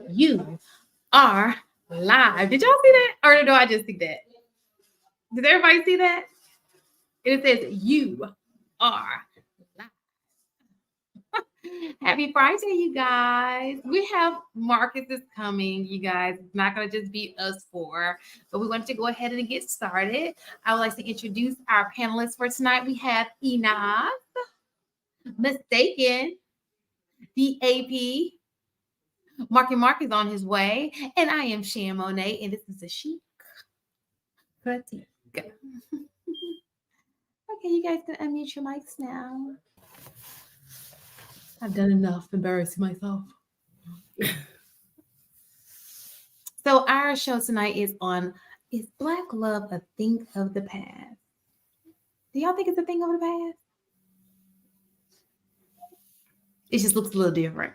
You are live. Did y'all see that? Or did I just see that? Did everybody see that? It says you are live. Happy Friday, you guys. We have Marcus is coming, you guys. It's not going to just be us four, but we want to go ahead and get started. I would like to introduce our panelists for tonight. We have Enoch, Mistaken, DAP, Mark is on his way, and I am Shan Monet, and this is a Chic critique. Okay, you guys can unmute your mics now. I've done enough embarrassing myself. So our show tonight is on Is Black Love a Thing of the Past? Do y'all think it's a thing of the past? It just looks a little different.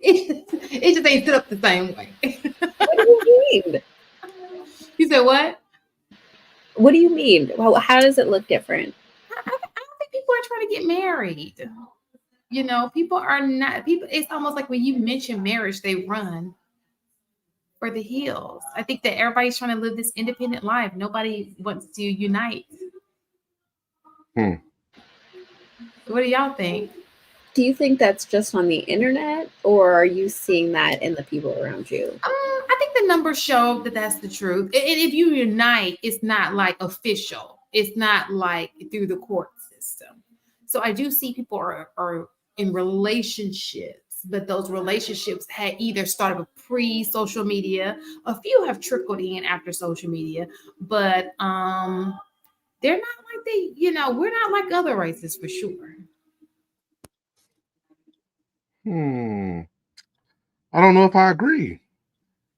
it just ain't set up the same way. What do you mean? You said what? What do you mean? Well, how does it look different? I don't think people are trying to get married. You know, people are not people. It's almost like when you mention marriage, they run for the hills. I think that everybody's trying to live this independent life. Nobody wants to unite. What do y'all think? Do you think that's just on the internet, or are you seeing that in the people around you? I think the numbers show that that's the truth. And if you unite, it's not like official. It's not like through the court system. So I do see people are in relationships, but those relationships had either started pre-social media. A few have trickled in after social media, but they're not like we're not like other races for sure. I don't know if I agree.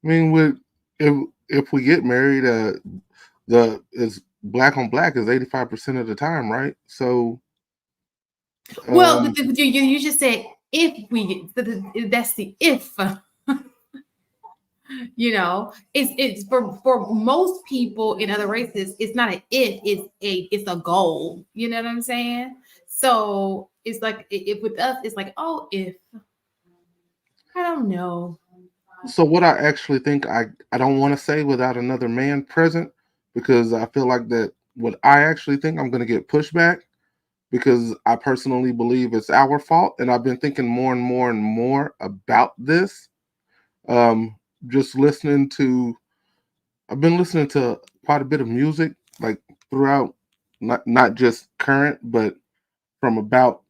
I mean, if we get married, it's black on black is 85% of the time, right? So, well, you just said if we get that's the if. It's for most people in other races, it's not an if, it's a goal. You know what I'm saying? So it's like if with us, it's like, oh, if I don't know. So what I actually think I don't want to say without another man present, because I feel like that what I actually think I'm going to get pushback, because I personally believe it's our fault, and I've been thinking more and more and more about this. Just I've been listening to quite a bit of music, like throughout, not just current, but from about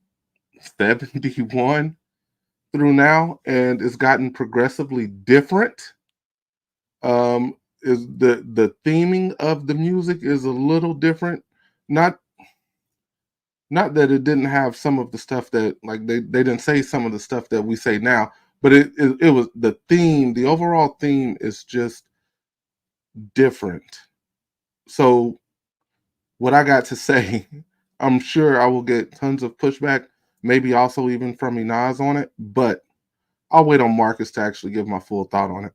71 through now, and it's gotten progressively different. Is the theming of the music is a little different. Not that it didn't have some of the stuff that, like, they didn't say some of the stuff that we say now, but it was the theme. The overall theme is just different. So what I got to say, I'm sure I will get tons of pushback, maybe also even from Inaz on it, but I'll wait on Marcus to actually give my full thought on it.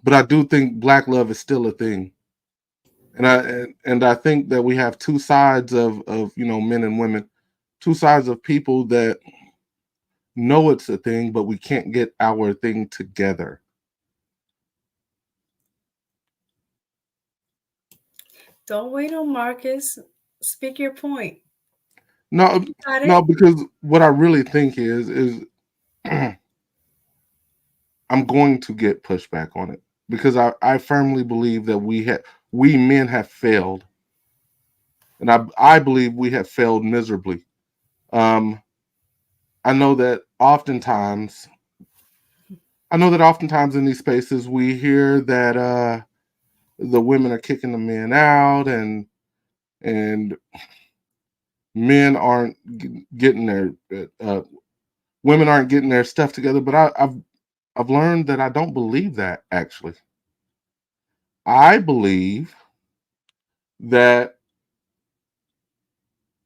But I do think black love is still a thing. And I think that we have two sides of men and women, two sides of people that know it's a thing, but we can't get our thing together. Don't wait on Marcus. Speak your point. No, because what I really think is I'm going to get pushback on it, because I firmly believe that we men have failed, and I believe we have failed miserably. I know that oftentimes in these spaces we hear that the women are kicking the men out, and men aren't getting their women aren't getting their stuff together. But I've learned that I don't believe that, actually. I believe that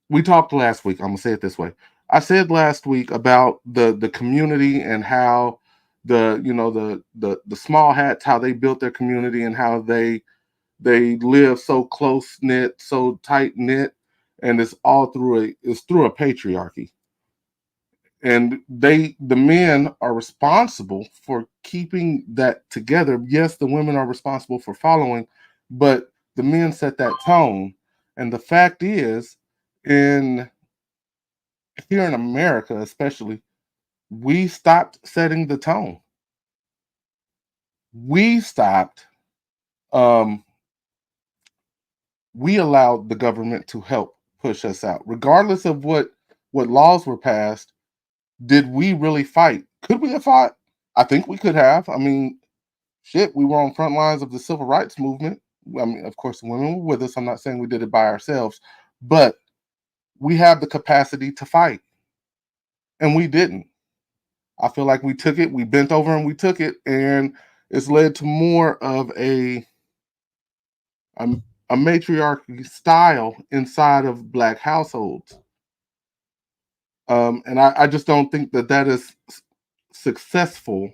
we talked last week. I'm gonna say it this way. I said last week about the community and how the small hats, how they built their community, and how they They live so close knit, so tight knit, and it's all through a patriarchy. And the men are responsible for keeping that together. Yes, the women are responsible for following, but the men set that tone. And the fact is, here in America especially, we stopped setting the tone. We stopped. We allowed the government to help push us out, regardless of what laws were passed. Did we really fight? Could we have fought? I think we could have. I mean, shit, we were on front lines of the civil rights movement. I mean, of course, the women were with us. I'm not saying we did it by ourselves, but we have the capacity to fight, and we didn't. I feel like we took it, we bent over and we took it, and it's led to more of a matriarchy style inside of Black households. And I just don't think that is successful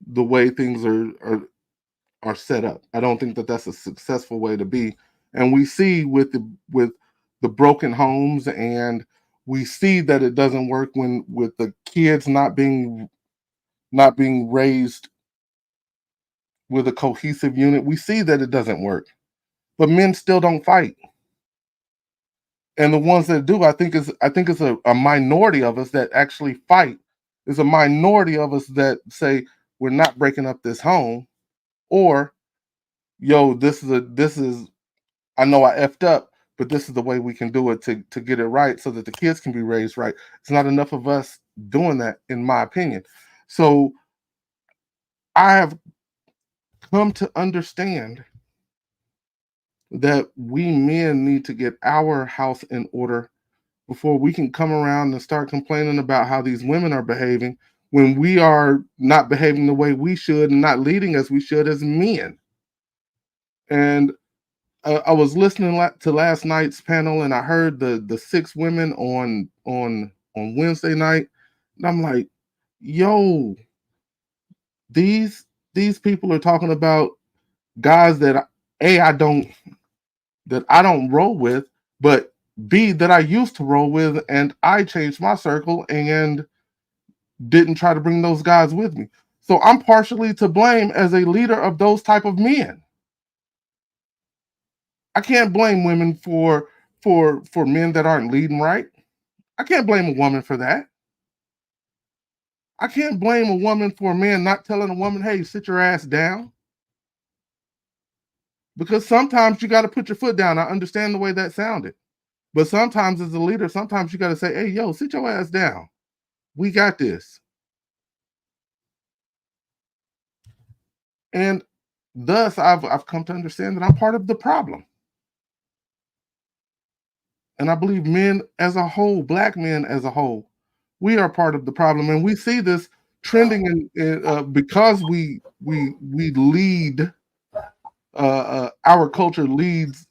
the way things are set up. I don't think that that's a successful way to be. And we see with the broken homes, and we see that it doesn't work when with the kids not being raised with a cohesive unit. We see that it doesn't work. But men still don't fight. And the ones that do, I think it's a minority of us that actually fight. There's a minority of us that say we're not breaking up this home, or yo, this is I know I effed up, but this is the way we can do it to get it right so that the kids can be raised right. It's not enough of us doing that, in my opinion. So I have come to understand that we men need to get our house in order before we can come around and start complaining about how these women are behaving when we are not behaving the way we should and not leading as we should as men. And I was listening to last night's panel, and I heard the 6 women on Wednesday night, and I'm like, yo, these people are talking about guys that I don't roll with, but B, that I used to roll with, and I changed my circle and didn't try to bring those guys with me. So I'm partially to blame as a leader of those type of men. I can't blame women for men that aren't leading right. I can't blame a woman for that. I can't blame a woman for a man not telling a woman, hey, sit your ass down. Because sometimes you got to put your foot down. I understand the way that sounded. But sometimes as a leader, sometimes you got to say, hey, yo, sit your ass down. We got this. And thus, I've come to understand that I'm part of the problem. And I believe men as a whole, Black men as a whole, we are part of the problem. And we see this trending because we lead, our culture leads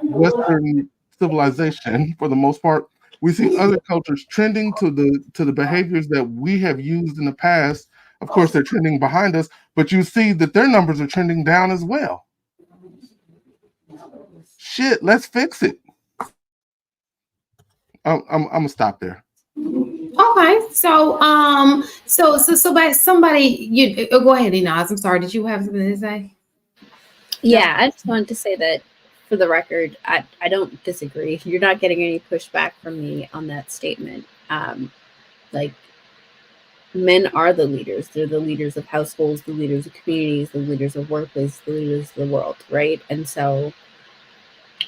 Western civilization for the most part. We see other cultures trending to the behaviors that we have used in the past. Of course, they're trending behind us, but you see that their numbers are trending down as well. Shit, let's fix it. I'm gonna stop there. Okay, so but somebody, you go ahead, Inaz. I'm sorry. Did you have something to say? Yeah, I just wanted to say that for the record, I don't disagree. You're not getting any pushback from me on that statement. Like, men are the leaders. They're the leaders of households, the leaders of communities, the leaders of workplaces, the leaders of the world, right? And so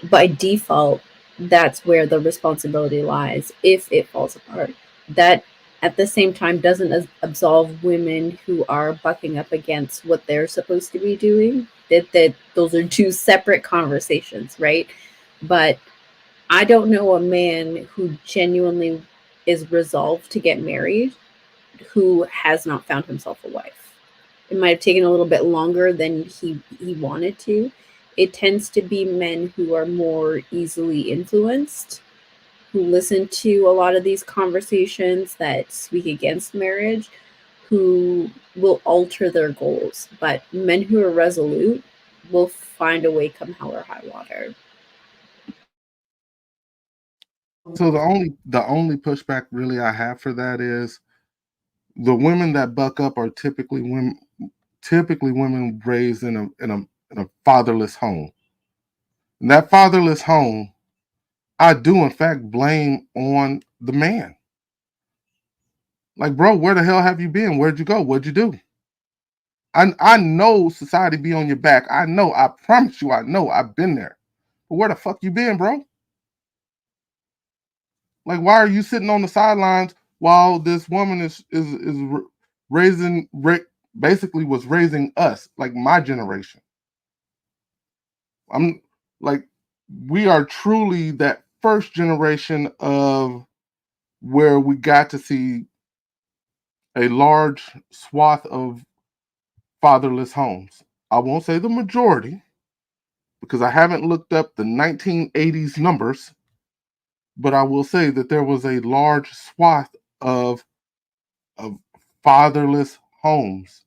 by default, that's where the responsibility lies if it falls apart. That at the same time doesn't absolve women who are bucking up against what they're supposed to be doing. That those are 2 separate conversations, right? But I don't know a man who genuinely is resolved to get married who has not found himself a wife. It might have taken a little bit longer than he wanted to. It tends to be men who are more easily influenced, who listen to a lot of these conversations that speak against marriage, who will alter their goals. But men who are resolute we'll find a way come hell or high water. So the only pushback really I have for that is the women that buck up are typically women raised in a fatherless home. And that fatherless home, I do in fact blame on the man. Like, bro, where the hell have you been? Where'd you go? What'd you do? I know society be on your back. I know. I promise you. I know. I've been there. But where the fuck you been, bro? Like, why are you sitting on the sidelines while this woman is raising basically was raising us, like my generation? I'm like, we are truly that first generation of where we got to see a large swath of fatherless homes. I won't say the majority because I haven't looked up the 1980s numbers, but I will say that there was a large swath of fatherless homes.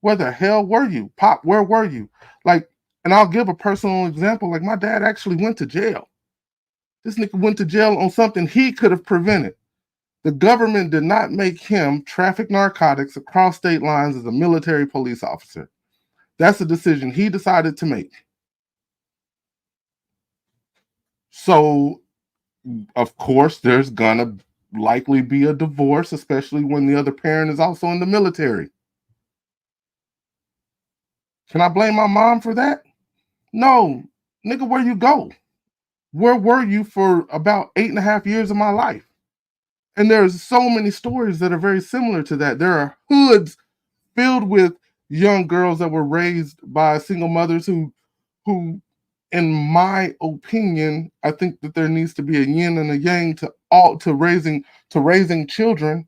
Where the hell were you? Pop, where were you? Like, and I'll give a personal example. Like, my dad actually went to jail. This nigga went to jail on something he could have prevented. The government did not make him traffic narcotics across state lines as a military police officer. That's a decision he decided to make. So, of course, there's gonna likely be a divorce, especially when the other parent is also in the military. Can I blame my mom for that? No. Nigga, where you go? Where were you for about 8.5 years of my life? And there's so many stories that are very similar to that. There are hoods filled with young girls that were raised by single mothers who in my opinion, I think that there needs to be a yin and a yang to raising children.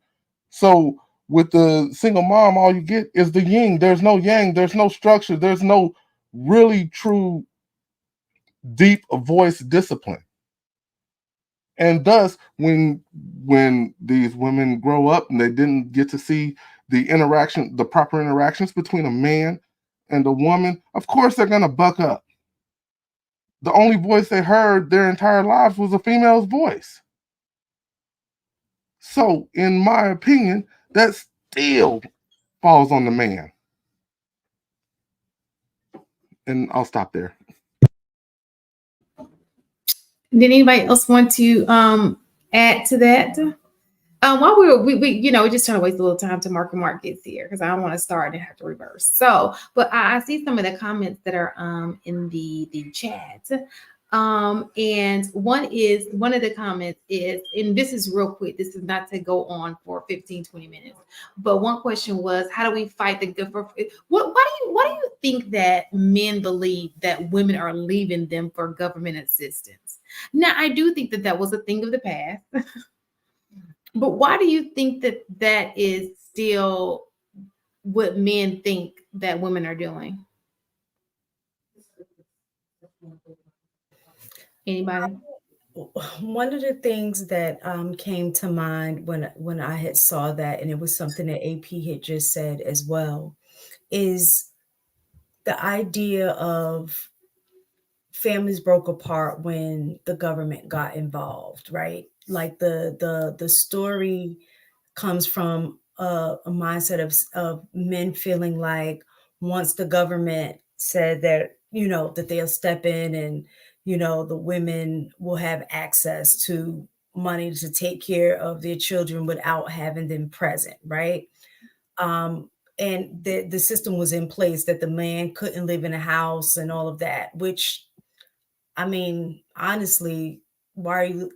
So with the single mom, all you get is the yin. There's no yang, there's no structure, there's no really true deep voice discipline. And thus, when these women grow up and they didn't get to see the proper interactions between a man and a woman, of course they're gonna buck up. The only voice they heard their entire lives was a female's voice. So, in my opinion, that still falls on the man. And I'll stop there. Did anybody else want to add to that? While we we're just trying to waste a little time to Mark gets here because I don't want to start and have to reverse. So, but I see some of the comments that are in the chat. And one of the comments is, and this is real quick, this is not to go on for 15-20 minutes, but one question was, how do we fight the good for why do you think that men believe that women are leaving them for government assistance? Now, I do think that was a thing of the past. But why do you think that is still what men think that women are doing? Anybody? One of the things that came to mind when I had saw that, and it was something that AP had just said as well, is the idea of families broke apart when the government got involved, right? Like the story comes from a mindset of men feeling like once the government said that, that they'll step in and, the women will have access to money to take care of their children without having them present, right? And the system was in place that the man couldn't live in a house and all of that, which, I mean, honestly, why are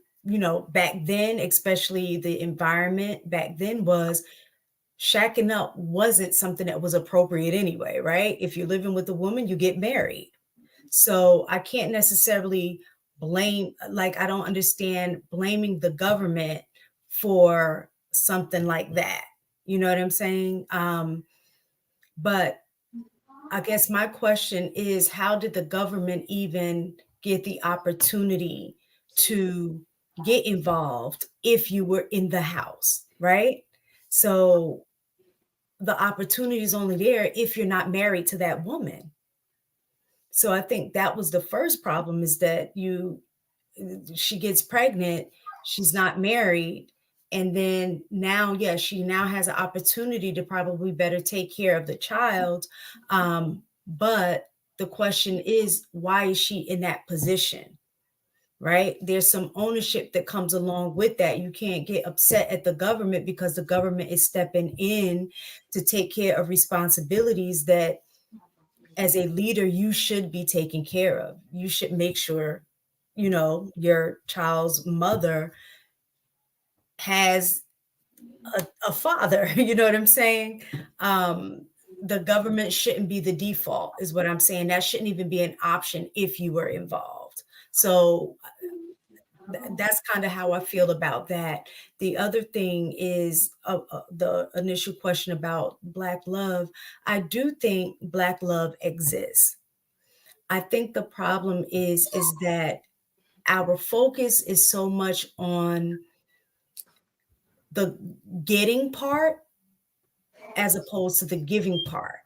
back then, especially the environment back then was shacking up wasn't something that was appropriate anyway, right? If you're living with a woman, you get married. So I can't necessarily I don't understand blaming the government for something like that. You know what I'm saying? But I guess my question is, how did the government even get the opportunity to get involved if you were in the house, right? So the opportunity is only there if you're not married to that woman. So I think that was the first problem, is that she gets pregnant, she's not married, and then now, yeah, she now has an opportunity to probably better take care of the child. But the question is, why is she in that position? Right? There's some ownership that comes along with that. You can't get upset at the government because the government is stepping in to take care of responsibilities that, as a leader, you should be taking care of. You should make sure, your child's mother has a father. You know what I'm saying? The government shouldn't be the default, is what I'm saying. That shouldn't even be an option if you were involved. So that's kind of how I feel about that. The other thing is the initial question about Black love. I do think Black love exists. I think the problem is that our focus is so much on the getting part as opposed to the giving part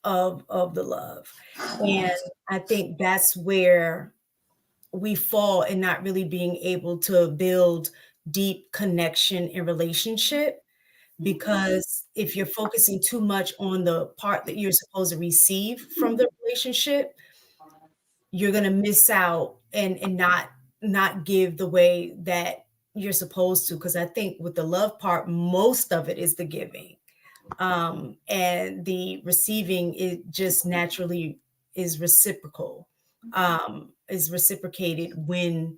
of the love. And I think that's where we fall in not really being able to build deep connection and relationship. Because if you're focusing too much on the part that you're supposed to receive from the relationship, you're going to miss out and not give the way that you're supposed to. Because I think with the love part, most of it is the giving, and the receiving, it just naturally is reciprocal, is reciprocated when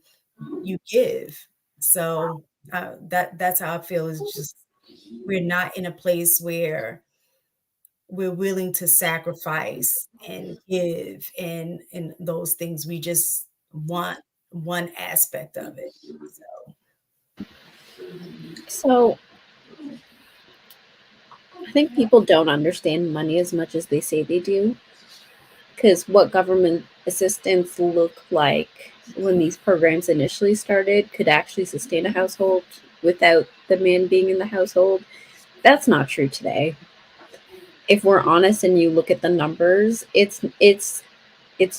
you give. So that's how I feel, is just we're not in a place where we're willing to sacrifice and give and those things. We just want one aspect of it. So I think people don't understand money as much as they say they do. Because what government assistance looked like when these programs initially started could actually sustain a household without the man being in the household. That's not true today. If we're honest and you look at the numbers, it's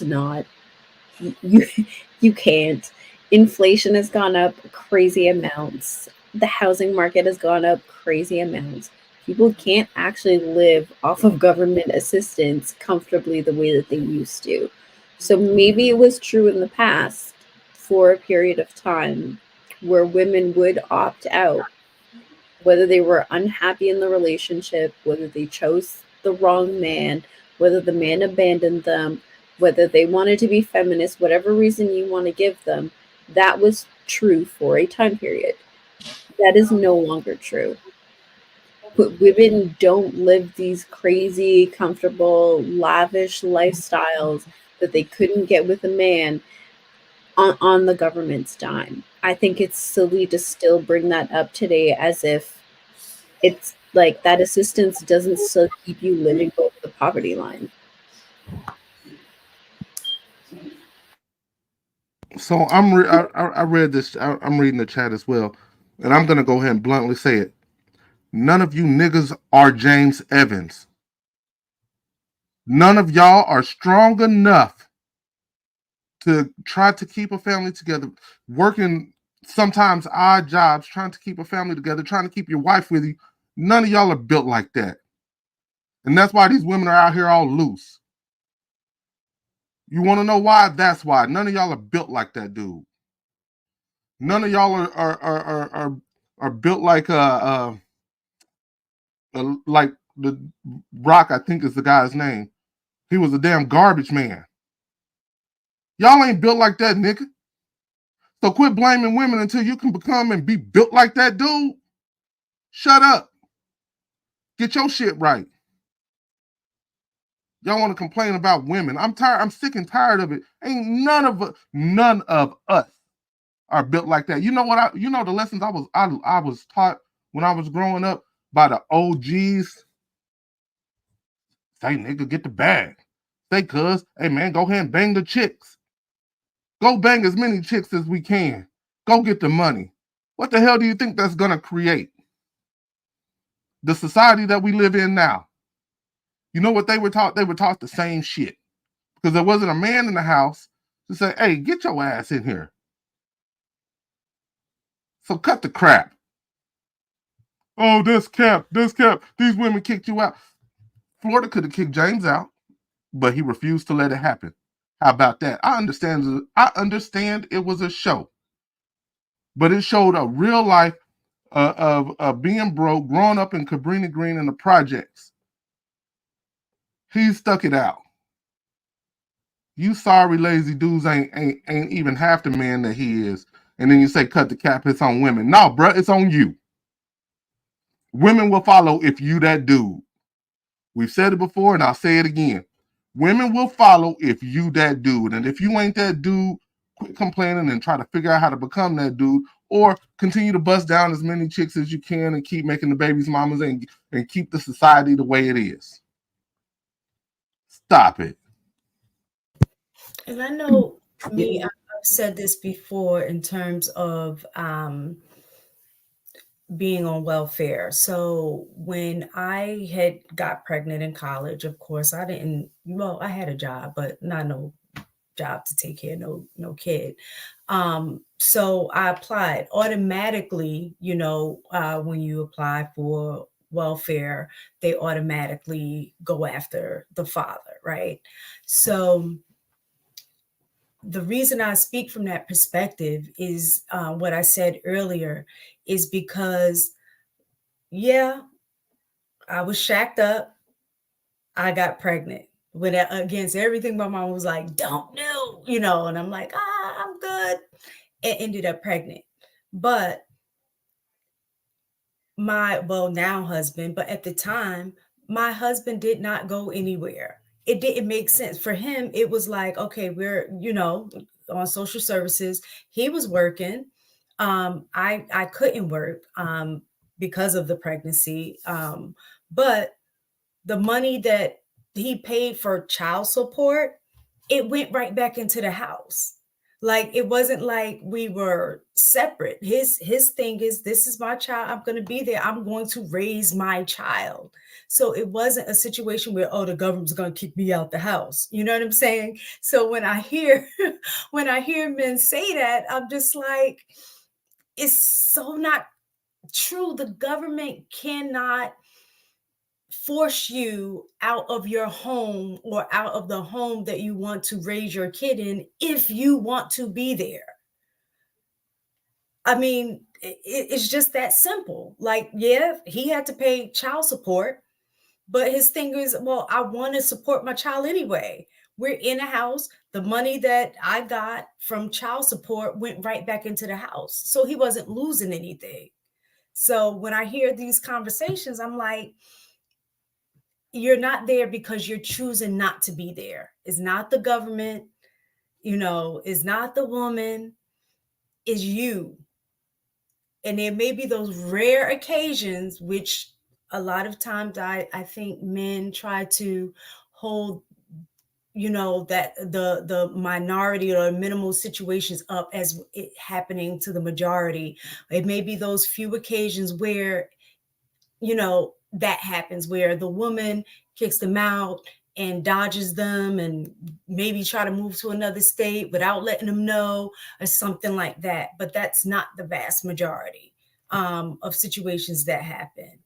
not. You you can't. Inflation has gone up crazy amounts. The housing market has gone up crazy amounts. People can't actually live off of government assistance comfortably the way that they used to. So maybe it was true in the past for a period of time where women would opt out, whether they were unhappy in the relationship, whether they chose the wrong man, whether the man abandoned them, whether they wanted to be feminist, whatever reason you want to give them, that was true for a time period. That is no longer true. But women don't live these crazy, comfortable, lavish lifestyles that they couldn't get with a man on the government's dime. I think it's silly to still bring that up today as if it's like that assistance doesn't still keep you living below the poverty line. So I read this. I'm reading the chat as well, and I'm gonna go ahead and bluntly say it. None of you niggas are James Evans. None of y'all are strong enough to try to keep a family together, working sometimes odd jobs, trying to keep a family together, trying to keep your wife with you. None of y'all are built like that. And that's why these women are out here all loose. You want to know why? That's why. None of y'all are built like that dude. None of y'all are built like like the Rock, I think is the guy's name. He was a damn garbage man. Y'all ain't built like that, nigga. So quit blaming women until you can become and be built like that dude. Shut up. Get your shit right. Y'all want to complain about women. I'm tired. I'm sick and tired of it. Ain't none of us are built like that. You know what? The lessons I was taught when I was growing up by the OGs. Say, nigga, get the bag. Say, cuz, hey man, go ahead and bang the chicks. Go bang as many chicks as we can. Go get the money. What the hell do you think that's gonna create? The society that we live in now. You know what they were taught? They were taught the same shit. because there wasn't a man in the house to say, hey, get your ass in here. So cut the crap. Oh, this cap. These women kicked you out. Florida could have kicked James out, but he refused to let it happen. How about that? I understand it was a show, but it showed a real life of being broke, growing up in Cabrini Green in the projects. He stuck it out. You sorry lazy dudes ain't even half the man that he is. And then you say cut the cap, it's on women. No, bro, it's on you. Women will follow if you that dude. We've said it before and I'll say it again. Women will follow if you that dude. And if you ain't that dude, quit complaining and try to figure out how to become that dude, or continue to bust down as many chicks as you can and keep making the babies mamas and keep the society the way it is. Stop it. And I know me, I've said this before in terms of being on welfare. So when I had got pregnant in college, of course, I had a job, but not no job to take care of no kid. So I applied automatically, when you apply for welfare, they automatically go after the father, right? So the reason I speak from that perspective is what I said earlier, is because, yeah, I was shacked up. I got pregnant when against everything my mom was like, don't do, and I'm like, I'm good. And ended up pregnant. But now husband, but at the time, my husband did not go anywhere. It didn't make sense for him. It was like, okay, we're, on social services. He was working. I couldn't work because of the pregnancy. But the money that he paid for child support, it went right back into the house. Like, it wasn't like we were separate. His thing is, this is my child. I'm going to be there. I'm going to raise my child. So it wasn't a situation where, the government's going to kick me out the house. You know what I'm saying? So when I hear men say that, I'm just like, it's so not true. The government cannot force you out of your home or out of the home that you want to raise your kid in if you want to be there. I mean, it's just that simple. Like, yeah, he had to pay child support, but his thing is, well, I want to support my child anyway. We're in a house. The money that I got from child support went right back into the house. So he wasn't losing anything. So when I hear these conversations, I'm like, you're not there because you're choosing not to be there. It's not the government, it's not the woman, it's you. And there may be those rare occasions, which a lot of times I think men try to hold, that the minority or minimal situations up as it happening to the majority. It may be those few occasions where, that happens, where the woman kicks them out and dodges them and maybe try to move to another state without letting them know or something like that. But that's not the vast majority of situations that happen.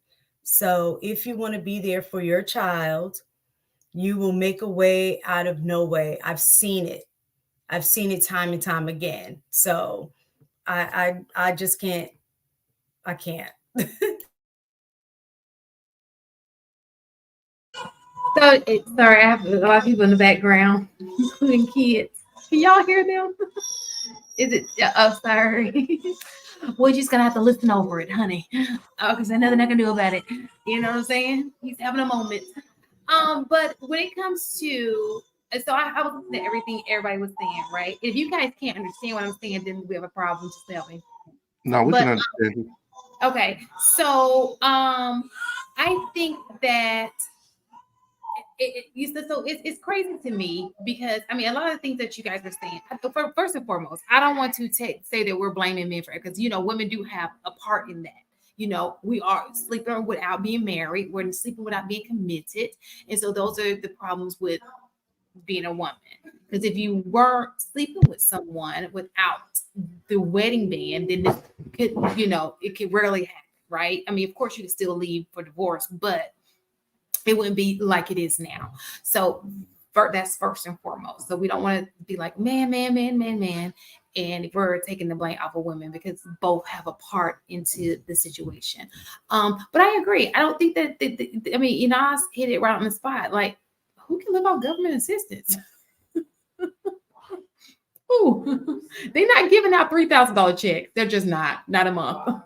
So if you want to be there for your child, you will make a way out of no way. I've seen it. I've seen it time and time again. So I just can't. I can't. So, sorry, I have a lot of people in the background, including kids. Can y'all hear them? Is it? Oh, sorry. We're just gonna have to listen over it, honey. Because there's nothing I can do about it. You know what I'm saying? He's having a moment. But when it comes to, so I was listening to everything everybody was saying, right? If you guys can't understand what I'm saying, then we have a problem. Just tell me. No, we can understand. Okay, so I think that it's crazy to me because I mean a lot of the things that you guys are saying. First and foremost, I don't want to say that we're blaming men for it because women do have a part in that. We are sleeping without being married. We're sleeping without being committed, and so those are the problems with being a woman. Because if you were sleeping with someone without the wedding band, then this could, it could rarely happen, right? I mean, of course, you can still leave for divorce, but it wouldn't be like it is now. So that's first and foremost. So we don't want to be like man. And we're taking the blame off of women because both have a part into the situation. But I agree. I don't think that, I mean, I hit it right on the spot. Like, who can live off government assistance? Ooh, they're not giving out $3,000 checks. They're just not a month.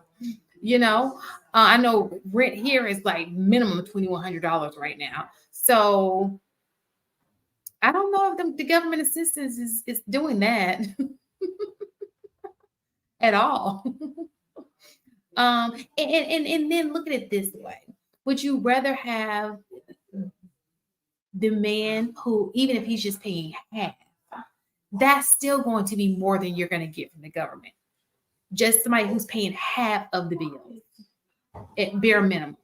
I know rent here is like minimum $2,100 right now. So I don't know if the government assistance is doing that at all. And then look at it this way. Would you rather have the man who, even if he's just paying half, that's still going to be more than you're going to get from the government? Just somebody who's paying half of the bill at bare minimum,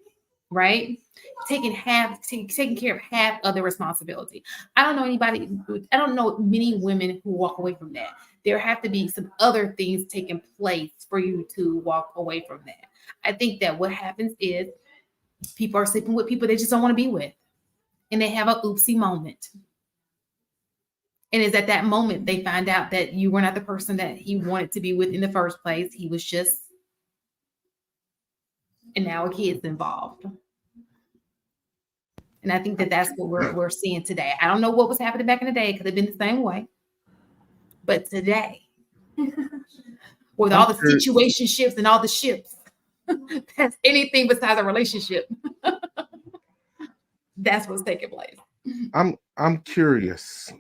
right? Taking care of half of the responsibility. I don't know many women who walk away from that. There have to be some other things taking place for you to walk away from that. I think that what happens is people are sleeping with people they just don't want to be with, and they have a oopsie moment. And it's at that moment they find out that you were not the person that he wanted to be with in the first place. He was just, and now a kid's involved. And I think that that's what we're seeing today. I don't know what was happening back in the day. It could have been the same way. But today, with all the situationships and all the ships, that's anything besides a relationship. That's what's taking place. I'm curious.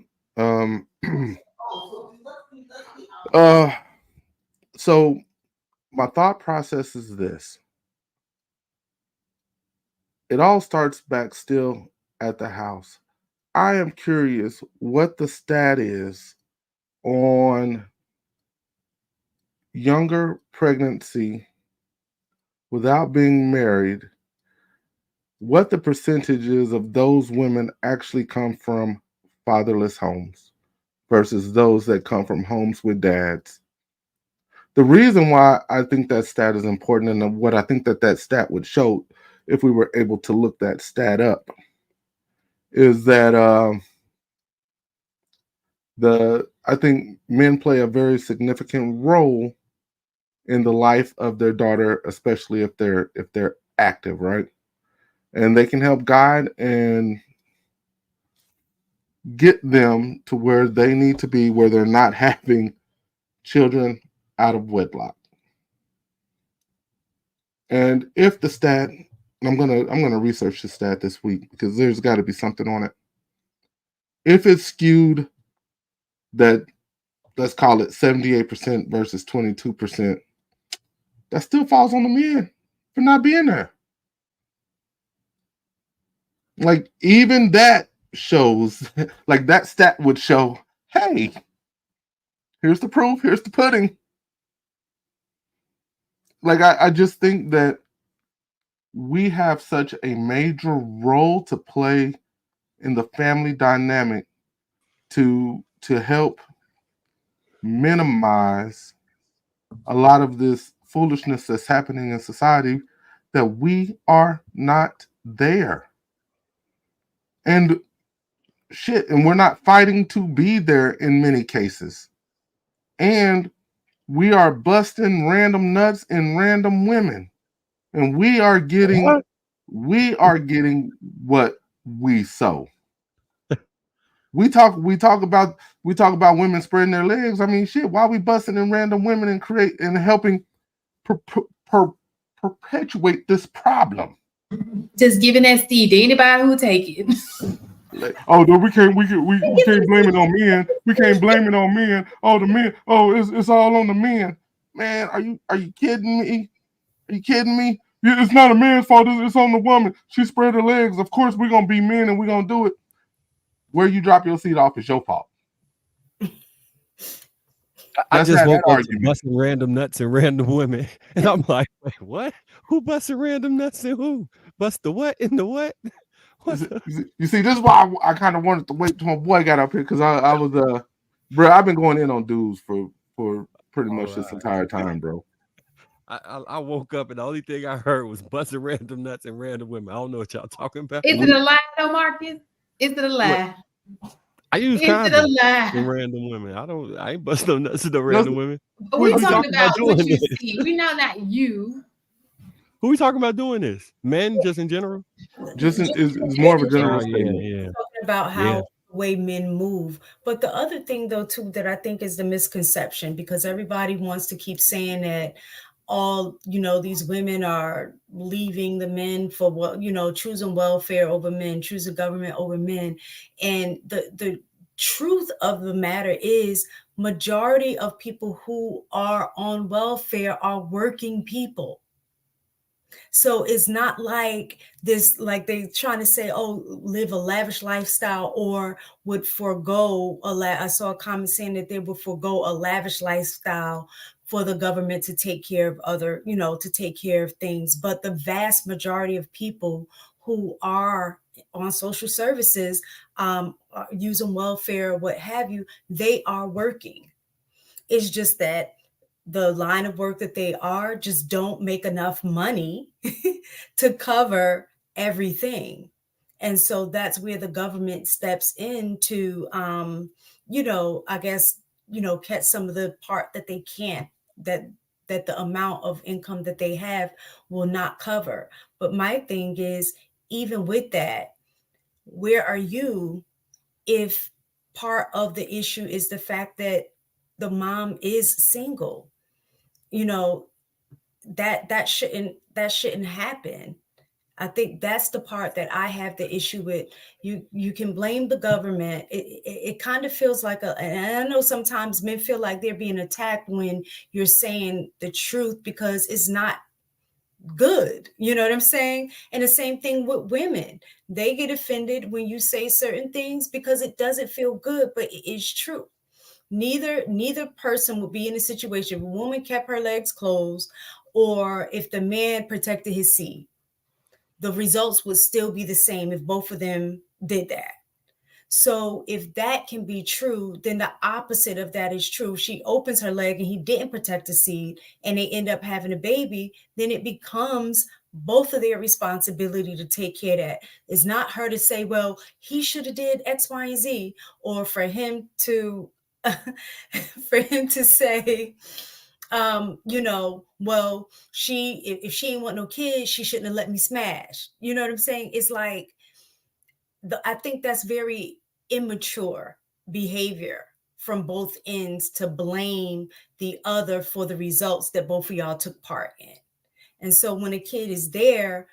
So my thought process is this. It all starts back still at the house. I am curious what the stat is on younger pregnancy without being married, what the percentages of those women actually come from fatherless homes versus those that come from homes with dads. The reason why I think that stat is important, and what I think that stat would show if we were able to look that stat up, is that I think men play a very significant role in the life of their daughter, especially if they're active, right? And they can help guide and get them to where they need to be, where they're not having children out of wedlock. And if the stat, I'm gonna research the stat this week because there's got to be something on it. If it's skewed that, let's call it 78% versus 22%, that still falls on the men for not being there. Like, even that shows, like, that stat would show, hey, here's the proof, here's the pudding. Like, I just think that we have such a major role to play in the family dynamic to help minimize a lot of this foolishness that's happening in society, that we are not there. And shit, and we're not fighting to be there in many cases. And we are busting random nuts and random women. And we are getting what we sow. We talk about women spreading their legs. I mean, shit, why are we busting in random women and helping perpetuate this problem? Just giving that seed to anybody who take it. Oh, no, we can't blame it on men. We can't blame it on men. Oh, the men. Oh, it's all on the men. Man, are you kidding me? Are you kidding me? It's not a man's fault. It's on the woman. She spread her legs. Of course, we're gonna be men and we're gonna do it. Where you drop your seed off is your fault. I just woke up to busting random nuts and random women, and I'm like, wait, what? Who busting random nuts and who? Bust the what and the what? You see, this is why I kind of wanted to wait till my boy got up here, because I was bro, I've been going in on dudes for pretty much this entire time, bro. I woke up and the only thing I heard was busting random nuts and random women. I don't know what y'all talking about. Is it a lie, though, Marcus? Is it a lie? I use Is it a condoms lie? and random women. I ain't busting no nuts to no No, random women. But Who we're we talking about what doing you this? see. We know not you. Who we talking about doing this? Men, just in general. just is more of a general Oh statement. yeah. Talking about how the way men move. But the other thing, though, too, that I think is the misconception, because everybody wants to keep saying that all, these women are leaving the men for what, choosing welfare over men, choosing government over men. And the truth of the matter is, majority of people who are on welfare are working people. So it's not like this, like they trying to say, oh, live a lavish lifestyle, or would forego I saw a comment saying that they would forego a lavish lifestyle for the government to take care of other, to take care of things. But the vast majority of people who are on social services, using welfare, what have you, they are working. It's just that the line of work that they are just don't make enough money to cover everything. And so that's where the government steps in to, I guess, catch some of the part that they can't, that the amount of income that they have will not cover. But my thing is, even with that, where are you if part of the issue is the fact that the mom is single? That shouldn't happen. I think that's the part that I have the issue with. You can blame the government. It kind of feels like and I know sometimes men feel like they're being attacked when you're saying the truth, because it's not good. You know what I'm saying? And the same thing with women. They get offended when you say certain things because it doesn't feel good, but it is true. Neither person would be in a situation if a woman kept her legs closed or if the man protected his seed. The results would still be the same if both of them did that. So if that can be true, then the opposite of that is true. If she opens her leg and he didn't protect the seed and they end up having a baby, then it becomes both of their responsibility to take care of that. It's not her to say, well, he should have did X, Y, and Z, or for him to say, well, if she ain't want no kids, she shouldn't have let me smash. You know what I'm saying? It's like, I think that's very immature behavior from both ends, to blame the other for the results that both of y'all took part in. And so when a kid is there,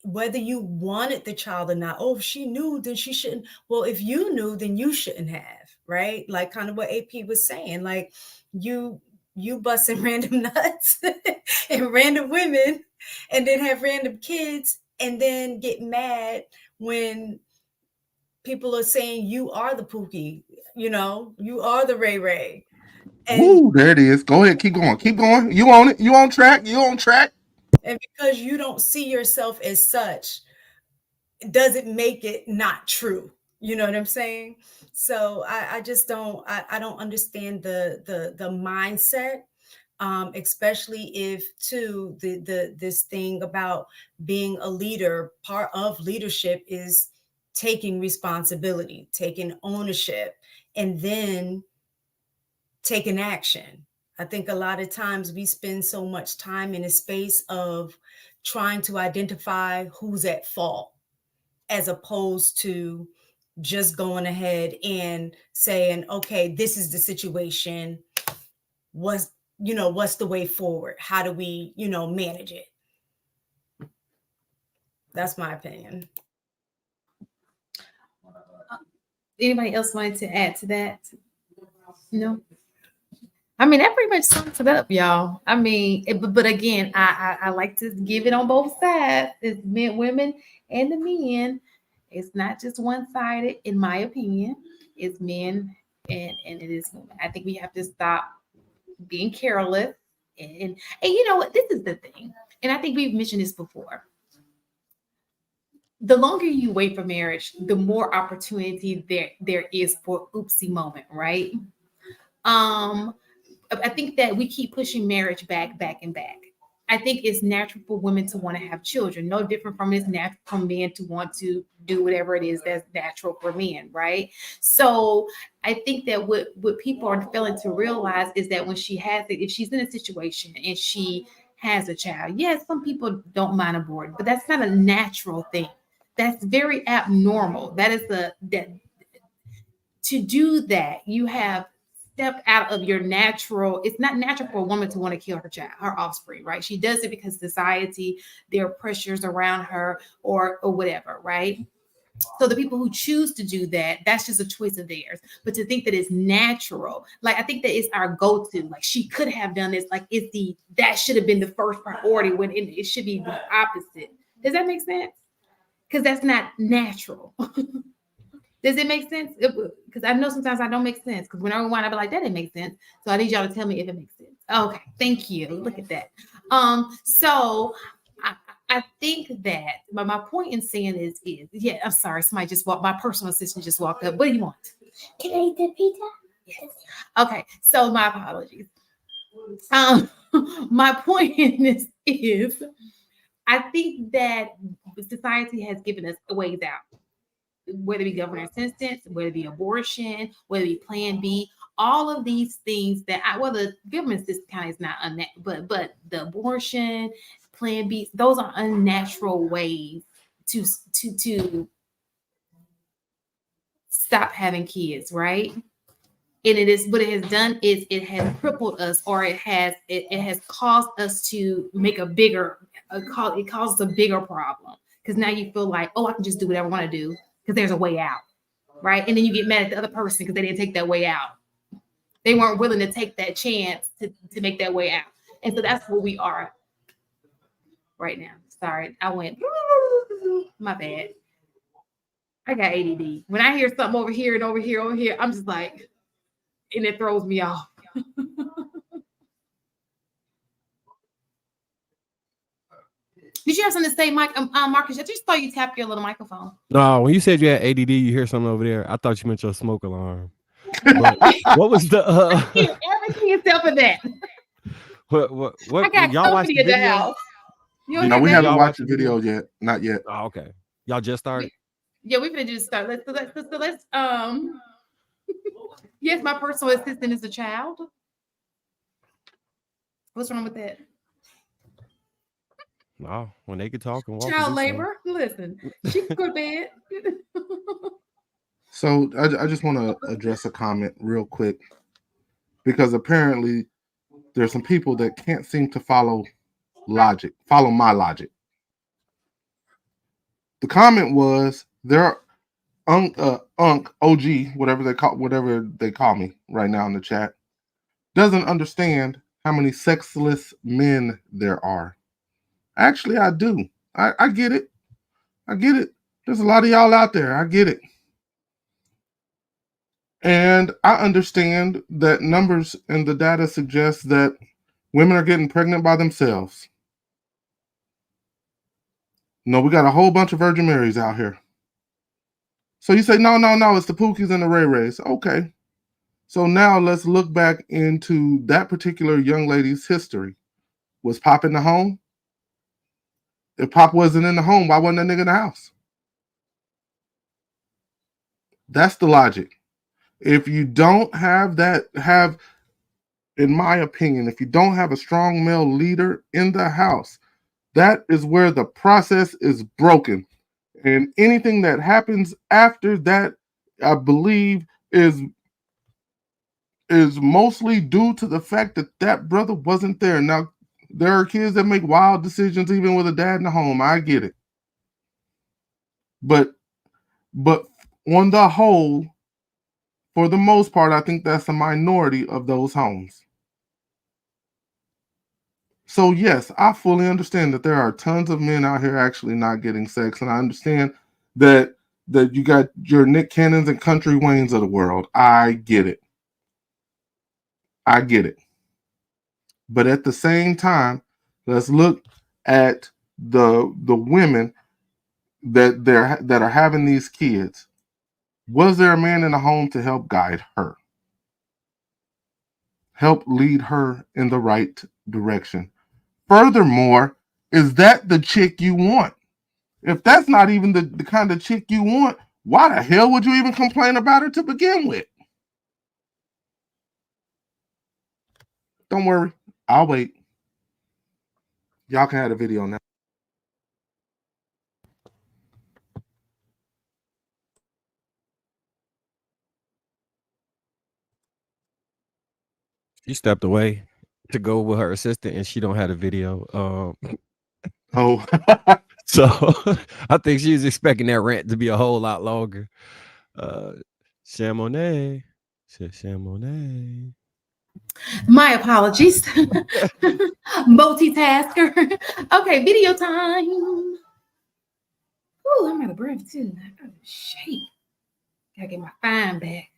whether you wanted the child or not, oh, if she knew, then she shouldn't. Well, if you knew, then you shouldn't have, right? Like kind of what AP was saying, like you busting random nuts and random women and then have random kids and then get mad when people are saying you are the Pookie, you are the Ray Ray. Ooh, there it is. Go ahead, keep going. You on it? You on track? And because you don't see yourself as such, it doesn't make it not true. You know what I'm saying? So I just don't. I don't understand the mindset, especially if too this thing about being a leader. Part of leadership is taking responsibility, taking ownership, and then taking action. I think a lot of times we spend so much time in a space of trying to identify who's at fault, as opposed to just going ahead and saying, okay, this is the situation. What's the way forward? How do we, manage it? That's my opinion. Anybody else wanted to add to that? No. I mean, that pretty much sums it up, y'all. I mean, but again, I like to give it on both sides. It's men, women, and the men. It's not just one-sided, in my opinion. It's men and it is women. I think we have to stop being careless. And you know what? This is the thing. And I think we've mentioned this before. the longer you wait for marriage, the more opportunity there is for oopsie moment, right? Um, I think that we keep pushing marriage back and back. I think it's natural for women to want to have children, no different from it's natural for men to want to do whatever it is that's natural for men, right? So I think that what people are failing to realize is that when she has it, if she's in a situation and she has a child, yes, some people don't mind aborting, but that's not a natural thing. That's very abnormal. That is that to do that, you have stepped out of your natural. It's not natural for a woman to want to kill her child, her offspring, right? She does it because society, there are pressures around her or whatever, right? So the people who choose to do that, that's just a choice of theirs. But to think that it's natural, like I think that it's our go-to. Like she could have done this, like it's that should have been the first priority when it should be the opposite. Does that make sense? Because that's not natural. Does it make sense? Because I know sometimes I don't make sense. Because when I rewind, I'll be like, that didn't make sense. So I need y'all to tell me if it makes sense. Okay, thank you. Look at that. So I think that, but my point in saying is yeah, I'm sorry, somebody just walked, my personal assistant just walked up. What do you want? Can I eat the pizza? Yes. Okay, so my apologies. Um, my point in this is I think that society has given us ways out, whether it be government assistance, whether it be abortion, whether it be Plan B, all of these things that the government assistance kind of is not but the abortion, Plan B, those are unnatural ways to stop having kids, right? And it is what it has done is it has crippled us, or it has caused us to make it causes a bigger problem, because now you feel like, oh, I can just do whatever I want to do because there's a way out, right? And then you get mad at the other person because they didn't take that way out. They weren't willing to take that chance to make that way out. And so that's where we are right now. Sorry, I went, my bad. I got ADD. When I hear something over here and over here, I'm just like, and it throws me off. Did you have something to say, Mike? Marcus, I just saw you tap your little microphone. No, when you said you had ADD, you hear something over there. I thought you meant your smoke alarm. But what was the? Everything except for that. What? I got Y'all watch company the at the video? house. No, we haven't watched the video yet. Not yet. Oh, okay. Y'all just started. Yeah, we're gonna just start. Let's yes, my personal assistant is a child. What's wrong with that? No, when they could talk and walk. Child labor. Listen, she can go to bed. So I just want to address a comment real quick, because apparently there's some people that can't seem to follow my logic. The comment was there OG, whatever they call me right now in the chat, doesn't understand how many sexless men there are. Actually, I do. I get it. I get it. There's a lot of y'all out there. I get it. And I understand that numbers and the data suggest that women are getting pregnant by themselves. No, we got a whole bunch of Virgin Marys out here. So you say, no, it's the Pookies and the Ray Rays. Okay. So now let's look back into that particular young lady's history. Was Pop in the home? If Pop wasn't in the home, why wasn't that nigga in the house? That's the logic. If you don't in my opinion, if you don't have a strong male leader in the house, that is where the process is broken. And anything that happens after that, I believe, is mostly due to the fact that brother wasn't there. Now, there are kids that make wild decisions even with a dad in the home. I get it. But on the whole, for the most part, I think that's a minority of those homes. So yes, I fully understand that there are tons of men out here actually not getting sex, and I understand that you got your Nick Cannons and Country Waynes of the world. I get it. But at the same time, let's look at the women that are having these kids, was there a man in the home to help guide her? Help lead her in the right direction. Furthermore, is that the chick you want? If that's not even the kind of chick you want, why the hell would you even complain about her to begin with? Don't worry, I'll wait. Y'all can have the video now. She stepped away to go with her assistant, and she don't have a video. Oh, So I think she was expecting that rant to be a whole lot longer. Chamonix. Chamonix. My apologies. Multitasker. Okay, video time. Ooh, I'm out of breath too. Oh, shit. Gotta get my fine back.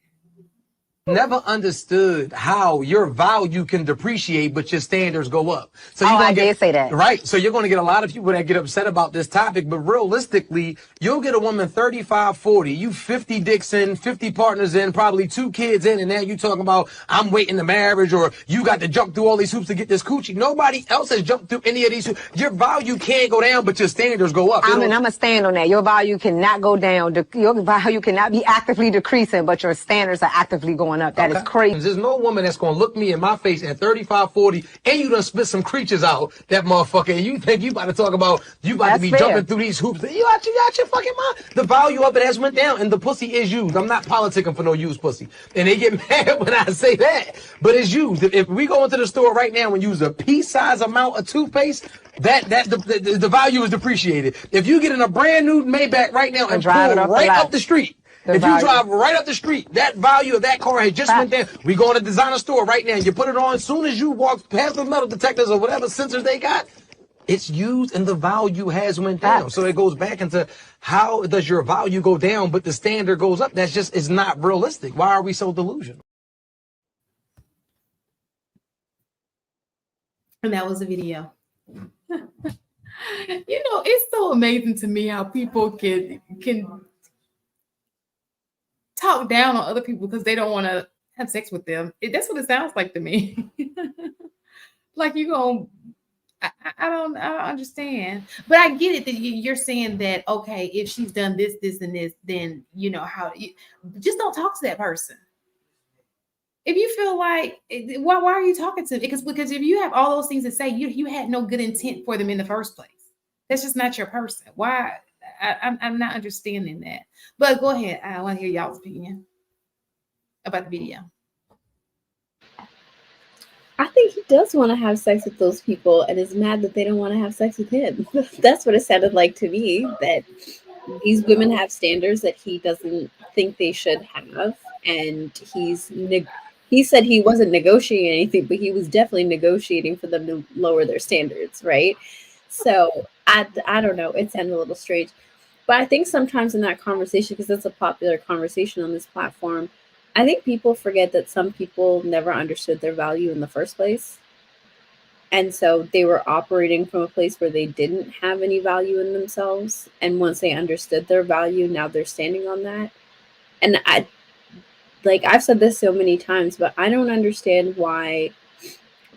Never understood how your value can depreciate, but your standards go up. So I did say that. Right. So you're going to get a lot of people that get upset about this topic, but realistically, you'll get a woman 35, 40, you 50 dicks in, 50 partners in, probably 2 kids in, and now you talking about, I'm waiting to marriage, or you got to jump through all these hoops to get this coochie. Nobody else has jumped through any of these hoops. Your value can't go down, but your standards go up. I'm going to stand on that. Your value cannot go down. Your value cannot be actively decreasing, but your standards are actively going up. That is crazy. There's no woman that's going to look me in my face at 35, 40, and you done spit some creatures out, that motherfucker, and you think you about to talk about, you about to be jumping through these hoops. You out your fucking mind. The value of it has went down, and the pussy is used. I'm not politicking for no used pussy. And they get mad when I say that, but it's used. If we go into the store right now and use a pea-size amount of toothpaste, the value is depreciated. If you get in a brand new Maybach right now and drive right up the street, if you drive right up the street, that value of that car has just went down. We go in a designer store right now, and you put it on. As soon as you walk past the metal detectors or whatever sensors they got, it's used and the value has went down. So it goes back into, how does your value go down but the standard goes up? That's just, it's not realistic. Why are we so delusional? And that was a video. It's so amazing to me how people can talk down on other people because they don't want to have sex with them. That's what it sounds like to me. Like I don't understand, but I get it that you're saying that, okay, if she's done this, and this, then just don't talk to that person. If you feel like, why are you talking to them? Because if you have all those things to say, you had no good intent for them in the first place. That's just not your person. Why? I'm not understanding that. But go ahead. I want to hear y'all's opinion about the video. I think he does want to have sex with those people and is mad that they don't want to have sex with him. That's what it sounded like to me, that these women have standards that he doesn't think they should have. And he said he wasn't negotiating anything, but he was definitely negotiating for them to lower their standards, right? So I don't know. It sounded a little strange. But I think sometimes in that conversation, because it's a popular conversation on this platform, I think people forget that some people never understood their value in the first place. And so they were operating from a place where they didn't have any value in themselves. And once they understood their value, now they're standing on that. And I've said this so many times, but I don't understand why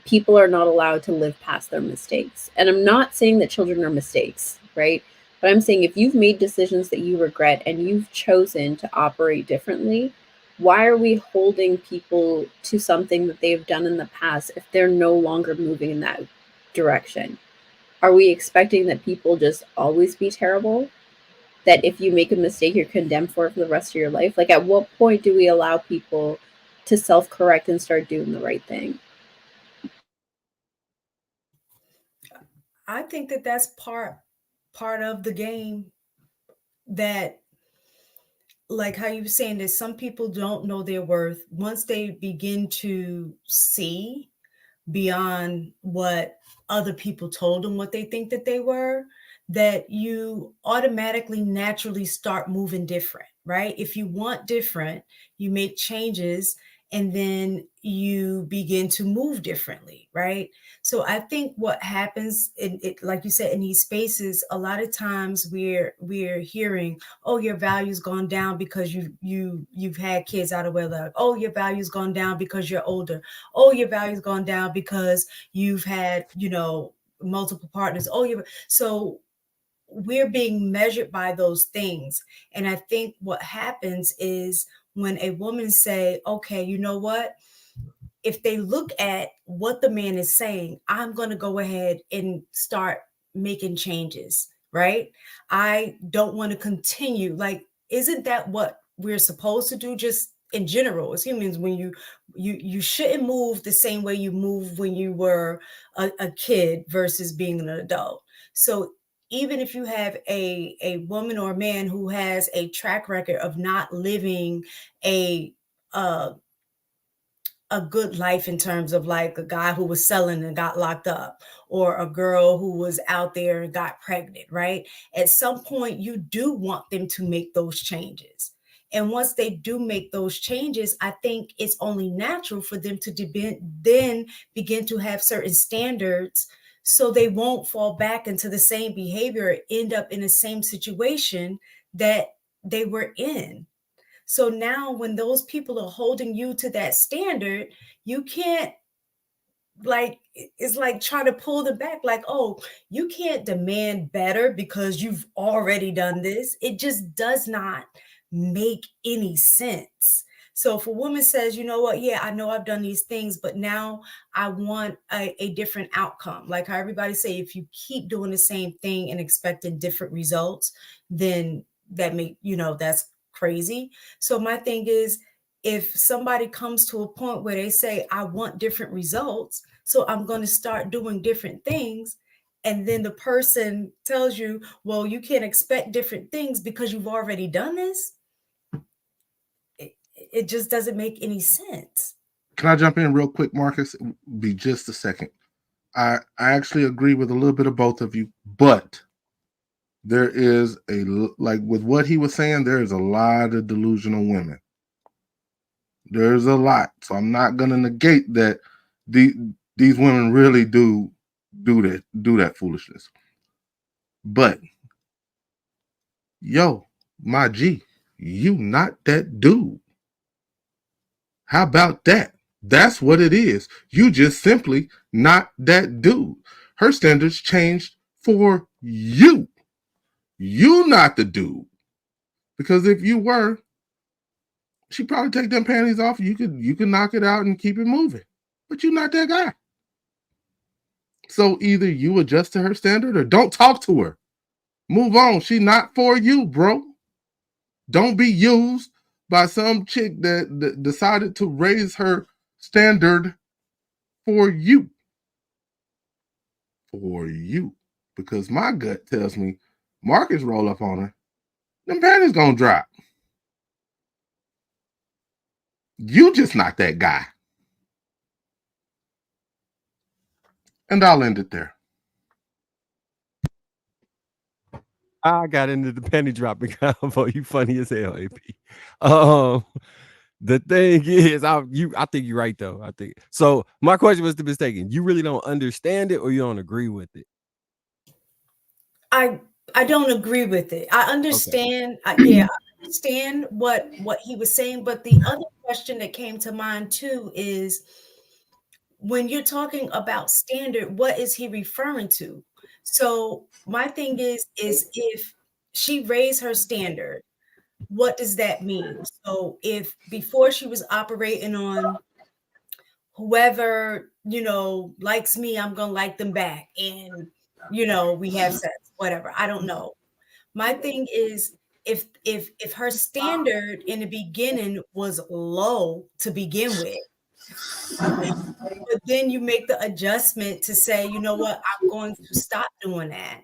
people are not allowed to live past their mistakes. And I'm not saying that children are mistakes, right? But I'm saying if you've made decisions that you regret and you've chosen to operate differently, why are we holding people to something that they've done in the past if they're no longer moving in that direction? Are we expecting that people just always be terrible? That if you make a mistake, you're condemned for it for the rest of your life? Like, at what point do we allow people to self-correct and start doing the right thing? I think that that's part of the game, that, like how you were saying, that some people don't know their worth. Once they begin to see beyond what other people told them what they think that they were, that you automatically naturally start moving different, right? If you want different, you make changes and then you begin to move differently, right? So I think what happens in it, like you said, in these spaces, a lot of times we're hearing, oh, your value's gone down because you've had kids out of wedlock. Oh, your value's gone down because you're older. Oh, your value's gone down because you've had, multiple partners. So we're being measured by those things. And I think what happens is when a woman say, okay, you know what? If they look at what the man is saying, I'm going to go ahead and start making changes, right? I don't want to continue. Like, isn't that what we're supposed to do? Just in general, as humans, when you shouldn't move the same way you move when you were a kid versus being an adult. So even if you have a woman or a man who has a track record of not living a good life in terms of like a guy who was selling and got locked up, or a girl who was out there and got pregnant, right? At some point, you do want them to make those changes. And once they do make those changes, I think it's only natural for them to then begin to have certain standards so they won't fall back into the same behavior or end up in the same situation that they were in. So now when those people are holding you to that standard, you can't, like, it's like trying to pull them back, like, oh, you can't demand better because you've already done this. It just does not make any sense. So if a woman says, you know what, yeah, I know I've done these things, but now I want a different outcome. Like how everybody say, if you keep doing the same thing and expecting different results, then that's crazy. So my thing is, if somebody comes to a point where they say, I want different results, so I'm going to start doing different things, and then the person tells you, well, you can't expect different things because you've already done this, it just doesn't make any sense. Can I jump in real quick, Marcus? Be just a second. I actually agree with a little bit of both of you, but there is like with what he was saying, there is a lot of delusional women. There's a lot. So I'm not going to negate that these women really do that foolishness. But yo, my G, you not that dude. How about that? That's what it is. You just simply not that dude. Her standards changed for you. You not the dude. Because if you were, she'd probably take them panties off. You could knock it out and keep it moving. But you're not that guy. So either you adjust to her standard or don't talk to her. Move on. She not for you, bro. Don't be used by some chick that decided to raise her standard for you. For you. Because my gut tells me Marcus roll up on her, them panties gonna drop. You just not that guy. And I'll end it there. I got into the penny dropping convo. You funny as hell, AP. The thing is, I think you're right though. I think so. My question was mistaken. You really don't understand it, or you don't agree with it? I don't agree with it. I understand. Okay. I understand what he was saying, but the other question that came to mind too is, when you're talking about standard, what is he referring to? So my thing is if she raised her standard, what does that mean? So if before she was operating on whoever, likes me, I'm going to like them back. And, we have sex, whatever. I don't know. My thing is, if her standard in the beginning was low to begin with, but then you make the adjustment to say, you know what, I'm going to stop doing that.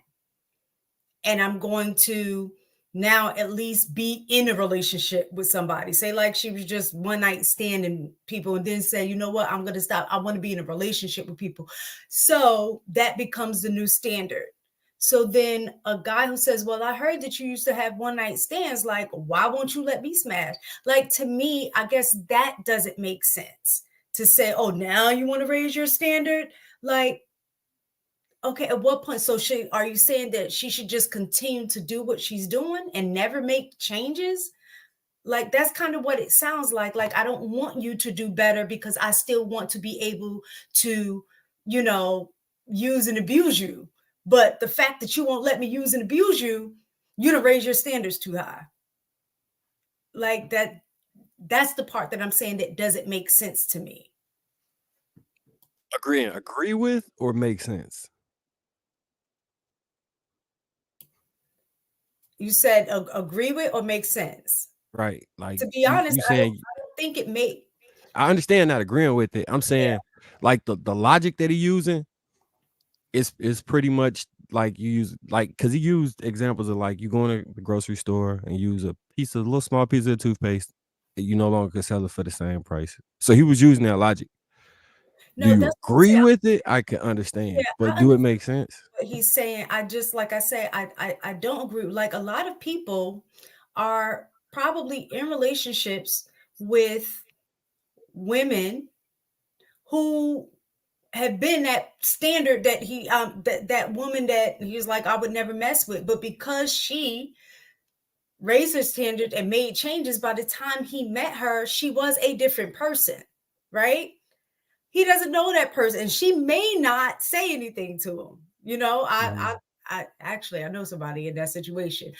And I'm going to now at least be in a relationship with somebody. Say like she was just one night standing people, and then say, you know what, I'm going to stop. I want to be in a relationship with people. So that becomes the new standard. So then a guy who says, well, I heard that you used to have one night stands, like, why won't you let me smash? Like, to me, I guess that doesn't make sense to say, oh, now you want to raise your standard? Like, okay, at what point? So are you saying that she should just continue to do what she's doing and never make changes? Like, that's kind of what it sounds like. Like, I don't want you to do better because I still want to be able to, you know, use and abuse you. But the fact that you won't let me use and abuse you, you to raise your standards too high. Like that's the part that I'm saying that doesn't make sense to me. Agree with or make sense? You said agree with or make sense? Right. Like, to be honest, you I saying, don't think it may. I understand not agreeing with it. I'm saying, like, the logic that he using is pretty much like you use, like, because he used examples of, like, you go in the grocery store and use a little small piece of toothpaste, you no longer can sell it for the same price. So he was using that logic. Do No, you that's what I'm agree saying. with it? I can understand, but I do it make sense? what he's saying. I just, like I say, I don't agree. Like, a lot of people are probably in relationships with women who have been that standard that he that woman that he's like, I would never mess with, but because she raised her standard and made changes, by the time he met her, she was a different person, right? He doesn't know that person, and she may not say anything to him. You know, I actually, I know somebody in that situation,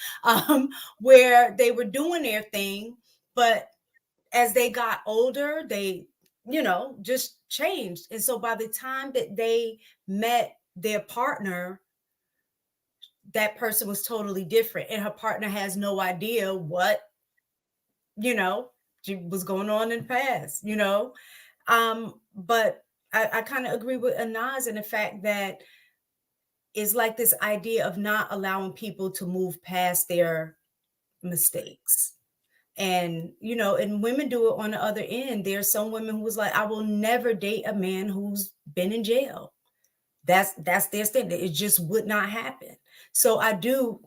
where they were doing their thing, but as they got older, they, you know, just changed. And so by the time that they met their partner, that person was totally different, and her partner has no idea what, you know, was going on in the past, you know. But I kind of agree with Anaz in the fact that it's like this idea of not allowing people to move past their mistakes. And, you know, and women do it on the other end. There's some women who's like, I will never date a man who's been in jail. That's their standard. It just would not happen. So I do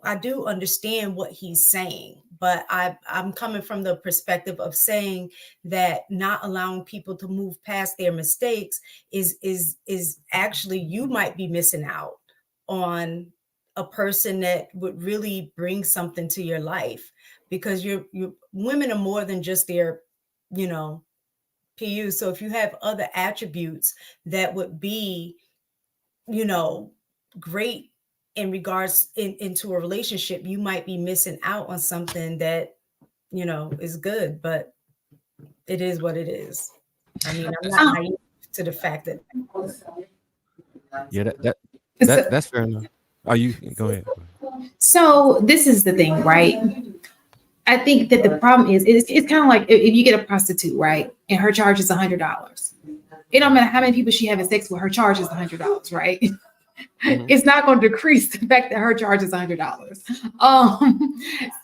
understand what he's saying, but I'm coming from the perspective of saying that not allowing people to move past their mistakes is actually, you might be missing out on a person that would really bring something to your life, because you're women are more than just their, you know, PU. So if you have other attributes that would be, you know, great in regards into a relationship, you might be missing out on something that, you know, is good. But it is what it is. I mean, I'm not naive to the fact that. Yeah, that's fair enough. Oh, you go ahead. So this is the thing, right? I think that the problem is it's kind of like if you get a prostitute, right, and her charge is $100. It don't matter how many people she having sex with, her charge is $100, right? Mm-hmm. It's not going to decrease the fact that her charge is $100.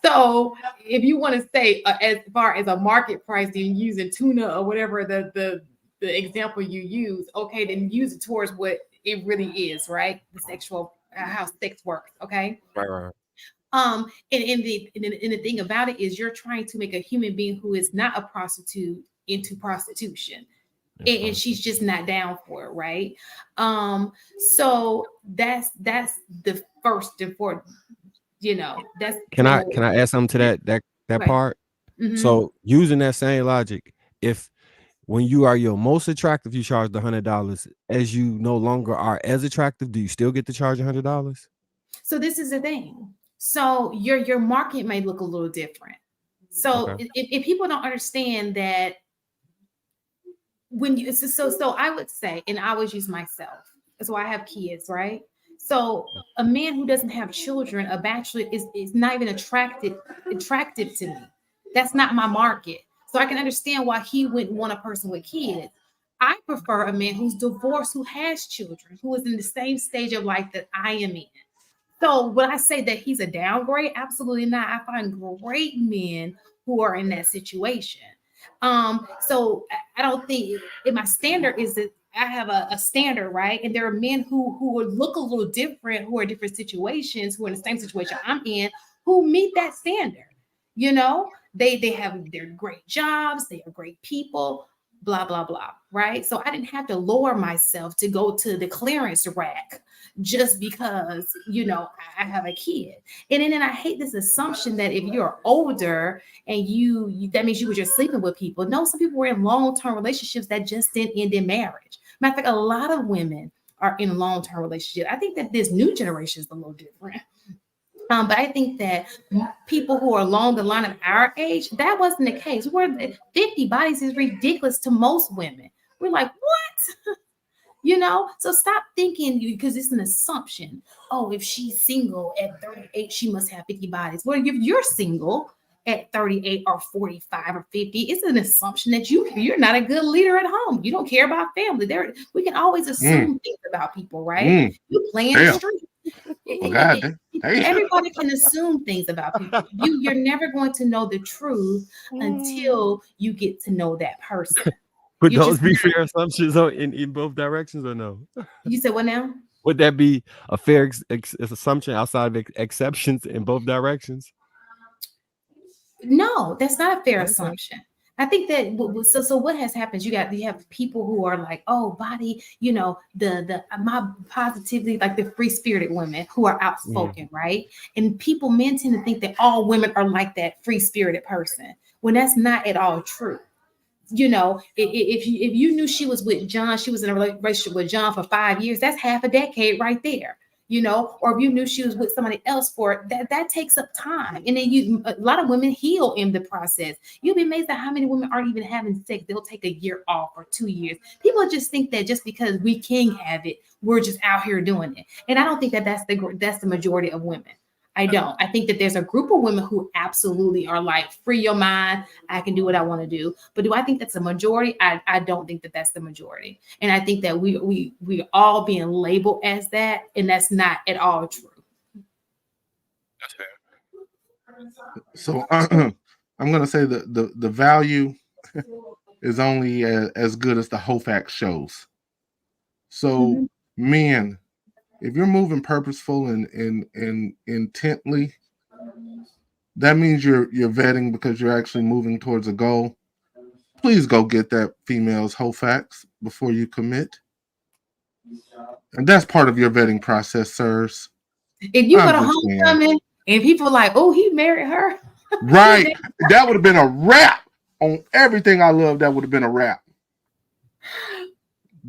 So if you want to say as far as a market price, and using tuna or whatever the example you use, okay, then use it towards what it really is, right? The sexual, how sex works, okay? Right. And the thing about it is, you're trying to make a human being who is not a prostitute into prostitution. And she's just not down for it, right? So that's the first important, you know, that's can I add something to that right. part? Mm-hmm. So using that same logic, if when you are your most attractive, you charge the $100. As you no longer are as attractive, do you still get to charge $100? So this is the thing. So your market may look a little different. So okay. if people don't understand that, when you so I would say, and I always use myself, so I have kids, right? So a man who doesn't have children, a bachelor, is not even attractive to me. That's not my market. So I can understand why he wouldn't want a person with kids. I prefer a man who's divorced, who has children, who is in the same stage of life that I am in. So would I say that he's a downgrade? Absolutely not. I find great men who are in that situation. So I don't think my standard is that have a standard, right? And there are men who would look a little different, who are different situations, who are in the same situation I'm in, who meet that standard. You know, they have their great jobs, they are great people, blah, blah, blah, right? So I didn't have to lower myself to go to the clearance rack just because, you know, I have a kid. And then I hate this assumption that if you're older and you that means you were just sleeping with people. No, some people were in long-term relationships that just didn't end in marriage. Matter of fact, a lot of women are in long-term relationships. I think that this new generation is a little different. But I think that people who are along the line of our age, that wasn't the case. 50 bodies is ridiculous to most women. We're like, what? You know, so stop thinking, because it's an assumption. Oh, if she's single at 38, she must have 50 bodies. Well, if you're single at 38 or 45 or 50, it's an assumption that you're not a good leader at home. You don't care about family. We can always assume things about people, right? You play in the street. Oh, God. Everybody can assume things about people. You're never going to know the truth until you get to know that person. Would those be fair assumptions in both directions or no? You said what now? Would that be a fair assumption outside of exceptions in both directions? No, that's not a fair assumption. I think that so what has happened? You have people who are like, oh, body, you know, my positivity, like the free-spirited women who are outspoken, right? And men tend to think that all women are like that free-spirited person, when that's not at all true. You know, if you knew she was with John, she was in a relationship with John for 5 years, that's half a decade right there. You know, or if you knew she was with somebody else for that takes up time. And then a lot of women heal in the process. You'll be amazed at how many women aren't even having sex. They'll take a year off or 2 years. People just think that just because we can have it, we're just out here doing it. And I don't think that that's the majority of women. I don't. I think that there's a group of women who absolutely are like, free your mind. I can do what I want to do. But do I think that's a majority? I don't think that that's the majority. And I think that we all being labeled as that, and that's not at all true. That's fair. So I'm going to say that the value is only as good as the whole fact shows. So men, if you're moving purposeful and intently, that means you're vetting because you're actually moving towards a goal. Please go get that female's whole facts before you commit. And that's part of your vetting process, sirs. If you go to homecoming and people are like, oh, he married her. Right. That would have been a wrap on everything I love. That would have been a wrap.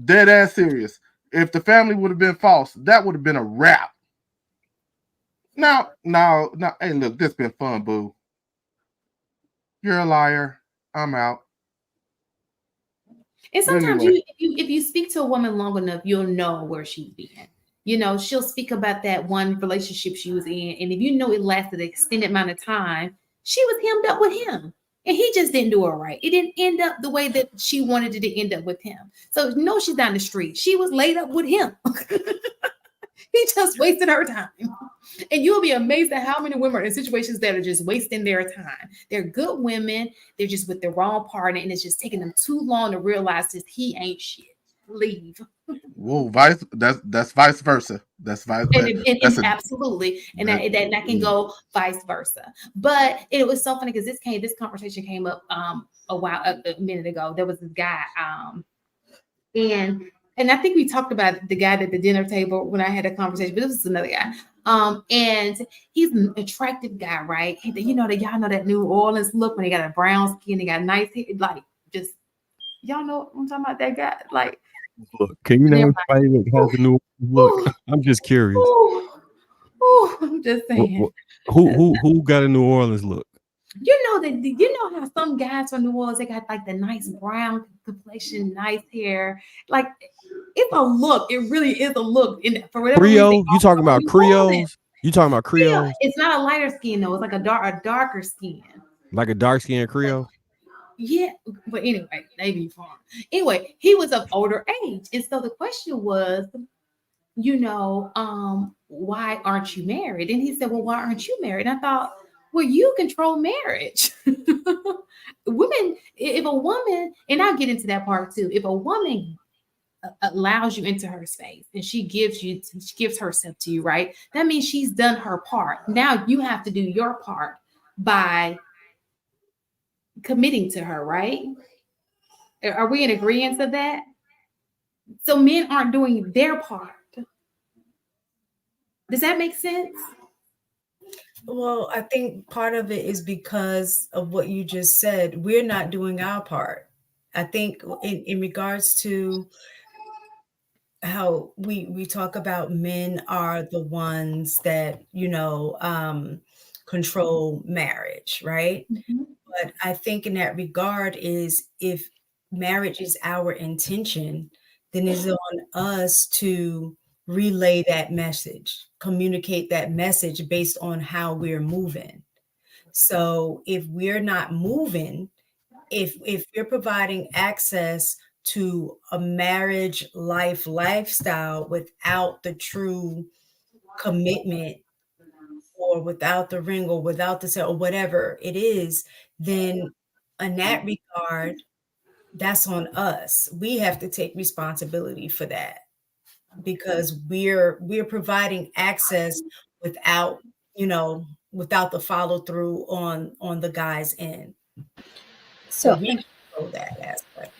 Dead ass serious. If the family would have been false, that would have been a wrap. Now, hey, look, this been fun, boo. You're a liar. I'm out. And sometimes if you speak to a woman long enough, you'll know where she's been. You know, she'll speak about that one relationship she was in. And if you know it lasted an extended amount of time, she was hemmed up with him. And he just didn't do it right. It didn't end up the way that she wanted it to end up with him. So no, she's down the street. She was laid up with him. He just wasted her time. And you'll be amazed at how many women are in situations that are just wasting their time. They're good women. They're just with the wrong partner. And it's just taking them too long to realize that he ain't shit. Leave. Whoa, that's vice versa. That's vice versa. Absolutely. And that can go vice versa. But it was so funny because this conversation came up a minute ago. There was this guy, and I think we talked about the guy at the dinner table when I had a conversation, but this was another guy. And he's an attractive guy, right? You know that y'all know that New Orleans look when they got a brown skin, they got nice hair, like just y'all know what I'm talking about, that guy. Like, look, can you name somebody that has a New Orleans look? I'm just curious. I'm just saying. Who got a New Orleans look? You know how some guys from New Orleans, they got like the nice brown complexion, nice hair. Like, it's a look. It really is a look. For whatever Creole? reason, You talking about Creoles? You talking about Creoles? Yeah, it's not a lighter skin though. It's like a darker skin. Like a dark skin Creole? Yeah, but anyway, maybe far. Anyway, he was of older age, and so the question was, why aren't you married? And he said, well, why aren't you married? And I thought, well, you control marriage. Women, if a woman, and I'll get into that part too, if a woman allows you into her space and she gives herself to you, right? That means she's done her part. Now you have to do your part by committing to her, right? Are we in agreement of that? So men aren't doing their part. Does that make sense? Well, I think part of it is because of what you just said. We're not doing our part. I think in regards to how we talk about men are the ones that, control marriage, right? Mm-hmm. But I think in that regard is if marriage is our intention, then it's on us to relay that message, communicate that message based on how we're moving. So if we're not moving, if you're providing access to a marriage lifestyle without the true commitment or without the ring or without the or whatever it is, then in that regard, that's on us. We have to take responsibility for that because we're providing access without, without the follow through on the guy's end. So So, we control that aspect.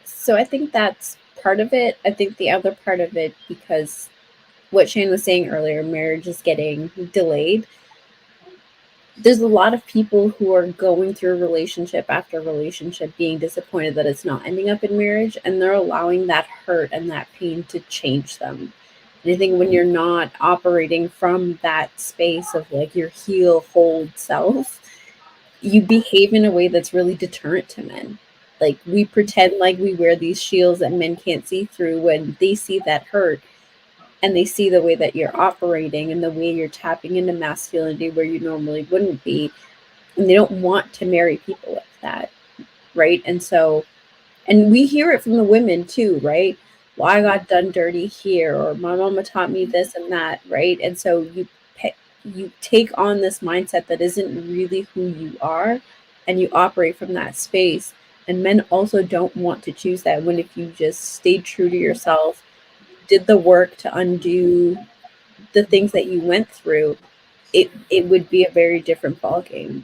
so I think that's part of it. I think the other part of it, because what Shane was saying earlier, marriage is getting delayed. There's a lot of people who are going through relationship after relationship being disappointed that it's not ending up in marriage, and they're allowing that hurt and that pain to change them. And I think when you're not operating from that space of like your heel hold self, you behave in a way that's really deterrent to men. Like we pretend like we wear these shields that men can't see through when they see that hurt and they see the way that you're operating and the way you're tapping into masculinity where you normally wouldn't be. And they don't want to marry people like that. Right. And so, and we hear it from the women too, right? Well, I got done dirty here, or my mama taught me this and that. Right. And so you take on this mindset that isn't really who you are and you operate from that space. And men also don't want to choose that when if you just stayed true to yourself, did the work to undo the things that you went through, it would be a very different ballgame.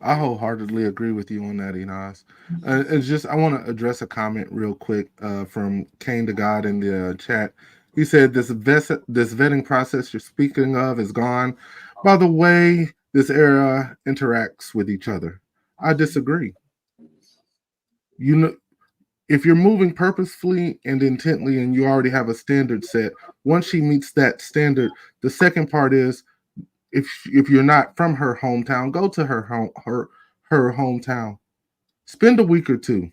I wholeheartedly agree with you on that, Enos. It's just I want to address a comment real quick from Kane to God in the chat. He said this vetting process you're speaking of is gone by the way this era interacts with each other. I disagree. You know, if you're moving purposefully and intently and you already have a standard set, once she meets that standard, the second part is if you're not from her hometown, go to her hometown. Spend a week or two.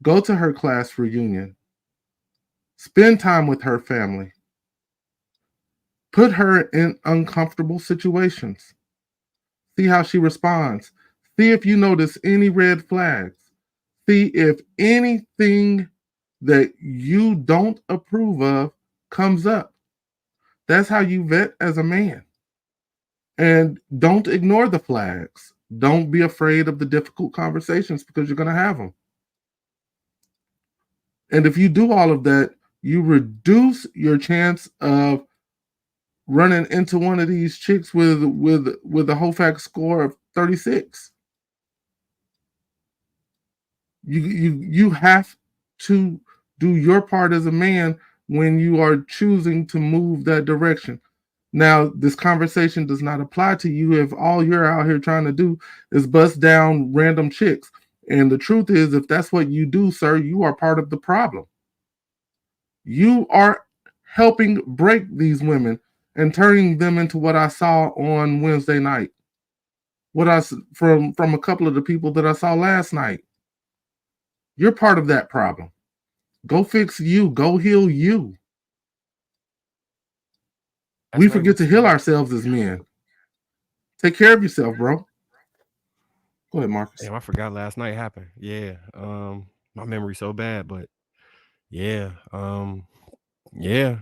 Go to her class reunion. Spend time with her family. Put her in uncomfortable situations. See how she responds. See if you notice any red flags. See if anything that you don't approve of comes up. That's how you vet as a man. And don't ignore the flags. Don't be afraid of the difficult conversations because you're going to have them. And if you do all of that, you reduce your chance of running into one of these chicks with a HOFAC score of 36. You have to do your part as a man when you are choosing to move that direction. Now, this conversation does not apply to you if all you're out here trying to do is bust down random chicks. And the truth is, if that's what you do, sir, you are part of the problem. You are helping break these women and turning them into what I saw on Wednesday night. What I from a couple of the people that I saw last night. You're part of that problem. Go fix you. Go heal you. That's We like forget what to heal ourselves as men. Take care of yourself, bro. Go ahead, Marcus. Damn, I forgot last night happened. Yeah. My memory's so bad, but yeah. Yeah.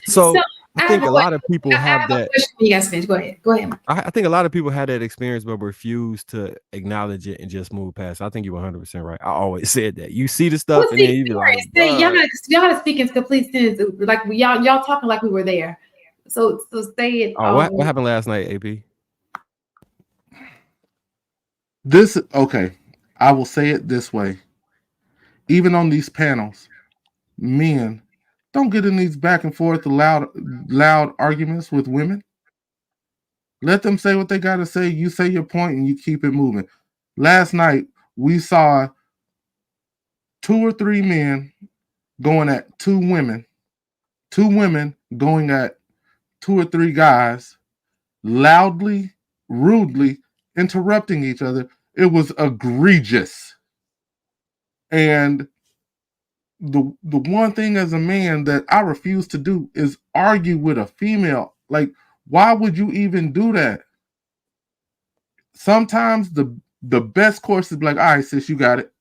So So I think a lot of people have that. You guys finish. Go ahead. Go ahead. I think a lot of people had that experience, but refuse to acknowledge it and just move past. I think you're 100% right. I always said that. You see the stuff, and then you be like, y'all gotta speak in complete sentence. Like y'all talking like we were there. So say it. Oh, what happened last night, AP? Okay, I will say it this way. Even on these panels, men don't get in these back and forth loud arguments with women. Let them say what they got to say. You say your point and you keep it moving. Last night, we saw 2 or 3 men going at 2 women going at 2 or 3 guys, loudly, rudely interrupting each other. It was egregious. And the one thing as a man that I refuse to do is argue with a female. Like, why would you even do that? Sometimes the best course is like, all right, sis, you got it,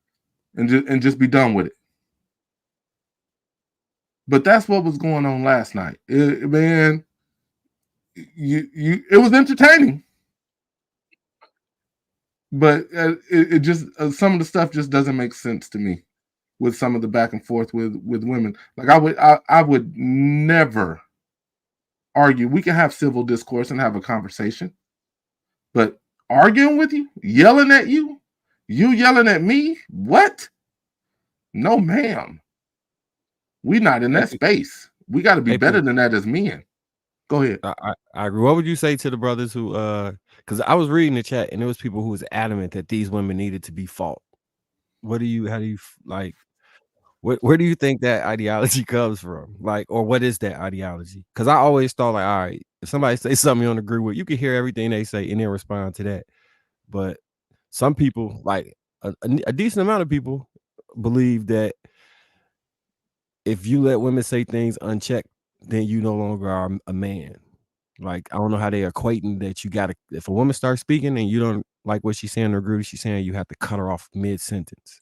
and just be done with it. But that's what was going on last night. It was entertaining, but it just some of the stuff just doesn't make sense to me with some of the back and forth with women. Like I would never argue. We can have civil discourse and have a conversation, but arguing with you, yelling at you yelling at me, what? No, ma'am. We're not in that space. We got to be better than that as men. Go ahead. I agree. What would you say to the brothers who because I was reading the chat and there was people who was adamant that these women needed to be fought. How do you like where do you think that ideology comes from? Like, or what is that ideology? Because I always thought like, all right, if somebody say something you don't agree with, you can hear everything they say and then respond to that. But some people, like a decent amount of people, believe that if you let women say things unchecked, then you no longer are a man. Like, I don't know how they equating that. You gotta, if a woman starts speaking and you don't like what she's saying or agree with what she's saying, you have to cut her off mid-sentence.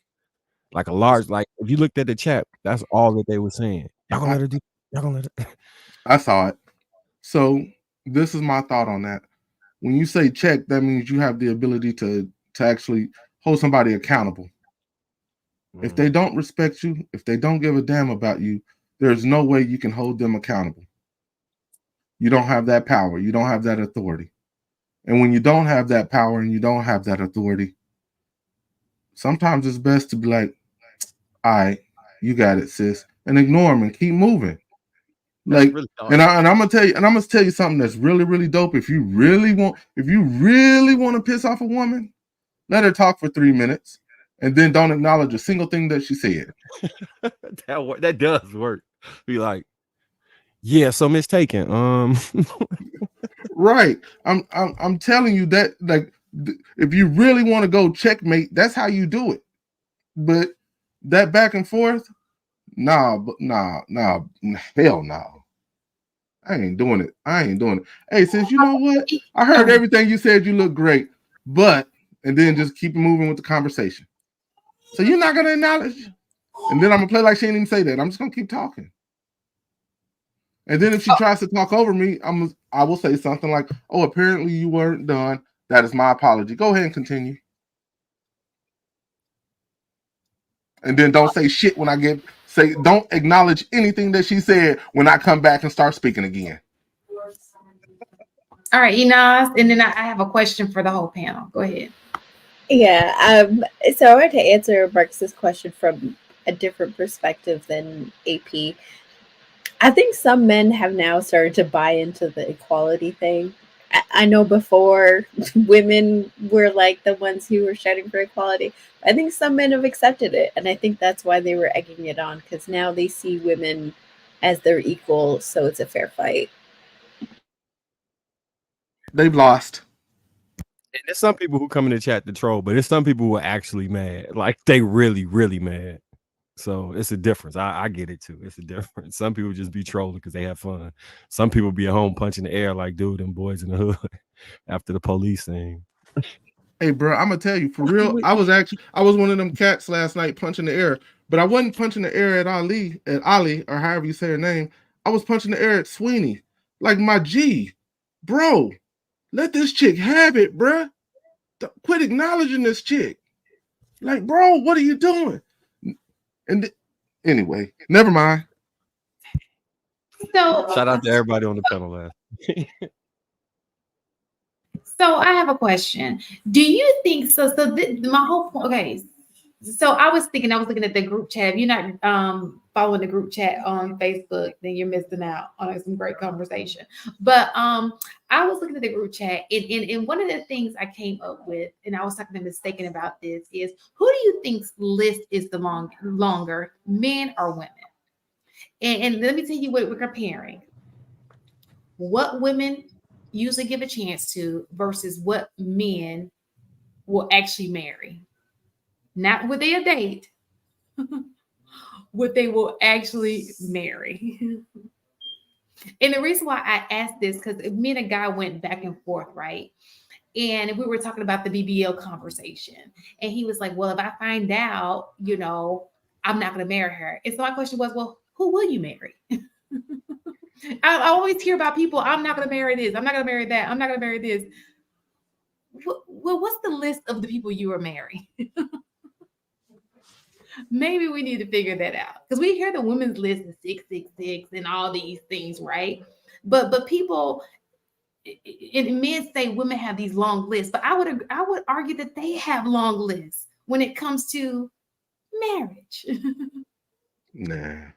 Like if you looked at the chat, that's all that they were saying. Y'all gonna let her do, y'all gonna let her. I saw it. So this is my thought on that. When you say check, that means you have the ability to actually hold somebody accountable. If they don't respect you, if they don't give a damn about you, there's no way you can hold them accountable. You don't have that power. You don't have that authority. And when you don't have that power and you don't have that authority, sometimes it's best to be like, all right, you got it, sis, and ignore them and keep moving. Like, really, and I'm gonna tell you something that's really, really dope. If you really want to piss off a woman, let her talk for 3 minutes and then don't acknowledge a single thing that she said. That does work. Be like, yeah, so mistaken. Right. I'm telling you that, like, if you really want to go checkmate, that's how you do it. But that back and forth, nah, hell no. I ain't doing it. Hey, sis, you know what? I heard everything you said. You look great, but, and then just keep moving with the conversation. So you're not gonna acknowledge, and then I'm gonna play like she didn't even say that. I'm just gonna keep talking. And then if she tries to talk over me, I will say something like, "Oh, apparently you weren't done. That is my apology. Go ahead and continue." And then don't say shit when don't acknowledge anything that she said when I come back and start speaking again. All right, Enos, and then I have a question for the whole panel. Go ahead. Yeah, so I want to answer Marcus's question from a different perspective than AP. I think some men have now started to buy into the equality thing. I know before women were like the ones who were shouting for equality. I think some men have accepted it, and I think that's why they were egging it on, because now they see women as their equal, so it's a fair fight. They've lost. And there's some people who come in the chat to troll, but there's some people who are actually mad. Like, they really, really mad. So it's a difference. I get it too. It's a difference. Some people just be trolling because they have fun. Some people be at home punching the air like, dude, them boys in the hood after the police thing. Hey, bro, I'm gonna tell you for real. I was one of them cats last night punching the air, but I wasn't punching the air at Ali, or however you say her name. I was punching the air at Sweeney. Like my G, bro, let this chick have it, bruh. Quit acknowledging this chick. Like, bro, what are you doing? And anyway, never mind. So Shout out to everybody on the panel last. So I have a question. Do you think so? My whole point. Okay. So I was looking at the group chat. If you're not following the group chat on Facebook, then you're missing out on some great conversation. But I was looking at the group chat, and one of the things I came up with, and I was talking to Mistaken about this, is who do you think's list is the longer, men or women? And let me tell you what we're comparing. What women usually give a chance to versus what men will actually marry. Not would they a date, what they will actually marry. And the reason why I asked this, because me and a guy went back and forth, right? And we were talking about the BBL conversation. And he was like, well, if I find out, I'm not going to marry her. And so my question was, well, who will you marry? I always hear about people, I'm not going to marry this. I'm not going to marry that. I'm not going to marry this. Well, what's the list of the people you are marrying? Maybe we need to figure that out, because we hear the women's list is 666 and all these things, right? But people and men say women have these long lists, but I would argue that they have long lists when it comes to marriage. Nah.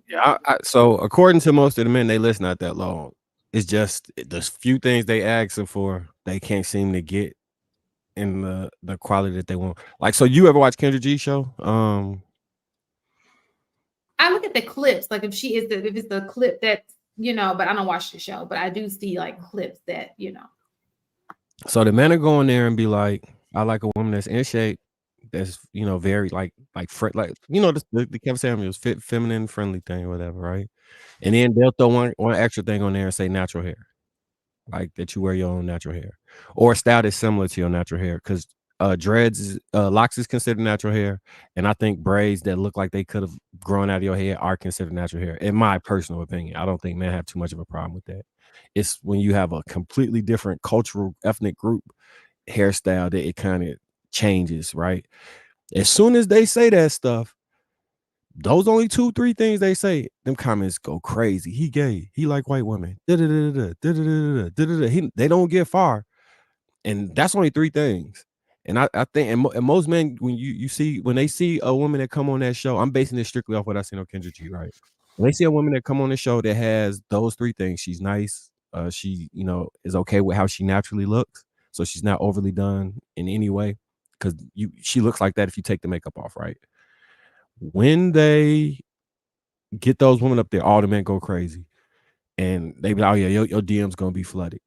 Yeah. So according to most of the men, they list not that long. It's just the few things they asking for, they can't seem to get in the quality that they want. Like, so you ever watch Kendra G show? I look at the clips, like if it's the clip that, but I don't watch the show, but I do see like clips that, So the men are going there and be like, I like a woman that's in shape, that's very like the Kevin Samuels fit feminine friendly thing or whatever, right? And then they'll throw one extra thing on there and say natural hair. Like that you wear your own natural hair, or a style that's similar to your natural hair, because dreads, locks is considered natural hair, and I think braids that look like they could have grown out of your head are considered natural hair, in my personal opinion. I don't think men have too much of a problem with that. It's when you have a completely different cultural ethnic group hairstyle that it kind of changes, right? As soon as they say that stuff, those only 2-3 things they say, them comments go crazy. He gay. He like white women. They don't get far, and that's only 3 things. And I think, and most men, when you see, when they see a woman that come on that show, I'm basing this strictly off what I seen on Kendra G, right? When they see a woman that come on the show that has those 3 things, she's nice, she is okay with how she naturally looks, so she's not overly done in any way, because she looks like that if you take the makeup off, right? When they get those women up there, all the men go crazy, and they be like, "Oh yeah, your DM's gonna be flooded."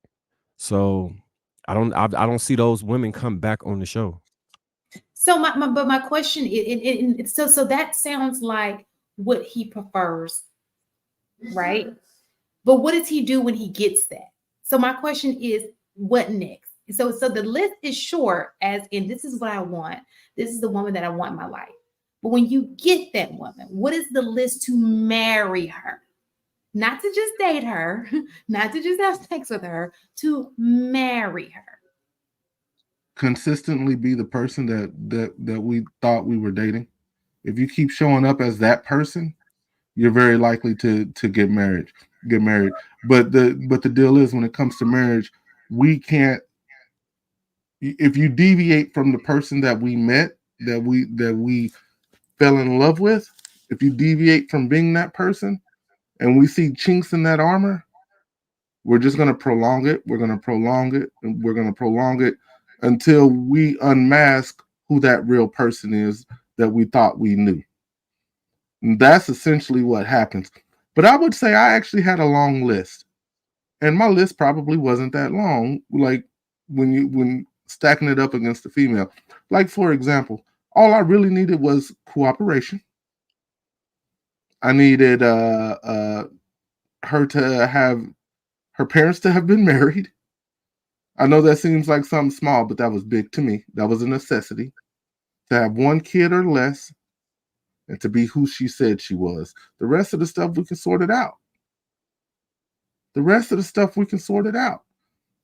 So I don't see those women come back on the show. So my question is, so that sounds like what he prefers, right? But what does he do when he gets that? So my question is, what next? So the list is short, as in this is what I want. This is the woman that I want in my life. But when you get that woman, what is the list to marry her? Not to just date her, not to just have sex with her, to marry her. Consistently be the person that we thought we were dating. If you keep showing up as that person, you're very likely to get married. But the deal is, when it comes to marriage, we can't. If you deviate from the person that we met, that we fell in love with, if you deviate from being that person, and we see chinks in that armor, we're just going to prolong it. We're going to prolong it, and we're going to prolong it until we unmask who that real person is that we thought we knew. And that's essentially what happens. But I would say I actually had a long list, and my list probably wasn't that long. Like when stacking it up against the female, like for example, all I really needed was cooperation. I needed her to have her parents to have been married. I know that seems like something small, but that was big to me. That was a necessity. To have 1 kid or less, and to be who she said she was. The rest of the stuff we can sort it out. The rest of the stuff we can sort it out.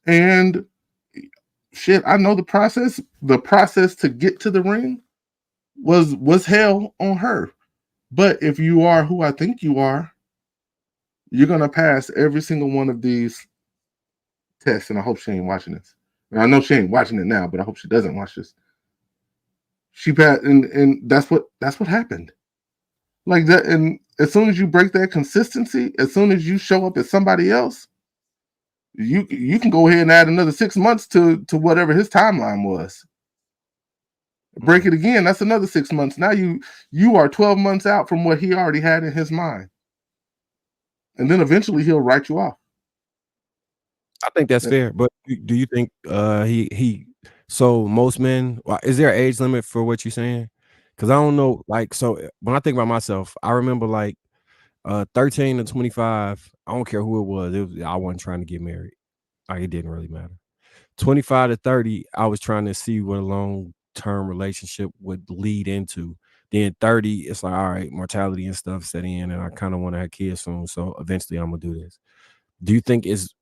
And shit, I know the process. The process to get to the ring was hell on her. But if you are who I think you are, you're gonna pass every single one of these tests. And I hope she ain't watching this. And I know she ain't watching it now, but I hope she doesn't watch this. She passed, and that's what happened. Like that, and as soon as you break that consistency, as soon as you show up as somebody else, you can go ahead and add another 6 months to whatever his timeline was. Break it again, that's another 6 months. Now you are 12 months out from what he already had in his mind. And then eventually he'll write you off. I think that's fair, but do you think he so most men, is there an age limit for what you're saying? Because I don't know, like, so when I think about myself, I remember like 13 to 25, I don't care who it was, I wasn't trying to get married. Like, it didn't really matter. 25 to 30, I was trying to see what a long-term relationship would lead into. Then 30, it's like, all right, mortality and stuff set in, and I kind of want to have kids soon, so eventually I'm gonna do this. Do you think it's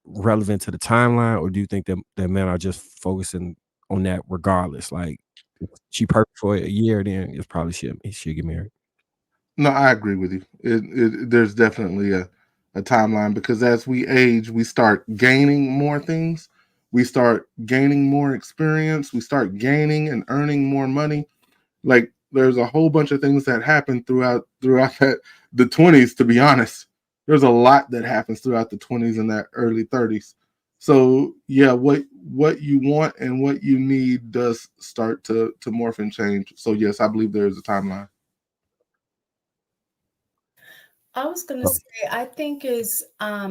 relevant to the timeline, or do you think that men are just focusing on that regardless? Like, if she perfect for a year, then it's probably should get married. No, I agree with you. There's definitely a timeline, because as we age, we start gaining more things. We start gaining more experience. We start gaining and earning more money. Like, there's a whole bunch of things that happen throughout the 20s, to be honest. There's a lot that happens throughout the 20s and that early 30s. So yeah, what you want and what you need does start to morph and change. So yes, I believe there is a timeline. I was gonna say, I think is I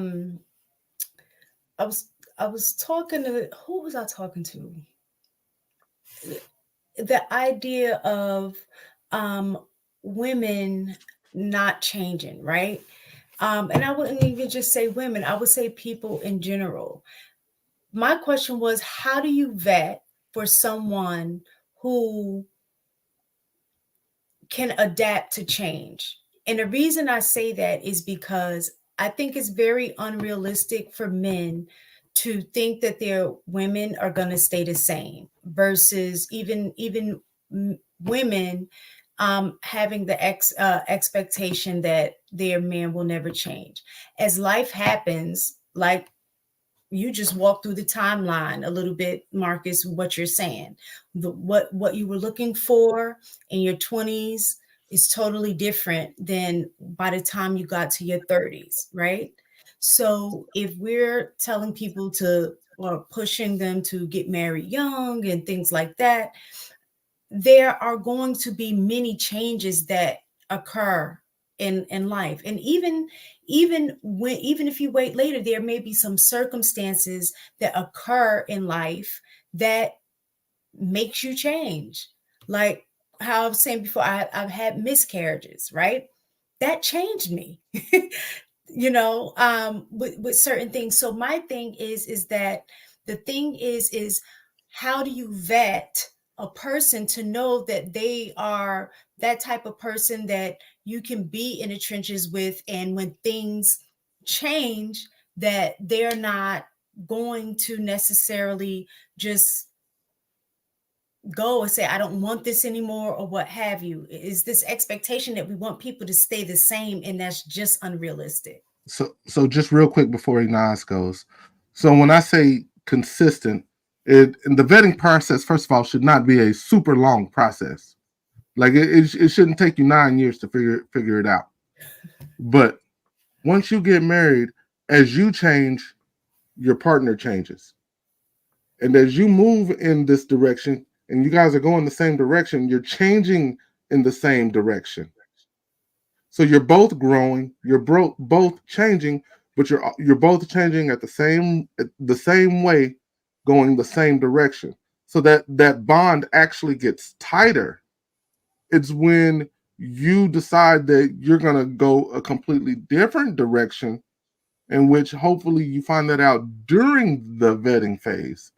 was talking to, who was I talking to? The idea of women not changing, right? And I wouldn't even just say women, I would say people in general. My question was, how do you vet for someone who can adapt to change? And the reason I say that is because I think it's very unrealistic for men to think that their women are going to stay the same, versus even women having the expectation that their man will never change. As life happens, like you just walk through the timeline a little bit, Marcus, what you're saying. What you were looking for in your 20s is totally different than by the time you got to your 30s, right? So if we're telling people to, or pushing them to get married young and things like that, there are going to be many changes that occur in life. And even if you wait later, there may be some circumstances that occur in life that makes you change. Like how I was saying before, I've had miscarriages, right? That changed me. With certain things. So my thing is that the thing is how do you vet a person to know that they are that type of person that you can be in the trenches with, and when things change, that they're not going to necessarily just go and say, I don't want this anymore, or what have you. Is this expectation that we want people to stay the same, and that's just unrealistic. So just real quick before Ignaz goes. So when I say consistent, the vetting process, first of all, should not be a super long process. Like it shouldn't take you 9 years to figure it out. But once you get married, as you change, your partner changes. And as you move in this direction, and you guys are going the same direction, you're changing in the same direction. So you're both growing, you're both changing, but you're both changing at the same way, going the same direction. So that bond actually gets tighter. It's when you decide that you're going to go a completely different direction, in which hopefully you find that out during the vetting phase.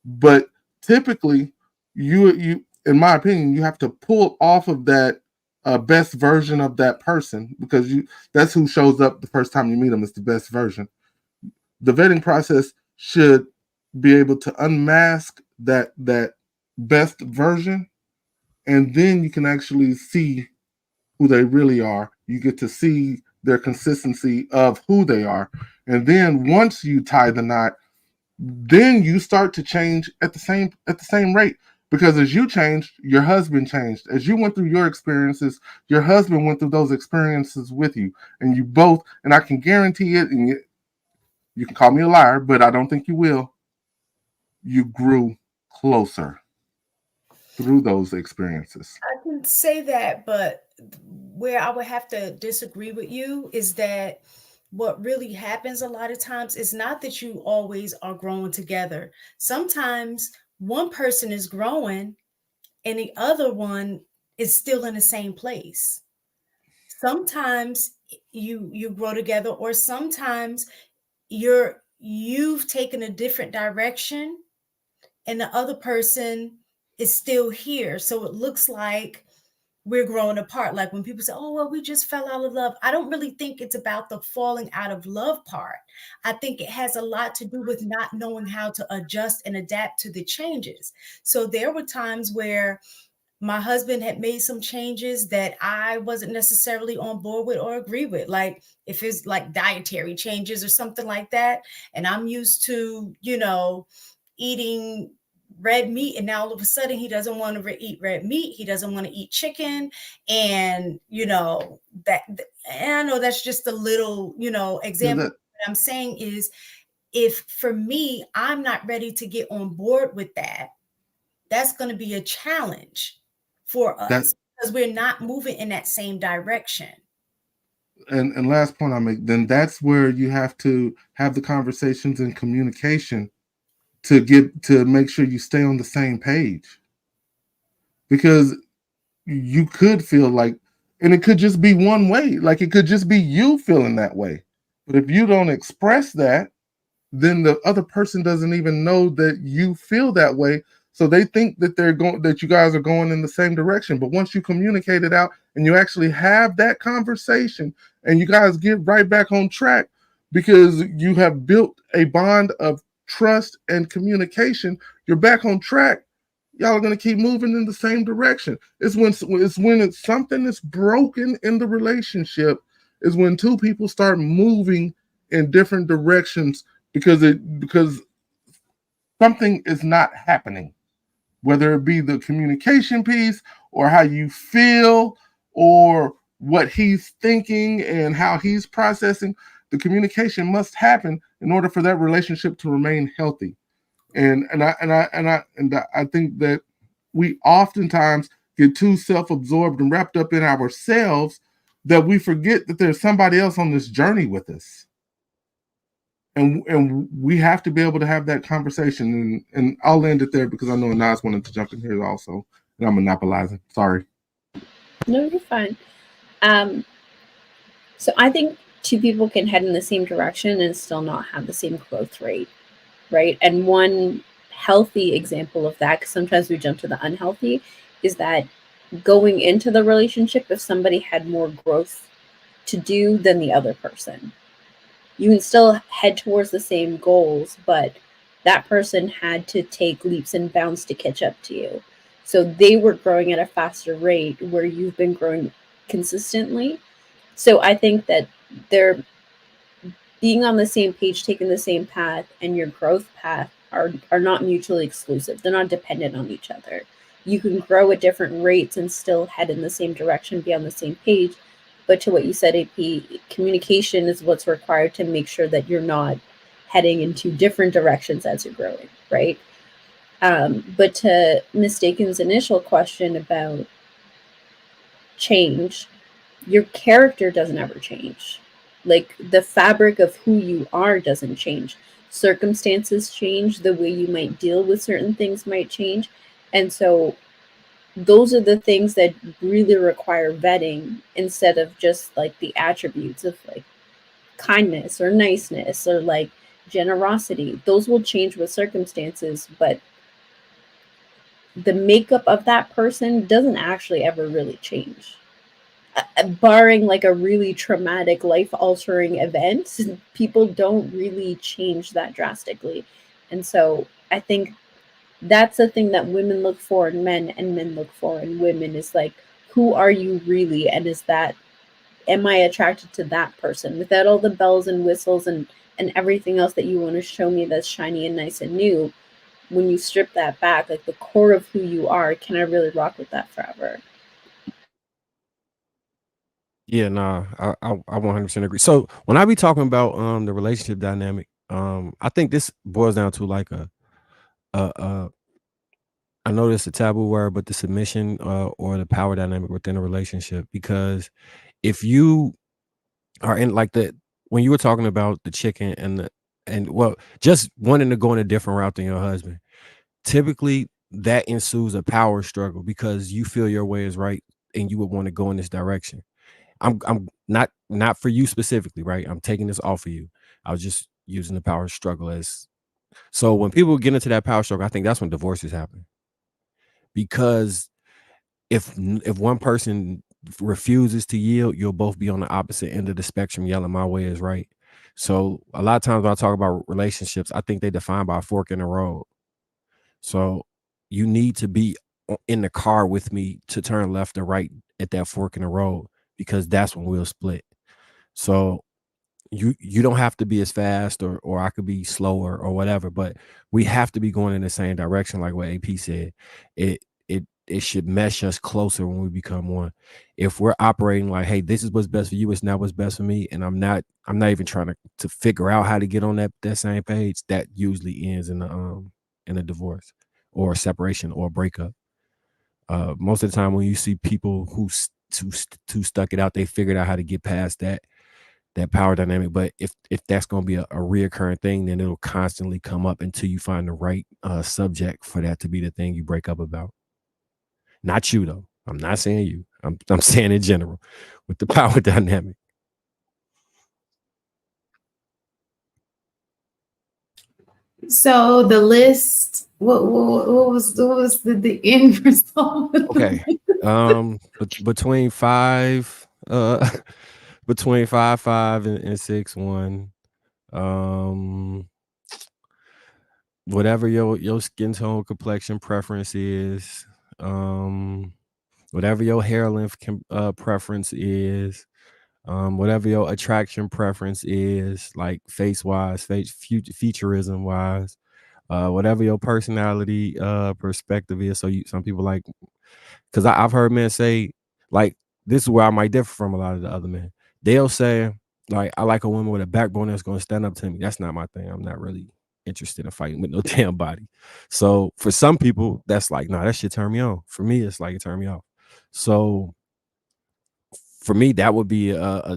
But typically, you in my opinion, you have to pull off of that a best version of that person, because that's who shows up the first time you meet them, is the best version. The vetting process should be able to unmask that best version, and then you can actually see who they really are. You get to see their consistency of who they are. And then once you tie the knot, then you start to change at the same rate. Because as you changed, your husband changed. As you went through your experiences, your husband went through those experiences with you. And you both, and I can guarantee it, and you can call me a liar, but I don't think you will, you grew closer through those experiences. I can say that, but where I would have to disagree with you is that what really happens a lot of times is not that you always are growing together. Sometimes one person is growing and the other one is still in the same place. Sometimes you grow together, or sometimes you've taken a different direction and the other person is still here. So it looks like we're growing apart. Like when people say, oh, well, we just fell out of love. I don't really think it's about the falling out of love part. I think it has a lot to do with not knowing how to adjust and adapt to the changes. So there were times where my husband had made some changes that I wasn't necessarily on board with or agree with. Like if it's like dietary changes or something like that, and I'm used to, eating red meat, and now all of a sudden he doesn't want to eat red meat, he doesn't want to eat chicken, and that, and I know that's just a little example. What I'm saying is, if for me, I'm not ready to get on board with that, that's going to be a challenge for us because we're not moving in that same direction. And last point I make, then that's where you have to have the conversations and communication to make sure you stay on the same page. Because you could feel like, and it could just be one way, like it could just be you feeling that way. But if you don't express that, then the other person doesn't even know that you feel that way. So they think that that you guys are going in the same direction. But once you communicate it out and you actually have that conversation and you guys get right back on track because you have built a bond of trust and communication, you're back on track. Y'all are going to keep moving in the same direction. It's when it's something that's broken in the relationship is when two people start moving in different directions because something is not happening, whether it be the communication piece or how you feel or what he's thinking and how he's processing. The communication must happen in order for that relationship to remain healthy. And I think that we oftentimes get too self-absorbed and wrapped up in ourselves that we forget that there's somebody else on this journey with us. And we have to be able to have that conversation. And I'll end it there because I know Nas wanted to jump in here also. And I'm monopolizing. Sorry. No, you're fine. So I think two people can head in the same direction and still not have the same growth rate, right? And one healthy example of that, because sometimes we jump to the unhealthy, is that going into the relationship, if somebody had more growth to do than the other person, you can still head towards the same goals, but that person had to take leaps and bounds to catch up to you. So they were growing at a faster rate where you've been growing consistently. So I think that they're being on the same page, taking the same path, and your growth path are not mutually exclusive. They're not dependent on each other. You can grow at different rates and still head in the same direction, be on the same page. But to what you said, AP, communication is what's required to make sure that you're not heading into different directions as you're growing, right? But to Mistaken's initial question about change, your character doesn't ever change. Like the fabric of who you are doesn't change. Circumstances change, the way you might deal with certain things might change. And so those are the things that really require vetting instead of just like the attributes of like kindness or niceness or like generosity. Those will change with circumstances, but the makeup of that person doesn't actually ever really change. barring like a really traumatic, life-altering event, people don't really change that drastically. And so I think that's the thing that women look for in men and men look for in women, is like, who are you really? And is that, am I attracted to that person without all the bells and whistles and everything else that you want to show me that's shiny and nice and new? When you strip that back, like the core of who you are, can I really rock with that forever? Yeah, nah, I 100% agree. So when I be talking about the relationship dynamic, I think this boils down to like a I know it's a taboo word, but the submission or the power dynamic within a relationship. Because if you are in like the, when you were talking about the chicken and well, just wanting to go in a different route than your husband, typically that ensues a power struggle because you feel your way is right and you would want to go in this direction. I'm not for you specifically, right? I'm taking this off of you. I was just using the power struggle as, so when people get into that power struggle, I think that's when divorces happen. Because if one person refuses to yield, you'll both be on the opposite end of the spectrum yelling my way is right. So a lot of times when I talk about relationships, I think they define by a fork in the road. So you need to be in the car with me to turn left or right at that fork in the road, because that's when we'll split. So you don't have to be as fast, or I could be slower or whatever, but we have to be going in the same direction, like what AP said. It should mesh us closer when we become one. If we're operating like, hey, this is what's best for you, it's not what's best for me, and I'm not even trying to figure out how to get on that same page, that usually ends in a divorce or a separation or a breakup. Most of the time when you see people who stuck it out, they figured out how to get past that power dynamic. But if that's going to be a reoccurring thing, then it'll constantly come up until you find the right subject for that to be the thing you break up about. Not you though. I'm not saying you. I'm saying in general with the power dynamic. So the list, what was the end result? Okay. Between five, between 5'5" and 6'1", whatever your skin tone, complexion preference is, whatever your hair length preference is, whatever your attraction preference is, like face wise, featureism wise, whatever your personality perspective is. So some people like, because I've heard men say, like, this is where I might differ from a lot of the other men. They'll say, like, I like a woman with a backbone that's going to stand up to me. That's not my thing. I'm not really interested in fighting with no damn body. So for some people, that's like, nah, that shit turn me on. For me, it's like it turn me off. So for me, that would be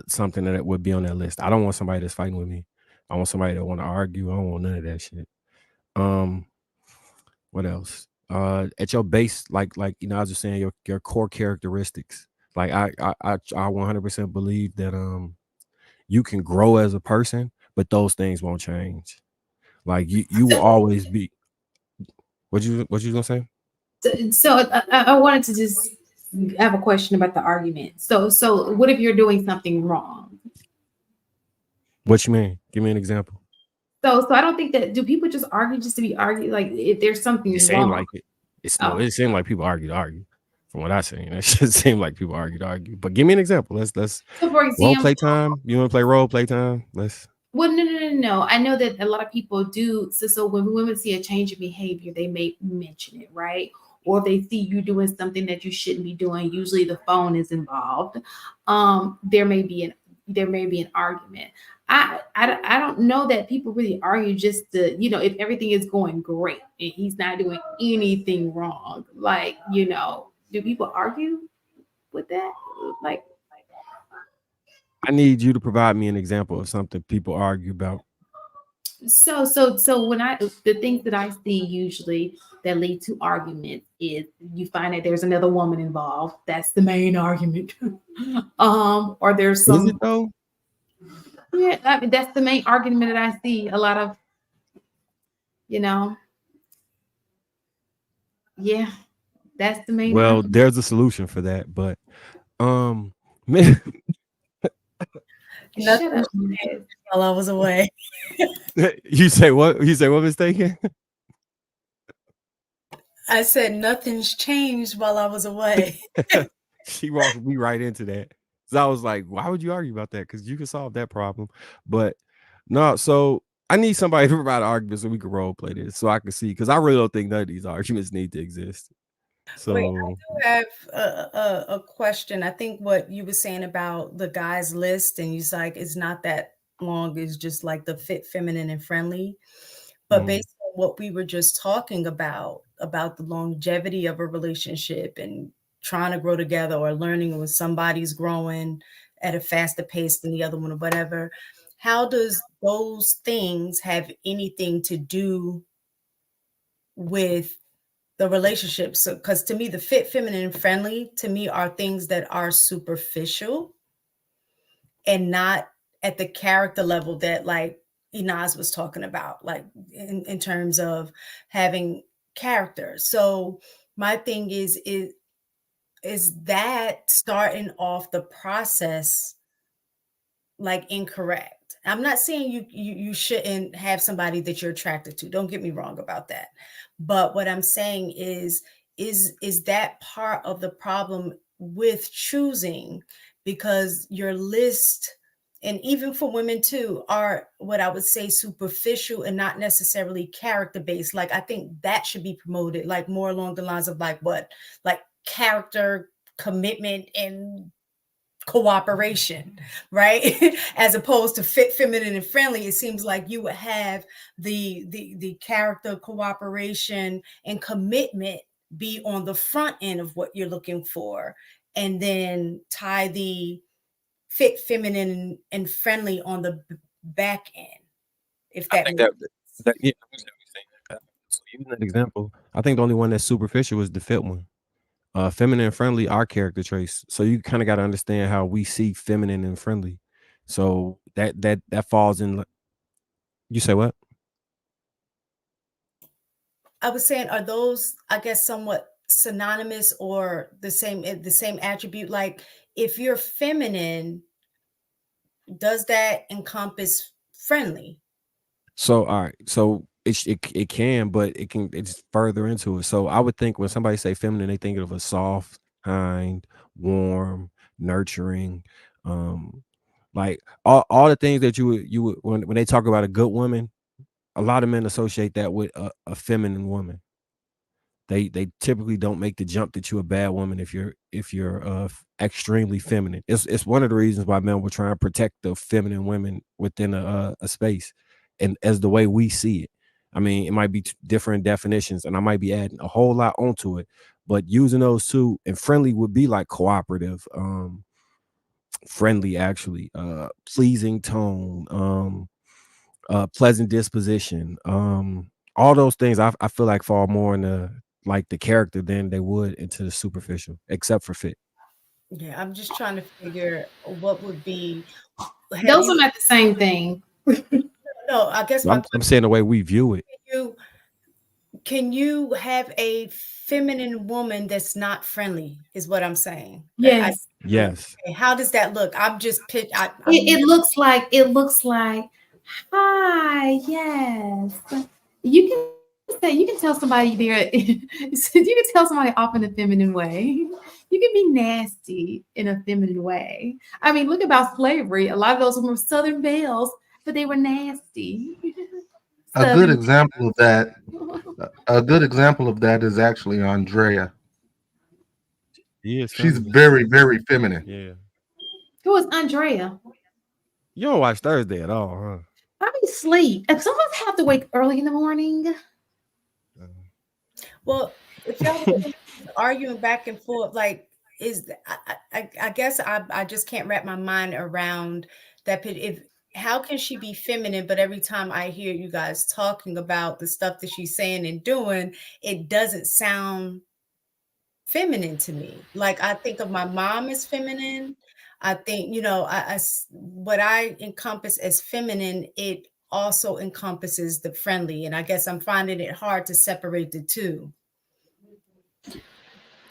something that would be on that list. I don't want somebody that's fighting with me. I want somebody that want to argue. I don't want none of that shit. What else? At your base, like I was just saying, your core characteristics. Like I 100% believe that you can grow as a person, but those things won't change. Like you will always be. What you gonna say? So I wanted to just have a question about the argument. So what if you're doing something wrong? What you mean? Give me an example. So I don't think that, do people just argue just to be argued? Like if there's something It wrong. seemed like it. It seemed like people argue to argue. From what I seen, it just seemed like people argue to argue. But give me an example. Let's So for example, role play time. You want to play role play time? Let's. Well, no. I know that a lot of people do. So when women see a change in behavior, they may mention it, right? Or if they see you doing something that you shouldn't be doing, usually the phone is involved. There may be an argument. I don't know that people really argue just to, if everything is going great and he's not doing anything wrong. Like, do people argue with that? Like, I need you to provide me an example of something people argue about. So when the things that I see usually that lead to arguments is you find that there's another woman involved. That's the main argument. Or there's Is it some, though? yeah, I mean, that's the main argument that I see a lot of, yeah, that's the main Well, argument. there's a solution for that, but Nothing Shut up. changed while I was away. You say what? You say what mistaken? I said nothing's changed while I was away. She walked me right into that. So I was like, why would you argue about that? Because you can solve that problem. But no, so I need somebody to provide arguments so we can role play this so I can see, because I really don't think none of these arguments need to exist. So Wait, I do have a question. I think what you were saying about the guys list, and you're like, it's not that long. It's just like the fit, feminine, and friendly. But based on what we were just talking about the longevity of a relationship and trying to grow together or learning when somebody's growing at a faster pace than the other one or whatever, how does those things have anything to do with the relationship? So, because to me, the fit, feminine, and friendly to me are things that are superficial and not at the character level that like Inaz was talking about, like in terms of having character. So my thing is that starting off the process like incorrect. I'm not saying you shouldn't have somebody that you're attracted to. Don't get me wrong about that. But what I'm saying is that part of the problem with choosing, because your list, and even for women too, are what I would say superficial and not necessarily character based. Like I think that should be promoted like more along the lines of like what? Like character, commitment, and cooperation, right? As opposed to fit, feminine, and friendly. It seems like you would have the character, cooperation, and commitment be on the front end of what you're looking for, and then tie the fit, feminine, and friendly on the back end. If I that think makes that yeah, I understand what you're saying. So using that example, I think the only one that's superficial is the fit one. Feminine and friendly are character traits. So you kind of got to understand how we see feminine and friendly. So that falls in. You say what? I was saying, are those, I guess, somewhat synonymous or the same attribute? Like if you're feminine, does that encompass friendly? So all right, so it can, but it's further into it. So I would think when somebody say feminine, they think of a soft, kind, warm, nurturing, um, like all the things that you would when they talk about a good woman, a lot of men associate that with a feminine woman. They typically don't make the jump that you're a bad woman if you're extremely feminine. It's one of the reasons why men will try and protect the feminine women within a space, and as the way we see it. I mean, it might be different definitions, and I might be adding a whole lot onto it, but using those two, and friendly would be like cooperative, friendly actually, pleasing tone, pleasant disposition, all those things I feel like fall more in the like the character than they would into the superficial, except for fit. Yeah, I'm just trying to figure what would be. Those are not the same thing. No, I guess my I'm saying the way we view it. Can you have a feminine woman that's not friendly? Is what I'm saying. Yes. Yes. How does that look? I'm just pitch. It looks like, hi, yes. You can tell somebody they're you can tell somebody off in a feminine way. You can be nasty in a feminine way. I mean, look about slavery. A lot of those were Southern belles, but they were nasty. A good example of that. A good example of that is actually Andrea. Yes, She's very, very feminine. Yeah. Who is Andrea? You don't watch Thursday at all, huh? I be asleep. And some of us have to wake early in the morning. Well, if y'all arguing back and forth, like I guess I just can't wrap my mind around that. If how can she be feminine, but every time I hear you guys talking about the stuff that she's saying and doing, it doesn't sound feminine to me. Like I think of my mom as feminine. I think, what I encompass as feminine, it also encompasses the friendly. And I guess I'm finding it hard to separate the two.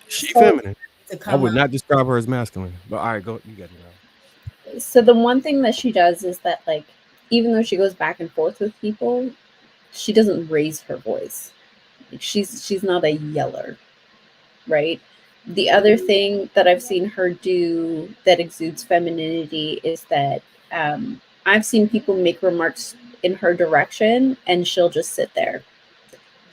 She feminine. to I come would out. not describe her as masculine. But all right, go. You got it. So the one thing that she does is that, like, even though she goes back and forth with people, she doesn't raise her voice. Like, she's not a yeller, right? The other thing that I've seen her do that exudes femininity is that I've seen people make remarks in her direction and she'll just sit there.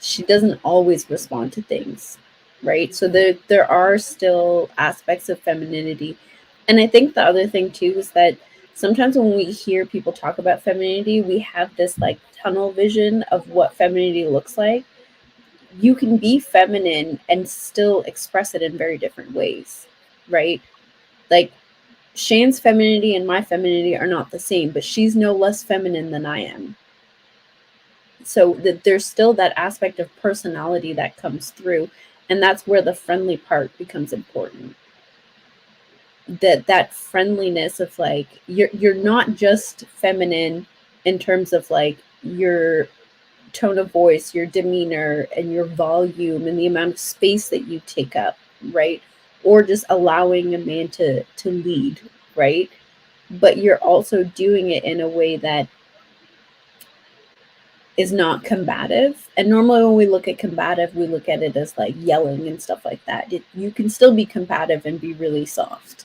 She doesn't always respond to things, right? So there are still aspects of femininity. And I think the other thing too is that sometimes when we hear people talk about femininity, we have this like tunnel vision of what femininity looks like. You can be feminine and still express it in very different ways, right? Like Shane's femininity and my femininity are not the same, but she's no less feminine than I am. So there's still that aspect of personality that comes through, and that's where the friendly part becomes important. That friendliness of like you're not just feminine in terms of like your tone of voice, your demeanor, and your volume, and the amount of space that you take up, right? Or just allowing a man to lead, right? But you're also doing it in a way that is not combative. And normally when we look at combative, we look at it as like yelling and stuff like that. You can still be combative and be really soft.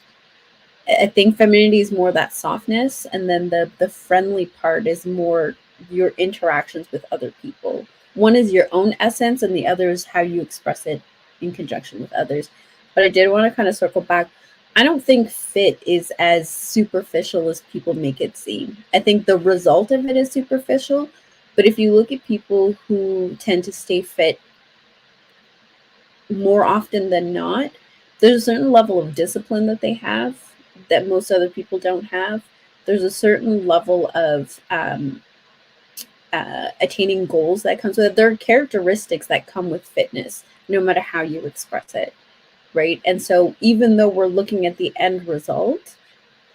I think femininity is more that softness, and then the friendly part is more your interactions with other people. One is your own essence, and the other is how you express it in conjunction with others. But I did want to kind of circle back. I don't think fit is as superficial as people make it seem. I think the result of it is superficial, but if you look at people who tend to stay fit more often than not, there's a certain level of discipline that they have that most other people don't have. There's a certain level of attaining goals that comes with it. There are characteristics that come with fitness, no matter how you express it, right? And so even though we're looking at the end result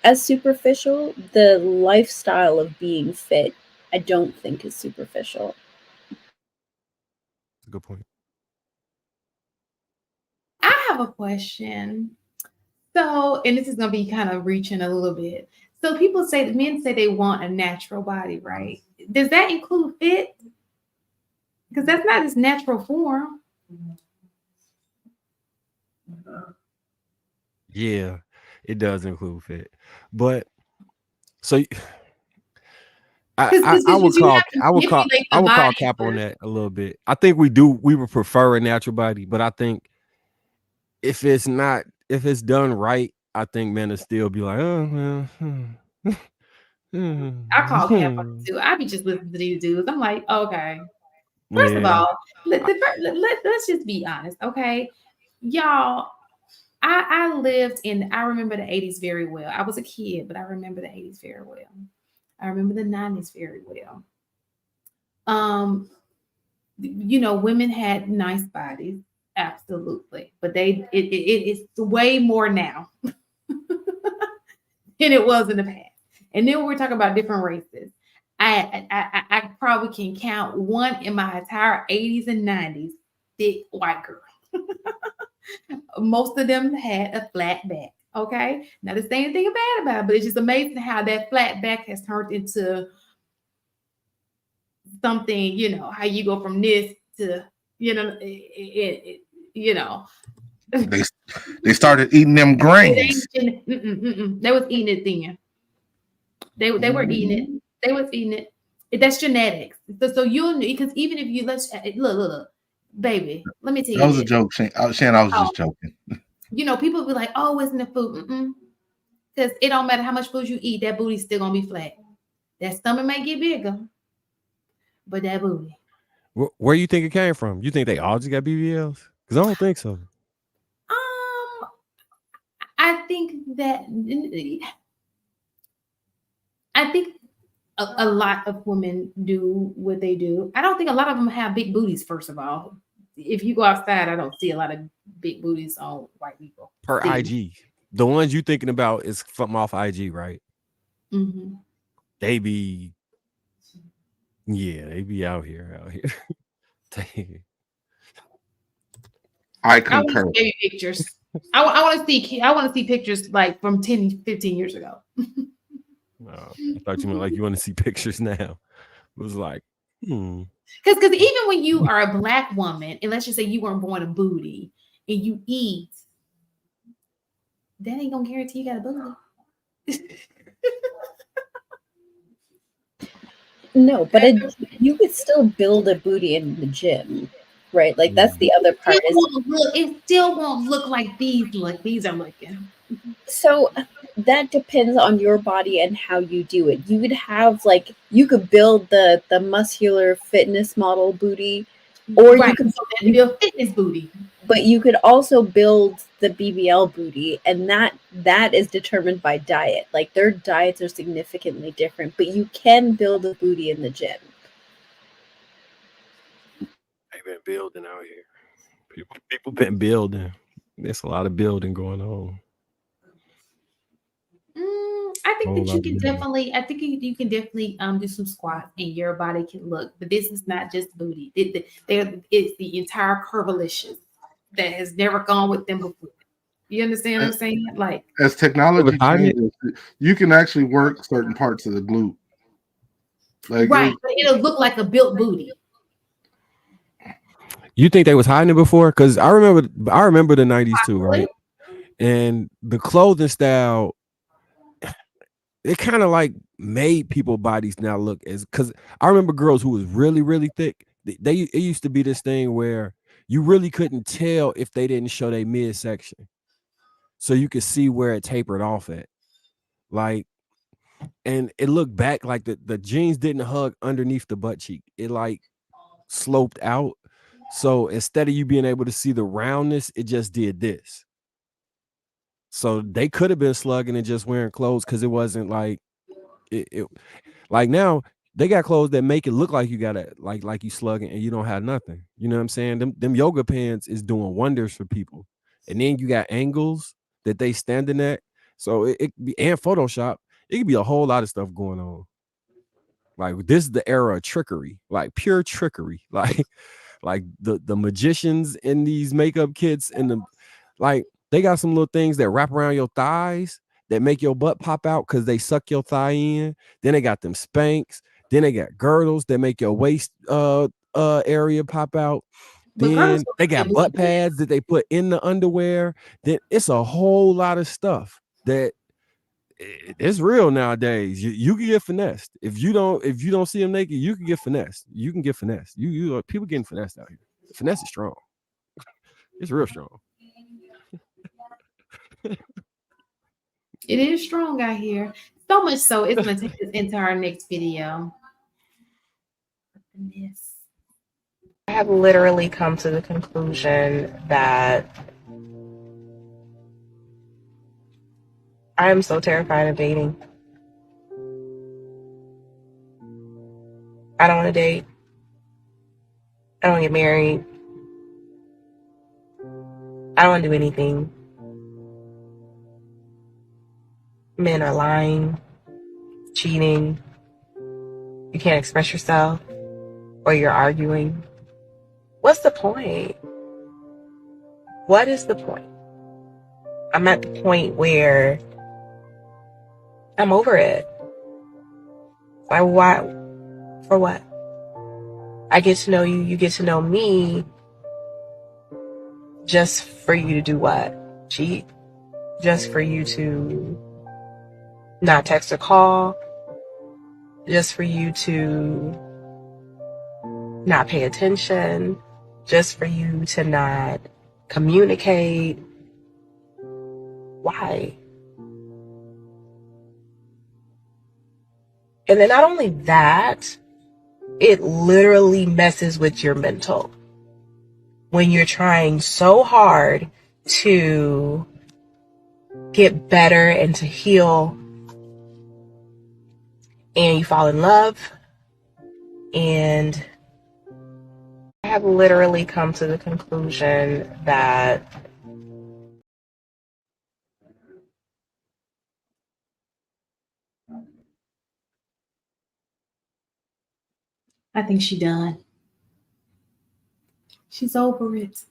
as superficial, the lifestyle of being fit, I don't think is superficial. That's a good point. I have a question. So, and this is going to be kind of reaching a little bit. So, people say, men say they want a natural body, right? Does that include fit? Because that's not his natural form. Yeah, it does include fit, but so Because I would you call have to manipulate the body cap on first. that a little bit. I think we would prefer a natural body, but I think if it's done right, I think men will still be like, oh well. I call cap on it too. I be just listening to these dudes. I'm like, okay. First of Yeah. all, let's just be honest, okay? Y'all, I lived in, I remember the 80s very well. I was a kid, but I remember the 80s very well. I remember the 90s very well. Women had nice bodies, absolutely, but it's way more now than it was in the past. And then we're talking about different races. I probably can count one in my entire 80s and 90s thick white girl. Most of them had a flat back. Okay. Now the same thing bad about it, but it's just amazing how that flat back has turned into something, how you go from this to, you know, They started eating them grains. they was eating it then. They were eating it. They was eating it. That's genetics. So you'll, because even if you look, baby, let me tell That you was a this. joke, Shane. Shane, I was Oh, just joking. people be like, oh, it's in the food. Because it don't matter how much food you eat, that booty's still gonna be flat. That stomach might get bigger, but that booty. Where you think it came from? You think they all just got BBLs? Because I don't think so. I think a lot of women do what they do. I don't think a lot of them have big booties. First of all, if you go outside, I don't see a lot of big booties on white people. Per IG, the ones you thinking about is from off IG, right? Mm-hmm. They be out here. I concur. Baby pictures. I want to see pictures like from 10, 15 years ago. I thought you meant like you want to see pictures now. It was like, Because even when you are a Black woman, and let's just say you weren't born a booty, and you eat, that ain't gonna guarantee you got a booty. No, but you could still build a booty in the gym, right? Like that's the other part. It still won't look like these are looking. So that depends on your body and how you do it. You would have like you could build the muscular fitness model booty, or Right, you could so build fitness booty. But you could also build the BBL booty, and that is determined by diet. Like their diets are significantly different, but you can build a booty in the gym. They've been building out here. People been building. There's a lot of building going on. I think that you can definitely. I think you can definitely do some squats and your body can look. But this is not just booty. It's the entire curvaceous that has never gone with them before. You understand what I'm saying? Like as technology changes, you can actually work certain parts of the glute. Like right, but it'll look like a built booty. You think they was hiding it before? Because I remember the 90s too, right? And the clothing style, it kind of like made people bodies now look as, because I remember girls who was really, really thick. It used to be this thing where you really couldn't tell if they didn't show their midsection. So you could see where it tapered off at. Like, and it looked back like the jeans didn't hug underneath the butt cheek. It like sloped out. So instead of you being able to see the roundness, it just did this. So they could have been slugging and just wearing clothes because it wasn't like it like now they got clothes that make it look like you got it like you slugging and you don't have nothing. You know what I'm saying? Them yoga pants is doing wonders for people. And then you got angles that they standing at. So it be, and Photoshop, it could be a whole lot of stuff going on. Like this is the era of trickery, like pure trickery. Like the magicians in these makeup kits and the like they got some little things that wrap around your thighs that make your butt pop out because they suck your thigh in. Then they got them Spanx. Then they got girdles that make your waist area pop out. Then they got butt pads that they put in the underwear. Then it's a whole lot of stuff that it's real nowadays. You can get finessed. If you don't see them naked, you can get finessed. You can get finessed. You people getting finessed out here. Finesse is strong. It's real strong. It is strong out here. So much so it's gonna take us into our next video. I have literally come to the conclusion that I am so terrified of dating. I don't want to date. I don't want to get married. I don't want to do anything. Men are lying, cheating. You can't express yourself, or you're arguing. What's the point? What is the point? I'm at the point where I'm over it. Like, why? For what? I get to know you, you get to know me, just for you to do what? Cheat? Just for you to not text or call? Just for you to not pay attention? Just for you to not communicate? Why? And then not only that, it literally messes with your mental. When you're trying so hard to get better and to heal, and you fall in love, and I have literally come to the conclusion that I think she's done. She's over it.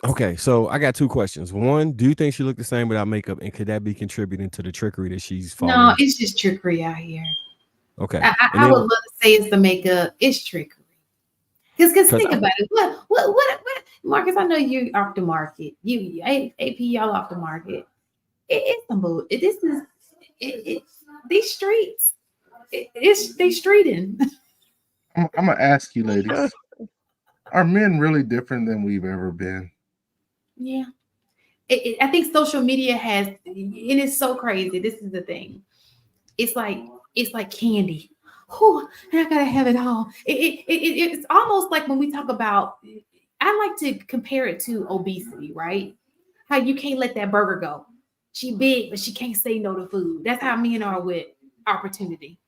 Okay, so I got two questions. One, do you think she looked the same without makeup, and could that be contributing to the trickery that she's falling No, into? it's just trickery out here. Okay, and I would then love to say it's the makeup. It's trickery. Because because think about it. What, Marcus? I know you off the market. You AP, y'all off the market. It's some bull. This is these streets. It's they streeting. I'm gonna ask you, ladies, are men really different than we've ever been? Yeah. I think social media has, and it's so crazy. This is the thing. It's like candy. Oh, I gotta have it all. It's almost like when we talk about. I like to compare it to obesity, right? How you can't let that burger go. She big, but she can't say no to food. That's how men are with opportunity.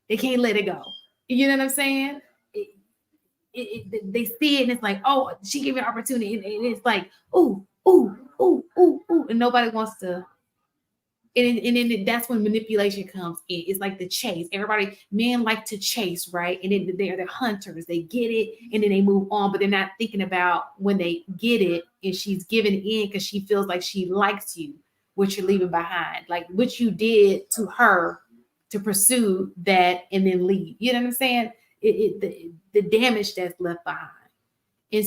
They can't let it go. You know what I'm saying? They see it and it's like, oh, she gave me an opportunity, and it's like, ooh, ooh, ooh, ooh, ooh, and nobody wants to. And then that's when manipulation comes in. It's like the chase. Everybody, men like to chase, right? And then they're the hunters. They get it and then they move on, but they're not thinking about when they get it and she's giving in because she feels like she likes you, what you're leaving behind, like what you did to her to pursue that and then leave. You know what I'm saying? The damage that's left behind. And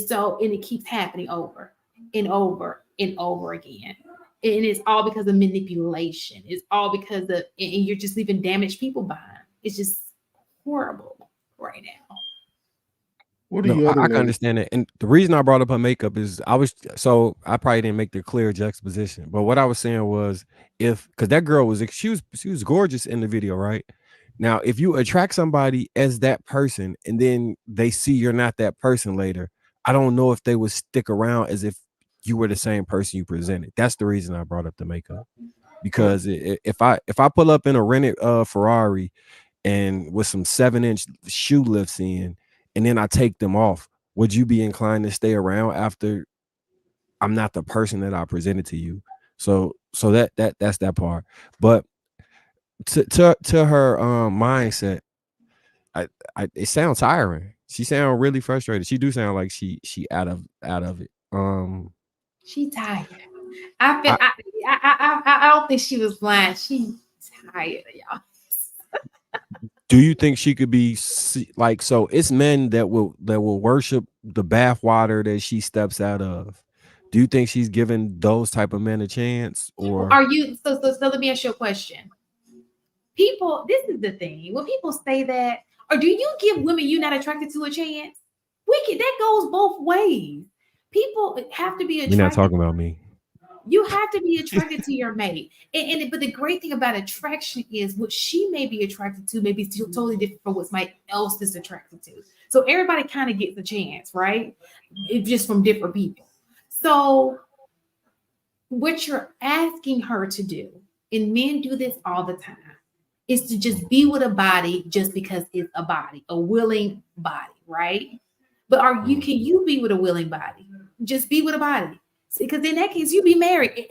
it keeps happening over and over and over again. And it's all because of manipulation. It's all because of, and you're just leaving damaged people behind. It's just horrible right now. What do no, you other I can ladies? understand it. And the reason I brought up her makeup is I probably didn't make the clear juxtaposition. But what I was saying was because that girl she was gorgeous in the video, right? Now, if you attract somebody as that person and then they see you're not that person later, I don't know if they would stick around as if you were the same person you presented. That's the reason I brought up the makeup. Because if I pull up in a rented Ferrari and with some 7-inch shoe lifts in, and then I take them off, would you be inclined to stay around after I'm not the person that I presented to you? So that's that part. But to her mindset, I, it sounds tiring. She sounds really frustrated. She do sound like she out of it. She tired. I don't think she was lying. She tired, y'all. Do you think she could be like, so it's men that will worship the bathwater that she steps out of? Do you think she's giving those type of men a chance, or Are you so let me ask you a question. People, this is the thing. When people say that, or do you give women you're not attracted to a chance? That goes both ways. People have to be you're not attracted. talking about me? You have to be attracted to your mate. But the great thing about attraction is what she may be attracted to may be totally different from what somebody else is attracted to. So everybody kind of gets a chance, right? It's just from different people. So what you're asking her to do, and men do this all the time, is to just be with a body just because it's a body, a willing body, right? But can you be with a willing body? Just be with a body. Because in that case, you be married.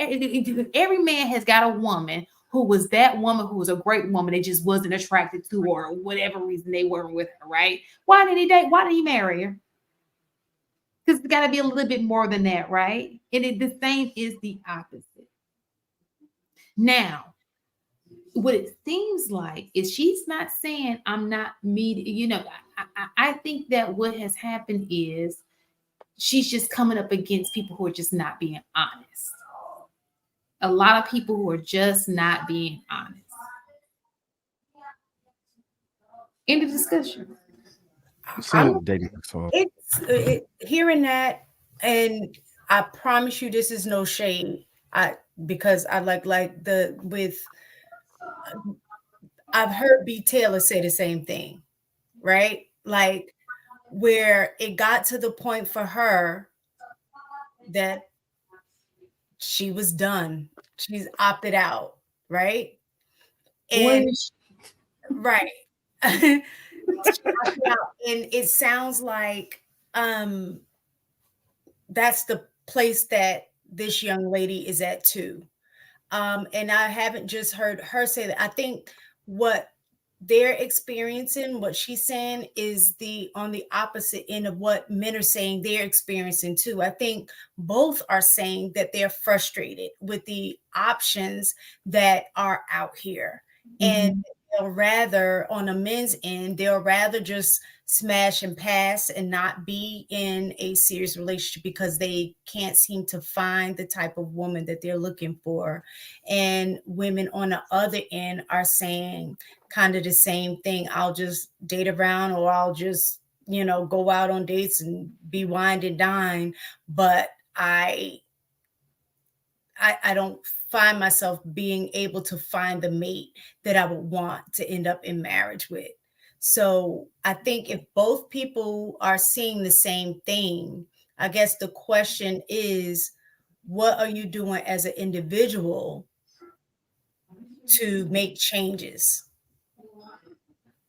Every man has got a woman who was that woman who was a great woman they just wasn't attracted to, or whatever reason they weren't with her, right? Why did he date? Why did he marry her? Because it's got to be a little bit more than that, right? And the same is the opposite. Now, what it seems like is she's not saying I'm not me. I think that what has happened is she's just coming up against people who are just not being honest. A lot of people who are just not being honest. End of discussion. So Hearing that, and I promise you, this is no shade. Because I I've heard B. Taylor say the same thing, right? Like where it got to the point for her that she was done. She's opted out, right? And right. And it sounds like that's the place that this young lady is at too. And I haven't just heard her say that. I think what they're experiencing, what she's saying is on the opposite end of what men are saying they're experiencing too. I think both are saying that they're frustrated with the options that are out here. And they'll rather, on a men's end, they'll rather just smash and pass and not be in a serious relationship because they can't seem to find the type of woman that they're looking for. And women on the other end are saying kind of the same thing. I'll just date around, or I'll just, go out on dates and be wined and dine. But I don't find myself being able to find the mate that I would want to end up in marriage with. So I think if both people are seeing the same thing, I guess the question is, what are you doing as an individual to make changes,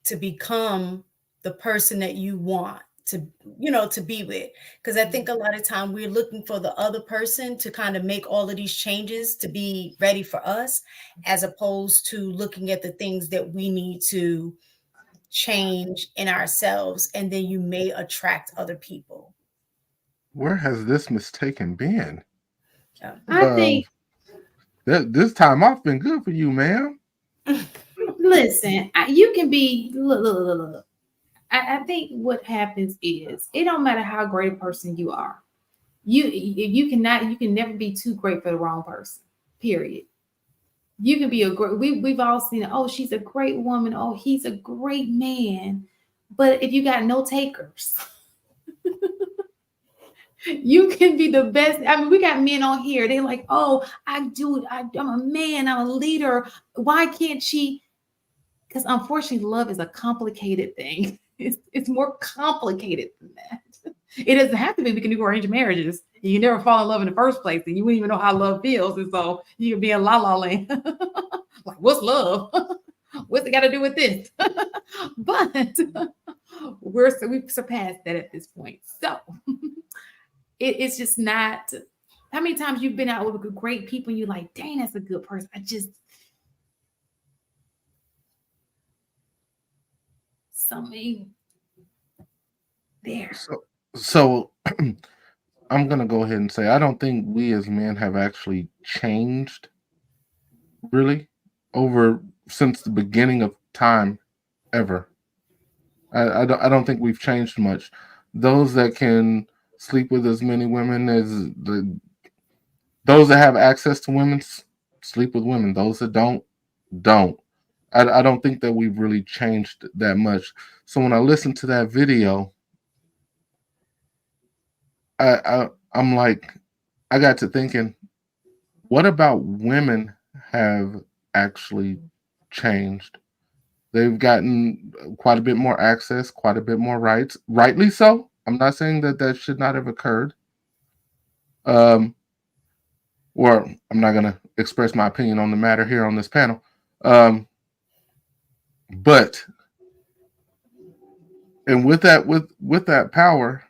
to become the person that you want to be with? Because I think a lot of time we're looking for the other person to kind of make all of these changes to be ready for us, as opposed to looking at the things that we need to change in ourselves, and then you may attract other people. Where has this mistaken been? I think this time off been good for you, ma'am. Listen, you can be look. I think what happens is, it don't matter how great a person you are. You can never be too great for the wrong person. Period. You can be a great. We've all seen it. Oh, she's a great woman. Oh, he's a great man. But if you got no takers, you can be the best. I mean, we got men on here. They're like, oh, I'm a man. I'm a leader. Why can't she? Because unfortunately, love is a complicated thing. It's more complicated than that. It doesn't have to be. We can do arranged marriages. You never fall in love in the first place, and you wouldn't even know how love feels. And so you can be in la la land. Like, what's love? What's it got to do with this? But we've surpassed that at this point. So it's just not. How many times you've been out with great people and you're like, dang, that's a good person. Something there. So I'm gonna go ahead and say I don't think we as men have actually changed really over since the beginning of time ever. I don't think we've changed much. Those that can sleep with as many women as those that have access to women sleep with women. Those that don't. I don't think that we've really changed that much. So when I listened to that video, I'm like, I got to thinking, what about women have actually changed? They've gotten quite a bit more access, quite a bit more rights, rightly so. I'm not saying that should not have occurred. Or I'm not going to express my opinion on the matter here on this panel. But and with that power,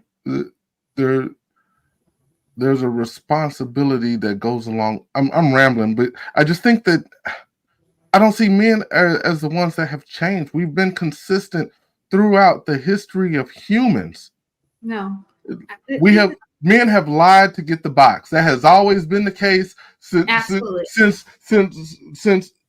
there's a responsibility that goes along. I'm rambling, but I just think that I don't see men as the ones that have changed. We've been consistent throughout the history of humans. No, men have lied to get the box. That has always been the case since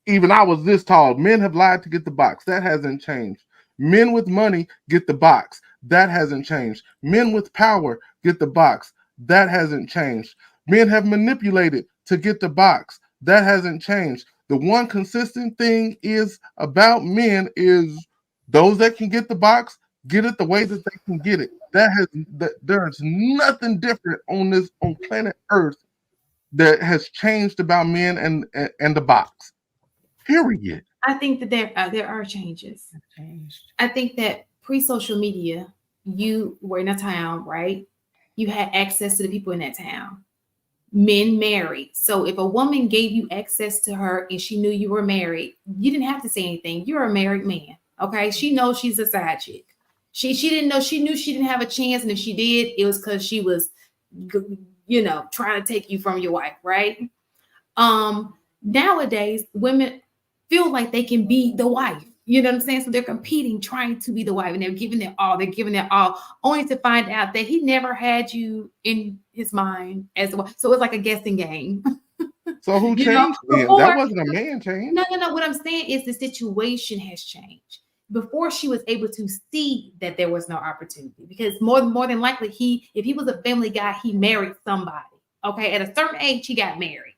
even I was this tall. Men have lied to get the box. That hasn't changed. Men with money get the box. That hasn't changed. Men with power get the box. That hasn't changed. Men have manipulated to get the box. That hasn't changed. The one consistent thing is about men is those that can get the box get it the way that they can get it. There is nothing different on planet Earth that has changed about men and the box. Period. I think that there are changes. I think that pre-social media, you were in a town, right? You had access to the people in that town. Men married. So if a woman gave you access to her and she knew you were married, you didn't have to say anything. You're a married man. Okay. She knows she's a side chick. She didn't know, she knew she didn't have a chance. And if she did, it was because she was, trying to take you from your wife. Right. Nowadays, women feel like they can be the wife. You know what I'm saying? So they're competing, trying to be the wife, and they're giving their all. They're giving their all, only to find out that he never had you in his mind as well. So it's like a guessing game. So who changed then? That wasn't a man change. No. What I'm saying is the situation has changed. Before she was able to see that there was no opportunity, because more than likely if he was a family guy, he married somebody. Okay, at a certain age, he got married.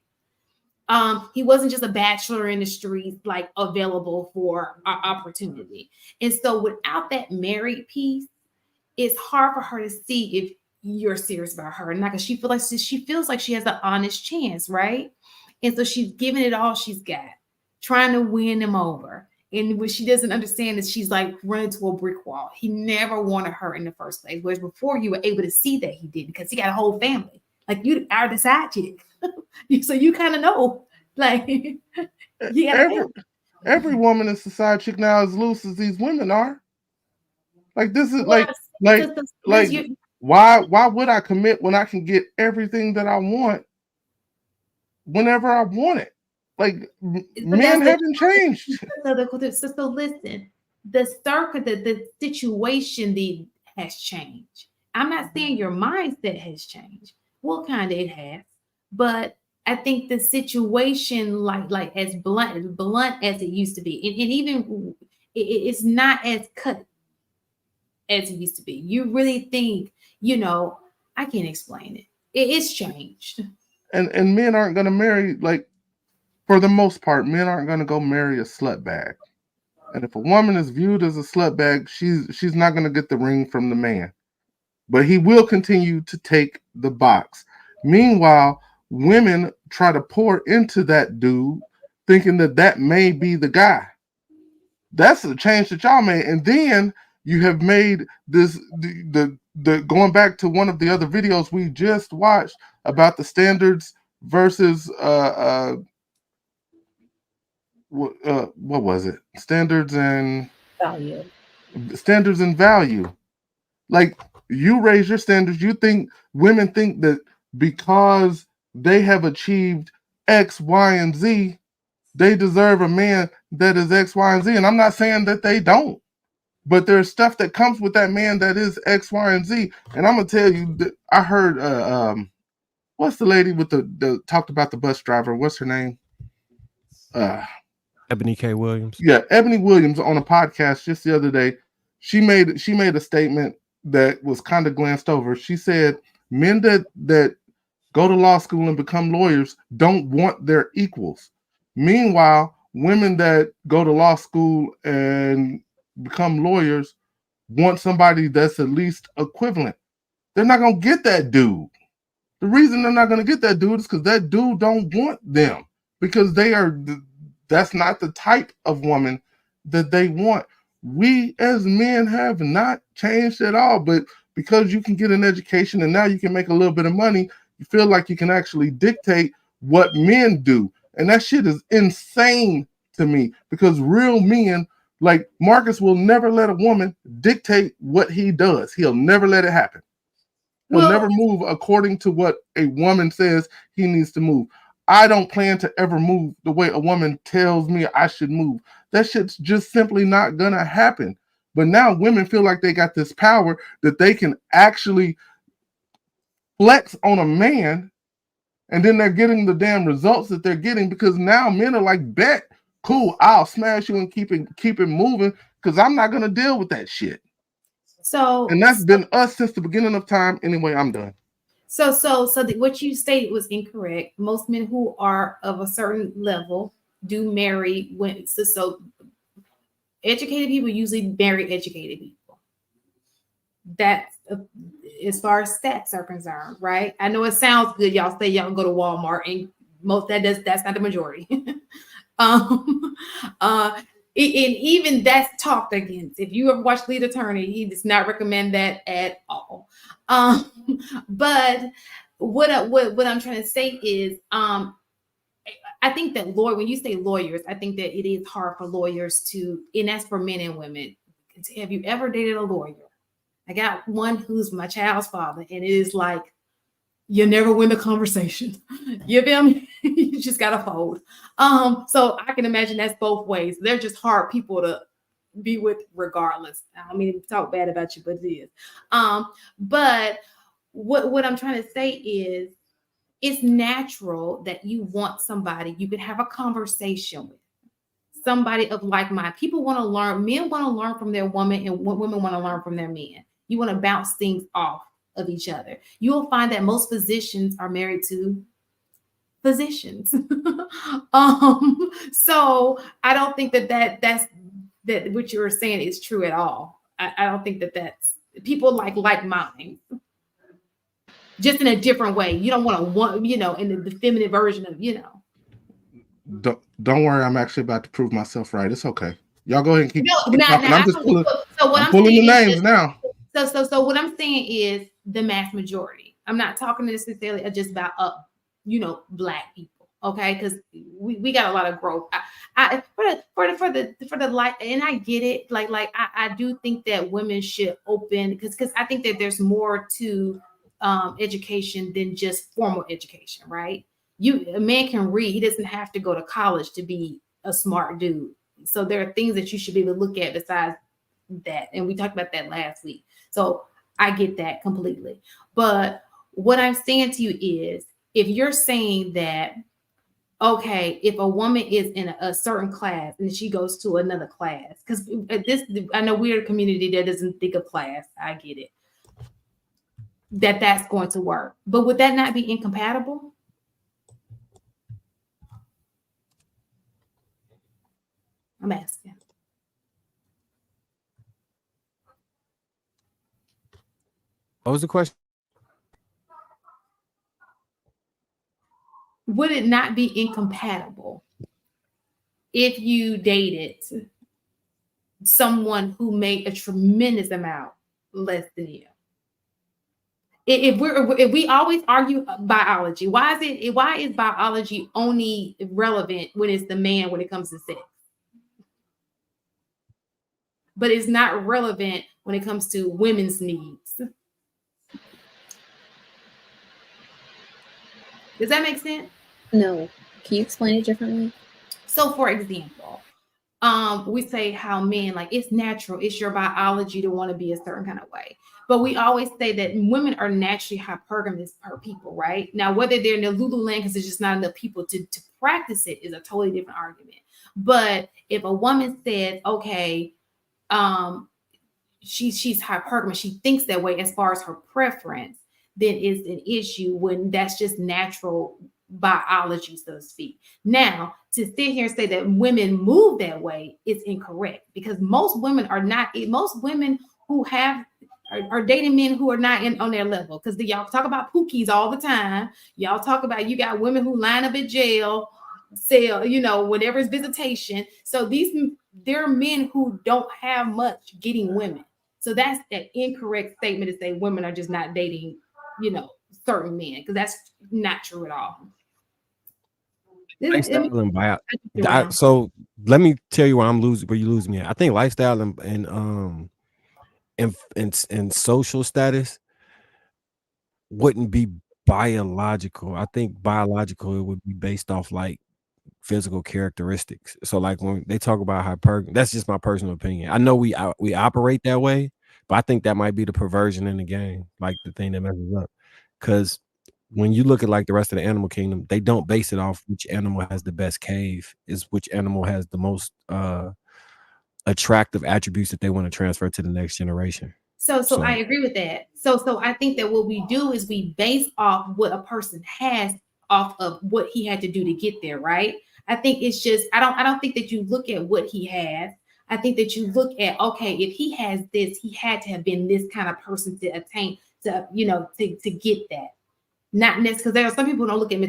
He wasn't just a bachelor in the streets, like available for opportunity. And so without that married piece, it's hard for her to see if you're serious about her. Not because she feels like she has an honest chance, right? And so she's giving it all she's got, trying to win him over. And what she doesn't understand is she's like running to a brick wall. He never wanted her in the first place. Whereas before, you were able to see that he did, because he got a whole family. Like, you are the side chick. So you kind of know, like, every woman is the side chick now, as loose as these women are. Like, this is why would I commit when I can get everything that I want whenever I want it? Like, men haven't changed. So listen, the situation has changed. I'm not saying your mindset has changed. Well, kind of it has, but I think the situation, like as blunt as it used to be, and even it's not as cut as it used to be. You really think, I can't explain it. It's changed. And men aren't going to marry, like, for the most part, men aren't going to go marry a slut bag. And if a woman is viewed as a slut bag, she's not going to get the ring from the man. But he will continue to take the box. Meanwhile, women try to pour into that dude, thinking that may be the guy. That's the change that y'all made. And then you have made this, the going back to one of the other videos we just watched about the standards versus what was it? Standards and value. Like, you raise your standards. You think women think that because they have achieved X, Y, and Z, they deserve a man that is X, Y, and Z. And I'm not saying that they don't, but there's stuff that comes with that man that is X, Y, and Z. And I'm gonna tell you that I heard what's the lady with the talked about the bus driver? What's her name? Ebony K. Williams. Yeah, Ebony Williams on a podcast just the other day. She made a statement that was kind of glanced over. She said men that go to law school and become lawyers don't want their equals. Meanwhile, women that go to law school and become lawyers want somebody that's at least equivalent. They're not going to get that dude. The reason they're not going to get that dude is because that dude don't want them, because that's not the type of woman that they want. We as men have not changed at all, but because you can get an education and now you can make a little bit of money, you feel like you can actually dictate what men do. And that shit is insane to me, because real men, like Marcus, will never let a woman dictate what he does. He'll never let it happen. He'll never move according to what a woman says he needs to move. I don't plan to ever move the way a woman tells me I should move. That shit's just simply not gonna happen. But now women feel like they got this power that they can actually flex on a man, and then they're getting the damn results that they're getting, because now men are like, bet, cool, I'll smash you and keep it moving, because I'm not gonna deal with that shit. And that's been us since the beginning of time. Anyway, I'm done. So what you stated was incorrect. Most men who are of a certain level do marry when so educated people usually marry educated people. That's as far as stats are concerned, right? I know it sounds good. Y'all say y'all go to Walmart, and that's not the majority. And even that's talked against. If you ever watch Lead Attorney, he does not recommend that at all. But what I'm trying to say is, I think that when you say lawyers, I think that it is hard for lawyers to, and that's for men and women. Have you ever dated a lawyer? I got one who's my child's father, and it is like, you never win the conversation. You feel me? You just gotta fold. So I can imagine that's both ways. They're just hard people to be with regardless. I don't mean to talk bad about you, but it is. But what I'm trying to say is, it's natural that you want somebody you can have a conversation with, somebody of like mind. People want to learn. Men want to learn from their woman, and women want to learn from their men. You want to bounce things off of each other. You will find that most physicians are married to physicians. So I don't think that's what you were saying is true at all. I don't think that's people like minds, just in a different way. You don't want in the feminine version of Don't worry, I'm actually about to prove myself right. It's okay. Y'all go ahead and keep talking. I'm just pulling. So what I'm pulling the names now. So what I'm saying is the mass majority. I'm not talking necessarily just about Black people, okay? Because we got a lot of growth. I for the light, and I get it. Like I do think that women should open, because I think that there's more to education than just formal education, right? A man can read. He doesn't have to go to college to be a smart dude. So there are things that you should be able to look at besides that. And we talked about that last week. So I get that completely. But what I'm saying to you is, if you're saying that, okay, if a woman is in a certain class and she goes to another class, because I know we're a community that doesn't think of class. I get it. That's going to work. But would that not be incompatible? I'm asking. What was the question? Would it not be incompatible if you dated someone who made a tremendous amount less than you? If we always argue biology, why is biology only relevant when it's the man when it comes to sex? But it's not relevant when it comes to women's needs. Does that make sense? No. Can you explain it differently? So, for example, we say how men, like, it's natural, it's your biology to want to be a certain kind of way. But we always say that women are naturally hypergamous per people, right? Now, whether they're in the Lululand because there's just not enough people to practice it is a totally different argument. But if a woman said, okay, she's hypergamous, she thinks that way as far as her preference, then it's an issue when that's just natural biology, so to speak. Now, to sit here and say that women move that way is incorrect, because most women who are dating men who are not on their level, because y'all talk about pookies all the time. Y'all talk about, you got women who line up at jail, sell, whenever it's visitation. So there are men who don't have much getting women. So that's an incorrect statement to say women are just not dating, certain men, because that's not true at all. So let me tell you where you lose me at. I think lifestyle and social status wouldn't be biological. I think biological, it would be based off like physical characteristics. So like when they talk about hypergamy, that's just my personal opinion. I know we operate that way, but I think that might be the perversion in the game, like the thing that messes up. Because when you look at like the rest of the animal kingdom, they don't base it off which animal has the best cave, is which animal has the most attractive attributes that they want to transfer to the next generation. So I agree with that. So I think that what we do is we base off what a person has off of what he had to do to get there, right? I think it's just, I don't think that you look at what he has. I think that you look at, okay, if he has this, he had to have been this kind of person to attain to get that. Not necessarily, because there are some people who don't look at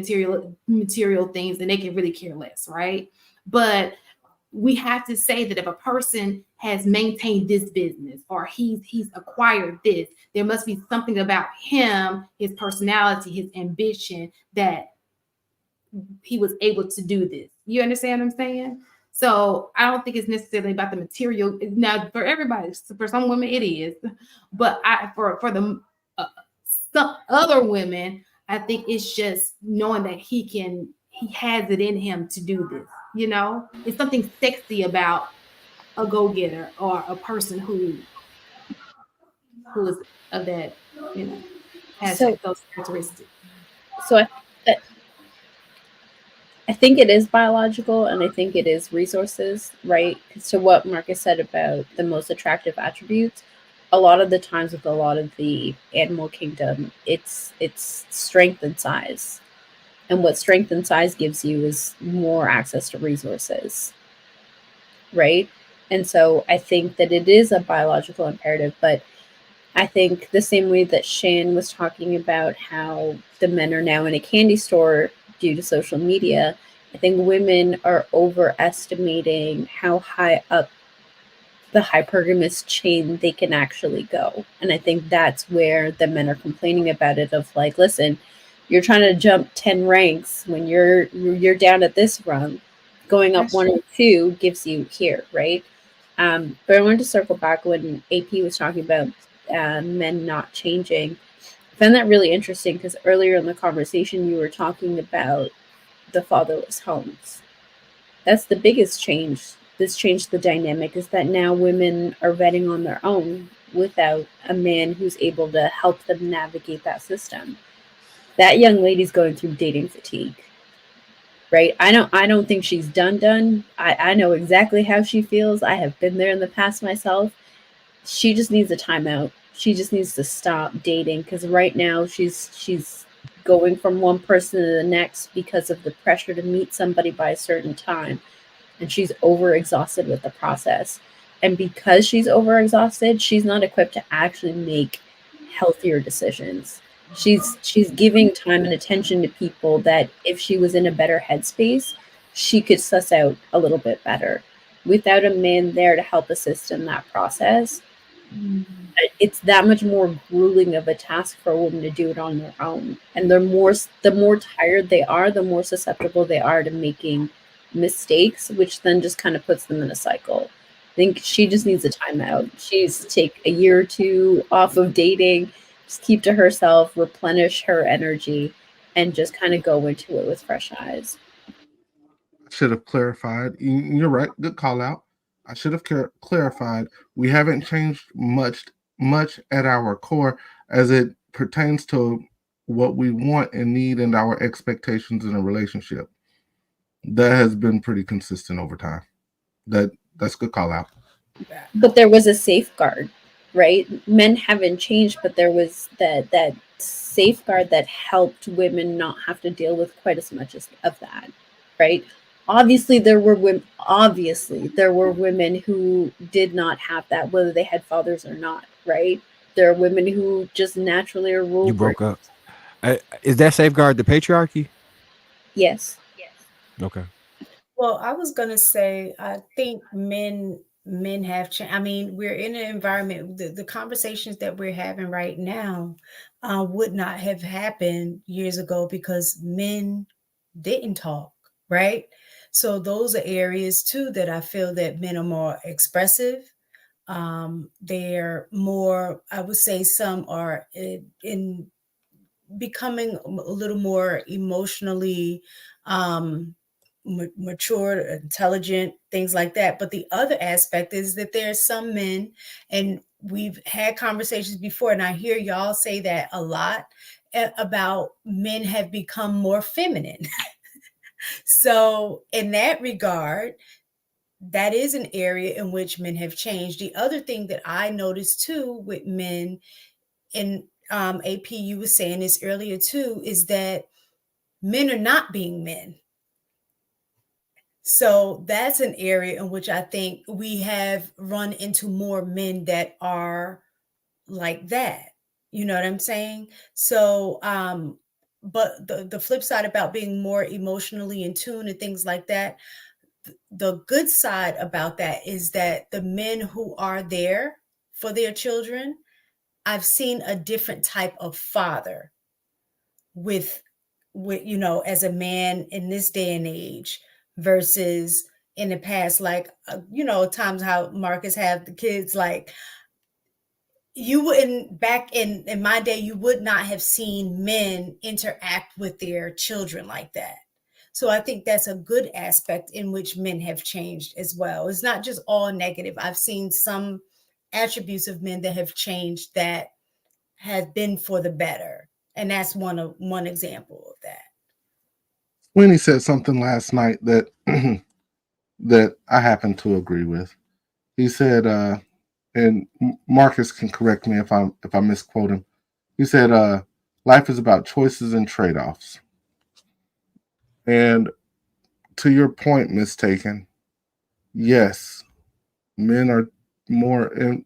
material things and they can really care less, right? But we have to say that if a person has maintained this business or he's acquired this, there must be something about him, his personality, his ambition, that he was able to do this. You understand what I'm saying? So I don't think it's necessarily about the material. Now, for everybody, for some women it is, but for some other women, I think it's just knowing that he has it in him to do this. It's something sexy about a go-getter or a person who is of that, has So those characteristics. so I think it is biological, and I think it is resources, right? So what Marcus said about the most attractive attributes, a lot of the times with a lot of the animal kingdom, it's strength and size. And what strength and size gives you is more access to resources, right? And so I think that it is a biological imperative, but I think the same way that Shane was talking about how the men are now in a candy store due to social media, I think women are overestimating how high up the hypergamous chain they can actually go. And I think that's where the men are complaining about it of like, listen, you're trying to jump 10 ranks when you're down at this rung. Going up That's one true. or two gives you here, right? But I wanted to circle back when AP was talking about men not changing. I found that really interesting because earlier in the conversation you were talking about the fatherless homes. That's the biggest change. This changed the dynamic is that now women are vetting on their own without a man who's able to help them navigate that system. That young lady's going through dating fatigue, right? I don't think she's done. I know exactly how she feels. I have been there in the past myself. She just needs a timeout. She just needs to stop dating because right now she's going from one person to the next because of the pressure to meet somebody by a certain time, and she's overexhausted with the process. And because she's overexhausted, she's not equipped to actually make healthier decisions. She's giving time and attention to people that if she was in a better headspace, she could suss out a little bit better. Without a man there to help assist in that process, it's that much more grueling of a task for a woman to do it on their own. And the more tired they are, the more susceptible they are to making mistakes, which then just kind of puts them in a cycle. I think she just needs a timeout. She's take a year or two off of dating, just keep to herself, replenish her energy, and just kind of go into it with fresh eyes. Should have clarified. You're right. Good call out. I should have clarified. We haven't changed much at our core as it pertains to what we want and need and our expectations in a relationship. That has been pretty consistent over time. That's a good call out. But there was a safeguard, right? Men haven't changed, but there was that safeguard that helped women not have to deal with quite as much of that, right? Obviously there were women who did not have that, whether they had fathers or not, right? There are women who just naturally are rule You broke breakers. up. Is that safeguard the patriarchy? Yes. Okay. Well, I was gonna say, I think men have changed. I mean, we're in an environment. The conversations that we're having right now would not have happened years ago because men didn't talk, right? So those are areas too that I feel that men are more expressive. They're more. I would say some are in becoming a little more emotionally mature, intelligent, things like that. But the other aspect is that there are some men, and we've had conversations before, and I hear y'all say that a lot about men have become more feminine. So, in that regard, that is an area in which men have changed. The other thing that I noticed too with men, and AP, you were saying this earlier too, is that men are not being men. So that's an area in which I think we have run into more men that are like that. You know what I'm saying? So, but the flip side about being more emotionally in tune and things like that, the good side about that is that the men who are there for their children, I've seen a different type of father with as a man in this day and age versus in the past, like times how Marcus have the kids, like you wouldn't, back in my day, you would not have seen men interact with their children like that. So I think that's a good aspect in which men have changed as well. It's not just all negative. I've seen some attributes of men that have changed that have been for the better. And that's one example of that. Winnie said something last night that that I happen to agree with. He said, and Marcus can correct me if I misquote him. He said, life is about choices and trade-offs. And to your point, Mistaken, yes, men are more in,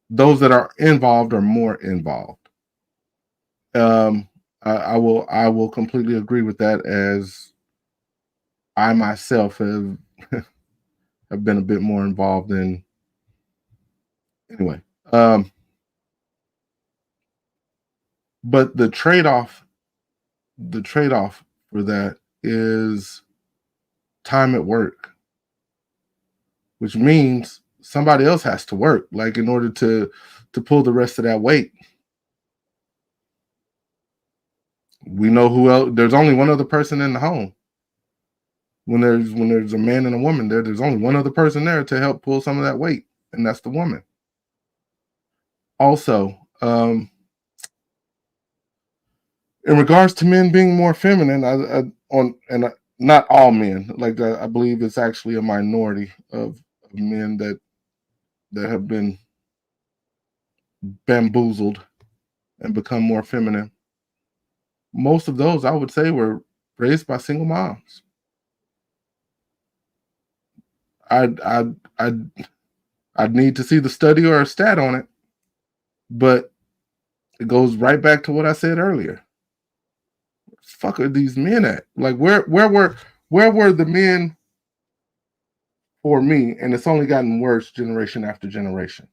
those that are involved are more involved. I will completely agree with that, as I myself have have been a bit more involved in. Anyway, but the trade-off for that is time at work, which means somebody else has to work, like in order to pull the rest of that weight. We know who else. There's only one other person in the home. When there's a man and a woman there, there's only one other person there to help pull some of that weight, and that's the woman. Also, in regards to men being more feminine, not all men, like I believe it's actually a minority of men that have been bamboozled and become more feminine. Most of those, I would say, were raised by single moms. I'd need to see the study or a stat on it, but it goes right back to what I said earlier. Where the fuck are these men at? Like, where were the men for me? And it's only gotten worse generation after generation.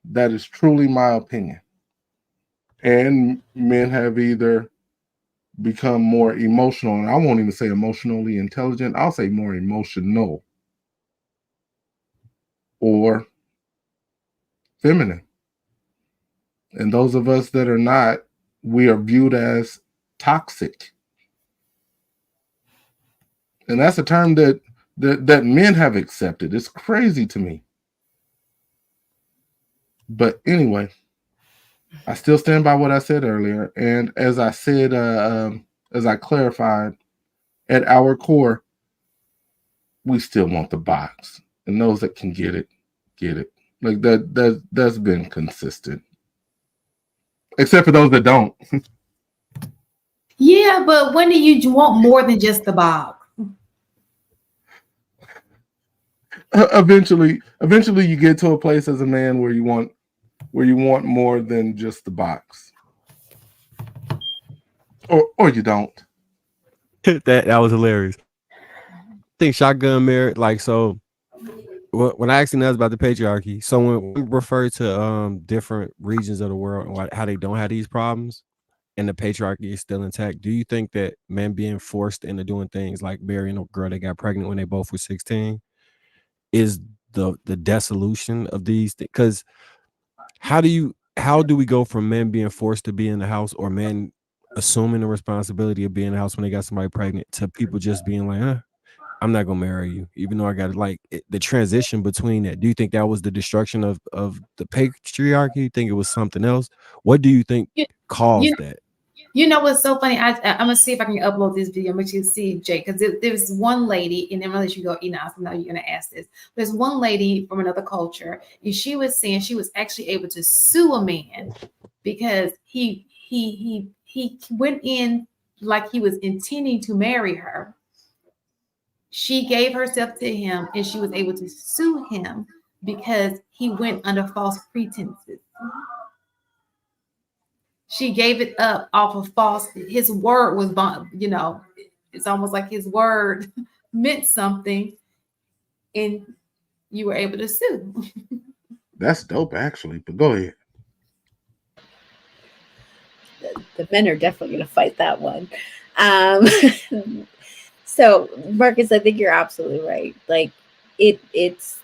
That is truly my opinion. And men have either become more emotional, and I won't even say emotionally intelligent, I'll say more emotional, or feminine. And those of us that are not, we are viewed as toxic. And that's a term that men have accepted. It's crazy to me. But anyway, I still stand by what I said earlier. And as I said, as I clarified, at our core, we still want the box. And those that can get it, get it. Like that's been consistent. Except for those that don't. Yeah, but when do you want more than just the box? Eventually you get to a place as a man where you want more than just the box. Or you don't. that was hilarious. I think shotgun marriage, like, so when I asked Inez about the patriarchy, so when we refer to different regions of the world and how they don't have these problems and the patriarchy is still intact, do you think that men being forced into doing things like marrying a girl that got pregnant when they both were 16 is the dissolution of these? Because how do we go from men being forced to be in the house, or men assuming the responsibility of being in the house when they got somebody pregnant, to people just being like, I'm not gonna marry you, even though I got the transition between that? Do you think that was the destruction of the patriarchy? You think it was something else? What do you think caused that? You know what's so funny? I'm gonna see if I can upload this video, but you see, Jake, because there's one lady, and then I'll let you go, Enos. I know you're gonna ask this. There's one lady from another culture, and she was saying she was actually able to sue a man because he went in like he was intending to marry her. She gave herself to him, and she was able to sue him because he went under false pretenses. She gave it up off of false. His word was, it's almost like his word meant something, and you were able to sue. That's dope, actually. But go ahead. The men are definitely going to fight that one. So, Marcus, I think you're absolutely right. Like, it's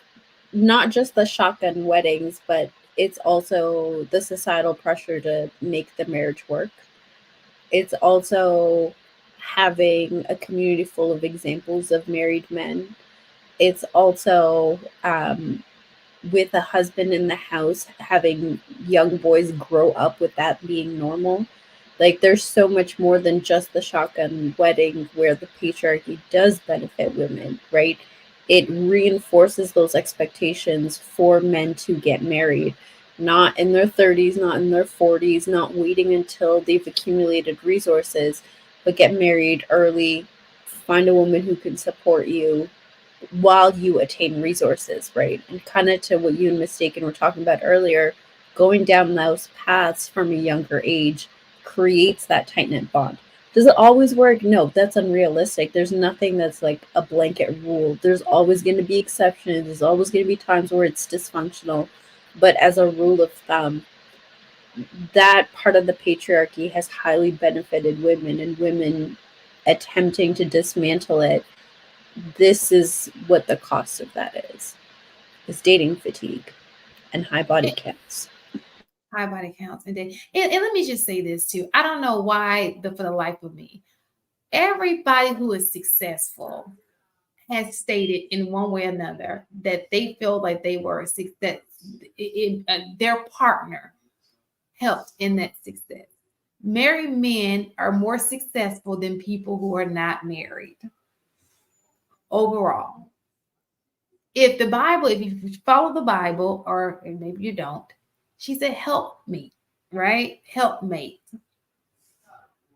not just the shotgun weddings, but it's also the societal pressure to make the marriage work. It's also having a community full of examples of married men. It's also with a husband in the house, having young boys grow up with that being normal. Like, there's so much more than just the shotgun wedding where the patriarchy does benefit women, right? It reinforces those expectations for men to get married, not in their 30s, not in their 40s, not waiting until they've accumulated resources, but get married early, find a woman who can support you while you attain resources, right? And kind of to what you and Mistaken were talking about earlier, going down those paths from a younger age creates that tight-knit bond. Does it always work? No, that's unrealistic. There's nothing that's like a blanket rule. There's always going to be exceptions. There's always going to be times where it's dysfunctional. But as a rule of thumb, that part of the patriarchy has highly benefited women, and women attempting to dismantle it, this is what the cost of that is dating fatigue and high body counts. High body counts. And let me just say this too. I don't know why, for the life of me, everybody who is successful has stated in one way or another that they feel like they were that their partner helped in that success. Married men are more successful than people who are not married overall. If you follow the Bible, or maybe you don't, she said, help me, right? Helpmate.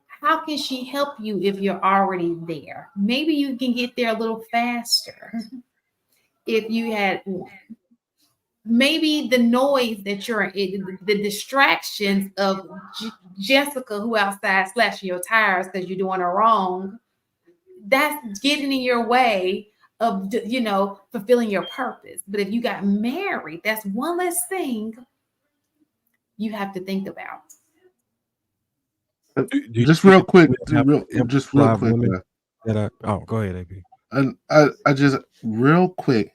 How can she help you if you're already there? Maybe you can get there a little faster if you had one. Maybe the noise that you're in, the distractions of Jessica, who outside slashing your tires because you're doing her wrong, that's getting in your way of, fulfilling your purpose. But if you got married, that's one less thing you have to think about. Just real quick, women that are, oh, go ahead, AP. And I just real quick,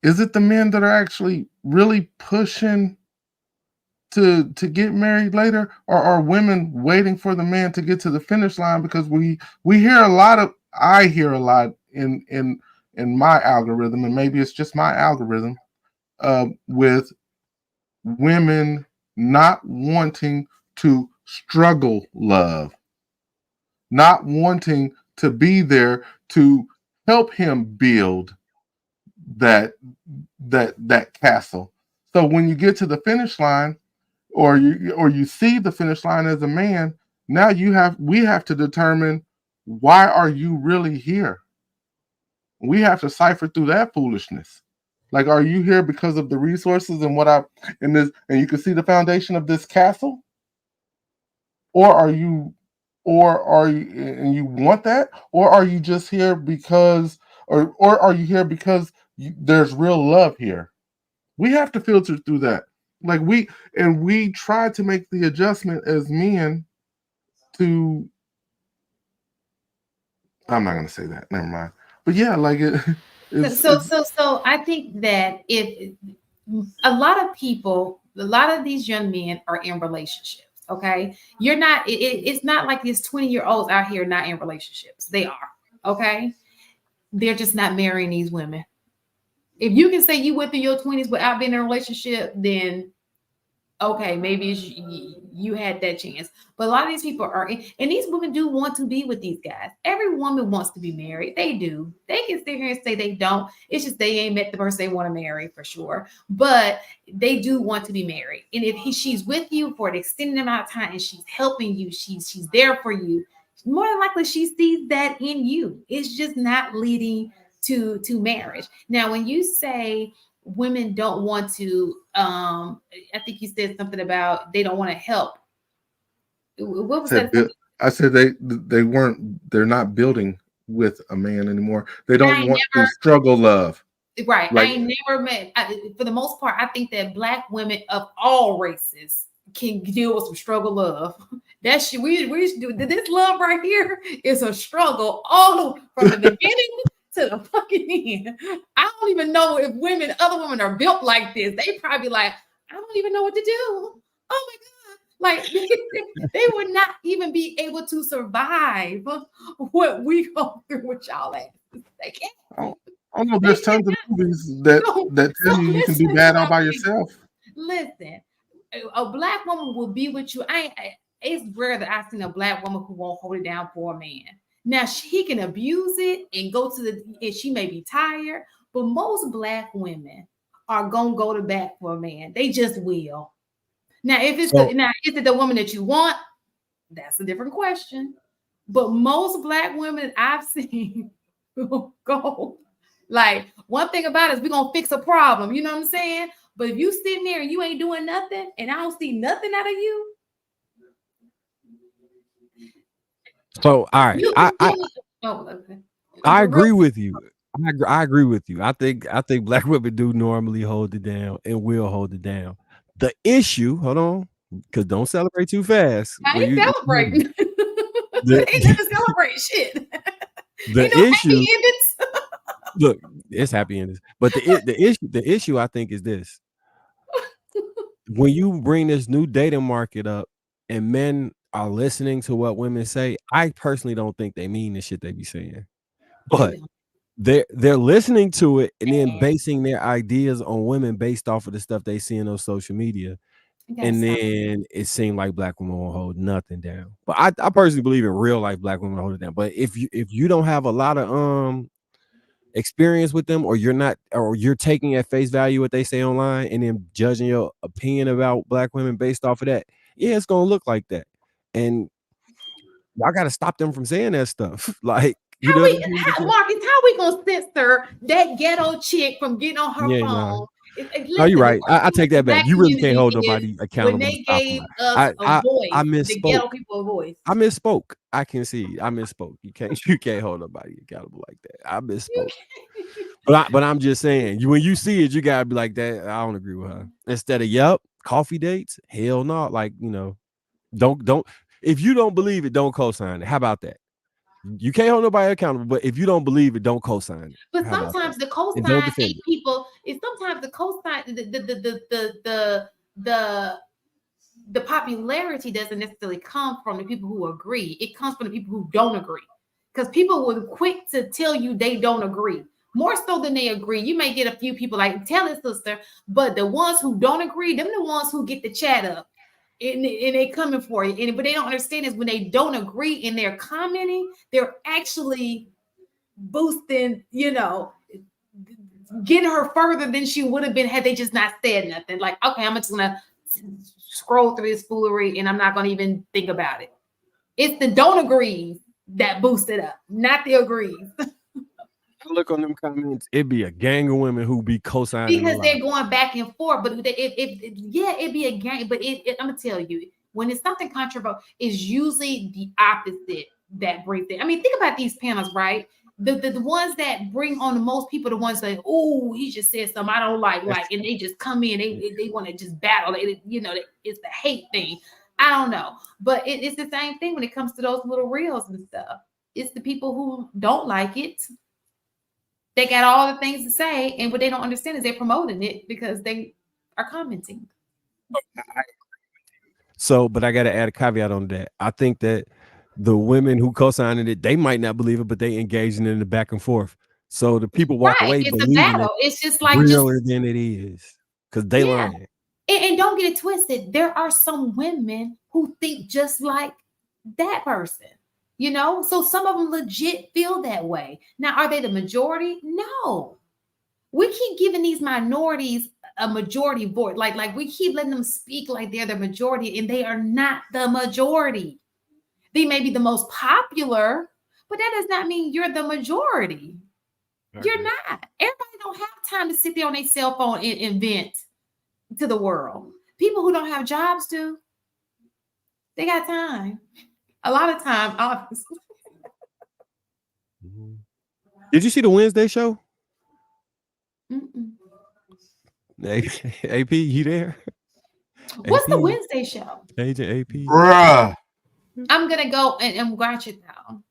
is it the men that are actually really pushing to get married later, or are women waiting for the man to get to the finish line? Because I hear a lot in my algorithm, and maybe it's just my algorithm, with women not wanting to struggle love, not wanting to be there to help him build that castle. So when you get to the finish line, or you see the finish line as a man, now we have to determine, why are you really here? We have to cipher through that foolishness. Like, are you here because of the resources and and you can see the foundation of this castle? Or are you and you want that? Or are you just here because, or are you here because there's real love here? We have to filter through that. Like, we try to make the adjustment as men to, I'm not going to say that. Never mind. But yeah, like So I think that if a lot of these young men are in relationships, okay? You're not, it's not like these 20-year-olds out here not in relationships. They are, okay? They're just not marrying these women. If you can say you went through your 20s without being in a relationship, then okay, maybe you had that chance. But a lot of these people are, and these women do want to be with these guys. Every woman wants to be married. They do. They can sit here and say they don't. It's just they ain't met the person they want to marry for sure. But they do want to be married. And if she's with you for an extended amount of time and she's helping you, she's there for you, more than likely she sees that in you. It's just not leading to marriage. Now, when you say women don't want to, I think you said something about they don't want to help. What was that? I said they're not building with a man anymore. They don't want to struggle love. Right. Like, I ain't never met, for the most part, I think that Black women of all races can deal with some struggle love. That shit, we used to do. This love right here is a struggle all from the beginning to the fucking end. I don't even know if other women are built like this. They probably like, I don't even know what to do. Oh my God. Like they would not even be able to survive what we go through with y'all at. They can't. I don't know. There's tons of movies that tell you can do bad all by yourself. Listen, a black woman will be with you. It's rare that I've seen a black woman who won't hold it down for a man. Now he can abuse it and go to and she may be tired, but most black women are gonna go to bat for a man. They just will. Now, if it's is it the woman that you want? That's a different question. But most black women I've seen go. Like, one thing about it is we're gonna fix a problem, you know what I'm saying? But if you sitting there and you ain't doing nothing, and I don't see nothing out of you. So all right, I agree with you. I agree with you. I think black women do normally hold it down and will hold it down. The issue, hold on, because don't celebrate too fast. I ain't celebrating. Ain't never celebrate shit. The ain't no issue. Happy endings. Look, it's happy endings, but the issue I think is this: when you bring this new dating market up, and men are listening to what women say, I personally don't think they mean the shit they be saying, but they're listening to it and then basing their ideas on women based off of the stuff they see on social media. And then it seemed like black women won't hold nothing down. But I personally believe in real life black women hold it down. But if you don't have a lot of experience with them, or you're taking at face value what they say online and then judging your opinion about black women based off of that, yeah, it's gonna look like that. And y'all gotta stop them from saying that stuff. Like, Marcus, how we gonna censor that ghetto chick from getting on her phone? No, you're right. I take that back. You really can't hold nobody accountable. When they gave us a voice, I misspoke. The ghetto people a voice. I misspoke. I can see. I misspoke. You can't hold nobody accountable like that. I misspoke. But I'm just saying, when you see it, you gotta be like that. I don't agree with her. Instead of coffee dates, hell no. Like, don't. If you don't believe it, don't co-sign it. How about that? You can't hold nobody accountable, but if you don't believe it, don't co-sign it. But sometimes the co-sign ain't people. It's sometimes the co-sign the popularity doesn't necessarily come from the people who agree. It comes from the people who don't agree. Because people will quick to tell you they don't agree. More so than they agree. You may get a few people like, tell it, sister, but the ones who don't agree, them the ones who get the chat up. And they coming for you. And what they don't understand is when they don't agree and they're commenting, they're actually boosting, getting her further than she would have been had they just not said nothing. Like, okay, I'm just gonna scroll through this foolery and I'm not gonna even think about it. It's the don't agree that boosted up, not the agrees. Look on them comments, it'd be a gang of women who be co-signing because they're going back and forth. But it'd be a gang. But I'm gonna tell you, when it's something controversial, it's usually the opposite that brings it. I mean, think about these panels, right? The ones that bring on the most people, the ones that, oh, he just said something I don't like, and they just come in, they want to just battle. It's the hate thing. I don't know, but it's the same thing when it comes to those little reels and stuff. It's the people who don't like it. They got all the things to say, and what they don't understand is they're promoting it because they are commenting. So, but I got to add a caveat on that. I think that the women who co-signed it, they might not believe it, but they engaging in the back and forth. So the people walk away believing a battle. It's just like realer than it is because they lying. And don't get it twisted. There are some women who think just like that person. So some of them legit feel that way. Now, are they the majority? No. We keep giving these minorities a majority voice. Like we keep letting them speak like they're the majority, and they are not the majority. They may be the most popular, but that does not mean you're the majority. Okay. You're not. Everybody don't have time to sit there on their cell phone and vent to the world. People who don't have jobs do. They got time. A lot of time, obviously. Did you see the Wednesday show? AP, you there? What's the Wednesday show? Agent AP. Bruh. I'm gonna go and watch it now.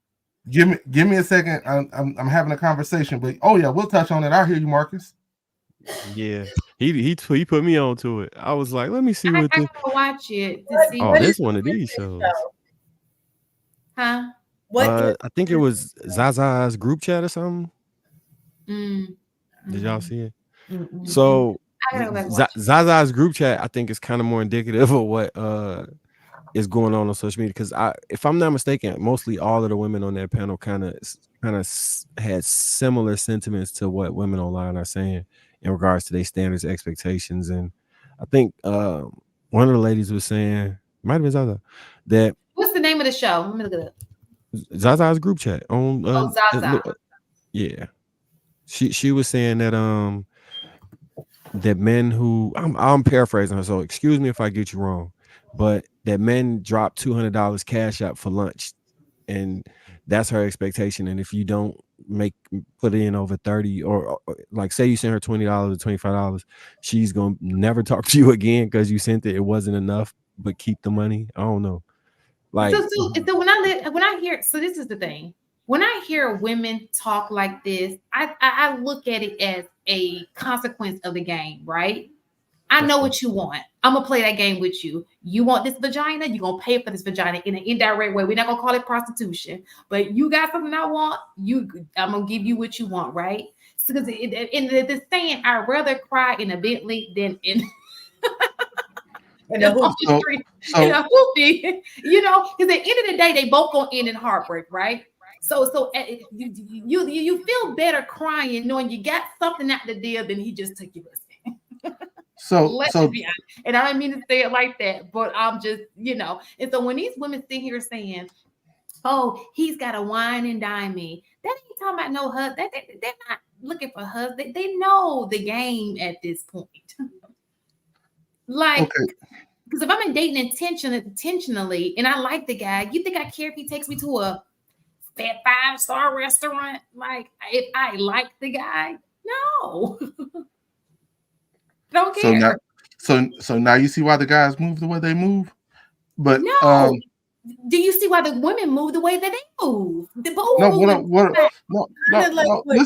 Give me a second. I'm having a conversation, but we'll touch on it. I hear you, Marcus. Yeah. He put me onto it. I was like, let me see I what this. gotta watch it to see. Oh, What is this one of these this shows. show? Huh? What is I think it was Zaza's group chat or something. Mm. Did y'all see it? Mm-mm. So I gotta go back and watch it. Zaza's group chat, I think, is kind of more indicative of what is going on social media. Because if I'm not mistaken, mostly all of the women on that panel kind of had similar sentiments to what women online are saying in regards to their standards, expectations, and I think one of the ladies was saying, might have been Zaza, that What's the name of the show? Let me look it up. Zaza's group chat on Zaza. yeah, she was saying that that men who I'm paraphrasing her, so excuse me if I get you wrong, but that men drop $200 cash out for lunch, and that's her expectation. And if you don't put in over 30, or like say you send her $20 or $25, she's gonna never talk to you again because you sent it wasn't enough, but keep the money. I don't know. Like So when I hear, so this is the thing. When I hear women talk like this, I look at it as a consequence of the game, right? I know what you want. I'm gonna play that game with you. You want this vagina, you're gonna pay for this vagina in an indirect way. We're not gonna call it prostitution, but you got something I want, I'm gonna give you what you want, right? Because in the saying, I'd rather cry in a Bentley than in And the on who? the street in a hoopty, because at the end of the day, they both gonna end in heartbreak, right? So you feel better crying knowing you got something out the deal than he just took your pussy. Let's be honest. And I don't mean to say it like that, but I'm just, And so when these women sit here saying, "Oh, he's got to wine and dine me," that ain't talking about no husband. They're not looking for husband. They know the game at this point. Like, because if I'm dating intentionally and I like the guy, you think I care if he takes me to a fat 5-star restaurant? Like, if I like the guy, no. Don't care. So now you see why the guys move the way they move. But no. Do you see why the women move the way that they move? What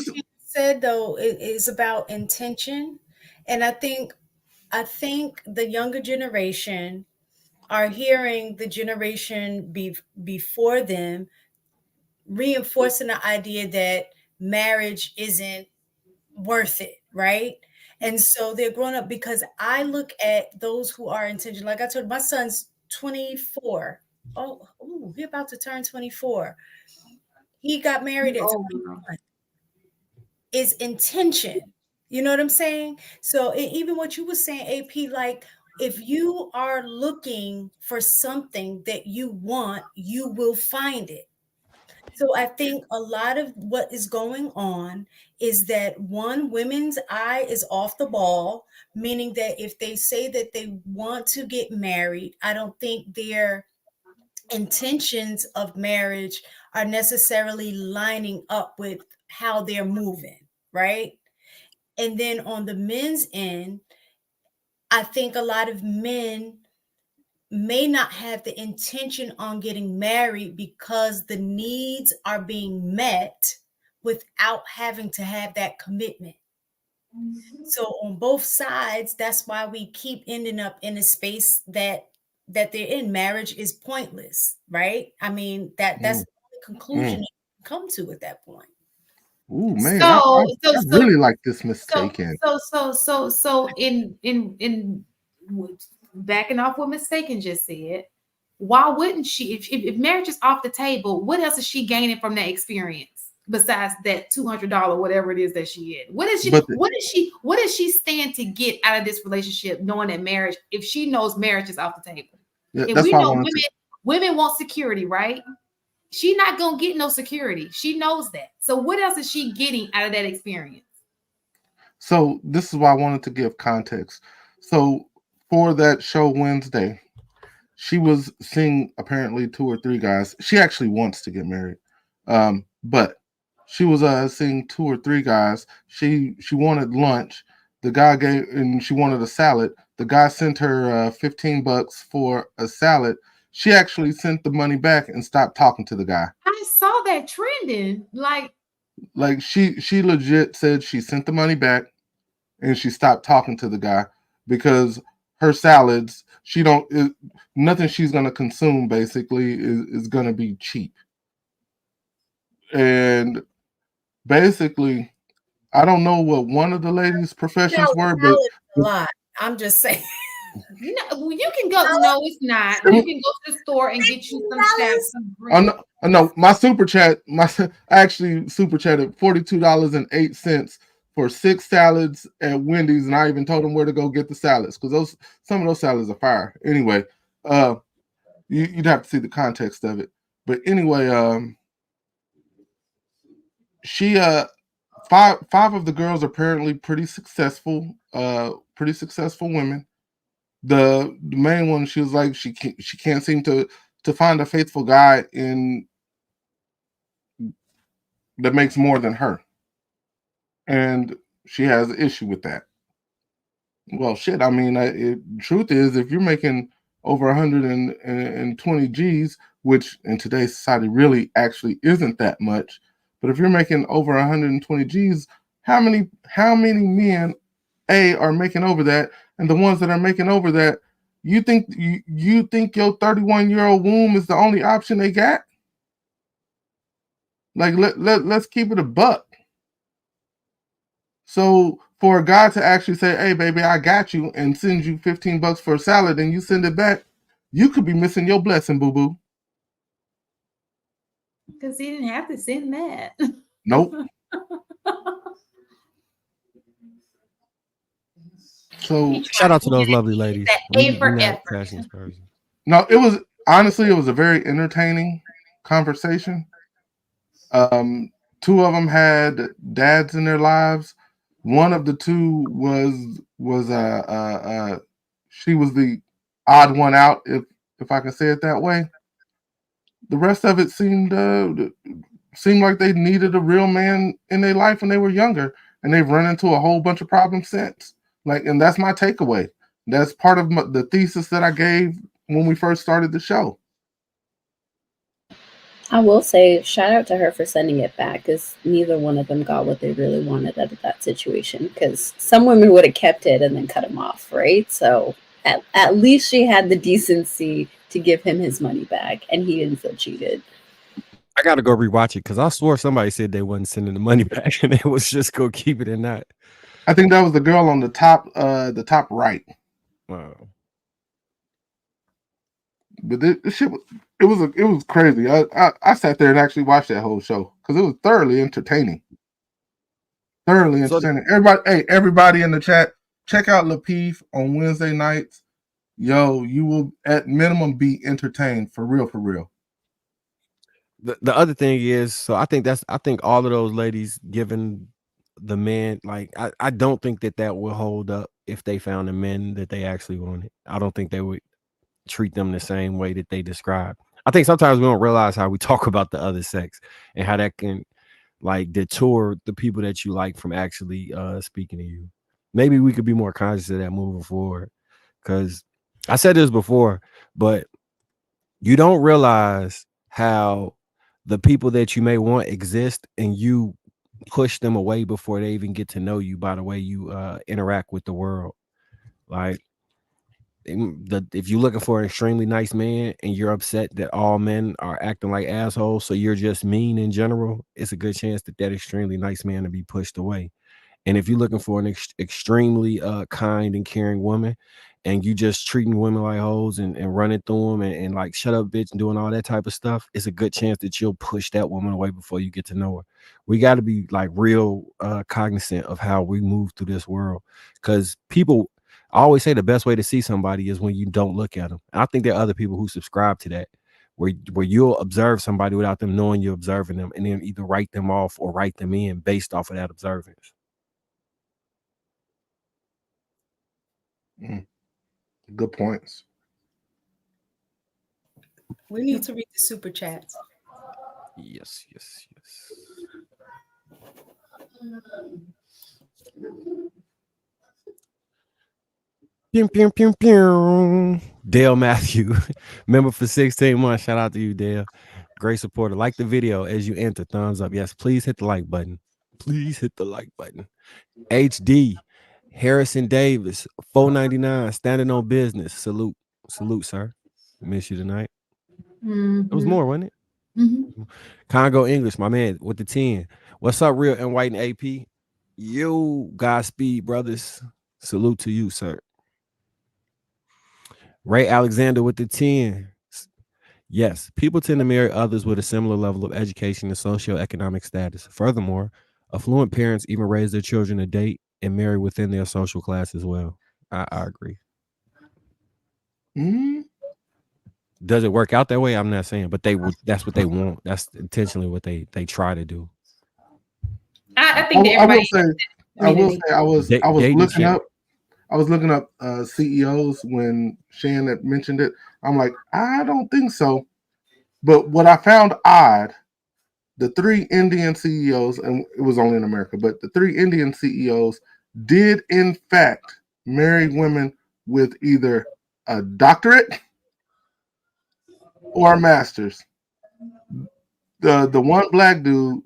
you said though is about intention, and I think the younger generation are hearing the generation before them reinforcing the idea that marriage isn't worth it, right? And so they're growing up, because I look at those who are intentional. Like I told my son's 24. Oh, he's about to turn 24. He got married at 21. Is intention. You know what I'm saying? So even what you were saying, AP, like if you are looking for something that you want, you will find it. So I think a lot of what is going on is that women's eye is off the ball, meaning that if they say that they want to get married, I don't think their intentions of marriage are necessarily lining up with how they're moving, right? And then on the men's end, I think a lot of men may not have the intention on getting married because the needs are being met without having to have that commitment. So on both sides, that's why we keep ending up in a space that they're in. Marriage is pointless, right? I mean, that's the only conclusion you can come to at that point. Ooh, man, I really like this mistaken. So in backing off what Mistaken just said, why wouldn't she? If marriage is off the table, what else is she gaining from that experience besides that $200, whatever it is that she is? What does she stand to get out of this relationship, knowing that marriage, if she knows marriage is off the table? Yeah, and we know women want security, right? She's not gonna get no security. She knows that. So what else is she getting out of that experience? So this is why I wanted to give context. So for that show Wednesday, she was seeing apparently 2 or 3 guys. She actually wants to get married, but she was seeing 2 or 3 guys. She wanted lunch. The guy gave, and she wanted a salad. The guy sent her $15 for a salad. She actually sent the money back and stopped talking to the guy. I saw that trending. Like she legit said she sent the money back and she stopped talking to the guy because her salads, nothing she's gonna consume basically is gonna be cheap. And basically, I don't know what one of the ladies' professions were, but a lot. I'm just saying. No, you can go. No, it's not. You can go to the store and get you some snacks, some green. No, my super chat, I actually super chatted $42.08 for 6 salads at Wendy's, and I even told them where to go get the salads because some of those salads are fire. Anyway, you'd have to see the context of it. But anyway, she five of the girls are apparently pretty successful women. The main one, she was like she can't seem to find a faithful guy that makes more than her, and she has an issue with that. Well, shit. I mean, truth is, if you're making over 120 G's, which in today's society really actually isn't that much, but if you're making over 120 G's, how many men are making over that? And the ones that are making over that, you think your 31-year-old womb is the only option they got? Like, let's keep it a buck. So for a guy to actually say, "Hey, baby, I got you," and send you $15 for a salad, and you send it back, you could be missing your blessing, boo boo. Because he didn't have to send that. Nope. So shout out to those lovely ladies. No, it was honestly, it was a very entertaining conversation. 2 of them had dads in their lives. One of the 2 was she was the odd one out, if I can say it that way. The rest of it seemed like they needed a real man in their life when they were younger, and they've run into a whole bunch of problems since. Like, and that's my takeaway. That's part of the thesis that I gave when we first started the show. I will say, shout out to her for sending it back, because neither one of them got what they really wanted out of that situation. Because some women would have kept it and then cut him off, right? So at least she had the decency to give him his money back, and he didn't feel cheated. I gotta go rewatch it because I swore somebody said they wasn't sending the money back, and it was just go keep it in that. I think that was the girl on the top right. Wow. But this shit it was crazy. I sat there and actually watched that whole show because it was thoroughly entertaining. Everybody in the chat, check out Lapeef on Wednesday nights. Yo, you will at minimum be entertained for real, for real. The other thing is, so I think all of those ladies giving the men, like, I don't think that will hold up if they found the men that they actually wanted. I don't think they would treat them the same way that they describe. I think sometimes we don't realize how we talk about the other sex and how that can like detour the people that you like from actually speaking to you. Maybe we could be more conscious of that moving forward, because I said this before, but you don't realize how the people that you may want exist, and you push them away before they even get to know you by the way you interact with the world. Like, if you're looking for an extremely nice man and you're upset that all men are acting like assholes, so you're just mean in general, it's a good chance that extremely nice man to be pushed away. And if you're looking for an extremely kind and caring woman, and you just treating women like hoes and running through them and like, shut up, bitch, and doing all that type of stuff, it's a good chance that you'll push that woman away before you get to know her. We got to be like real cognizant of how we move through this world, because people, I always say the best way to see somebody is when you don't look at them. And I think there are other people who subscribe to that, where you'll observe somebody without them knowing you're observing them, and then either write them off or write them in based off of that observance. Good points. We need to read the super chats. Yes. Pew, pew, pew, pew. Dale Matthew, member for 16 months. Shout out to you, Dale. Great supporter. Like the video as you enter. Thumbs up. Yes, please hit the like button. Please hit the like button. HD, Harrison Davis, $4.99, standing on business. Salute, sir. Miss you tonight. It was more, wasn't it? Congo English, my man, with the 10. What's up, Real and White and AP? Yo, Godspeed, brothers. Salute to you, sir. Ray Alexander with the 10. Yes, people tend to marry others with a similar level of education and socioeconomic status. Furthermore, affluent parents even raise their children to date and marry within their social class as well. I agree. Does it work out that way? I'm not saying, but that's what they want. That's intentionally what they try to do. I think that everybody. I will say I was looking up CEOs when Shan had mentioned it. I'm like, I don't think so. But what I found odd, the 3 Indian CEOs, and it was only in America, but the 3 Indian CEOs did in fact marry women with either a doctorate or a master's. The one black dude,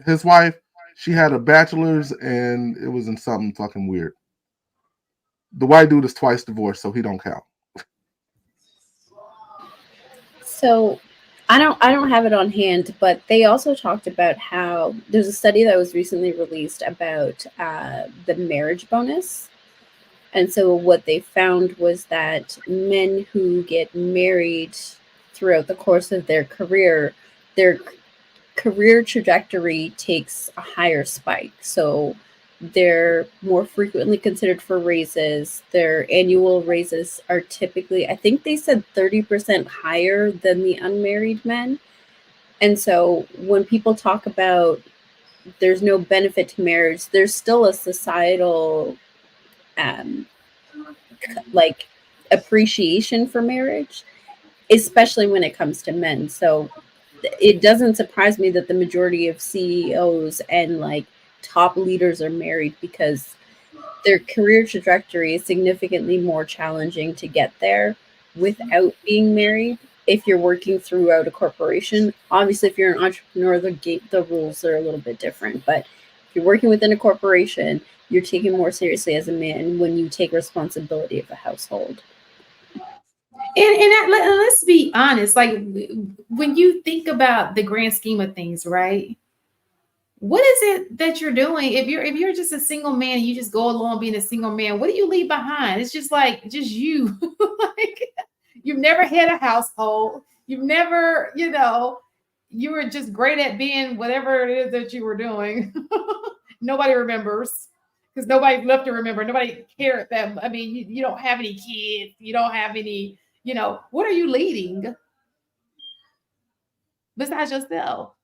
his wife, she had a bachelor's and it was in something fucking weird. The white dude is twice divorced, so he don't count. So I don't have it on hand, but they also talked about how there's a study that was recently released about the marriage bonus. And so what they found was that men who get married throughout the course of their career trajectory takes a higher spike. So they're more frequently considered for raises. Their annual raises are typically, I think they said 30% higher than the unmarried men. And so when people talk about there's no benefit to marriage, there's still a societal like appreciation for marriage, especially when it comes to men. So it doesn't surprise me that the majority of CEOs and like top leaders are married, because their career trajectory is significantly more challenging to get there without being married. If you're working throughout a corporation, obviously, if you're an entrepreneur, the rules are a little bit different. But if you're working within a corporation, you're taken more seriously as a man when you take responsibility of a household. And let's be honest, like when you think about the grand scheme of things, right? What is it that you're doing? If you're just a single man, you just go along being a single man, what do you leave behind? It's just like just you. Like you've never had a household. You've never, you were just great at being whatever it is that you were doing. Nobody remembers because nobody's left to remember. Nobody cared that. I mean, you don't have any kids. You don't have any, what are you leading besides yourself?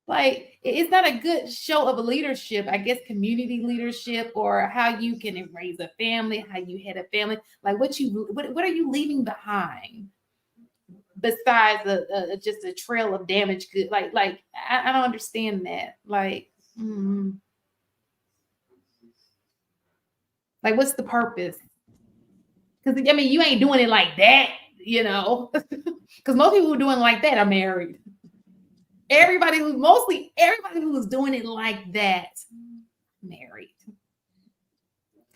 Like, it's not a good show of leadership, I guess, community leadership, or how you can raise a family, how you head a family. Like, what are you leaving behind besides just a trail of damaged goods? Like I don't understand that. Like, like what's the purpose? Because I mean, you ain't doing it like that, because most people who are doing it like that are married. Everybody who's doing it like that, married.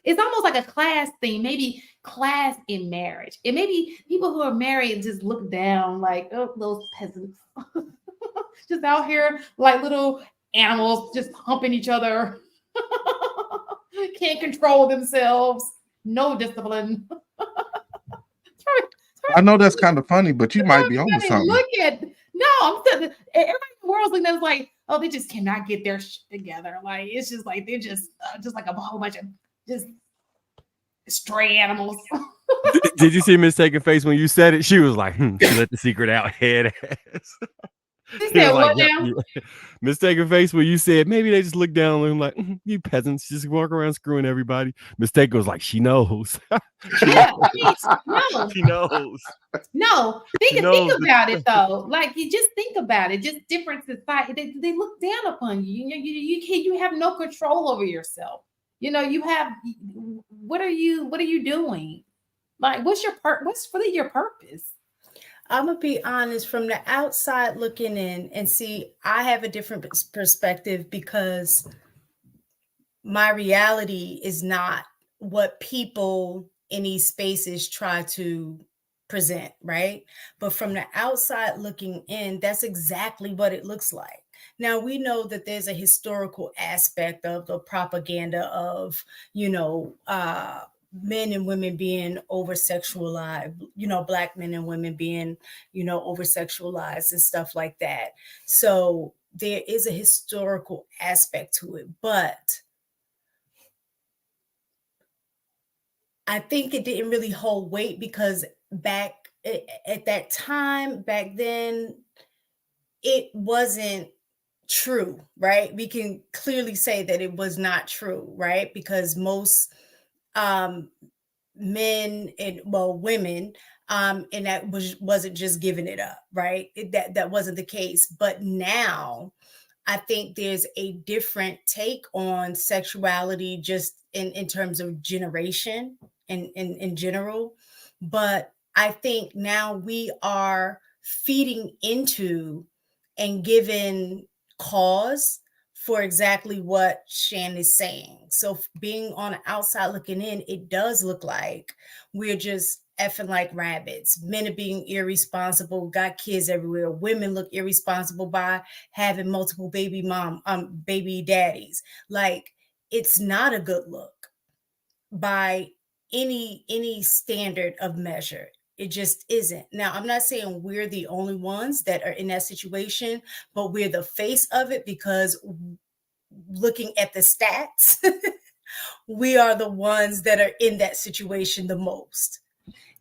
It's almost like a class thing, maybe class in marriage. It may be people who are married and just look down like, oh, those peasants. Just out here like little animals just humping each other. Can't control themselves. No discipline. I know that's kind of funny, but you might be onto something. I'm saying everybody in the world's looking at us like, oh, they just cannot get their shit together. Like it's just like they're just like a whole bunch of just stray animals. Did you see Mistaken Face when you said it? She was like, she let the secret out, head ass. She said what now? Mistaken Face when you said maybe they just look down on him like, you peasants just walk around screwing everybody. Mistake was like, she knows. She knows. No, think about it though. Like you just think about it. Just different society. They look down upon you. You have no control over yourself. You have. What are you doing? Like, what's really your purpose? I'm gonna be honest, from the outside looking in, and see, I have a different perspective because my reality is not what people in these spaces try to present, right? But from the outside looking in, that's exactly what it looks like. Now we know that there's a historical aspect of the propaganda of, men and women being over sexualized, Black men and women being, over sexualized and stuff like that. So there is a historical aspect to it, but I think it didn't really hold weight because back at that time, back then, it wasn't true, right? We can clearly say that it was not true, right? Because most um, men and women, and that wasn't just giving it up, right? That wasn't the case. But now I think there's a different take on sexuality just in terms of generation and in general. But I think now we are feeding into and giving cause for exactly what Shan is saying. So being on the outside looking in, it does look like we're just effing like rabbits. Men are being irresponsible, got kids everywhere. Women look irresponsible by having multiple baby daddies. Like, it's not a good look by any standard of measure. It just isn't. Now, I'm not saying we're the only ones that are in that situation, but we're the face of it because looking at the stats, we are the ones that are in that situation the most.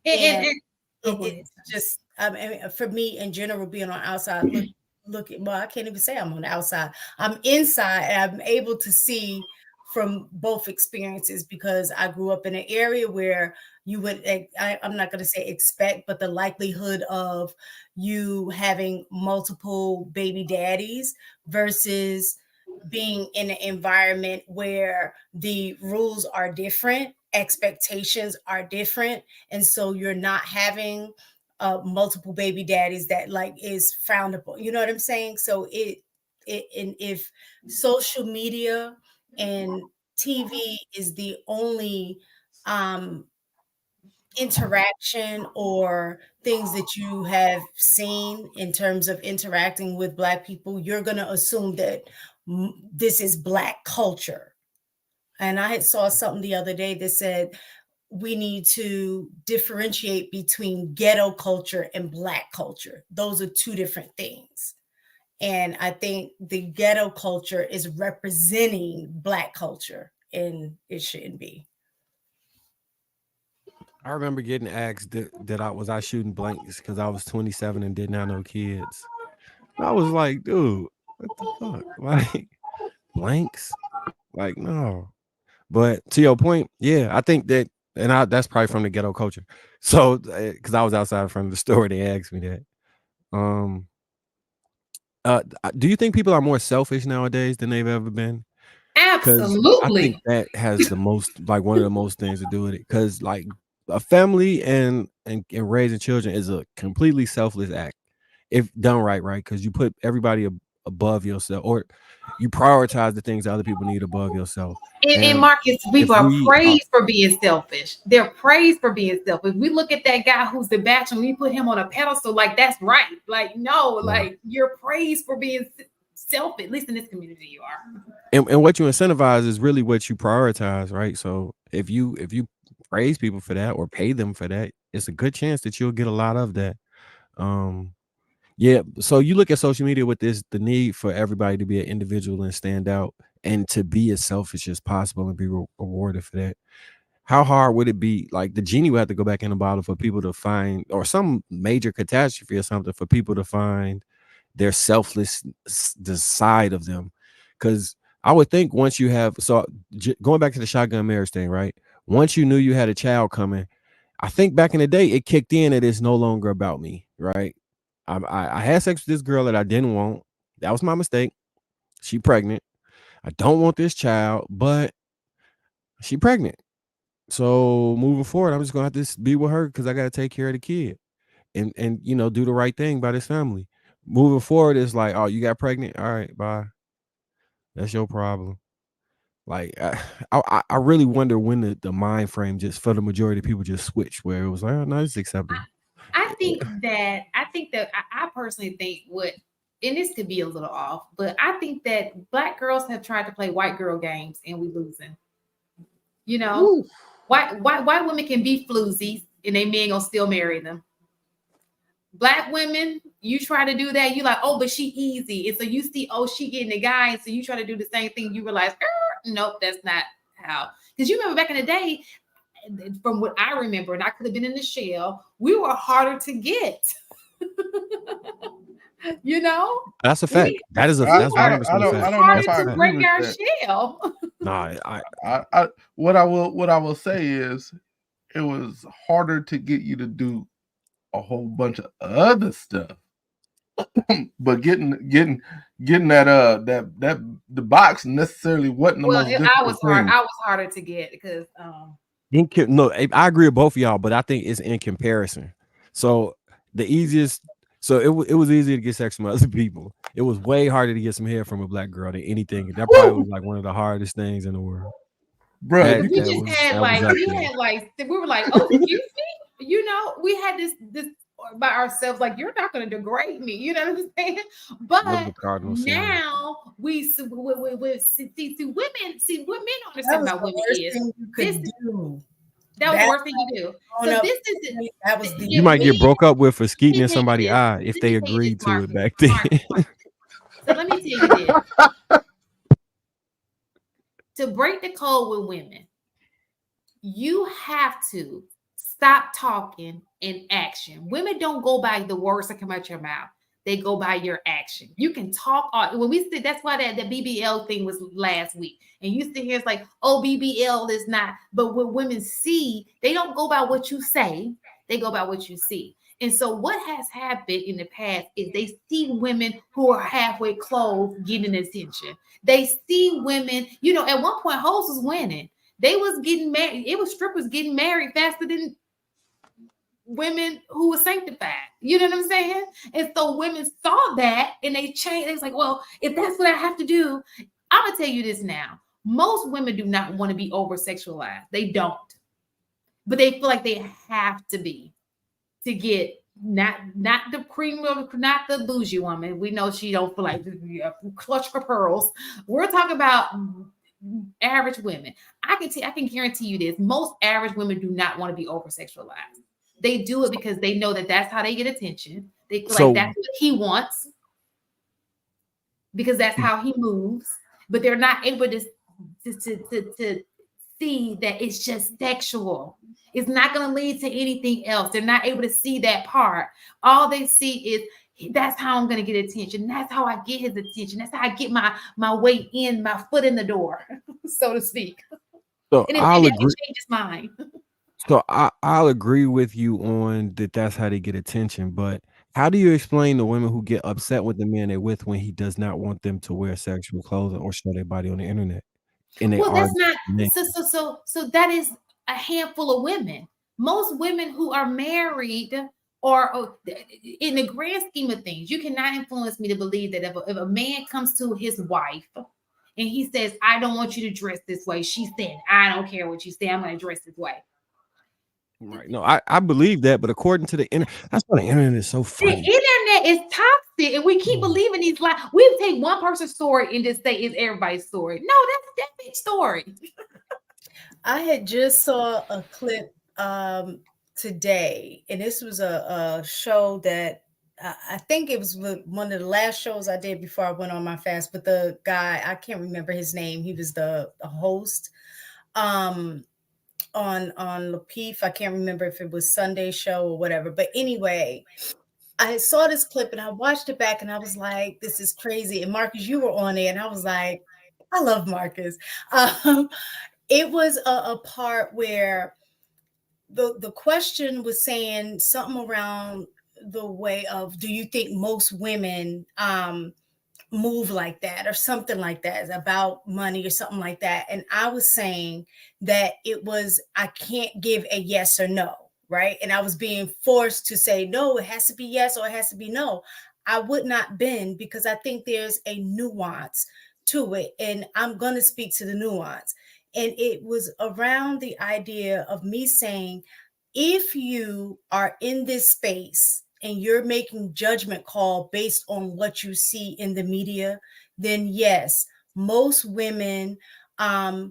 And it's just, I mean, for me in general, being on outside, well, I can't even say I'm on the outside. I'm inside, and I'm able to see from both experiences because I grew up in an area where you would, I'm not going to say expect, but the likelihood of you having multiple baby daddies versus being in an environment where the rules are different, expectations are different, and so you're not having multiple baby daddies that like is frowned upon. You know what I'm saying? So and if social media and TV is the only interaction or things that you have seen in terms of interacting with Black people, you're going to assume that this is Black culture. And I had saw something the other day that said we need to differentiate between ghetto culture and Black culture. Those are two different things. And I think the ghetto culture is representing Black culture, and it shouldn't be. I remember getting asked that I shooting blanks because I was 27 and didn't have no kids. I was like, dude, what the fuck? Like, blanks? Like, no. But to your point, yeah, I think that, and that's probably from the ghetto culture. So, because I was outside in front of the store, they asked me that. Do you think people are more selfish nowadays than they've ever been? Because I think Absolutely. that has the most, like, one of the most things to do with it. Because like a family and raising children is a completely selfless act if done right, right? Because you put everybody above yourself, or you prioritize the things that other people need above yourself. And And Marcus, people if are we praised for being selfish. They're praised for being selfish. We look at that guy who's the bachelor, we put him on a pedestal, like that's right. Like, no, like you're praised for being selfish. At least in this community, you are. and what you incentivize is really what you prioritize, right? So if you praise people for that or pay them for that, it's a good chance that you'll get a lot of that. Yeah. So you look at social media with the need for everybody to be an individual and stand out and to be as selfish as possible and be rewarded for that. How hard would it be? Like the genie would have to go back in the bottle for people to find, or some major catastrophe or something, for people to find their selfless the side of them. Because I would think once you have, so going back to the shotgun marriage thing, right? Once you knew you had a child coming, I think back in the day it kicked in that it's no longer about me, right? I had sex with this girl that I didn't want. That was my mistake. She pregnant. I don't want this child, but she pregnant. So moving forward, I'm just gonna have to be with her because I gotta take care of the kid and do the right thing by this family. Moving forward, it's like, oh, you got pregnant? All right, bye. That's your problem. Like I really wonder when the mind frame just for the majority of people just switched where it was like, oh, no, it's acceptable. I think that I personally think what, and this could be a little off, but I think that Black girls have tried to play white girl games and we losing. You know, Ooh. white women can be floozies and they men gonna still marry them. Black women, you try to do that, you like, oh, but she easy. And so you see, oh, she getting the guy. And so you try to do the same thing. You realize, nope, that's not how. Because you remember back in the day, from what I remember, and I could have been in the shell, we were harder to get. You know, that's a fact. That's I 100% don't know harder if I to agree break with our that. shell. Nah, What I will say is it was harder to get you to do a whole bunch of other stuff. But getting that the box necessarily wasn't the most difficult thing. I was harder to get because no, I agree with both of y'all, but I think it's in comparison. So the easiest, so it was easier to get sex from other people. It was way harder to get some hair from a Black girl than anything. That probably was like one of the hardest things in the world. Bro, we just had like we were like, oh, excuse me, you know, we had this by ourselves, like, you're not going to degrade me, you know what I'm saying? But now we see what men don't understand about women is that was the worst thing you do. So this is that was you might get broke up with for skeeting in somebody's eye if they agreed to it back then. So let me tell you this. To break the code with women, you have to stop talking and action. Women don't go by the words that come out your mouth. They go by your action. You can talk when we said that's why that BBL thing was last week. And you sit here, it's like, oh, BBL is not. But what women see, they don't go by what you say. They go by what you see. And so what has happened in the past is they see women who are halfway clothed getting attention. They see women, you know, at one point, hoes was winning. They was getting married. It was strippers getting married faster than women who were sanctified. You know what I'm saying? And so women saw that and they changed. They was like, well, if that's what I have to do, I'm going to tell you this now. Most women do not want to be over-sexualized. They don't. But they feel like they have to be to get not the cream of, not the bougie woman. We know she don't feel like clutch for pearls. We're talking about average women. I can guarantee you this. Most average women do not want to be over-sexualized. They do it because they know that that's how they get attention. They feel like that's what he wants because that's how he moves. But they're not able to see that it's just sexual. It's not going to lead to anything else. They're not able to see that part. All they see is that's how I'm going to get attention. That's how I get his attention. That's how I get my way in, my foot in the door, so to speak. So and I'll agree. Change his mind. So I'll agree with you on that. That's how they get attention. But how do you explain the women who get upset with the man they're with when he does not want them to wear sexual clothing or show their body on the internet? And they that's not so that is a handful of women. Most women who are married or in the grand scheme of things, you cannot influence me to believe that if a man comes to his wife and he says, I don't want you to dress this way, she said, I don't care what you say, I'm going to dress this way. Right. No, I believe that, but according to the internet, that's why the internet is so funny. The internet is toxic, and we keep believing these lies. We take one person's story and just say it's everybody's story. No, that's that bitch story. I had just saw a clip today, and this was a show that I think it was one of the last shows I did before I went on my fast. But the guy, I can't remember his name. He was the host. On Lapeef. I can't remember if it was Sunday show or whatever. But anyway, I saw this clip and I watched it back and I was like, this is crazy. And Marcus, you were on it. And I was like, I love Marcus. It was a part where the question was saying something around the way of, do you think most women move like that or something like that, about money or something like that? And I was saying that it was, I can't give a yes or no, right? And I was being forced to say, no, it has to be yes or it has to be no. I would not bend because I think there's a nuance to it, and I'm going to speak to the nuance. And it was around the idea of me saying, if you are in this space and you're making judgment call based on what you see in the media, then yes, most women are,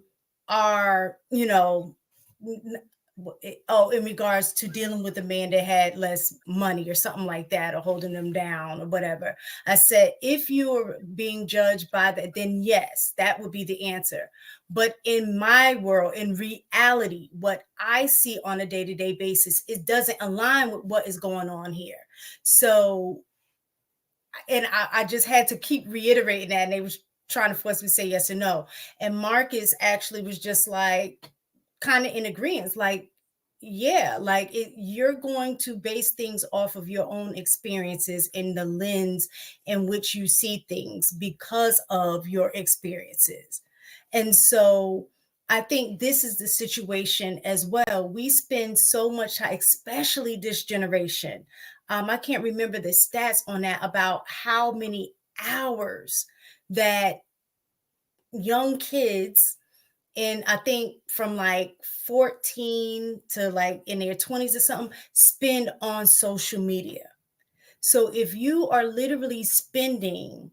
in regards to dealing with a man that had less money or something like that, or holding them down or whatever. I said, if you're being judged by that, then yes, that would be the answer. But in my world, in reality, what I see on a day-to-day basis, it doesn't align with what is going on here. So, and I just had to keep reiterating that, and they was trying to force me to say yes or no. And Marcus actually was just like, kind of in agreement, like, yeah, like you're going to base things off of your own experiences in the lens in which you see things because of your experiences. And so I think this is the situation as well. We spend so much time, especially this generation. I can't remember the stats on that, about how many hours that young kids, and I think from like 14 to like in their 20s or something, spend on social media. So if you are literally spending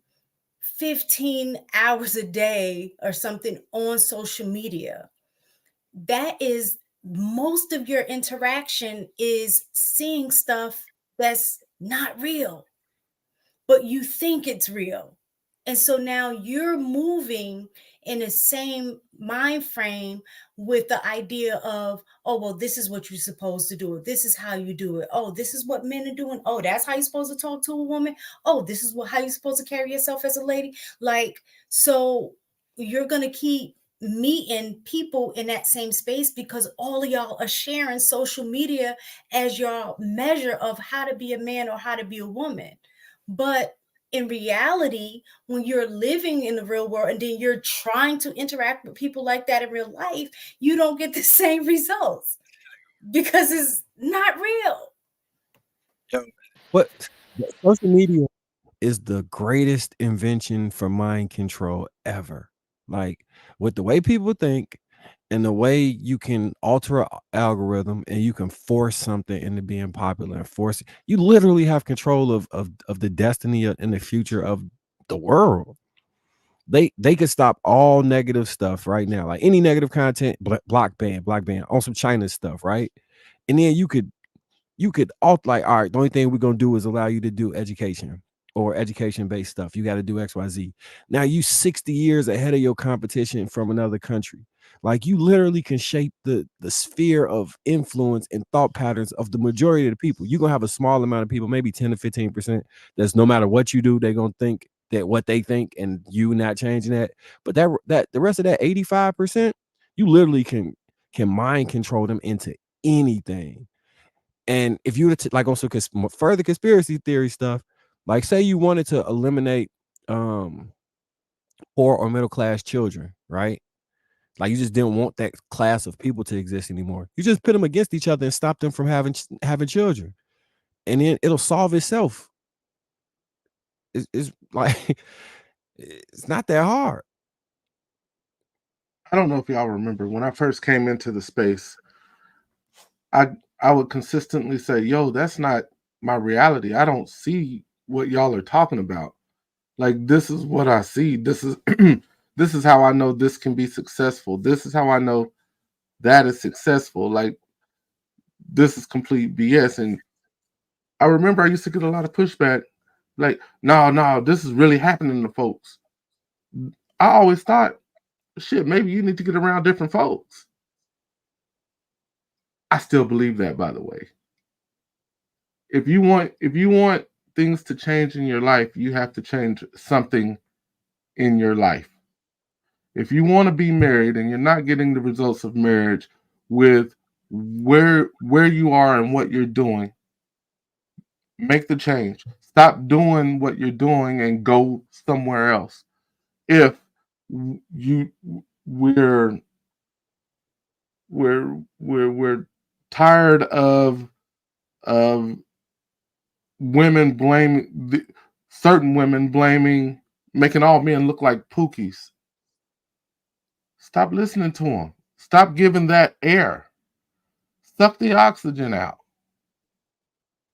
15 hours a day or something on social media, that is, most of your interaction is seeing stuff that's not real, but you think it's real. And so now you're moving in the same mind frame with the idea of, oh, well, this is what you're supposed to do. This is how you do it. Oh, this is what men are doing. Oh, that's how you're supposed to talk to a woman. Oh, this is how you're supposed to carry yourself as a lady. Like, so you're going to keep meeting people in that same space because all of y'all are sharing social media as your measure of how to be a man or how to be a woman. But in reality, when you're living in the real world and then you're trying to interact with people like that in real life, you don't get the same results because it's not real. But social media is the greatest invention for mind control ever. Like, with the way people think and the way you can alter an algorithm and you can force something into being popular and force it, you literally have control of the destiny and the future of the world. They could stop all negative stuff right now, like any negative content, block ban on some China stuff, right? And then you could like, all right, the only thing we're gonna do is allow you to do education or education-based stuff. You got to do XYZ. Now you 60 years ahead of your competition from another country. Like, you literally can shape the sphere of influence and thought patterns of the majority of the people. You're gonna have a small amount of people, maybe 10 to 15%, that's no matter what you do, they're gonna think that what they think, and you not changing that. But that the rest of that 85%, you literally can mind control them into anything. And if you were to, like, also further conspiracy theory stuff, like, say you wanted to eliminate poor or middle class children, right? Like, you just didn't want that class of people to exist anymore. You just put them against each other and stop them from having children, and then it'll solve itself. It's like it's not that hard. I don't know if y'all remember when I first came into the space, I would consistently say, yo, that's not my reality. I don't see what y'all are talking about. Like, this is what I see. This is this is how I know this can be successful. This is how I know that is successful. Like, this is complete BS. And I remember I used to get a lot of pushback. Like, no, this is really happening to folks. I always thought, shit, maybe you need to get around different folks. I still believe that, by the way. If you want things to change in your life, you have to change something in your life. If you want to be married and you're not getting the results of marriage with where you are and what you're doing, make the change. Stop doing what you're doing and go somewhere else. If you we're tired of women blaming certain women blaming making all men look like pookies. Stop listening to them. Stop giving that air. Suck the oxygen out.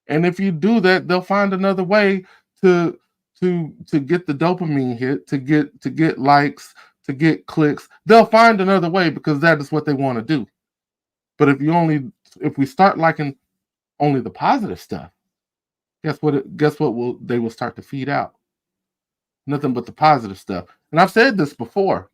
And if you do that, they'll find another way to get the dopamine hit, to get likes, to get clicks. They'll find another way because that is what they want to do. But if we start liking only the positive stuff, guess what they will start to feed out? Nothing but the positive stuff. And I've said this before,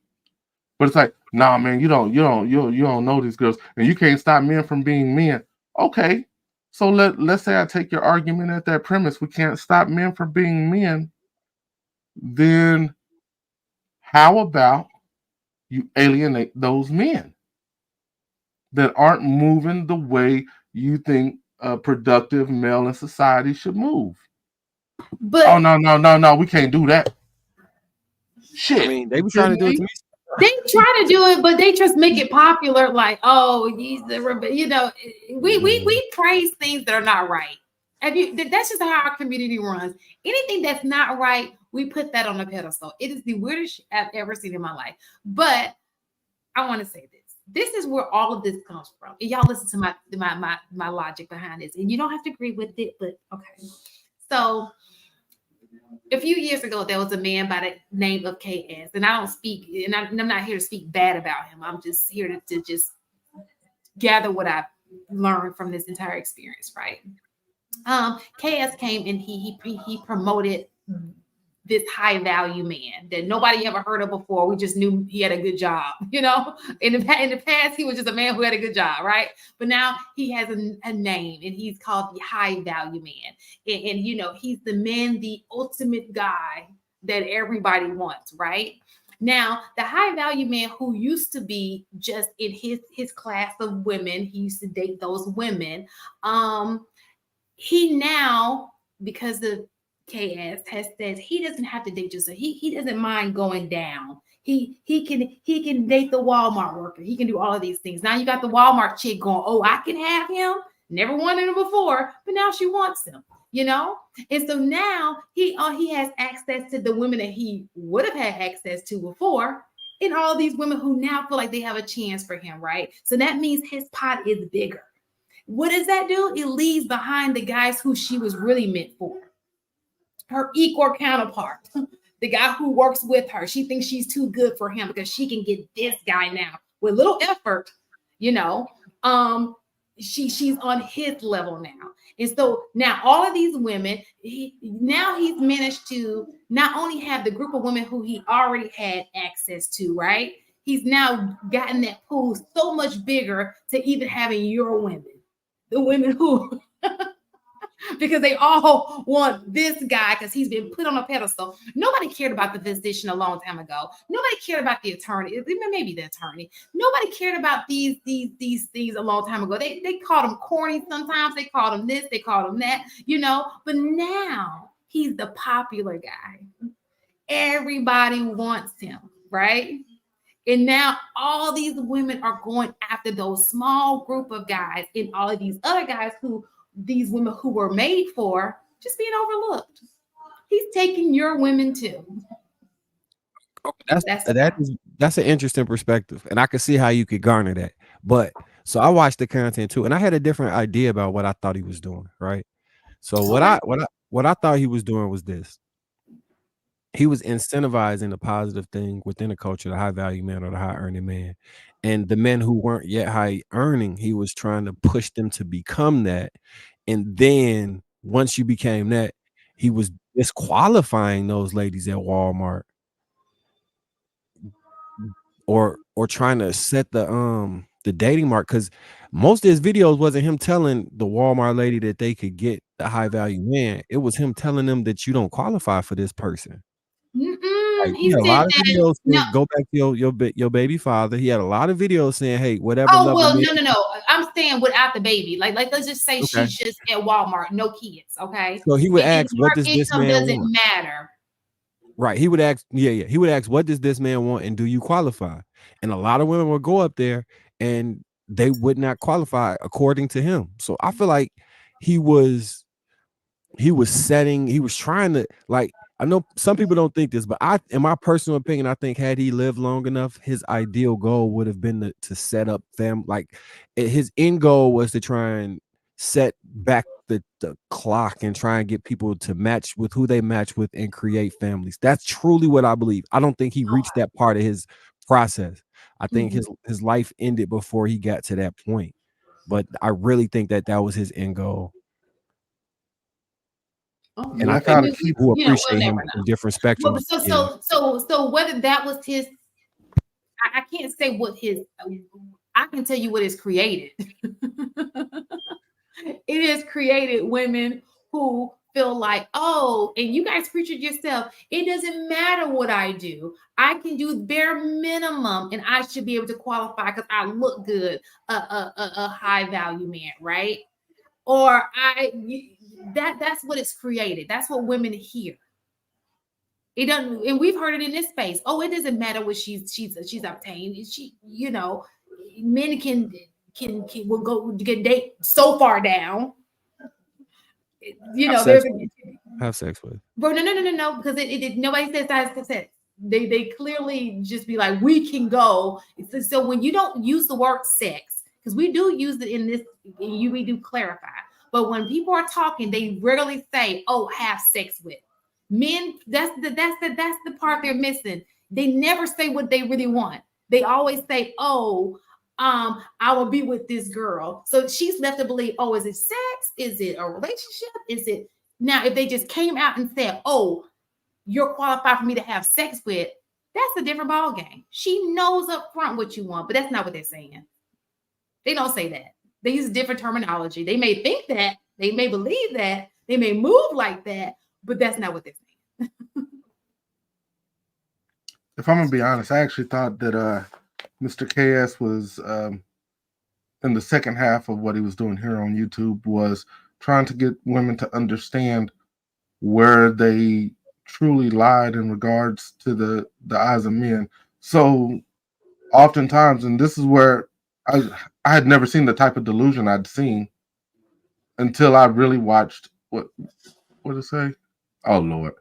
but it's like, nah, man, you don't know these girls, and you can't stop men from being men. Okay, so let's say I take your argument at that premise. We can't stop men from being men. Then how about you alienate those men that aren't moving the way you think a productive male in society should move? But oh no, we can't do that. Shit. I mean, they were trying to do it to me. They try to do it, but they just make it popular. Like, oh, he's the we praise things that are not right. That's just how our community runs. Anything that's not right, we put that on a pedestal. It is the weirdest I've ever seen in my life. But I want to say this. This is where all of this comes from. And y'all listen to my logic behind this. And you don't have to agree with it, but okay. So a few years ago, there was a man by the name of KS, and I don't speak, and I'm not here to speak bad about him. I'm just here to just gather what I've learned from this entire experience, right? KS came and he promoted this high value man that nobody ever heard of before. We just knew he had a good job, In the past, he was just a man who had a good job, right? But now he has a name, and he's called the high value man. And he's the man, the ultimate guy that everybody wants, right? Now, the high value man who used to be just in his class of women, he used to date those women. He now, because the KS has said he doesn't have to date just so he doesn't mind going down. He can date the Walmart worker. He can do all of these things. Now you got the Walmart chick going, oh, I can have him. Never wanted him before, but now she wants him, And so now he has access to the women that he would have had access to before, and all these women who now feel like they have a chance for him, right? So that means his pot is bigger. What does that do? It leaves behind the guys who she was really meant for. Her equal counterpart, the guy who works with her. She thinks she's too good for him because she can get this guy now with little effort, she's on his level now. And so now all of these women, he's managed to not only have the group of women who he already had access to, right? He's now gotten that pool so much bigger to even having your women, the women who because they all want this guy because he's been put on a pedestal. Nobody cared about the physician a long time ago. Nobody cared about the attorney, maybe the attorney. Nobody cared about these things a long time ago. They called him corny sometimes. They called him this, they called him that, But now he's the popular guy. Everybody wants him, right? And now all these women are going after those small group of guys and all of these other guys these women who were made for, just being overlooked. He's taking your women too. That's an interesting perspective, and I can see how you could garner that. But so I watched the content too, and I had a different idea about what I thought he was doing. Right. So what I thought he was doing was this. He was incentivizing the positive thing within the culture, the high value man or the high earning man. And the men who weren't yet high earning, he was trying to push them to become that. And then once you became that, he was disqualifying those ladies at Walmart or trying to set the dating mark, because most of his videos wasn't him telling the Walmart lady that they could get the high value man. It was him telling them that you don't qualify for this person. Like, he had a lot of videos saying, go back to your baby father. He had a lot of videos saying, hey, whatever. Oh, well, no. I'm saying without the baby. Like let's just say she's just at Walmart, no kids. Okay. So he would ask, what does this man doesn't want? matter. Right. He would ask, he would ask, what does this man want? And do you qualify? And a lot of women would go up there and they would not qualify according to him. So I feel like he was trying to, like, I know some people don't think this, but in my personal opinion, I think had he lived long enough, his ideal goal would have been to set up his end goal was to try and set back the clock and try and get people to match with who they match with and create families. That's truly what I believe. I don't think he reached that part of his process. I think his life ended before he got to that point. But I really think that was his end goal. Oh, And I That's think how to keep. people we'll appreciate him never in know. different Well, spectrums. so whether that was his, I can't say what his. I can tell you what is created. It has created women who feel like, oh, and you guys preach it yourself. It doesn't matter what I do. I can do bare minimum, and I should be able to qualify because I look good, a high value man, right? Or that's what it's created. That's what women hear. It doesn't, and we've heard it in this space. Oh, it doesn't matter what she's obtained. She, men can will go get date so far down. Have sex with. Bro, no, because it nobody says that. They clearly just be like, we can go. So when you don't use the word sex, because we do use it in this, we do clarify. But when people are talking, they rarely say, "Oh, have sex with." Men, that's the part they're missing. They never say what they really want. They always say, "Oh, I will be with this girl." So she's left to believe, "Oh, is it sex? Is it a relationship? Is it?" Now, if they just came out and said, "Oh, you're qualified for me to have sex with," that's a different ball game. She knows up front what you want, but that's not what they're saying. They don't say that. They use different terminology. They may think that, they may believe that, they may move like that, but that's not what they're saying. If I'm gonna be honest, I actually thought that Mr. KS was in the second half of what he was doing here on YouTube was trying to get women to understand where they truly lied in regards to the eyes of men. So oftentimes, and this is where I had never seen the type of delusion I'd seen until I really watched what did it say? Oh Lord.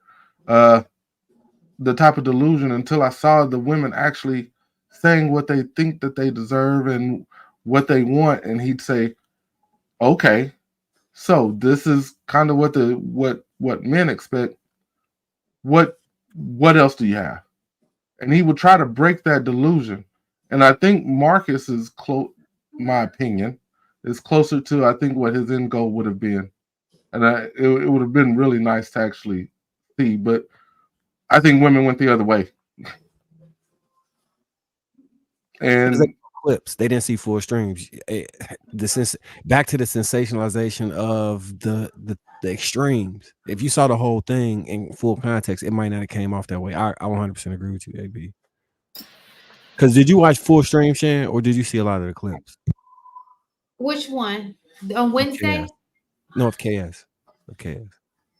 The type of delusion until I saw the women actually saying what they think that they deserve and what they want, and he'd say, okay, so this is kind of what men expect. What else do you have? And he would try to break that delusion. And I think Marcus is my opinion, is closer to I think what his end goal would have been. And it would have been really nice to actually see, but I think women went the other way. And clips, they didn't see full streams. Back to the sensationalization of the extremes. If you saw the whole thing in full context, it might not have came off that way. I 100% agree with you, AB. Because did you watch full stream, Shan, or did you see a lot of the clips? Which one? On Wednesday? No, of KS. Of KS.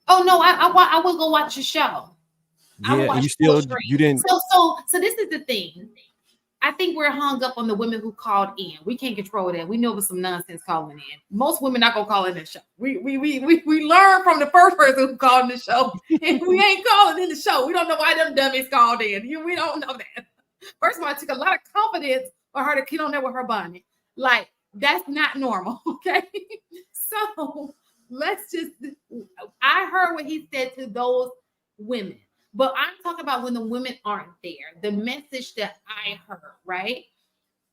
Oh no, I will go watch the show. Yeah, and you didn't. So this is the thing. I think we're hung up on the women who called in. We can't control that. We know it was some nonsense calling in. Most women not gonna call in the show. We learned from the first person who called in the show, and we ain't calling in the show. We don't know why them dummies called in. We don't know that. First of all, it took a lot of confidence for her to get on there with her bonnet. Like, that's not normal, okay? So let's just. I heard what he said to those women. But I'm talking about when the women aren't there. The message that I heard, right?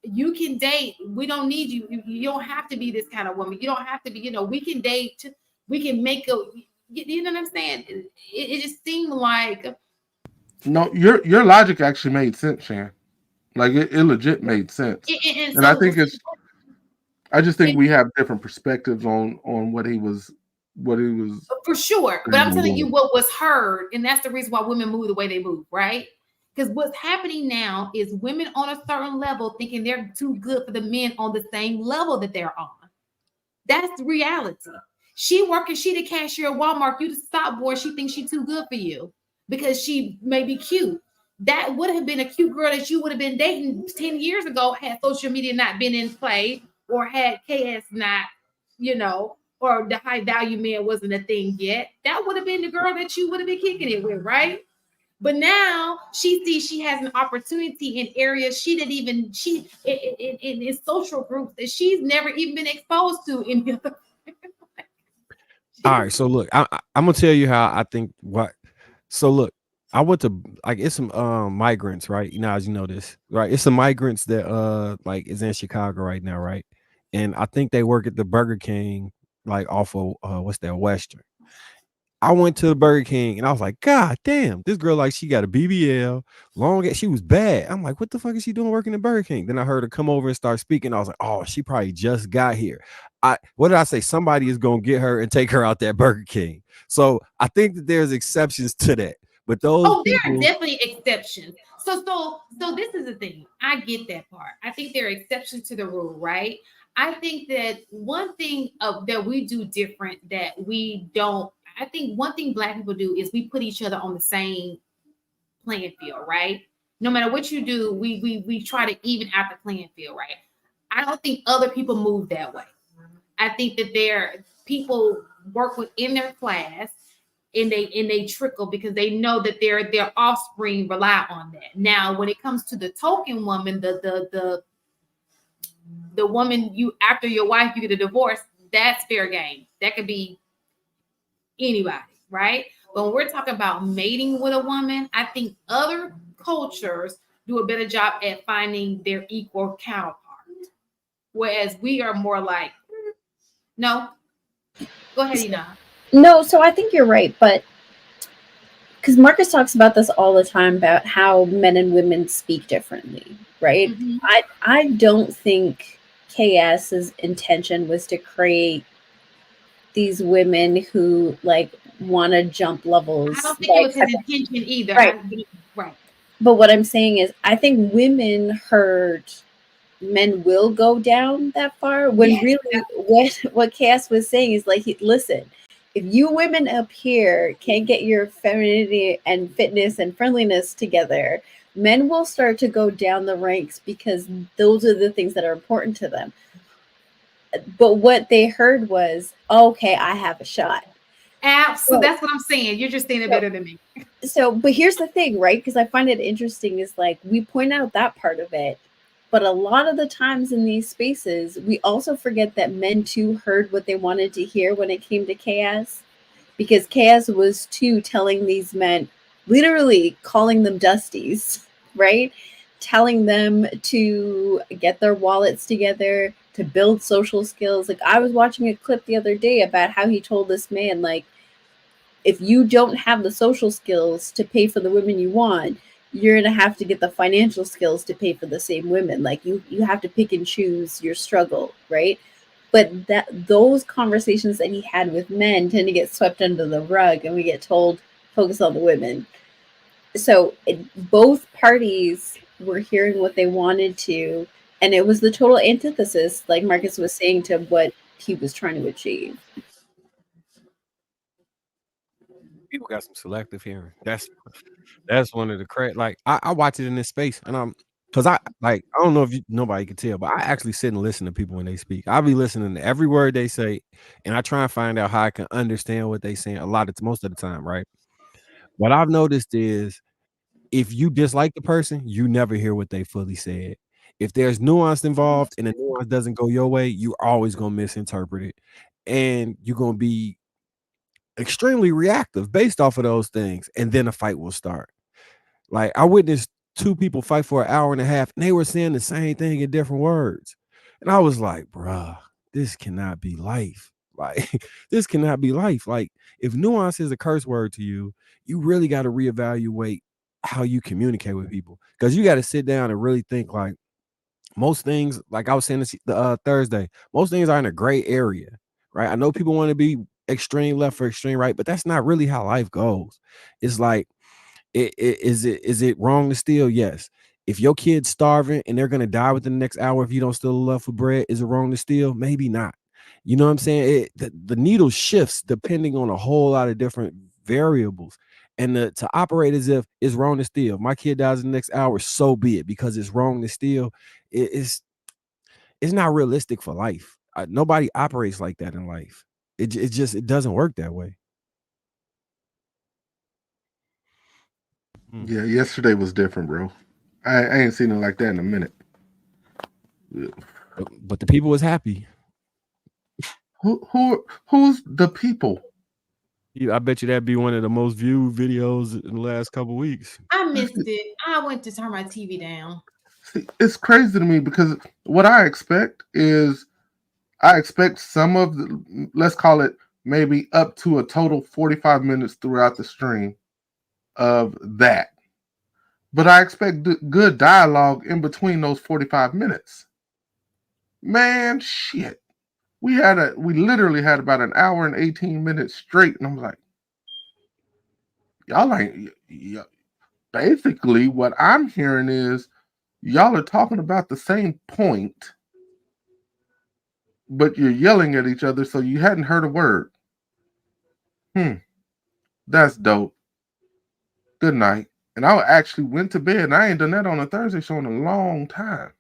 You can date. We don't need you. You don't have to be this kind of woman. You don't have to be, we can date. We can make you know what I'm saying? It just seemed like. No, your logic actually made sense, Shan. Like it legit made sense. And so, I think I just think we have different perspectives on what he was for sure. But I'm telling you what was heard, and that's the reason why women move the way they move, right? Because what's happening now is women on a certain level thinking they're too good for the men on the same level that they're on. That's the reality. She the cashier at Walmart, you the stop boy, she thinks she's too good for you because she may be cute. That would have been a cute girl that you would have been dating 10 years ago had social media not been in play or had KS not, or the high value man wasn't a thing yet, that would have been the girl that you would have been kicking it with, right? But now she sees she has an opportunity in areas she didn't even in social groups that she's never even been exposed to in. All right, so look, I'm gonna tell you how I think what. So look, I went to like it's some migrants, right? You know, as you know this, right? It's some migrants that like is in Chicago right now, right? And I think they work at the Burger King, like off of what's that Western. I went to the Burger King and I was like, God damn, this girl like she got a BBL, she was bad. I'm like, what the fuck is she doing working at Burger King? Then I heard her come over and start speaking. I was like, oh, she probably just got here. What did I say? Somebody is gonna get her and take her out that Burger King. So I think that there's exceptions to that. But those There people, are definitely exceptions. So this is the thing. I get that part. I think there are exceptions to the rule, right? I think that one thing that we do different that we don't. I think one thing Black people do is we put each other on the same playing field, right? No matter what you do, we try to even out the playing field, right? I don't think other people move that way. I think that people work within their class and they trickle because they know that their offspring rely on that. Now, when it comes to the token woman, the woman you after your wife you get a divorce, that's fair game. That could be anybody, right? But when we're talking about mating with a woman, I think other cultures do a better job at finding their equal counterpart. Whereas we are more like, no, go ahead, Ina. No, so I think you're right, but because Marcus talks about this all the time about how men and women speak differently, right? Mhm. I don't think KS's intention was to create these women who like want to jump levels. I don't think it like, was his intention either. Right. Right. But what I'm saying is, I think women heard men will go down that far when Yes. really what Cass was saying is like, listen, if you women up here can't get your femininity and fitness and friendliness together, men will start to go down the ranks because those are the things that are important to them. But what they heard was, okay, I have a shot. So that's what I'm saying. You're just saying it better than me. So, but here's the thing, right? Because I find it interesting is like we point out that part of it, but a lot of the times in these spaces, we also forget that men too heard what they wanted to hear when it came to chaos, because chaos was too telling these men, literally calling them dusties, right? Telling them to get their wallets together, to build social skills. Like I was watching a clip the other day about how he told this man, like, if you don't have the social skills to pay for the women you want, you're going to have to get the financial skills to pay for the same women. Like you have to pick and choose your struggle, right? But that those conversations that he had with men tend to get swept under the rug, and we get told focus on the women. So both parties were hearing what they wanted to, and it was the total antithesis, like Marcus was saying, to what he was trying to achieve. people got some selective hearing. That's one of the crazy. Like I watch it in this space, and because I don't know if nobody can tell, but I actually sit and listen to people when they speak. I'll be listening to every word they say, and I try and find out how I can understand what they saying. Most of the time, right? What I've noticed is if you dislike the person, you never hear what they fully said. If there's nuance involved and the nuance doesn't go your way, you're always gonna misinterpret it, and you're gonna be extremely reactive based off of those things, and then a fight will start. Like I witnessed two people fight for an hour and a half, and they were saying the same thing in different words, and I was like, "Bruh, this cannot be life. Like this cannot be life. Like if nuance is a curse word to you, you really got to reevaluate how you communicate with people, because you got to sit down and really think. Like most things, like I was saying this Thursday, most things are in a gray area, right? I know people want to be extreme left or extreme right, but that's not really how life goes. It's like, is it wrong to steal? Yes. If your kid's starving and they're gonna die within the next hour if you don't steal a loaf of bread, is it wrong to steal? Maybe not. You know what I'm saying? The needle shifts depending on a whole lot of different variables. And to operate as if it's wrong to steal. My kid dies in the next hour, so be it, because it's wrong to steal. It's not realistic for life. Nobody operates like that in life. it doesn't work that way. Yeah, yesterday was different, bro. I ain't seen it like that in a minute. But the people was happy. Who's the people? I bet you that'd be one of the most viewed videos in the last couple weeks. I missed it. I went to turn my TV down. See, it's crazy to me because what I expect is some of the, let's call it maybe up to a total 45 minutes throughout the stream of that. But I expect good dialogue in between those 45 minutes. Man, shit. We literally had about an hour and 18 minutes straight, and I'm like, y'all ain't. Basically, what I'm hearing is y'all are talking about the same point, but you're yelling at each other, so you hadn't heard a word. That's dope. Good night. And I actually went to bed, and I ain't done that on a Thursday show in a long time.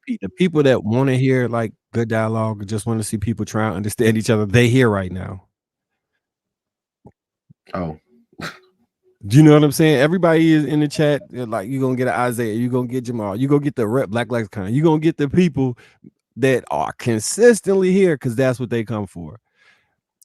The people that want to hear like good dialogue, just want to see people try and understand each other, they here right now. Oh. Do you know what I'm saying? Everybody is in the chat. Like, you're gonna get an Isaiah, you're gonna get Jamal, you're gonna get the rep Black Lives Matter, you're gonna get the people that are consistently here because that's what they come for.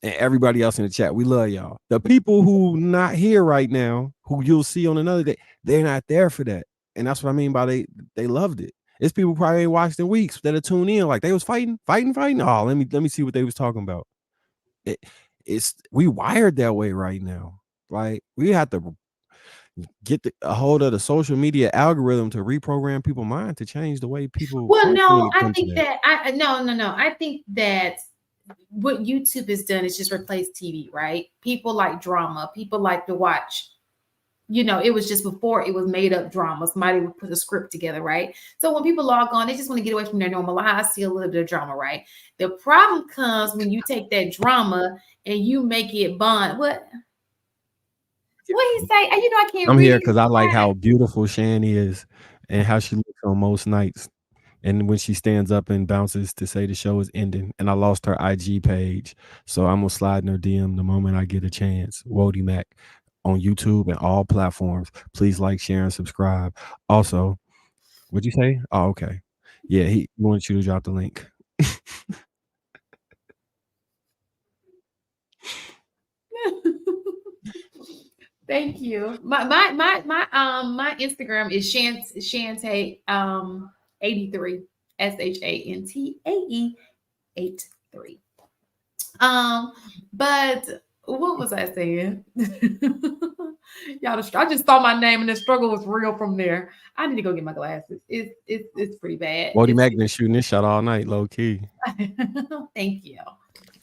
And everybody else in the chat, we love y'all. The people who not here right now, who you'll see on another day, they're not there for that. And that's what I mean by they loved it. It's people probably ain't watched in weeks that'll tune in like they was fighting. Oh, let me see what they was talking about. It's we wired that way right now. Like, we have to get a hold of the social media algorithm to reprogram people's mind to change the way people. Well, no, I think that no. I think that what YouTube has done is just replace TV, right? People like drama. People like to watch. You know, it was just before it was made up drama. Somebody would put a script together, right? So when people log on, they just want to get away from their normal lives, see a little bit of drama, right? The problem comes when you take that drama and you make it bond. What he say? You know, I can't. I'm here because I like how beautiful Shani is and how she looks on most nights. And when she stands up and bounces to say the show is ending, and I lost her IG page, so I'm gonna slide in her DM the moment I get a chance. Wody Mac on YouTube and all platforms. Please like, share, and subscribe. Also, what'd you say? Oh, okay. Yeah, he wants you to drop the link. Thank you. My Instagram is Shantae 83 SHANTAE 83. But what was I saying? Y'all, I just saw my name and the struggle was real from there. I need to go get my glasses. It's pretty bad. Wody Mac been shooting this shot all night, low key. Thank you.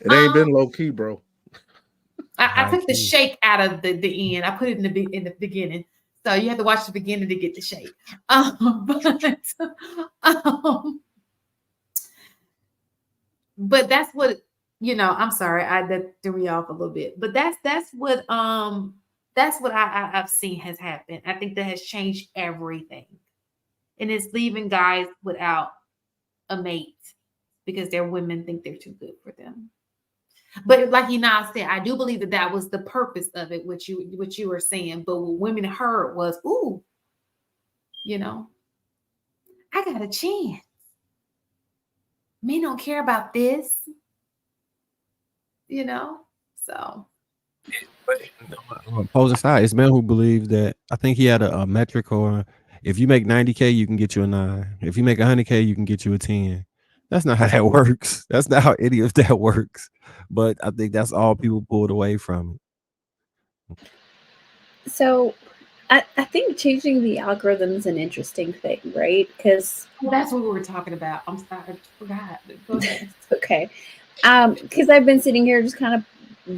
It ain't been low key, bro. I took the shake out of the end. I put it in the beginning, so you have to watch the beginning to get the shake. But that's what, you know. I'm sorry, that threw me off a little bit. But that's what I've seen has happened. I think that has changed everything, and it's leaving guys without a mate because their women think they're too good for them. But like Ina said, I do believe that was the purpose of it, what you were saying. But what women heard was, ooh, you know, I got a chance. Men don't care about this, you know. So, opposing side, it's men who believe that. I think he had a metric, or if you make 90K, you can get you a 9. If you make 100K, you can get you a 10. That's not how that works. That's not how any of that works. But I think that's all people pulled away from it. So I think changing the algorithm is an interesting thing, right? Because that's what we were talking about. I'm sorry, I forgot. Go ahead. Okay. Because I've been sitting here just kind of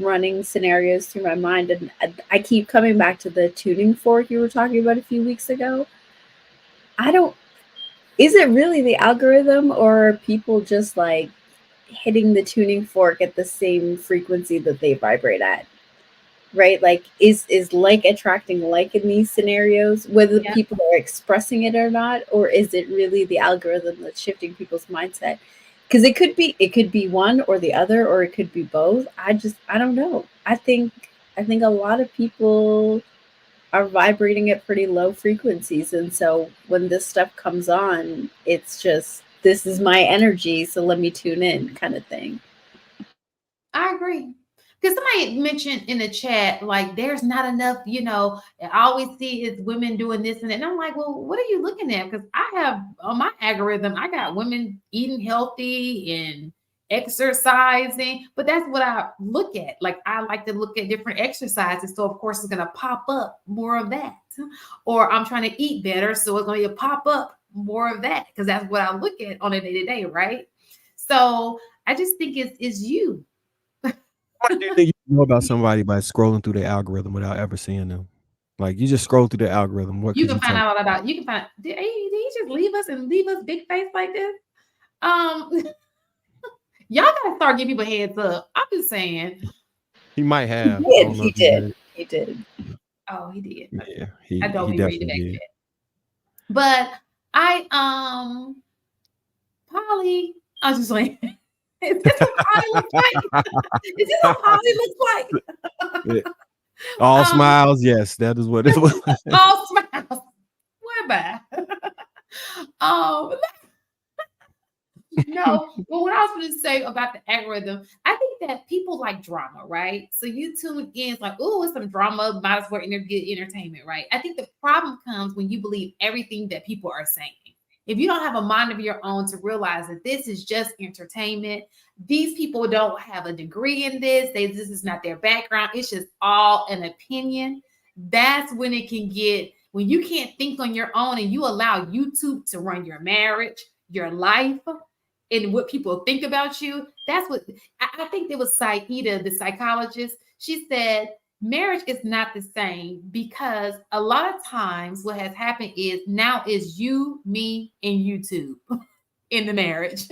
running scenarios through my mind, and I keep coming back to the tuning fork you were talking about a few weeks ago. Is it really the algorithm, or are people just like hitting the tuning fork at the same frequency that they vibrate at? Right? Like, is like attracting like in these scenarios, whether people are expressing it or not, or is it really the algorithm that's shifting people's mindset? because it could be one or the other, or it could be both. I don't know. I think a lot of people are vibrating at pretty low frequencies, and so when this stuff comes on, it's just, this is my energy, so let me tune in, kind of thing. I agree. Because somebody mentioned in the chat, like, there's not enough, I always see is women doing this and that. And I'm like, well, what are you looking at? Because I have on my algorithm, I got women eating healthy and exercising, but that's what I look at. Like, I like to look at different exercises. So, of course, it's going to pop up more of that. Or I'm trying to eat better. So it's going to pop up more of that, because that's what I look at on a day-to-day, right? So I just think it's you. What do you think you know about somebody by scrolling through their algorithm without ever seeing them? Like, you just scroll through the algorithm. What You could can you find tell? out about. You can find. Did he just leave us and leave us big face like this? Y'all gotta start giving people heads up. I'm just saying. He might have. He I did. don't know He if he did. He did. Oh, he did. Yeah, I don't he be ready to definitely back did. that. But Polly, I was just like, is this what Polly looks like? Is this what Polly looks like? All smiles, yes, that is what it was. All smiles. Where bye? No, but what I was going to say about the algorithm, I think that people like drama, right? So you tune in, it's like, oh, it's some drama, might as well get entertainment, right? I think the problem comes when you believe everything that people are saying. If you don't have a mind of your own to realize that this is just entertainment, these people don't have a degree in this, this is not their background, it's just all an opinion. That's when it can get, when you can't think on your own and you allow YouTube to run your marriage, your life, and what people think about you. That's what I think there was Saida, the psychologist. She said marriage is not the same, because a lot of times what has happened is now is you, me, and YouTube in the marriage.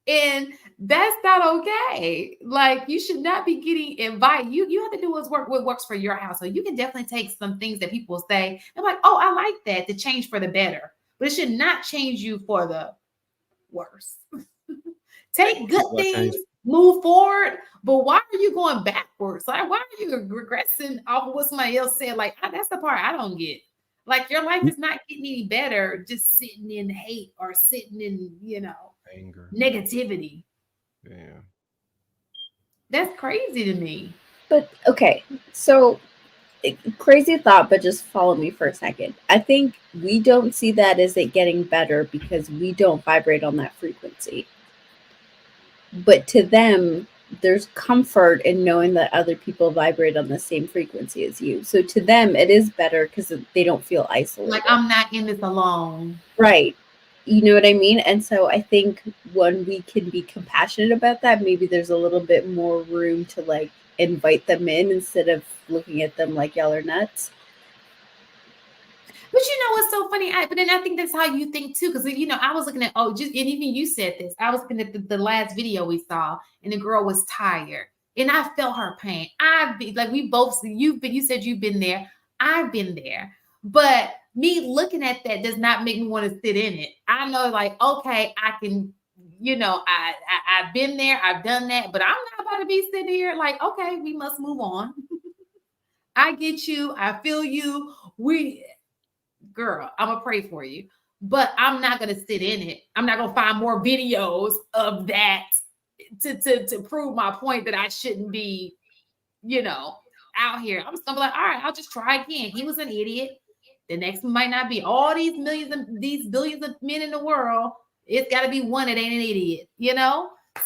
And that's not okay. Like, you should not be getting invited. You have to do what works for your house. So you can definitely take some things that people say and like, oh, I like that, to change for the better. But it should not change you for the worse. Take good things, move forward, but why are you going backwards? Like, why are you regressing off of what somebody else said? Like, that's the part I don't get. Like, your life is not getting any better just sitting in hate or sitting in, Anger, negativity. Yeah, that's crazy to me. But okay, so crazy thought, but just follow me for a second. I think we don't see that as it getting better because we don't vibrate on that frequency. But to them, there's comfort in knowing that other people vibrate on the same frequency as you. So to them, it is better because they don't feel isolated. Like, I'm not in this alone. Right. You know what I mean? And so I think when we can be compassionate about that, maybe there's a little bit more room to like invite them in instead of looking at them like y'all are nuts. But what's so funny? But then I think that's how you think too. Because I was looking at, and even you said this. I was looking at the last video we saw, and the girl was tired, and I felt her pain. You said you've been there. I've been there, but me looking at that does not make me want to sit in it. I know, like, okay, I can. I've been there. I've done that, but I'm not about to be sitting here like, okay, we must move on. I get you. I feel you. Girl, I'm gonna pray for you, but I'm not gonna sit in it. I'm not gonna find more videos of that to prove my point that I shouldn't be, out here. I'm just gonna be like, all right, I'll just try again. He was an idiot. The next one might not be. All these billions of men in the world, it's got to be one that ain't an idiot,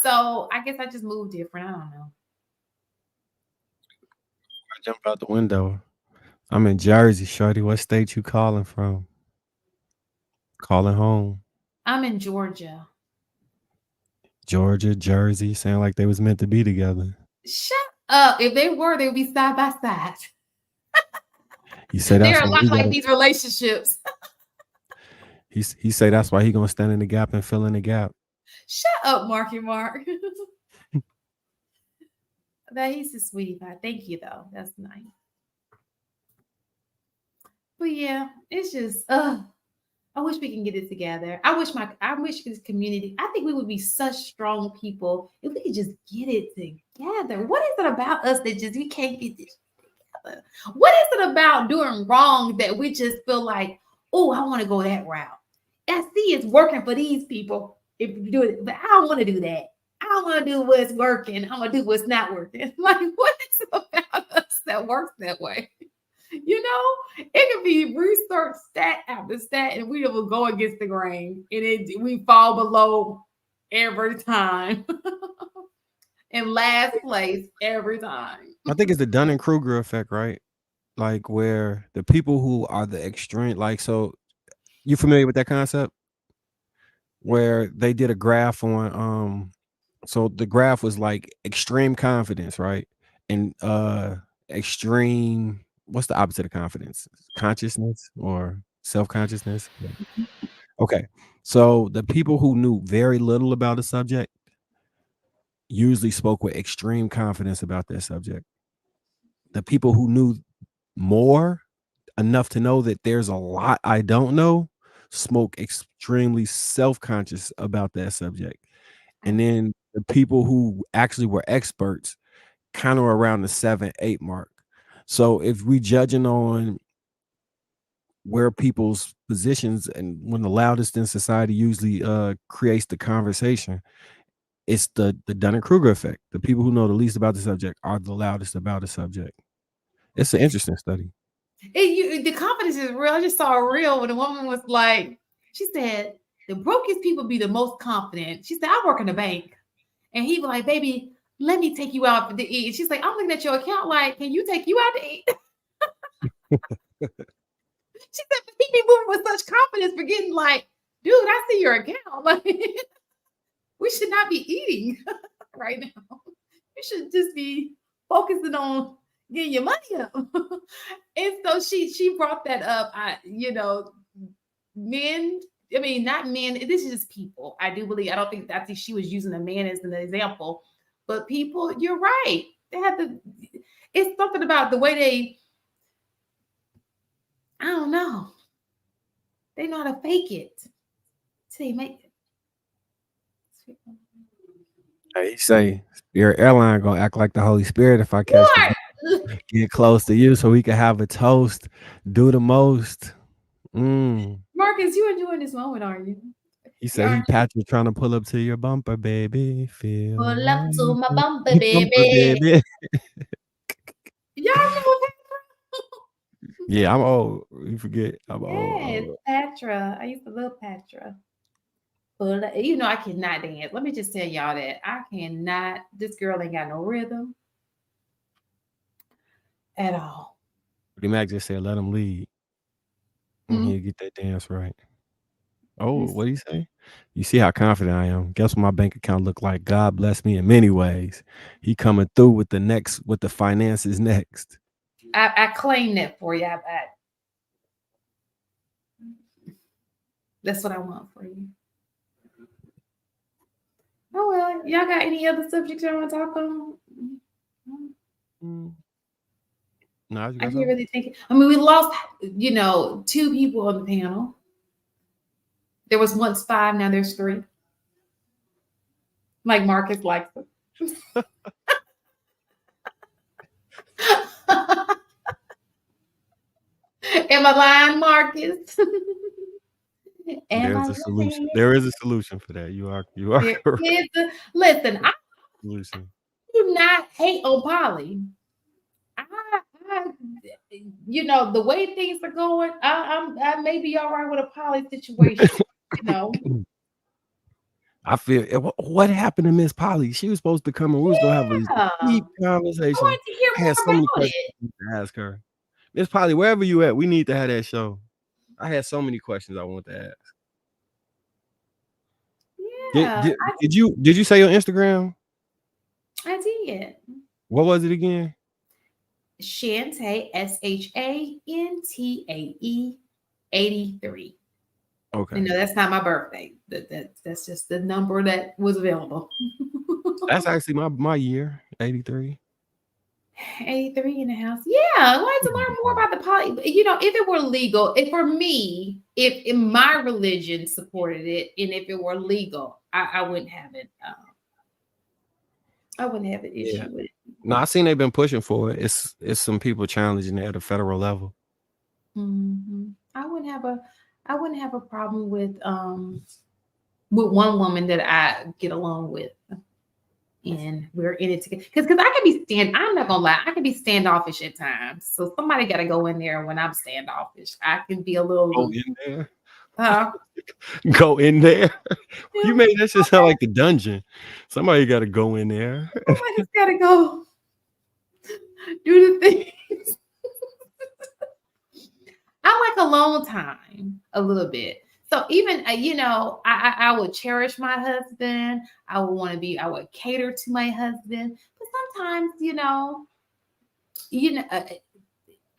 So I guess I just moved different. I don't know. I jump out the window. I'm in Jersey, shorty. What state you calling from? Calling home. I'm in Georgia. Georgia, Jersey, sound like they was meant to be together. Shut up. If they were, they would be side by side. You say that's they're a lot like these relationships. He say that's why he gonna stand in the gap and fill in the gap. Shut up, Marky Mark. That he's a sweetie pie. Thank you, though. That's nice. But yeah, it's just I wish we can get it together. I wish this community, I think we would be such strong people if we could just get it together. What is it about us that just we can't get this together? What is it about doing wrong that we just feel like, oh, I want to go that route? I see it's working for these people if you do it, but I don't want to do that. I don't want to do what's working. I'm gonna do what's not working. Like, what is it about us that works that way? You know, it could be research stat after stat, and we will go against the grain, and we fall below every time, in last place every time. I think it's the Dunning-Kruger effect, right? Like where the people who are the extreme, like, so you familiar with that concept? Where they did a graph on, so the graph was like extreme confidence, right? And extreme, what's the opposite of confidence? Consciousness or self-consciousness? Okay. So the people who knew very little about a subject usually spoke with extreme confidence about that subject. The people who knew more, enough to know that there's a lot I don't know, spoke extremely self-conscious about that subject. And then the people who actually were experts kind of around the 7-8 mark. So if we judging on where people's positions, and when the loudest in society usually creates the conversation, it's the Dunning-Kruger effect. The people who know the least about the subject are the loudest about the subject. It's an interesting study. The confidence is real. I just saw a reel when the woman was like, she said, the brokest people be the most confident. She said, I work in a bank. And he was like, baby, let me take you out to eat. She's like, I'm looking at your account like, can you take you out to eat? She said, he be moving with such confidence, forgetting like, dude, I see your account. Like, we should not be eating right now. We should just be focusing on getting your money up. And so she brought that up. Men, I mean, not men, this is just people. I don't think she was using a man as an example, but people, you're right. It's something about the way I don't know. They know how to fake it. So they make it. Hey, say your airline gonna act like the Holy Spirit if I catch get close to you so we can have a toast. Do the most. Marcus, you enjoying this moment, aren't you? He said he Patrick trying to pull up to your bumper, baby. Pull up to my bumper, baby. Y'all know Yeah, I'm old. You forget. I'm yes, old. Patra. I used to love Patra. But I cannot dance. Let me just tell y'all that I cannot. This girl ain't got no rhythm at all. Mac just said, "Let him lead." And he'll get that dance right. Oh, what do you say? You see how confident I am. Guess what my bank account look like? God bless me in many ways. He coming through with the finances next. I claim that for you. That's what I want for you. Oh well, y'all got any other subjects y'all want to talk on? No, I can't really think. I mean, we lost, 2 people on the panel. There was once 5, now there's 3. Like Marcus likes them. Am I lying, Marcus? There's a solution. There is a solution for that. You are correct. Listen, I do not hate on Polly. The way things are going, I may be all right with a Polly situation. I feel what happened to Miss Polly? She was supposed to come and we was gonna have a deep conversation. I wanted to hear I had so many questions to ask her. Miss Polly, wherever you at, we need to have that show. I had so many questions I want to ask. Yeah. Did you say your Instagram? I did. What was it again? Shantae, SHANTAE 83. Okay. No, that's not my birthday. That's just the number that was available. That's actually my year, 83. 83 in the house. Yeah, I like to learn more about the poly. You know, if it were legal, if for me, if my religion supported it, and if it were legal, I wouldn't have it. I wouldn't have an issue with it. No, I seen they've been pushing for it. It's some people challenging it at a federal level. Mm-hmm. I wouldn't have a problem with one woman that I get along with. And we're in it together. Because I can be I'm not gonna lie, I can be standoffish at times. So somebody gotta go in there when I'm standoffish. I can be a little Go in there. Huh? Go in there. You made that shit sound like the dungeon. Somebody gotta go in there. Somebody's gotta go do the things. I like alone time a little bit. So even you know, I would cherish my husband. I would cater to my husband. But sometimes, you know,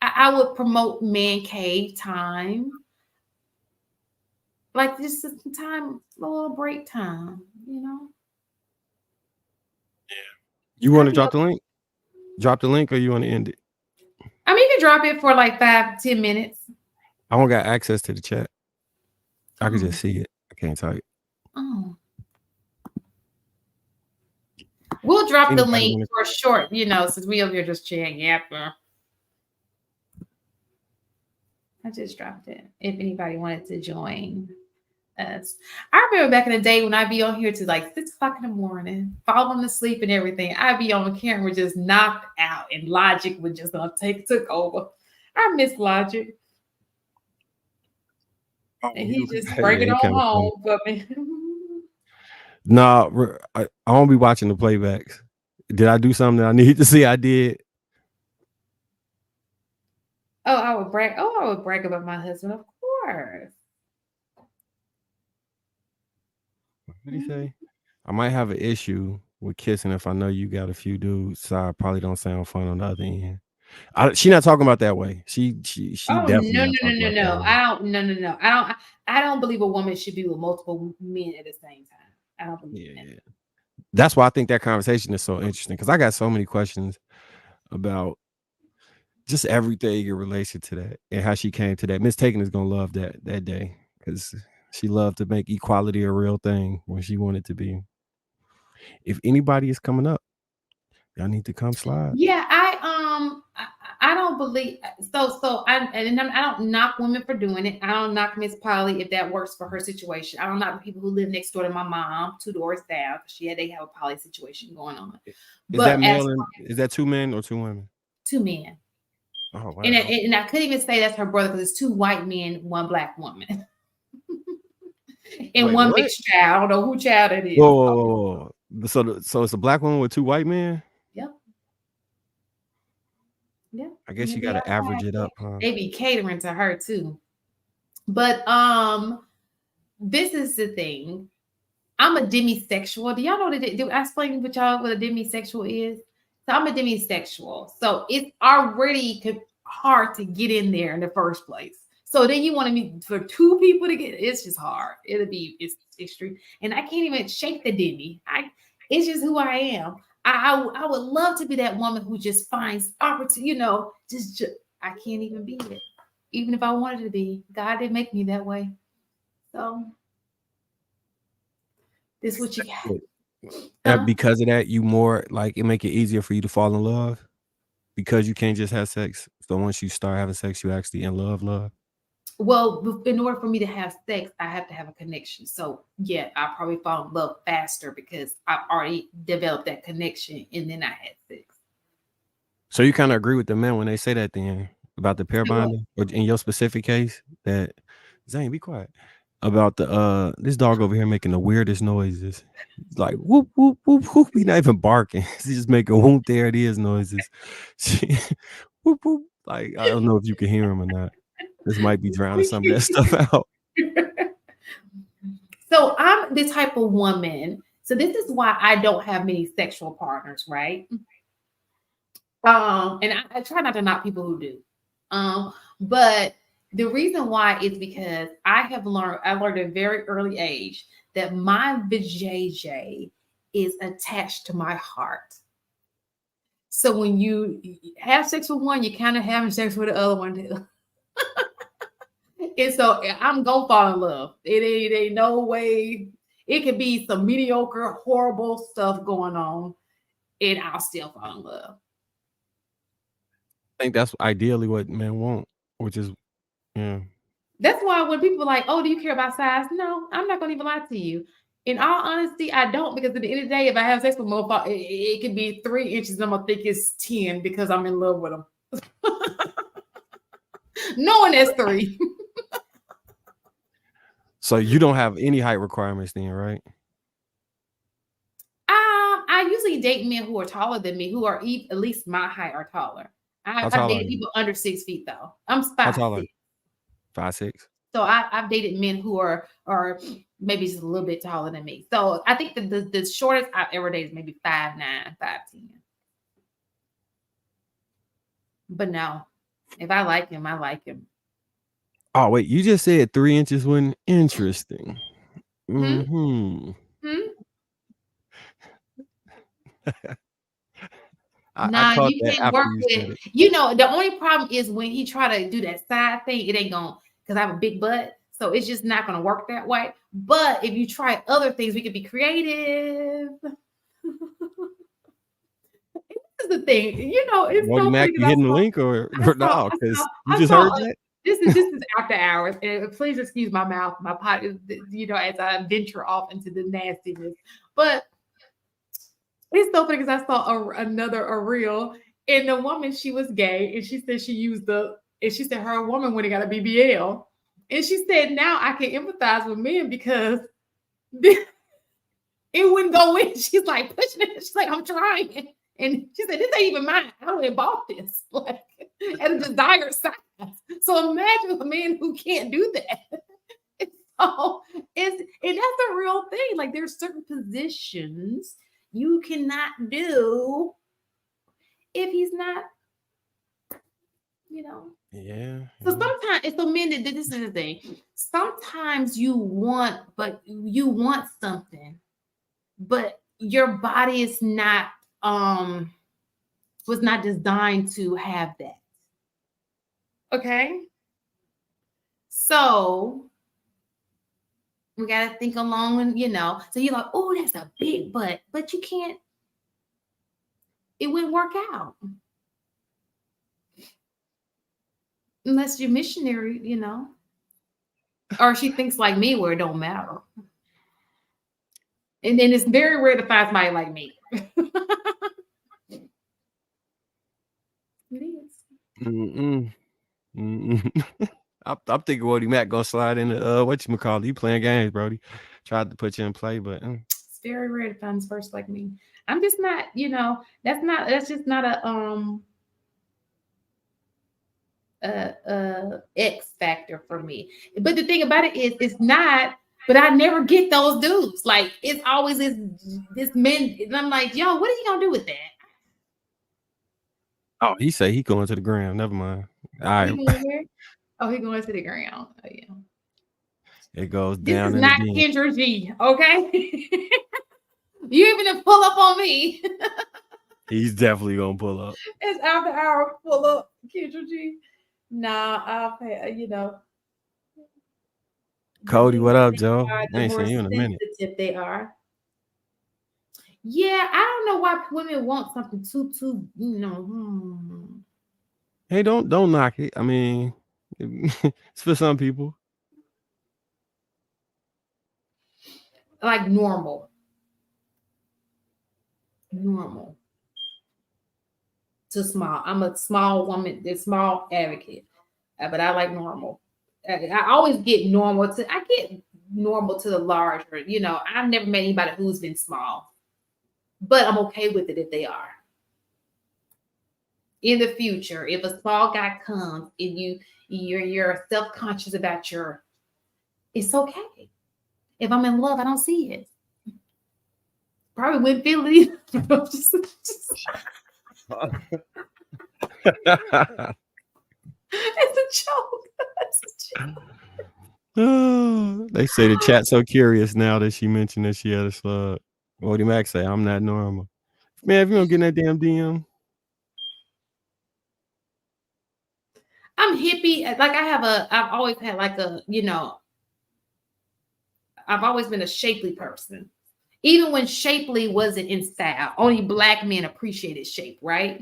I would promote man cave time, like just some time, a little break time. You know. You want to drop the link? Drop the link, or you want to end it? I mean, you can drop it for like 5-10 minutes. I don't got access to the chat. I can just see it. I can't type. Oh. We'll drop the link for a short, you know, since we over here just chatting. Yeah. I just dropped it. If anybody wanted to join us. I remember back in the day when I'd be on here to like 6 o'clock in the morning, falling asleep and everything. I'd be on the camera just knocked out, and Logic would just took over. I miss Logic. And he just bring it on home for me. Nah, I won't be watching the playbacks. Did I do something that I need to see? I did. I would brag about my husband, of course. What did he say? I might have an issue with kissing if I know you got a few dudes, so I probably don't sound fun on the other end. She not talking about that way. She definitely no. I don't believe a woman should be with multiple men at the same time. I don't believe that. That's why I think that conversation is so interesting, because I got so many questions about just everything in relation to that and how she came to that. Miss Taken is gonna love that day, because she loved to make equality a real thing when she wanted to be. If anybody is coming up, y'all need to come slide. Yeah, I don't believe so. I don't knock women for doing it. I don't knock Miss Polly if that works for her situation. I don't knock the people who live next door to my mom, 2 doors down. They have a poly situation going on. Is that male? Is that 2 men or 2 women? 2 men. Oh wow. And I couldn't even say that's her brother, because it's 2 white men, 1 black woman, and Wait, 1 mixed child. I don't know who child it is. Whoa. So it's a black woman with 2 white men. Yeah. I guess you got to average it up, huh? They be catering to her too. But this is the thing. I'm a demisexual. Do y'all know that? Do I explain what a demisexual is? So I'm a demisexual. So it's already hard to get in there in the first place. So then you want to meet for 2 people to get, it's just hard. It's extreme. And I can't even shake the demi. It's just who I am. I would love to be that woman who just finds opportunity, you know, just I can't even be it. Even if I wanted to be. God didn't make me that way. So this is what you got. Because of that, you more like it make it easier for you to fall in love, because you can't just have sex. So once you start having sex, you actually in love. Well, in order for me to have sex, I have to have a connection. So yeah, I probably fall in love faster because I already developed that connection, and then I had sex. So you kind of agree with the men when they say that then about the pair bonding, or in your specific case, that Zane, be quiet, about the this dog over here making the weirdest noises, like whoop whoop whoop whoop. He's not even barking. He's just making whoop, there it is noises. Whoop whoop. Like I don't know if you can hear him or not. This might be drowning some of that stuff out. So I'm the type of woman. So this is why I don't have many sexual partners, right? And I try not to knock people who do. But the reason why is because I learned at a very early age that my vajayjay is attached to my heart. So when you have sex with one, you're kind of having sex with the other one too. And so I'm gonna fall in love. It ain't no way. It could be some mediocre, horrible stuff going on, and I'll still fall in love. I think that's ideally what men want, which is, yeah. That's why when people are like, "Oh, do you care about size?" No, I'm not gonna even lie to you. In all honesty, I don't, because at the end of the day, if I have sex with motherfucker, it could be 3 inches. I'm gonna think it's 10 because I'm in love with them. Knowing that's 3. So you don't have any height requirements then, right? I usually date men who are taller than me, who are at least my height or taller. How I've tall are dated you? people under 6 feet though. I'm How tall are 5'6". you? 5'6"? So I've dated men who are maybe just a little bit taller than me. So I think that the shortest I've ever dated is maybe 5'9", 5'10". But no, if I like him, I like him. Oh wait, you just said 3 inches wasn't interesting. Hmm? I caught You that can't after work you said with. it. You know, the only problem is when he try to do that side thing, it ain't gonna, because I have a big butt, so it's just not gonna work that way. But if you try other things, we could be creative. This is the thing, you know. It's Wody so Mac, funny you hitting the link or no? Because you just heard that. This is after hours, and please excuse my mouth, my pot is, you know, as I venture off into the nastiness. But it's so funny because I saw another reel, and the woman, she was gay, and she said she used and she said her woman when he got a BBL, and she said now I can empathize with men because it wouldn't go in. She's like pushing it. She's like, I'm trying. And she said, this ain't even mine. I don't bought this, like, at a desired size. So imagine a man who can't do that. So and that's a real thing. Like, there's certain positions you cannot do if he's not, you know. Yeah. So sometimes it's so men that this is the thing. Sometimes you want something, but your body is not was not designed to have that. Okay. So we gotta think along, and you know, so you're like, oh, that's a big butt, but you can't, it wouldn't work out. Unless you're missionary, you know. Or she thinks like me where it don't matter. And then it's very rare to find somebody like me. It is. I'm thinking Wody Mac gonna slide into whatchamacallit. You playing games, Brody. Tried to put you in play, but it's very rare to find first like me. I'm just not, you know, that's just not a X factor for me. But the thing about it is it's not, but I never get those dudes. Like, it's always this men, and I'm like, yo, what are you gonna do with that? oh, he say he going to the ground. Never mind. All right. He going to the ground. Oh yeah. It goes This down is in not the den. Kendra G, okay? You even pull up on me. He's definitely gonna pull up. It's after hour pull up, Kendra G. Nah, I'll pay, you know. Cody, what up, Joe? I The ain't more seen you in a minute. sensitive they are. Yeah, I don't know why women want something too, you know. Hey, don't knock it. I mean, it's for some people. Like normal to small. I'm a small woman, a small advocate, but I like normal. I always get normal to the larger. You know, I've never met anybody who's been small, but I'm okay with it if they are. In the future, if a small guy comes and you're self-conscious about it's okay. If I'm in love, I don't see it. Probably wouldn't feel it either. It's a joke. They say the chat's so curious now that she mentioned that she had a slug. Wody Mac say, I'm not normal. Man, if you don't get in that damn DM. I'm hippie. Like I've always had like I've always been a shapely person. Even when shapely wasn't in style, only Black men appreciated shape, right?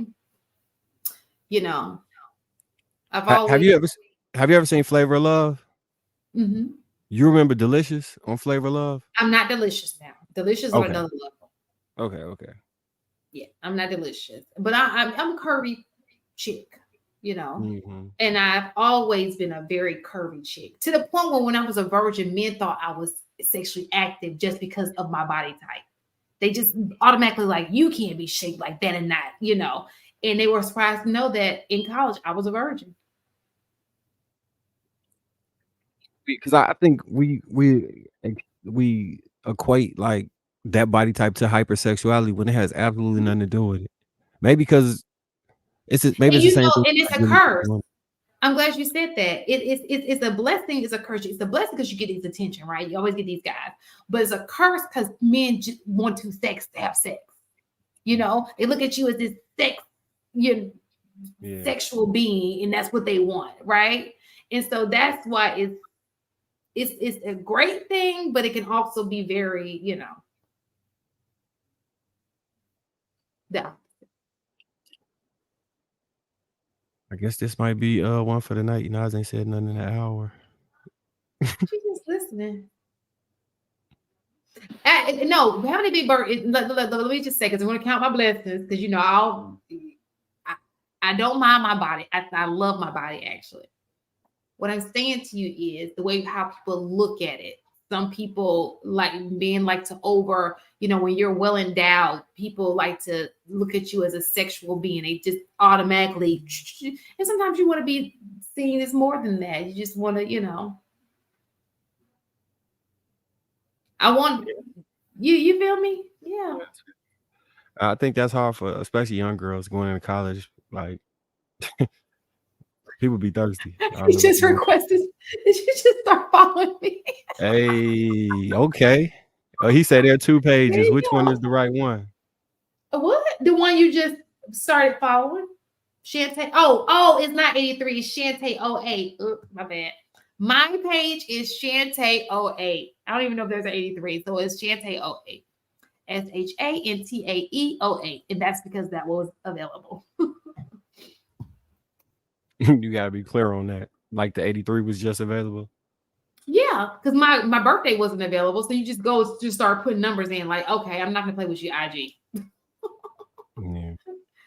You know, I've Have always. you ever seen Flavor of Love? Mhm. You remember Delicious on Flavor of Love? I'm not delicious now. Delicious on Okay. another level. Okay. Yeah, I'm not delicious, but I'm a curvy chick, Mm-hmm. and I've always been a very curvy chick to the point where when I was a virgin, men thought I was sexually active just because of my body type. They just automatically like, you can't be shaped like that and not, and they were surprised to know that in college I was a virgin. Because I think we equate like that body type to hypersexuality when it has absolutely nothing to do with it. Maybe because maybe And it's the same thing. and it's a Really curse. I'm glad you said that. It's a blessing, it's a curse. It's a blessing because you get these attention, right? You always get these guys, but it's a curse because men just want to have sex. They look at you as this sexual being, and that's what they want, right? And so that's why it's a great thing, but it can also be very, yeah. I guess this might be one for the night. Nas ain't said nothing in an hour. She's just listening. No, how many big birds? Let me just say, because I'm going to count my blessings, because I don't mind my body. I love my body, actually. What I'm saying to you is the way how people look at it. Some people like to when you're well endowed, people like to look at you as a sexual being. They just automatically, and sometimes you want to be seen as more than that. You just want to, I want you feel me? Yeah. I think that's hard for especially young girls going into college. Like people be thirsty. You just requested. Did you just start following me? Hey, okay. He said there are 2 pages. Which go. one is the right one? What? The one you just started following? Shantae. Oh, it's not 83. It's Shantae 08. Oops, my bad. My page is Shantae 08. I don't even know if there's an 83. So it's Shantae 08. SHANTAE 08. And that's because that was available. You gotta be clear on that. Like the 83 was just available. Yeah, because my birthday wasn't available. So you just start putting numbers in, like, okay, I'm not gonna play with you, IG. Yeah.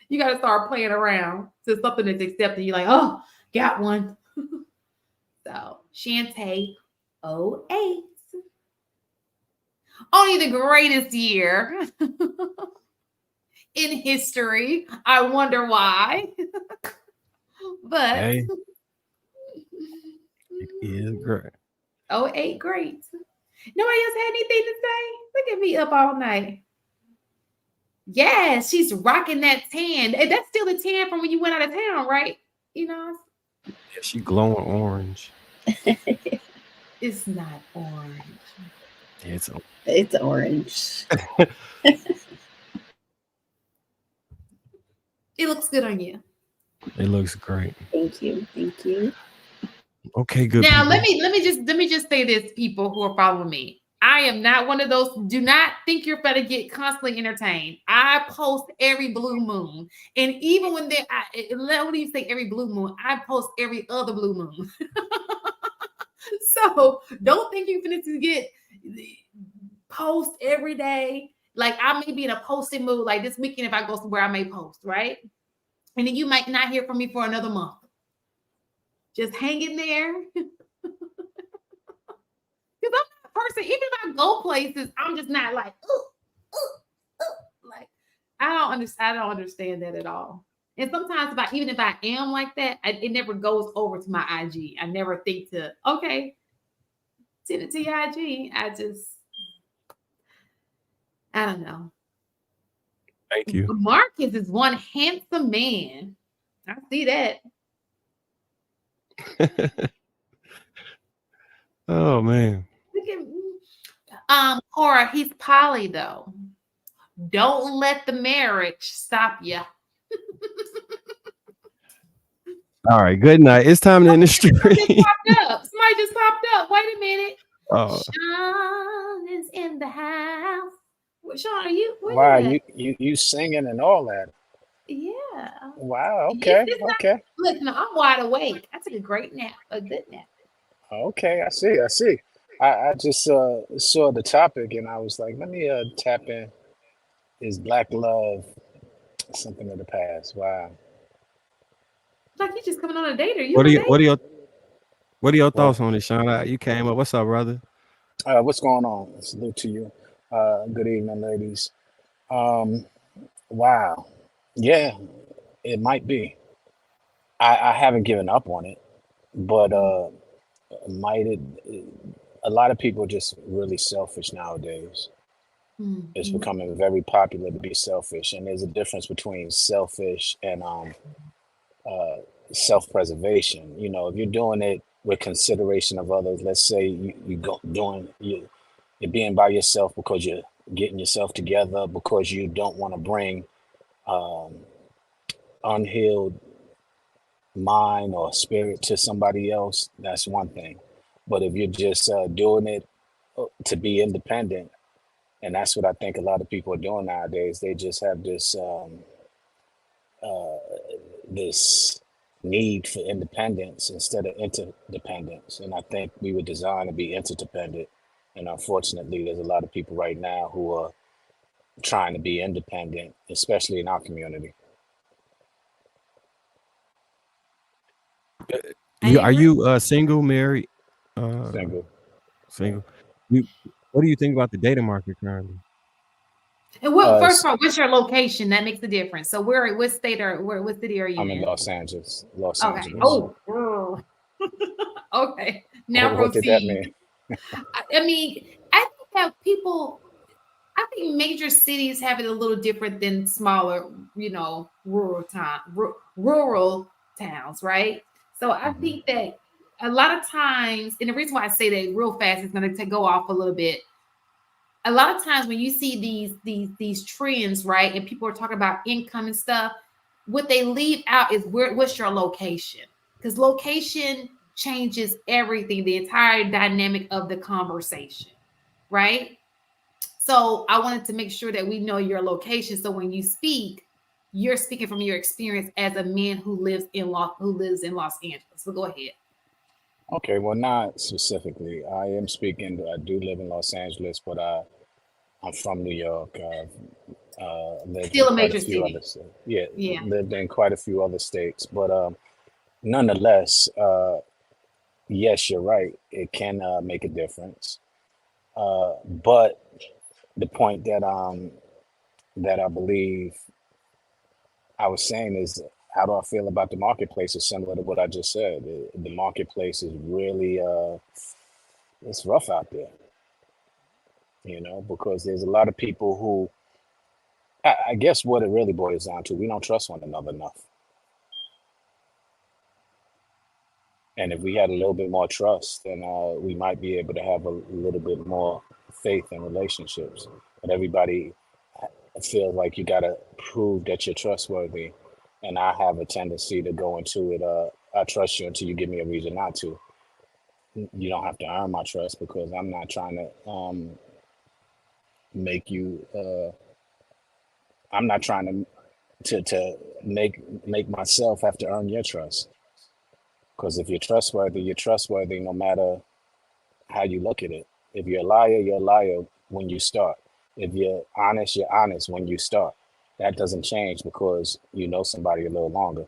You gotta start playing around to something that's accepted. You're like, oh, got one. So Shantae 08. Only the greatest year in history. I wonder why. But Hey, it is great. 08, great. Nobody else had anything to say? Look at me up all night. Yes, she's rocking that tan. That's still the tan from when you went out of town, right? Yeah, she glowing orange. It's not orange. It's orange. It looks good on you. It looks great. Thank you. Okay, good. Now people. let me just say this, people who are following me. I am not one of those. Do not think you're going to get constantly entertained. I post every blue moon, and even when let me say every blue moon, I post every other blue moon. So don't think you're going to get post every day. Like I may be in a posting mood. Like this weekend, if I go somewhere, I may post, right? And then you might not hear from me for another month. Just hang in there. Because I'm not a person, even if I go places, I'm just not like, like I don't understand that at all. And sometimes even if I am like that, it never goes over to my IG. I never think to, okay, send it to your IG. I don't know. Thank you. Marcus is one handsome man. I see that. Oh man. Look at Cora, he's poly though. Don't let the marriage stop you. All right, good night. It's time to end the stream. Somebody just popped up. Wait a minute. Oh. Sean is in the house. Sean, are you? Wow, you singing and all that. Yeah. Wow. Okay. Okay. Look, no, I'm wide awake. I took a great nap, a good nap. Okay. I see. I see. I just saw the topic and I was like, let me tap in. Is black love something of the past? Wow. Like you just coming on a date, or you? What are your thoughts on it, Sean? You came up. What's up, brother? What's going on? Salute to you. Good evening, ladies. Wow. Yeah, it might be. I haven't given up on it, but might it? A lot of people are just really selfish nowadays. It's becoming very popular to be selfish, and there's a difference between selfish and self-preservation. You know, if you're doing it with consideration of others, let's say you're being by yourself because you're getting yourself together because you don't want to bring unhealed mind or spirit to somebody else, that's one thing. But if you're just doing it to be independent, and that's what I think a lot of people are doing nowadays, they just have this need for independence instead of interdependence. And I think we were designed to be interdependent. And unfortunately, there's a lot of people right now who are trying to be independent, especially in our community. Are you single, married? Single. Single. What do you think about the dating market currently? And first of all, what's your location? That makes a difference. So what state what city are you in? I'm in Los Angeles. Okay. Oh, okay. Now what did that mean? I mean, I think that people, I think major cities have it a little different than smaller, rural towns, right? So I think that a lot of times, and the reason why I say that real fast is going to go off a little bit. A lot of times when you see these trends, right, and people are talking about income and stuff, what they leave out is what's your location, because location changes everything, the entire dynamic of the conversation, right? So I wanted to make sure that we know your location, so when you speak, you're speaking from your experience as a man who lives in Los Angeles. So go ahead. Okay, well, not specifically. I am speaking. I do live in Los Angeles, but I'm from New York. Lived Still in a quite major a few city. other states. Yeah, lived in quite a few other states. But nonetheless, yes, you're right. It can make a difference. But the point that I believe I was saying is, how do I feel about the marketplace is similar to what I just said. The marketplace is really it's rough out there, because there's a lot of people who, I guess what it really boils down to, we don't trust one another enough. And if we had a little bit more trust, then we might be able to have a little bit more faith in relationships. But everybody feels like you got to prove that you're trustworthy. And I have a tendency to go into it, I trust you until you give me a reason not to. You don't have to earn my trust, because I'm not trying to make you, I'm not trying to make myself have to earn your trust. Because if you're trustworthy no matter how you look at it. If you're a liar when you start. If you're honest when you start. That doesn't change because you know somebody a little longer.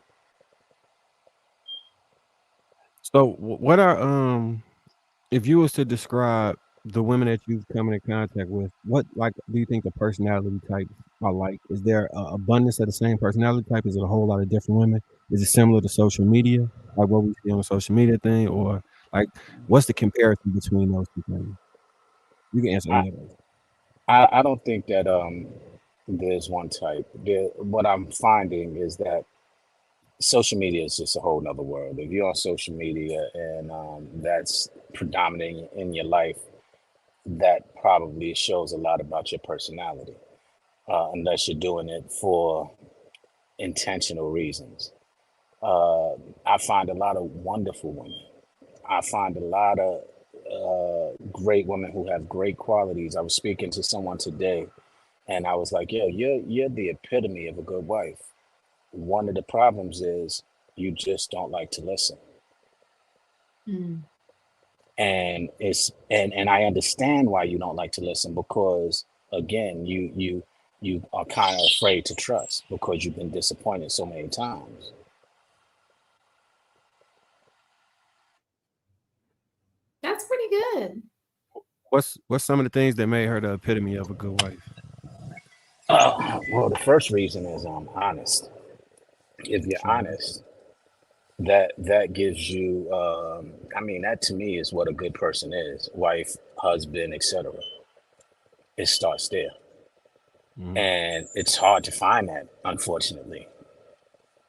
So what are if you was to describe the women that you've come into contact with, what do you think the personality types are like? Is there an abundance of the same personality type? Is it a whole lot of different women? Is it similar to social media, like what we see on the social media thing, or like what's the comparison between those two things? You can answer any of those. I don't think that there's one type. What I'm finding is that social media is just a whole nother world. If you're on social media and that's predominating in your life, that probably shows a lot about your personality, unless you're doing it for intentional reasons. I find a lot of wonderful women. I find a lot of great women who have great qualities. I was speaking to someone today, and I was like, "Yo, you're the epitome of a good wife." One of the problems is you just don't like to listen, Mm. and I understand why you don't like to listen because again, you are kind of afraid to trust because you've been disappointed so many times. That's pretty good. What's some of the things that made her the epitome of a good wife? Well, the first reason is honest. If you're True. honest, that gives you I mean that to me is what a good person is, wife, husband, etc. It starts there, Mhm. and it's hard to find that, unfortunately.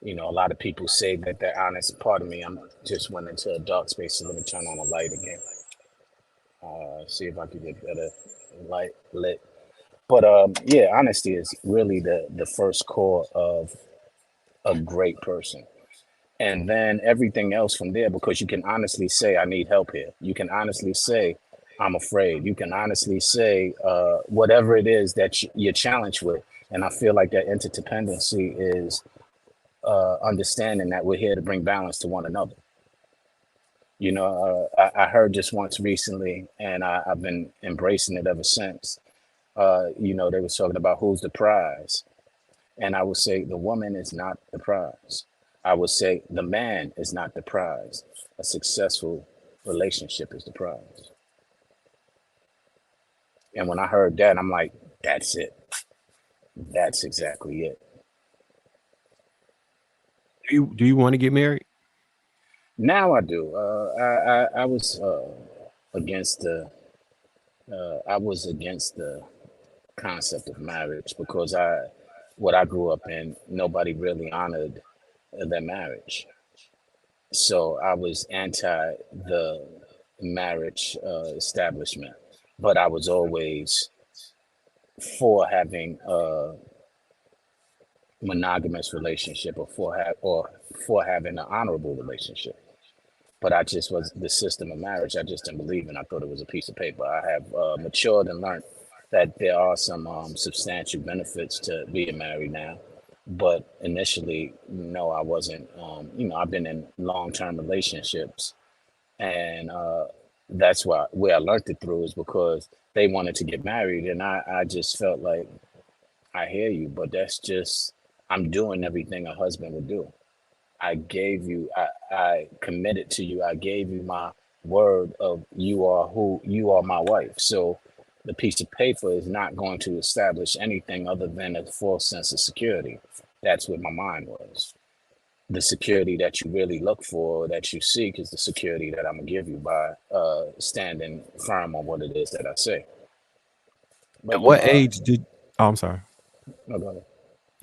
You know, a lot of people say that they're honest. Pardon me, I'm just went into a dark space, so let me turn on the light again. See if I can get better light lit. But yeah, honesty is really the first core of a great person. And then everything else from there, because you can honestly say, I need help here. You can honestly say, I'm afraid. You can honestly say whatever it is that you're challenged with. And I feel like that interdependency is understanding that we're here to bring balance to one another. You know, I heard this once recently, and I've been embracing it ever since. You know, they was talking about who's the prize. And I would say the woman is not the prize. I would say the man is not the prize. A successful relationship is the prize. And when I heard that, I'm like, that's it. That's exactly it. Do you want to get married? Now I do. I was against the concept of marriage because what I grew up in, nobody really honored their marriage. So I was anti the marriage establishment, but I was always for having a monogamous relationship or for having an honorable relationship. But I just was the system of marriage. I just didn't believe in. I thought it was a piece of paper. I have matured and learned that there are some substantial benefits to being married now. But initially, no, I wasn't. You know, I've been in long-term relationships, and that's why where I learned it through is because they wanted to get married, and I just felt like I hear you, but that's just I'm doing everything a husband would do. I gave you, I committed to you. I gave you my word of you are my wife. So the piece of paper is not going to establish anything other than a false sense of security. That's what my mind was. The security that you really look for, that you seek, is the security that I'm gonna give you by standing firm on what it is that I say. At But you what know, age did? Oh, I'm sorry. no, go ahead.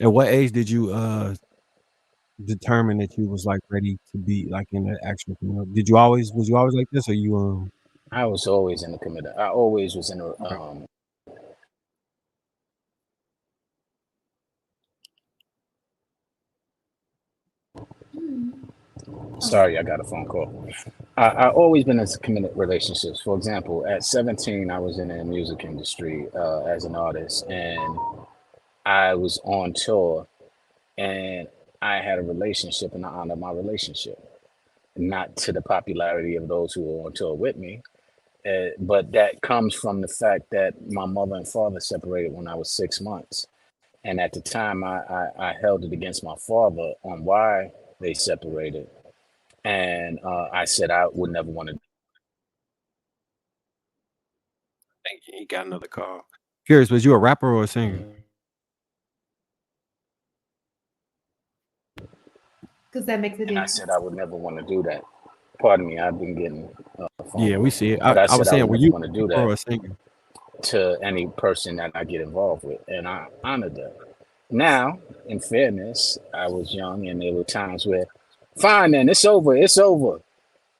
At what age did you determine that you was like ready to be like in the actual community? Was you always like this, or you I was always in the committee. I always was in a okay. sorry, I got a phone call. I always been in committed relationships. For example, at 17, I was in the music industry as an artist, and I was on tour, and I had a relationship, and I honored my relationship, not to the popularity of those who were on tour with me, but that comes from the fact that my mother and father separated when I was 6 months, and at the time, I held it against my father on why they separated, and I said I would never want to. I think he got another call. Curious, was you a rapper or a singer? Because that makes a And I difference. said I would never want to do that. Pardon me, I've been getting a phone Yeah, we call. see it. But I I said was I saying, would were never you want to a do rapper that or a singer? to any person that I get involved with. And I honored that. Now, in fairness, I was young and there were times where, fine then, it's over.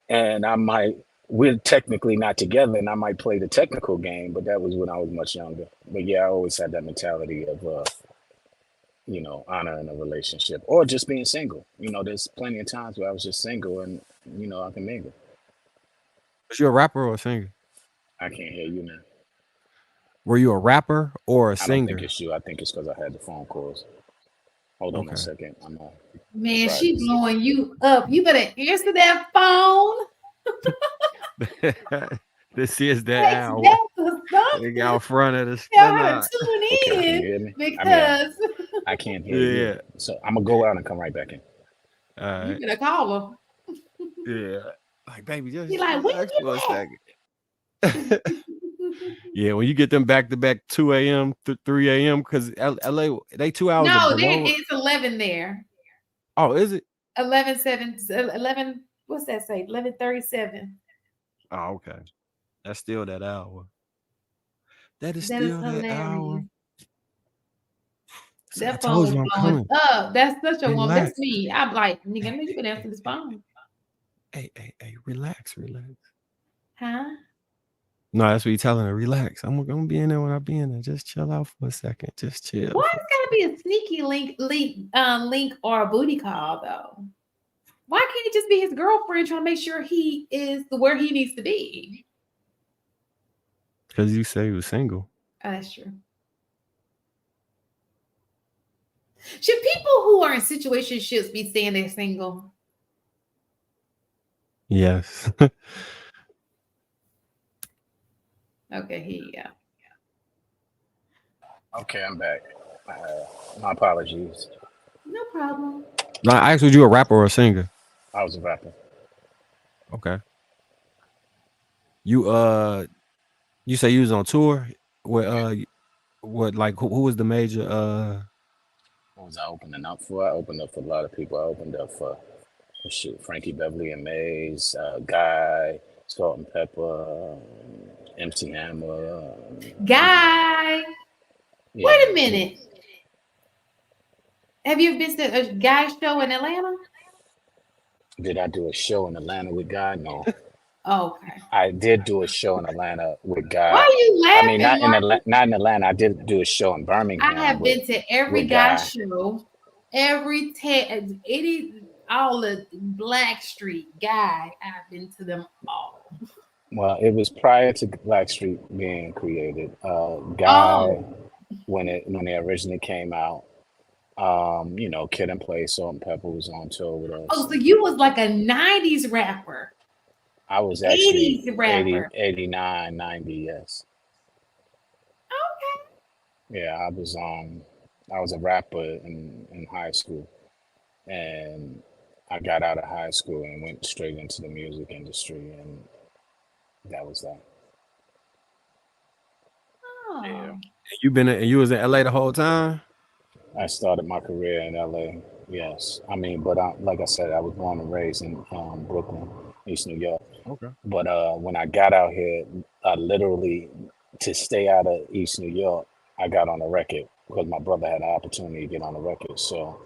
And I might, we're technically not together and I might play the technical game, but that was when I was much younger. But yeah, I always had that mentality of you know, honoring a relationship or just being single. You know, there's plenty of times where I was just single and, you know, I can mingle. Was you a rapper or a singer? I can't hear you now. Were you a rapper or a I don't think singer? it's you. I think it's because I had the phone calls. Hold on a Okay. second. I'm Man, try she this. blowing you up. You better answer that phone. This is that Text hour. back or They something. got in front of us. Tell her to tune Okay, can you in hear me? I mean, because I can't hear you. Yeah. So I'm gonna go out and come right back in. All you right. better call Yeah. Like, baby, her. just Be like, when relax you for a get second. back? Yeah, when you get them back to back 2 a.m. 3 a.m. because LA, they 2 hours No, below. it's 11 there. Oh, is it? 11, what's that say? 11:37. Oh, okay. That's still that hour. That is That is still that hour. hilarious. So I That phone told was you I'm blowing coming. up. That's such a woman. Relax. That's me. I'm like, nigga, I know you better answer this phone. Hey, relax. Huh? No, that's what you telling her. Relax. I'm gonna be in there when I be in there. Just chill out for a second. Just chill. Why it's gotta be a sneaky link or a booty call though? Why can't it just be his girlfriend trying to make sure he is where he needs to be? Because you say you was single. Oh, that's true. Should people who are in situationships be saying they're single? Yes. Okay, here you go. Okay, I'm back. My apologies. No problem. Now, I asked, was you a rapper or a singer? I was a rapper. Okay. You say you was on tour? What like who was the major What was I opening up for? I opened up for a lot of people. I opened up for Frankie Beverly and Mays, Guy, Salt and Pepper, MC Hammer. Guy. Yeah. Wait a minute. Have you been to a Guy show in Atlanta? Did I do a show in Atlanta with Guy? No. Okay. I did do a show in Atlanta with Guy. Why are you I laughing? mean, not in Atlanta. I did do a show in Birmingham. I have been to every with Guy Guy. show, all the Black Street Guy. I've been to them all. Well, it was prior to Blackstreet being created. Guy, when it originally came out, you know, Kid and Play, Salt and Pepper was on tour with us. Oh, so you was like a 90s rapper. I was actually 80s rapper. 89, 90, yes. Okay. Yeah, I was a rapper in high school, and I got out of high school and went straight into the music industry, and that was that. Oh. Yeah. You was in LA the whole time? I started my career in LA. Yes, I mean, but like I said, I was born and raised in Brooklyn, East New York. Okay. But when I got out here, I literally, to stay out of East New York, I got on a record because my brother had an opportunity to get on a record. So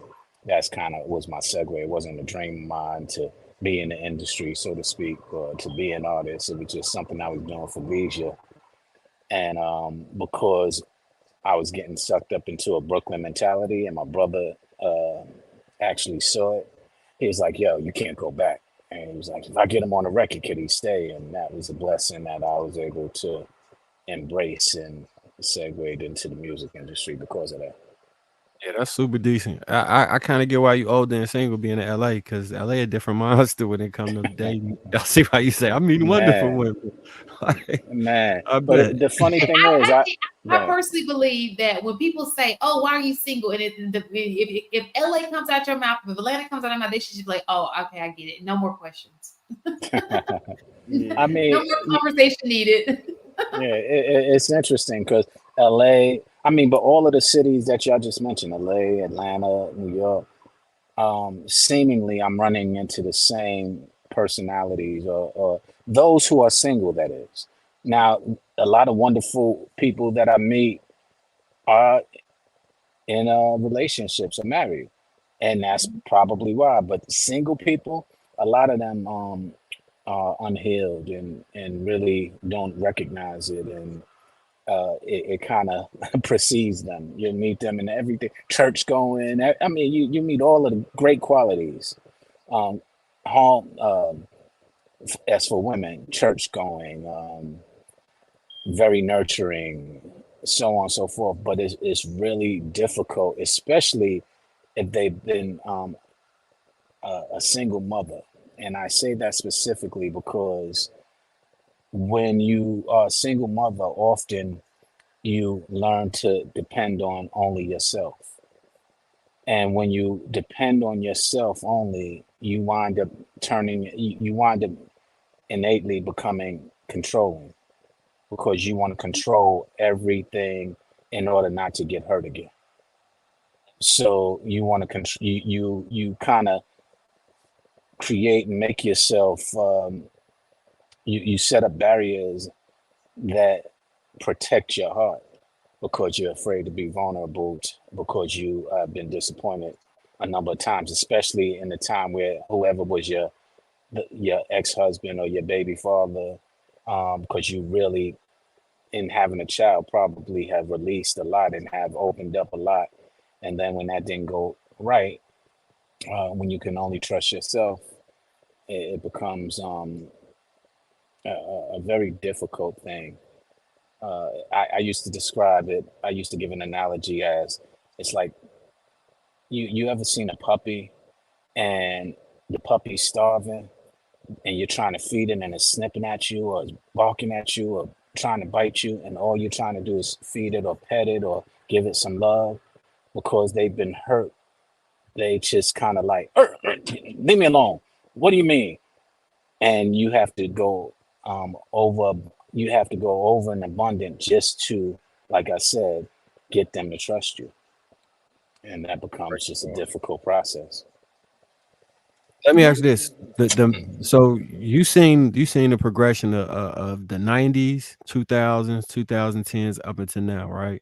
that's kind of was my segue. It wasn't a dream of mine to be in the industry, so to speak, or to be an artist. It was just something I was doing for leisure. And because I was getting sucked up into a Brooklyn mentality, and my brother actually saw it. He was like, "Yo, you can't go back." And he was like, "If I get him on a record, could he stay?" And that was a blessing that I was able to embrace and segued into the music industry because of that. Yeah, that's super decent. I kind of get why you older and single being in LA, because LA a different monster when it comes to dating. I see why you say I mean wonderful women. Man, I but bet. the funny thing is, I personally believe that when people say, "Oh, why are you single?" and if LA comes out your mouth, if Atlanta comes out of my mouth, they should just be like, "Oh, okay, I get it. No more questions." I mean, no more conversation needed. Yeah, it's interesting because LA, I mean, but all of the cities that y'all just mentioned, LA, Atlanta, New York, seemingly I'm running into the same personalities or those who are single, that is. Now, a lot of wonderful people that I meet are in relationships or married, and that's probably why. But single people, a lot of them are unhealed and really don't recognize it, and it kind of precedes them. You meet them in everything, church going. I mean, you meet all of the great qualities. Um, home, as for women, church going, very nurturing, so on and so forth. But it's really difficult, especially if they've been a single mother. And I say that specifically because when you are a single mother, often you learn to depend on only yourself. And when you depend on yourself only, you wind up you wind up innately becoming controlling because you want to control everything in order not to get hurt again. So you want to control, you kind of create and make yourself, you set up barriers that protect your heart because you're afraid to be vulnerable, because you have been disappointed a number of times, especially in the time where whoever was your ex-husband or your baby father, because you really, in having a child, probably have released a lot and have opened up a lot. And then when that didn't go right, when you can only trust yourself, it becomes a very difficult thing. I used to describe it, I used to give an analogy as it's like you ever seen a puppy and the puppy's starving and you're trying to feed it and it's snipping at you or it's barking at you or trying to bite you, and all you're trying to do is feed it or pet it or give it some love because they've been hurt. They just kind of like, leave me alone. What do you mean? And you have to go you have to go over and abundant just to, like I said, get them to trust you. And that becomes just a difficult process. Let me ask this: so you seen the progression of the 90s, 2000s, 2010s up until now, right?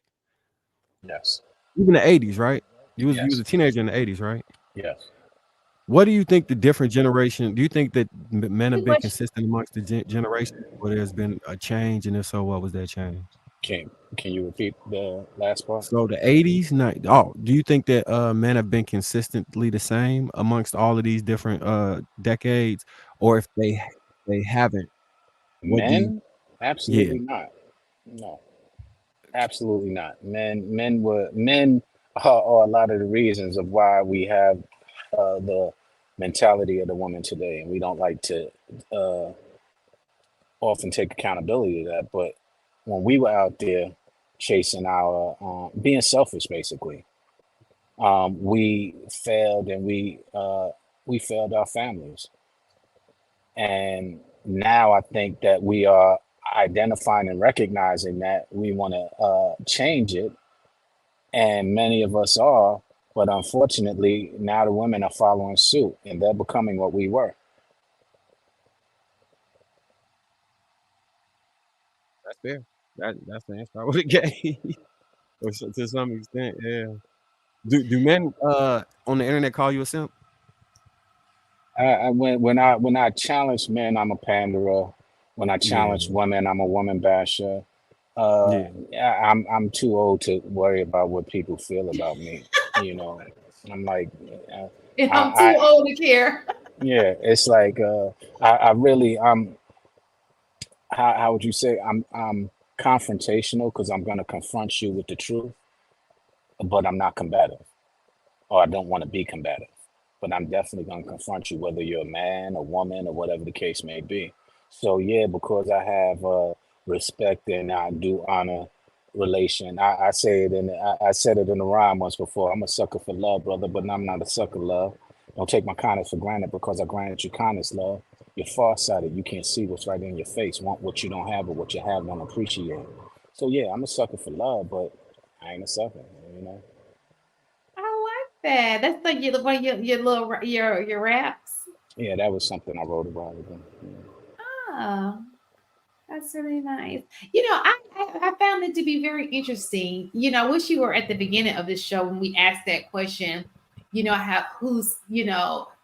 Yes. Even the 80s, right? You was Yes. a teenager in the 80s, right? Yes. What do you think the different generation? Do you think that men have Good been question. consistent amongst the generation, or there's been a change? And if so, what was that change? Can you repeat the last part? So the 80s, do you think that men have been consistently the same amongst all of these different decades, or if they haven't, what do you? Men? Yeah, Absolutely not. No, absolutely not. Men are a lot of the reasons of why we have the mentality of the woman today, and we don't like to uh, often take accountability to that. But when we were out there chasing our being selfish, basically, we failed, and we failed our families. And now I think that we are identifying and recognizing that we want to change it, and many of us are. But unfortunately, now the women are following suit, and they're becoming what we were. that's fair. That's the answer I would have gave, to some extent. Yeah. Do men on the internet call you a simp? When I challenge men, I'm a panderer. When I Yeah, challenge women, I'm a woman basher. Uh, yeah. I'm too old to worry about what people feel about me. You know, I'm like, uh, And I'm too I old to care. yeah, it's like I really how would you say I'm confrontational because I'm gonna confront you with the truth, but I'm not combative, or I don't want to be combative, but I'm definitely gonna confront you whether you're a man, a woman, or whatever the case may be. So yeah, because I have respect and I do honor relation. I say it in I said it in the rhyme once before. I'm a sucker for love, brother, but I'm not a sucker love. Don't take my kindness for granted because I granted you kindness, love. You're farsighted. You can't see what's right in your face. Want what you don't have, but what you have don't appreciate. So yeah, I'm a sucker for love, but I ain't a sucker. You know. I like that. That's like one of your little your raps. Yeah, that was something I wrote about with them. Oh, that's really nice. I found it to be very interesting. I wish you were at the beginning of this show when we asked that question.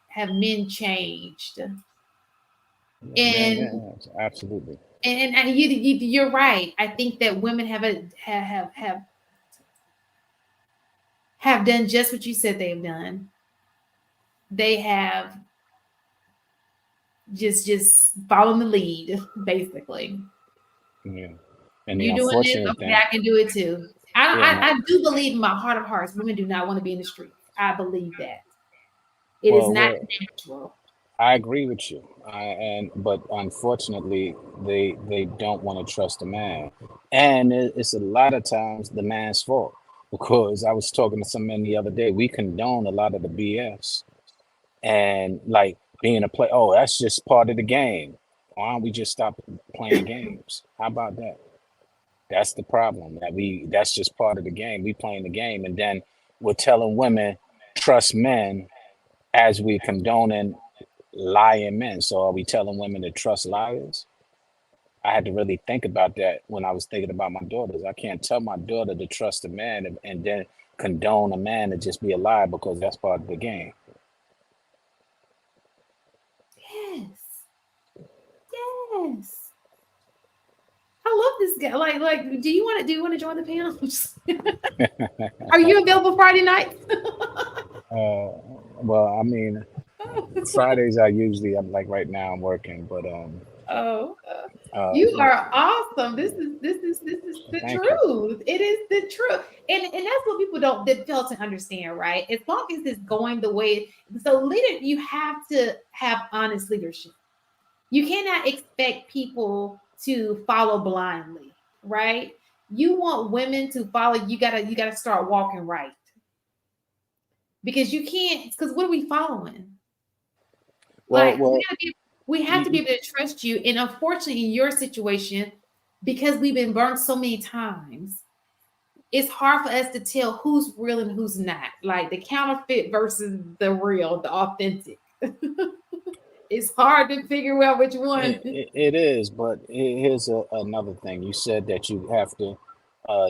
Have men changed? Yeah, And absolutely. And you're right. I think that women have done just what you said they've done. They have just following the lead, basically. Yeah. And the You doing this? unfortunate Okay, thing, I can do it too. yeah, I do believe in my heart of hearts, women do not want to be in the streets. I believe that. It is not well, natural. I agree with you, but unfortunately, they don't want to trust the man, and it's a lot of times the man's fault because I was talking to some men the other day. We condone a lot of the BS and like being a play. Oh, that's just part of the game. Why don't we just stop playing games? How about that? That's the problem. That's just part of the game. We playing the game, and then we're telling women trust men as we condoning lying men. So are we telling women to trust liars? I had to really think about that when I was thinking about my daughters. I can't tell my daughter to trust a man and then condone a man to just be a liar because that's part of the game. Yes. Yes. I love this guy. Like, do you want to join the panel? Are you available Friday nights? Well, I mean, Fridays I'm like right now I'm working, but Oh, you yeah, are awesome. This is the thank you. truth. It is the truth, and that's what people don't they fail to understand, right? As long as it's going the way, so leader, you have to have honest leadership. You cannot expect people to follow blindly, right? You want women to follow. You gotta start walking right because you can't. Because what are we following? Well, Like well, we have to be you, able to trust you. And unfortunately, in your situation, because we've been burned so many times, it's hard for us to tell who's real and who's not. Like the counterfeit versus the real, the authentic. It's hard to figure out which one. it is, but here's another thing. You said that you have to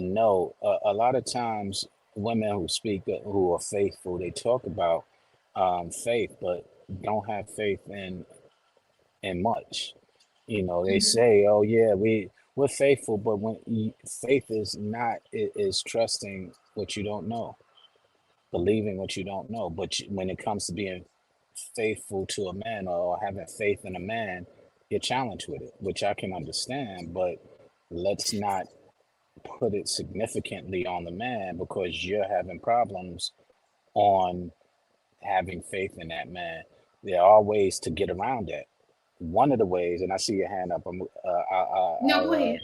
know. A lot of times, women who speak who are faithful, they talk about faith, but don't have faith in much. You know, they Mhm. say, "Oh yeah, we're faithful," but faith is not is trusting what you don't know, believing what you don't know. But when it comes to being faithful to a man or having faith in a man, you're challenged with it, which I can understand. But let's not put it significantly on the man because you're having problems on having faith in that man. There are ways to get around that. One of the ways, and I see your hand up. No, go I'll ahead.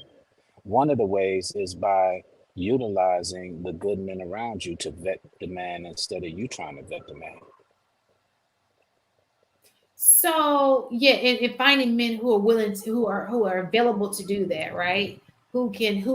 One of the ways is by utilizing the good men around you to vet the man instead of you trying to vet the man. So yeah, and finding men who are willing to who are available to do that, right? Who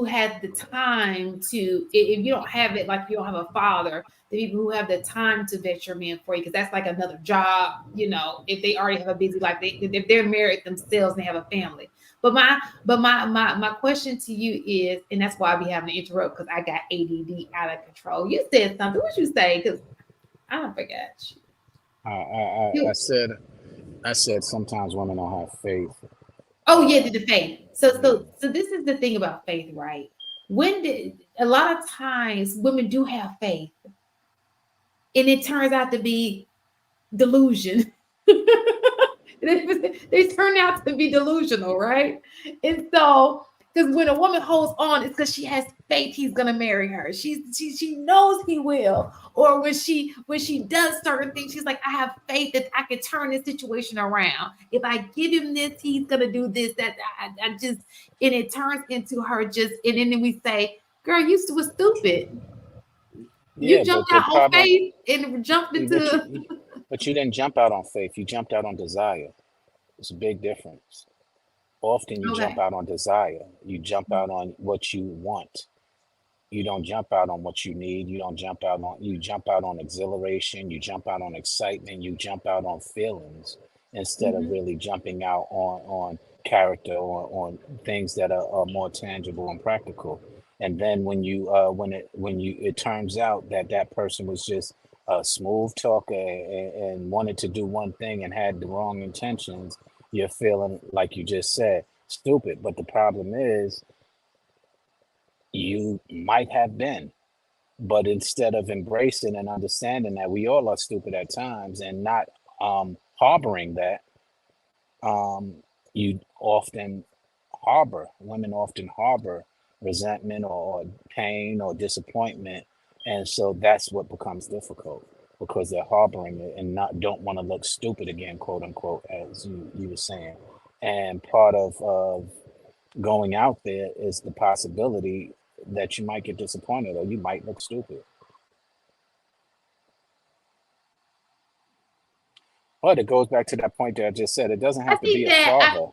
have the time to if you don't have it, like you don't have a father, the people who have the time to vet your man for you, because that's like another job, if they already have a busy life, if they're married themselves and they have a family. But my question to you is, and that's why we having to interrupt because I got ADD out of control. You said something. What you say? Because I forgot I you. said sometimes women don't have faith. Oh yeah, Uh, the faith. So yeah, this is the thing about faith, right? When did a lot of times women do have faith, and it turns out to be delusion. They turn out to be delusional, right? And so, because when a woman holds on, it's because she has faith he's gonna marry her. She knows he will. Or when she does certain things, she's like, I have faith that I can turn this situation around. If I give him this, he's gonna do this. That I just and it turns into her just and then we say, girl, you was stupid. You yeah, jumped but the out on problem, faith and jumped but into you didn't jump out on faith. You jumped out on desire. It's a big difference. Often you jump okay. out on desire. You jump out on what you want. You don't jump out on what you need. You jump out on exhilaration, you jump out on excitement, you jump out on feelings instead of Mhm. really jumping out on character or on things that are more tangible and practical. And then when you it turns out that that person was just a smooth talker and wanted to do one thing and had the wrong intentions, you're feeling like you just said, stupid. But the problem is, you might have been. But instead of embracing and understanding that we all are stupid at times and not harboring that, you often women often harbor resentment or pain or disappointment. And so that's what becomes difficult because they're harboring it and not don't want to look stupid again, quote unquote, as you were saying. And part of going out there is the possibility that you might get disappointed or you might look stupid. But it goes back to that point that I just said. It doesn't I have to be think a that, father.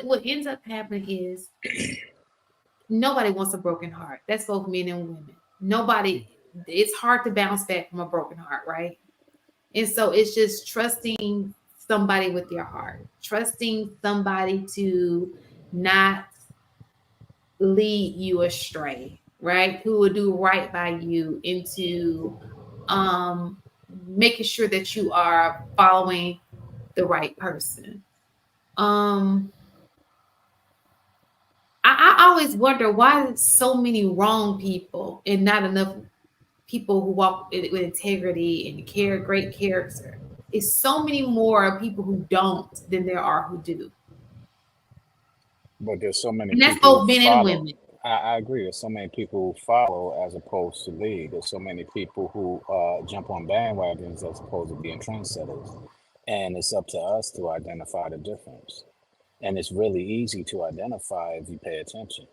what ends up happening is nobody wants a broken heart. That's both men and women. Nobody. It's hard to bounce back from a broken heart, right? And so it's just trusting somebody with your heart, trusting somebody to not lead you astray, right? Who will do right by you into making sure that you are following the right person. Um I always wonder why so many wrong people and not enough people who walk with integrity and great character. It's so many more people who don't than there are who do. But there's so many And that's people who both men and follow. women. I agree. There's so many people who follow as opposed to lead. There's so many people who jump on bandwagons as opposed to being trendsetters. And it's up to us to identify the difference. And it's really easy to identify if you pay attention.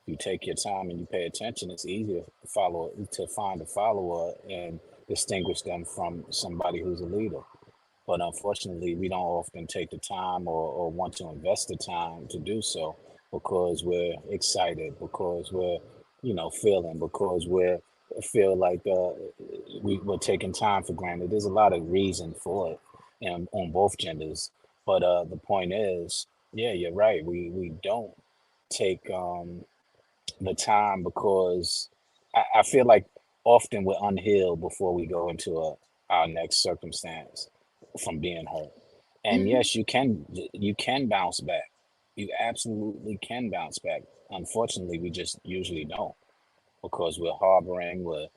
If you take your time and you pay attention, it's easier to find a follower and distinguish them from somebody who's a leader. But unfortunately, we don't often take the time or want to invest the time to do so because we're excited, because we're, feeling, because we're feel like we're taking time for granted. There's a lot of reason for it, and on both genders. But the point is, yeah, you're right. We don't take the time because I feel like often we're unhealed before we go into our next circumstance from being hurt. And Mhm. yes, you can bounce back. You absolutely can bounce back. Unfortunately, we just usually don't because we're harboring, we're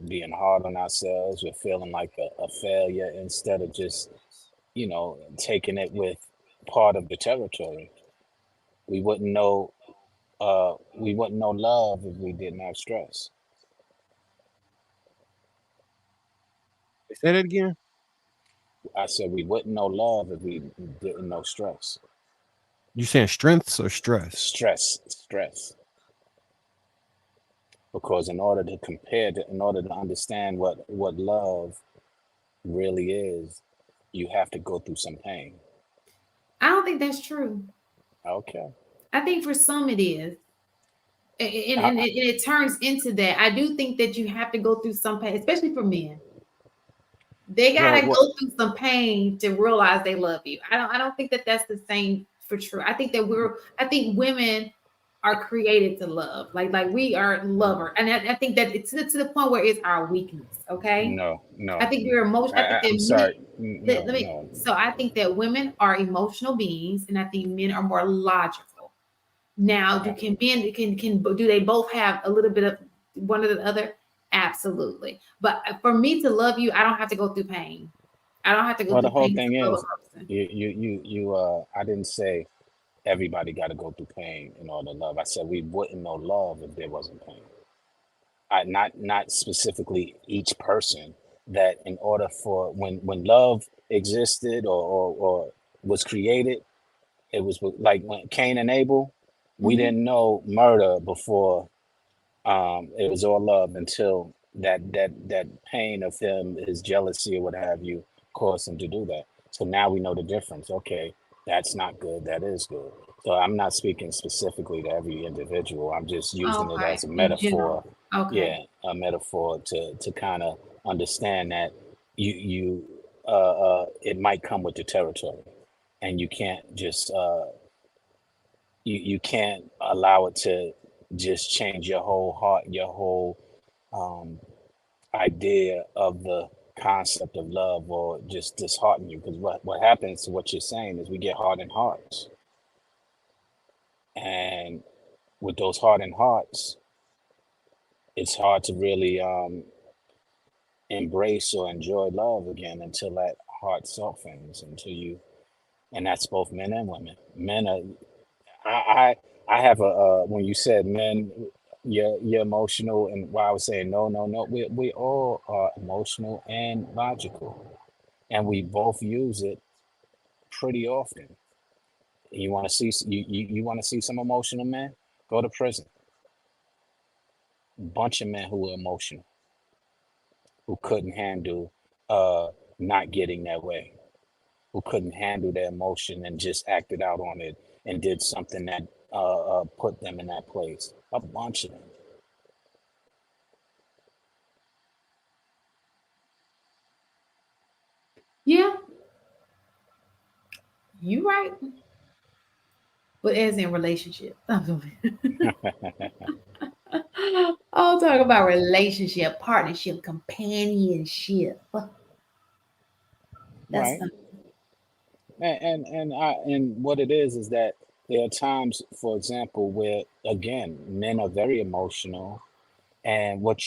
being hard on ourselves, we're feeling like a failure instead of just, taking it with part of the territory. We wouldn't know we wouldn't know love if we didn't have stress. Say that again. I said we wouldn't know love if we didn't know stress. You saying strengths or stress? Stress. Because in order to understand what love really is, you have to go through some pain. I don't think that's true. Okay. I think for some it is. And, I, and, it, and it turns into that. I do think that you have to go through some pain, especially for men. They well, gotta what? go through some pain to realize they love you. I don't think that that's the same for true. I think that I think women are created to love. Like we are lover, and I think that it's to the point where it's our weakness. Okay, No, I no, think no. we're emotional. I think that I'm sorry. let, No, let me. no. So I think that women are emotional beings, and I think men are more logical. Now, Uh, can do they both have a little bit of one or the other? Absolutely. But for me to love you, I don't have to go through pain. I don't have to go well, the through whole pain thing to love is, a person. I didn't say everybody got to go through pain in order to love. I said we wouldn't know love if there wasn't pain. Not specifically each person. That in order for when love existed or was created, it was like when Cain and Abel. We Mhm. didn't know murder before. It was all love until that pain of him, his jealousy or what have you, caused him to do that. So now we know the difference. Okay, that's not good. That is good. So I'm not speaking specifically to every individual. I'm just using it Okay. as a In general. metaphor. Okay. Yeah, a metaphor to kind of understand that you it might come with the territory, and you can't just you can't allow it to just change your whole heart, your whole um, idea of concept of love or just dishearten you. Because what happens to what you're saying is we get hardened hearts. And with those hardened hearts, it's hard to really embrace or enjoy love again until that heart softens, until you, and that's both men and women. Men are, I have when you said men, you're emotional, and why I was saying no, we all are emotional and logical, and we both use it pretty often. You want to see you want to see some emotional men? Go to prison. Bunch of men who were emotional, who couldn't handle not getting their way, who couldn't handle their emotion and just acted out on it and did something that put them in that place. A bunch of them. Yeah, you right. But as in relationship. I'll talk about relationship, partnership, companionship. That's Right. And what it is that there are times, for example, where again men are very emotional, and what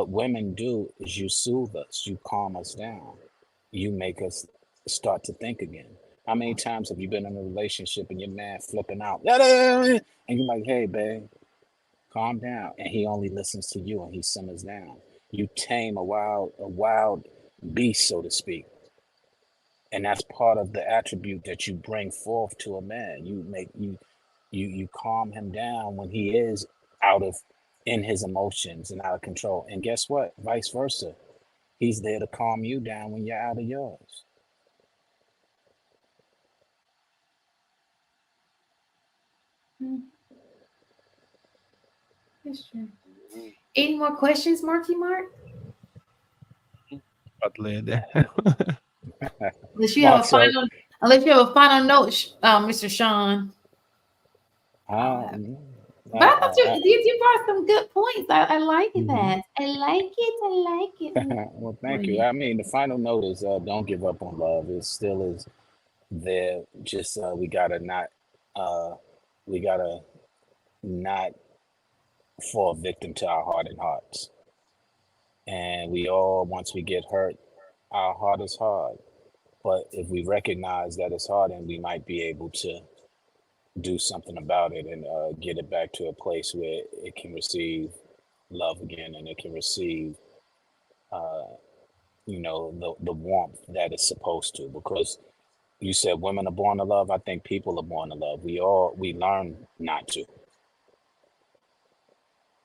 women do is you soothe us, you calm us down, you make us start to think again. How many times have you been in a relationship and your man flipping out, and you're like, hey babe, calm down, and he only listens to you and he simmers down. You tame a wild beast, so to speak. And that's part of the attribute that you bring forth to a man. You calm him down when he is out of in his emotions and out of control. And guess what? Vice versa. He's there to calm you down when you're out of yours. That's true. Any more questions, Marky Mark? About to lay it down. Unless you have Mark, a so final, unless you have a final note, Mr. Sean. um, But I thought you brought some good points. I like that. I like it. I like it. well, thank you. I mean, the final note is don't give up on love. It still is there. Just uh, we gotta not fall victim to our hardened hearts. And we all, once we get hurt, our heart is hard. But if we recognize that it's hard, and we might be able to do something about it and get it back to a place where it can receive love again, and it can receive, uh, the warmth that it's supposed to. Because you said women are born to love. I think people are born to love. We learn not to.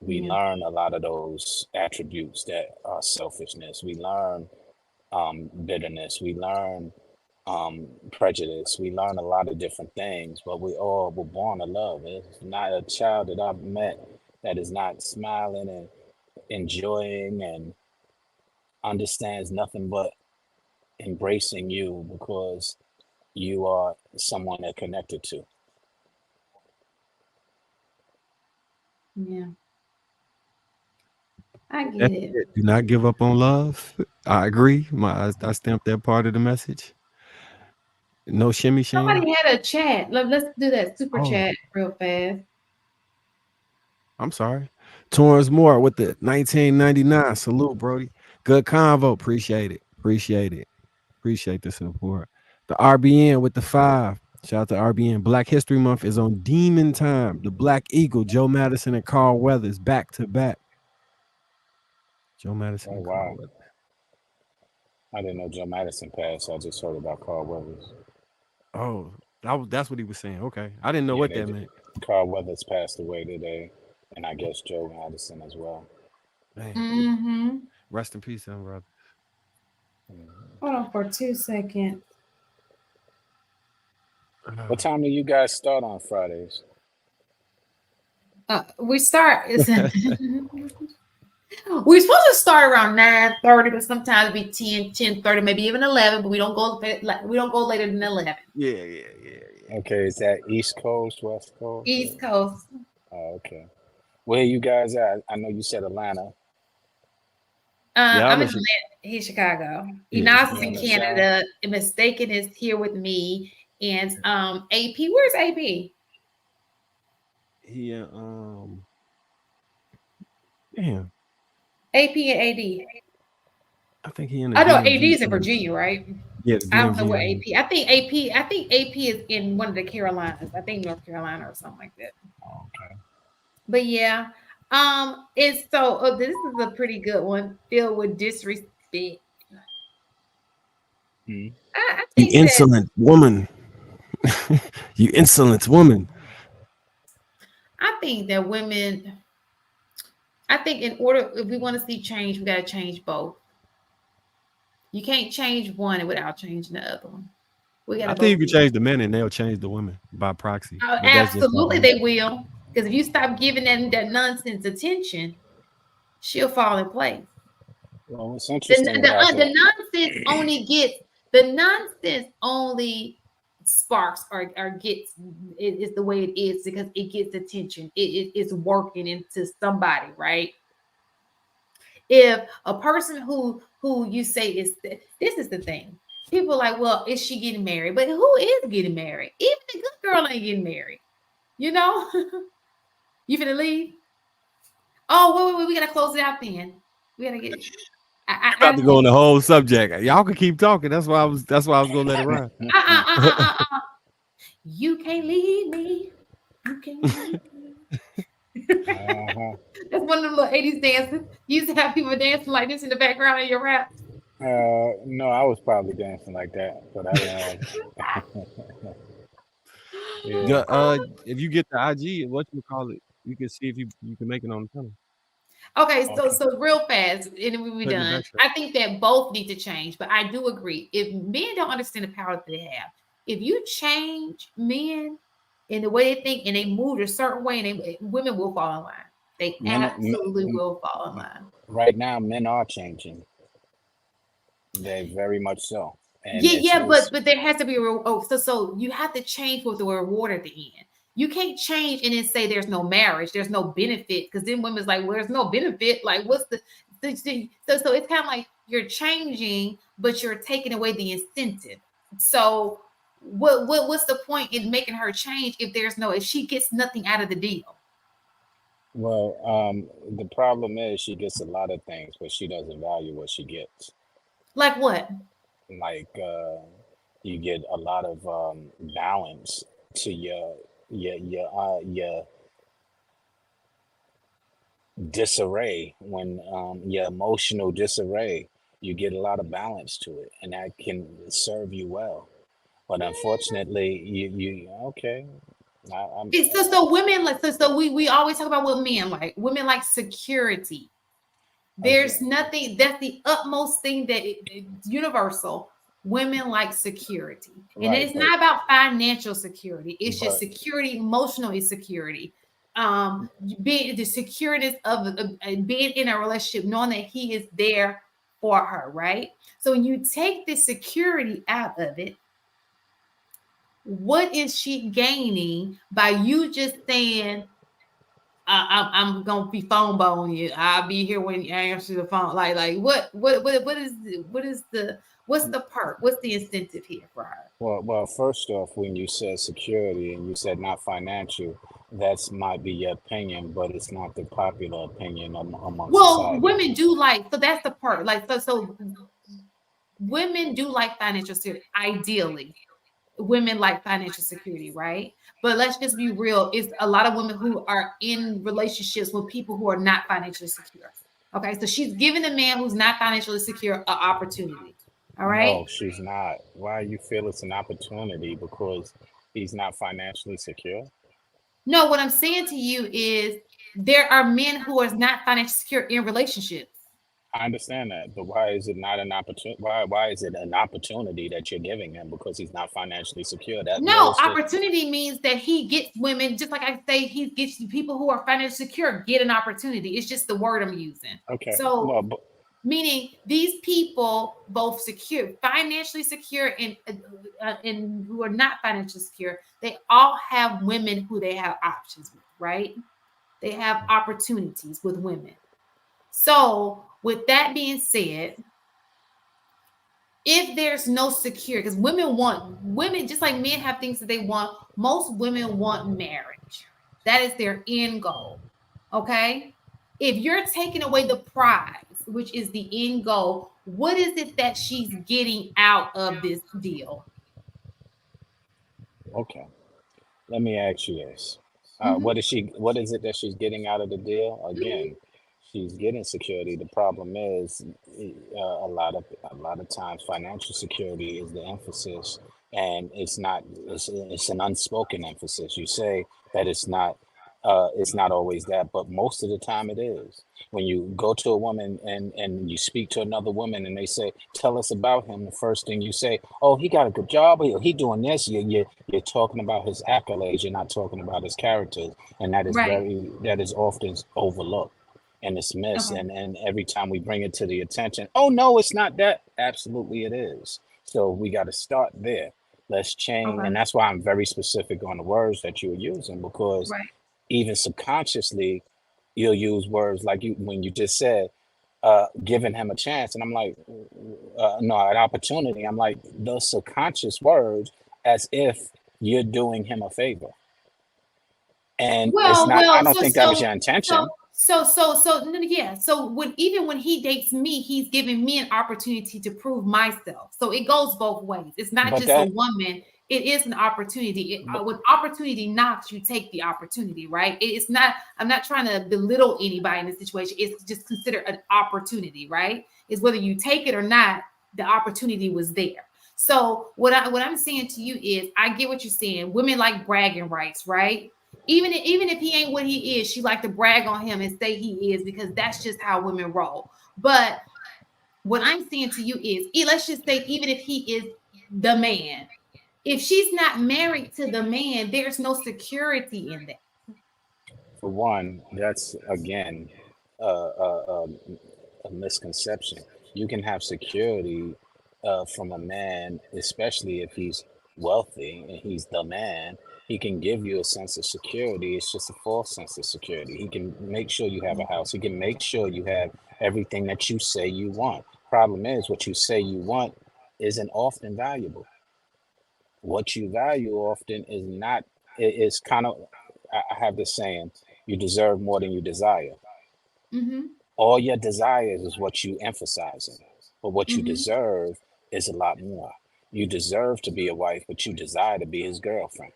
We learn a lot of those attributes that are selfishness. We learn bitterness. We learn prejudice. We learn a lot of different things, but we all were born to love. There's not a child that I've met that is not smiling and enjoying and understands nothing but embracing you because you are someone they're connected to. Yeah. I get it. Do not give up on love. I agree. I stamped that part of the message. No shimmy shame. Somebody had a chat. Let's do that super chat real fast. I'm sorry. Torrance Moore with the 1999. Salute, Brody. Good convo. Appreciate it. Appreciate the support. The RBN with the 5. Shout out to RBN. Black History Month is on Demon Time. The Black Eagle, Joe Madison and Carl Weathers, back to back. Joe Madison and Carl Weathers. I didn't know Joe Madison passed. I just heard about Carl Weathers. Oh, that's what he was saying. Okay. I didn't know what that meant. Carl Weathers passed away today, and I guess Joe Madison as well. Mm-hmm. Rest in peace, then, brother. Hold on for 2 seconds. What time do you guys start on Fridays? We start. We're supposed to start around 9:30, but sometimes it be 10, 10:30, maybe even 11. But we don't go later than 11. Yeah. Okay, is that East Coast, West Coast? East Coast. Oh, okay. Where you guys at? I know you said Atlanta. I'm in Atlanta. He's Chicago. Enos is in Yeah. Canada. Mistaken is here with me. And AP, where's AP? He damn. AP and AD. I think he in the I know DMV. AD is in Virginia, right? Yeah, the DMV. I don't know where AP. I think AP is in one of the Carolinas. I think North Carolina or something like that. Okay. But yeah. And so this is a pretty good one, filled with disrespect. Hmm. I You think insolent woman. You insolent woman. I think that women, I think in order, if we want to see change, we got to change both. You can't change one without changing the other one. We got to I think you both. can change the men and they'll change the women by proxy. But that's just Absolutely, they will. Because if you stop giving them that nonsense attention, she'll fall in place. Well, what's interesting about The nonsense only sparks or gets is the way it is because it gets attention. It's working into somebody, right? If a person who you say is this is the thing. People are like, well, is she getting married? But who is getting married? Even the good girl ain't getting married. You know? You finna leave? Oh, wait, we gotta close it out then. We gotta get I'm about to go on the whole subject. Y'all can keep talking. That's why I was gonna let it run. You can't leave me. You can't leave me. That's one of the little 80s dances. You used to have people dancing like this in the background of your rap. No, I was probably dancing like that, but Yeah. If you get the IG, what you call it, you can see if you can make it on the tunnel. Okay, so real fast, and then we'll be done. I think that both need to change, but I do agree. If men don't understand the power that they have, if you change men in the way they think and they move a certain way, and women will fall in line. They absolutely will fall in line. Right now, men are changing. They very much so. And but there has to be a so you have to change with the reward at the end. You can't change and then say there's no marriage, there's no benefit, because then women's like, well, there's no benefit. Like, what's so it's kind of like you're changing, but you're taking away the incentive. So what's the point in making her change if she gets nothing out of the deal? Well, the problem is she gets a lot of things, but she doesn't value what she gets. Like what? Like you get a lot of balance to your disarray when your emotional disarray. You get a lot of balance to it, and that can serve you well. But unfortunately, you okay. So women like so we always talk about what men like. Women like security. There's nothing that's the utmost thing that it's universal. Women like security, and it's not about financial security. It's just security, emotional security. Being the security of being in a relationship, knowing that he is there for her, right? So when you take the security out of it, what is she gaining by you just saying, I'm gonna be phone bone you. I'll be here when you answer the phone. Like what's the perk? What's the incentive here for her? Well, first off, when you said security and you said not financial, that might be your opinion, but it's not the popular opinion among society. Women do like, so that's the perk. Like so women do like financial security. Ideally, women like financial security, right? But let's just be real. It's a lot of women who are in relationships with people who are not financially secure. Okay, so she's giving the man who's not financially secure an opportunity. All right. No, she's not. Why you feel it's an opportunity? Because he's not financially secure? No, what I'm saying to you is there are men who are not financially secure in relationships. I understand that, but why is it not an opportunity? Why is it an opportunity that you're giving him because he's not financially secure? Opportunity means that he gets women, just like I say, he gets people who are financially secure get an opportunity. It's just the word I'm using. Okay. So meaning these people, both secure, financially secure, and who are not financially secure, they all have women who they have options with, right? They have opportunities with women. So with that being said, if there's no security, because women just like men have things that they want. Most women want marriage. That is their end goal. Okay. If you're taking away the prize, which is the end goal, what is it that she's getting out of this deal? Okay. Let me ask you this. What is it that she's getting out of the deal? Again, she's getting security. The problem is a lot of times financial security is the emphasis, and it's an unspoken emphasis. You say that it's not always that, but most of the time it is. When you go to a woman and you speak to another woman and they say, tell us about him, the first thing you say, oh, he got a good job, he doing this. You're talking about his accolades, you're not talking about his characters, and that is often overlooked and dismissed. Okay. And every time we bring it to the attention, oh no, it's not that. Absolutely it is. So we got to start there. Let's change. Okay. And that's why I'm very specific on the words that you're using, because Right. even subconsciously you'll use words like when you just said giving him a chance, and I'm like no, an opportunity. I'm like, those subconscious words as if you're doing him a favor, and it's not. I don't think that was your intention. Yeah. So when he dates me, he's giving me an opportunity to prove myself. So it goes both ways. It's not But just a woman. It is an opportunity. When opportunity knocks, you take the opportunity, right? It's not. I'm not trying to belittle anybody in this situation. It's just considered an opportunity, right? It's whether you take it or not. The opportunity was there. So what I'm saying to you is, I get what you're saying. Women like bragging rights, right? Even if he ain't what he is, she like to brag on him and say he is, because that's just how women roll. But what I'm saying to you is, let's just say, even if he is the man, if she's not married to the man, there's no security in that. For one, that's again a misconception. You can have security from a man, especially if he's wealthy and he's the man. He can give you a sense of security. It's just a false sense of security. He can make sure you have a house. He can make sure you have everything that you say you want. Problem is, what you say you want isn't often valuable. What you value often is not. It's kind of. I have this saying: you deserve more than you desire. All your desires is what you emphasizing, but what you deserve is a lot more. You deserve to be a wife, but you desire to be his girlfriend.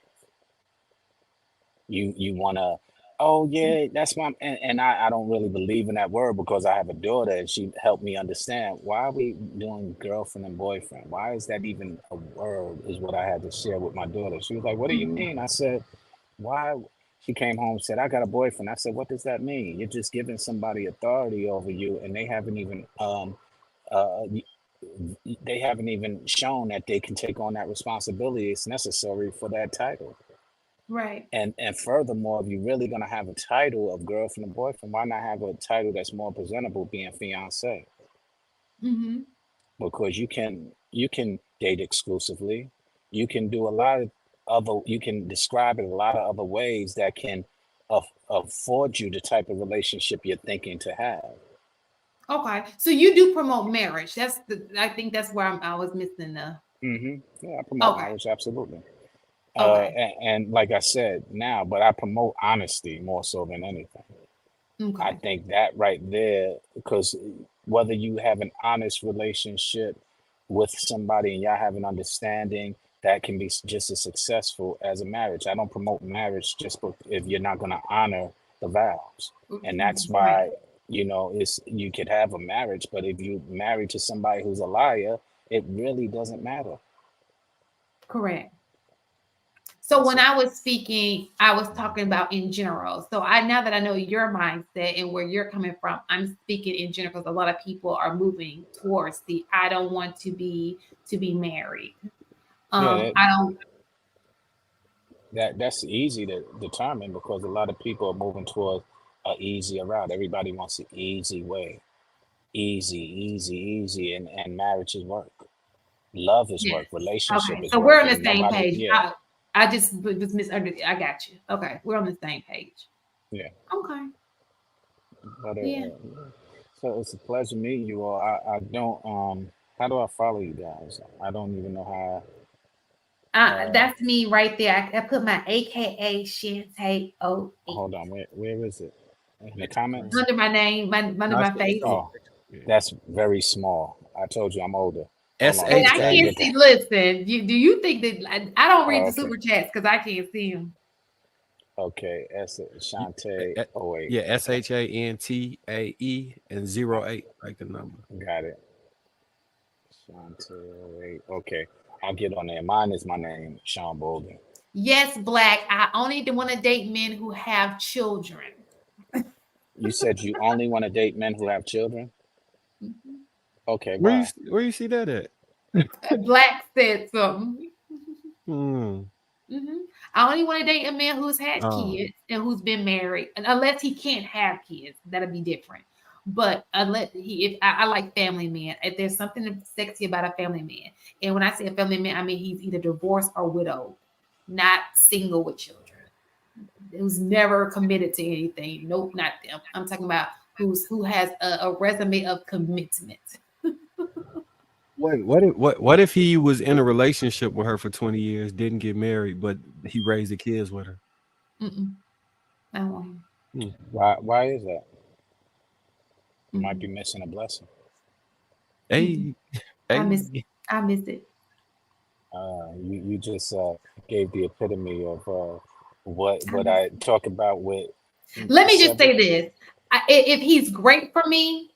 You want to, oh yeah, that's my, and I don't really believe in that word, because I have a daughter and she helped me understand, why are we doing girlfriend and boyfriend? Why is that even a word, is what I had to share with my daughter. She was like, what do you mean? I said, why? She came home and said, I got a boyfriend. I said, what does that mean? You're just giving somebody authority over you, and they haven't even shown that they can take on that responsibility. It's necessary for that title. Right. And furthermore, if you're really gonna have a title of girlfriend and boyfriend, why not have a title that's more presentable, being fiance? Because you can date exclusively. You can do a lot of you can describe it a lot of other ways that can afford you the type of relationship you're thinking to have. Okay, so you do promote marriage. I think that's where I was missing the. Yeah, I promote marriage, absolutely. Okay. And like I said now, but I promote honesty more so than anything. Okay. I think that right there, because whether you have an honest relationship with somebody and y'all have an understanding, that can be just as successful as a marriage. I don't promote marriage just if you're not going to honor the vows. And that's why, you could have a marriage, but if you marry to somebody who's a liar, it really doesn't matter. Correct. So when I was speaking, I was talking about in general. So now that I know your mindset and where you're coming from, I'm speaking in general, because a lot of people are moving towards I don't want to be married. That's easy to determine, because a lot of people are moving towards an easier route. Everybody wants an easy way. Easy, and marriage is work. Love is work. Relationship is work. So we're on the same page. Yeah. I just was misunderstood. I got you. Okay, we're on the same page. Yeah. Okay. But, So it's a pleasure meeting you all. I don't how do I follow you guys? I don't even know how. That's me right there. I put my AKA Shantae O Hold on, where is it? In the comments? under my name, under my face. Oh, that's very small. I told you I'm older. Hold on, And let I me try to can't get see. that. Listen, do you think that I don't read Oh, the okay. super chats because I can't see them? Okay, Shantae. Oh wait, Yeah, SHANTAE and 08, like the number. got it. Shantae. Okay, I'll get on there. Mine is my name, Sean Bolden. Yes, Black. I only want to date men who have children. You said you only want to date men who have children? Okay, Where bye. you see that at? Black said something. Hmm. I only want to date a man who's had Oh. kids and who's been married, unless he can't have kids. That'll be different. But unless if I like family men, if there's something sexy about a family man, and when I say a family man, I mean he's either divorced or widowed, not single with children. Who's never committed to anything. Nope, not them. I'm talking about who has a resume of commitment. Wait, what if he was in a relationship with her for 20 years, didn't get married, but he raised the kids with her? I don't want him. Why is that? You might be missing a blessing. Hey, I miss it. You just gave the epitome of what I talk about with. Let me just say this: if he's great for me,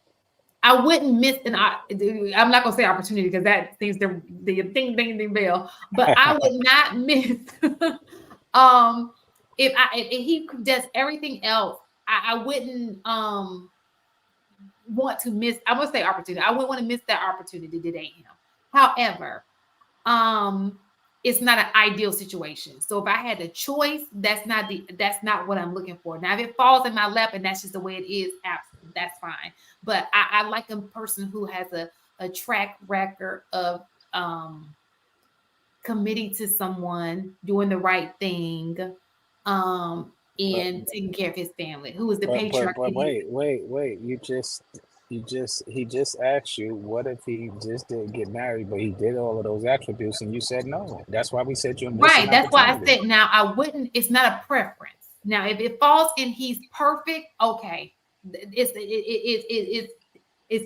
I wouldn't miss an. I'm not gonna say opportunity because that seems the ding ding ding bell. But I would not miss. If he does everything else, I wouldn't want to miss. I would say opportunity. I wouldn't want to miss that opportunity to date him. However, it's not an ideal situation. So if I had a choice, that's not what I'm looking for. Now, if it falls in my lap and that's just the way it is, that's fine. But I like a person who has a track record of committing to someone, doing the right thing, and taking care of his family. Who is the patriarch? But wait. He just asked you, what if he just didn't get married, but he did all of those attributes, and you said no. That's why we said you're missing Right. That's why I opportunity. said now I wouldn't. It's not a preference. Now, if it falls and he's perfect, okay, it's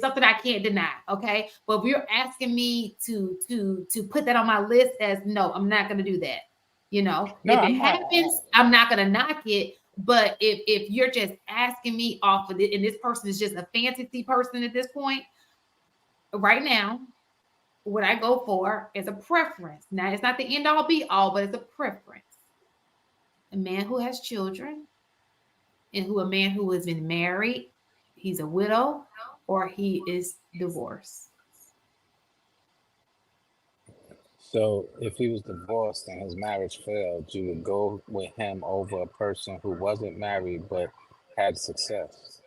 something I can't deny. Okay, but if you're asking me to put that on my list as no, I'm not going to do that. You know, No, if it happens, I'm not going to knock it. But if you're just asking me off of it, and this person is just a fantasy person at this point, right now, what I go for is a preference. Now, it's not the end all be all, but it's a preference. A man who has children, and a man who has been married, he's a widow, or he is divorced. So if he was divorced and his marriage failed, you would go with him over a person who wasn't married but had success.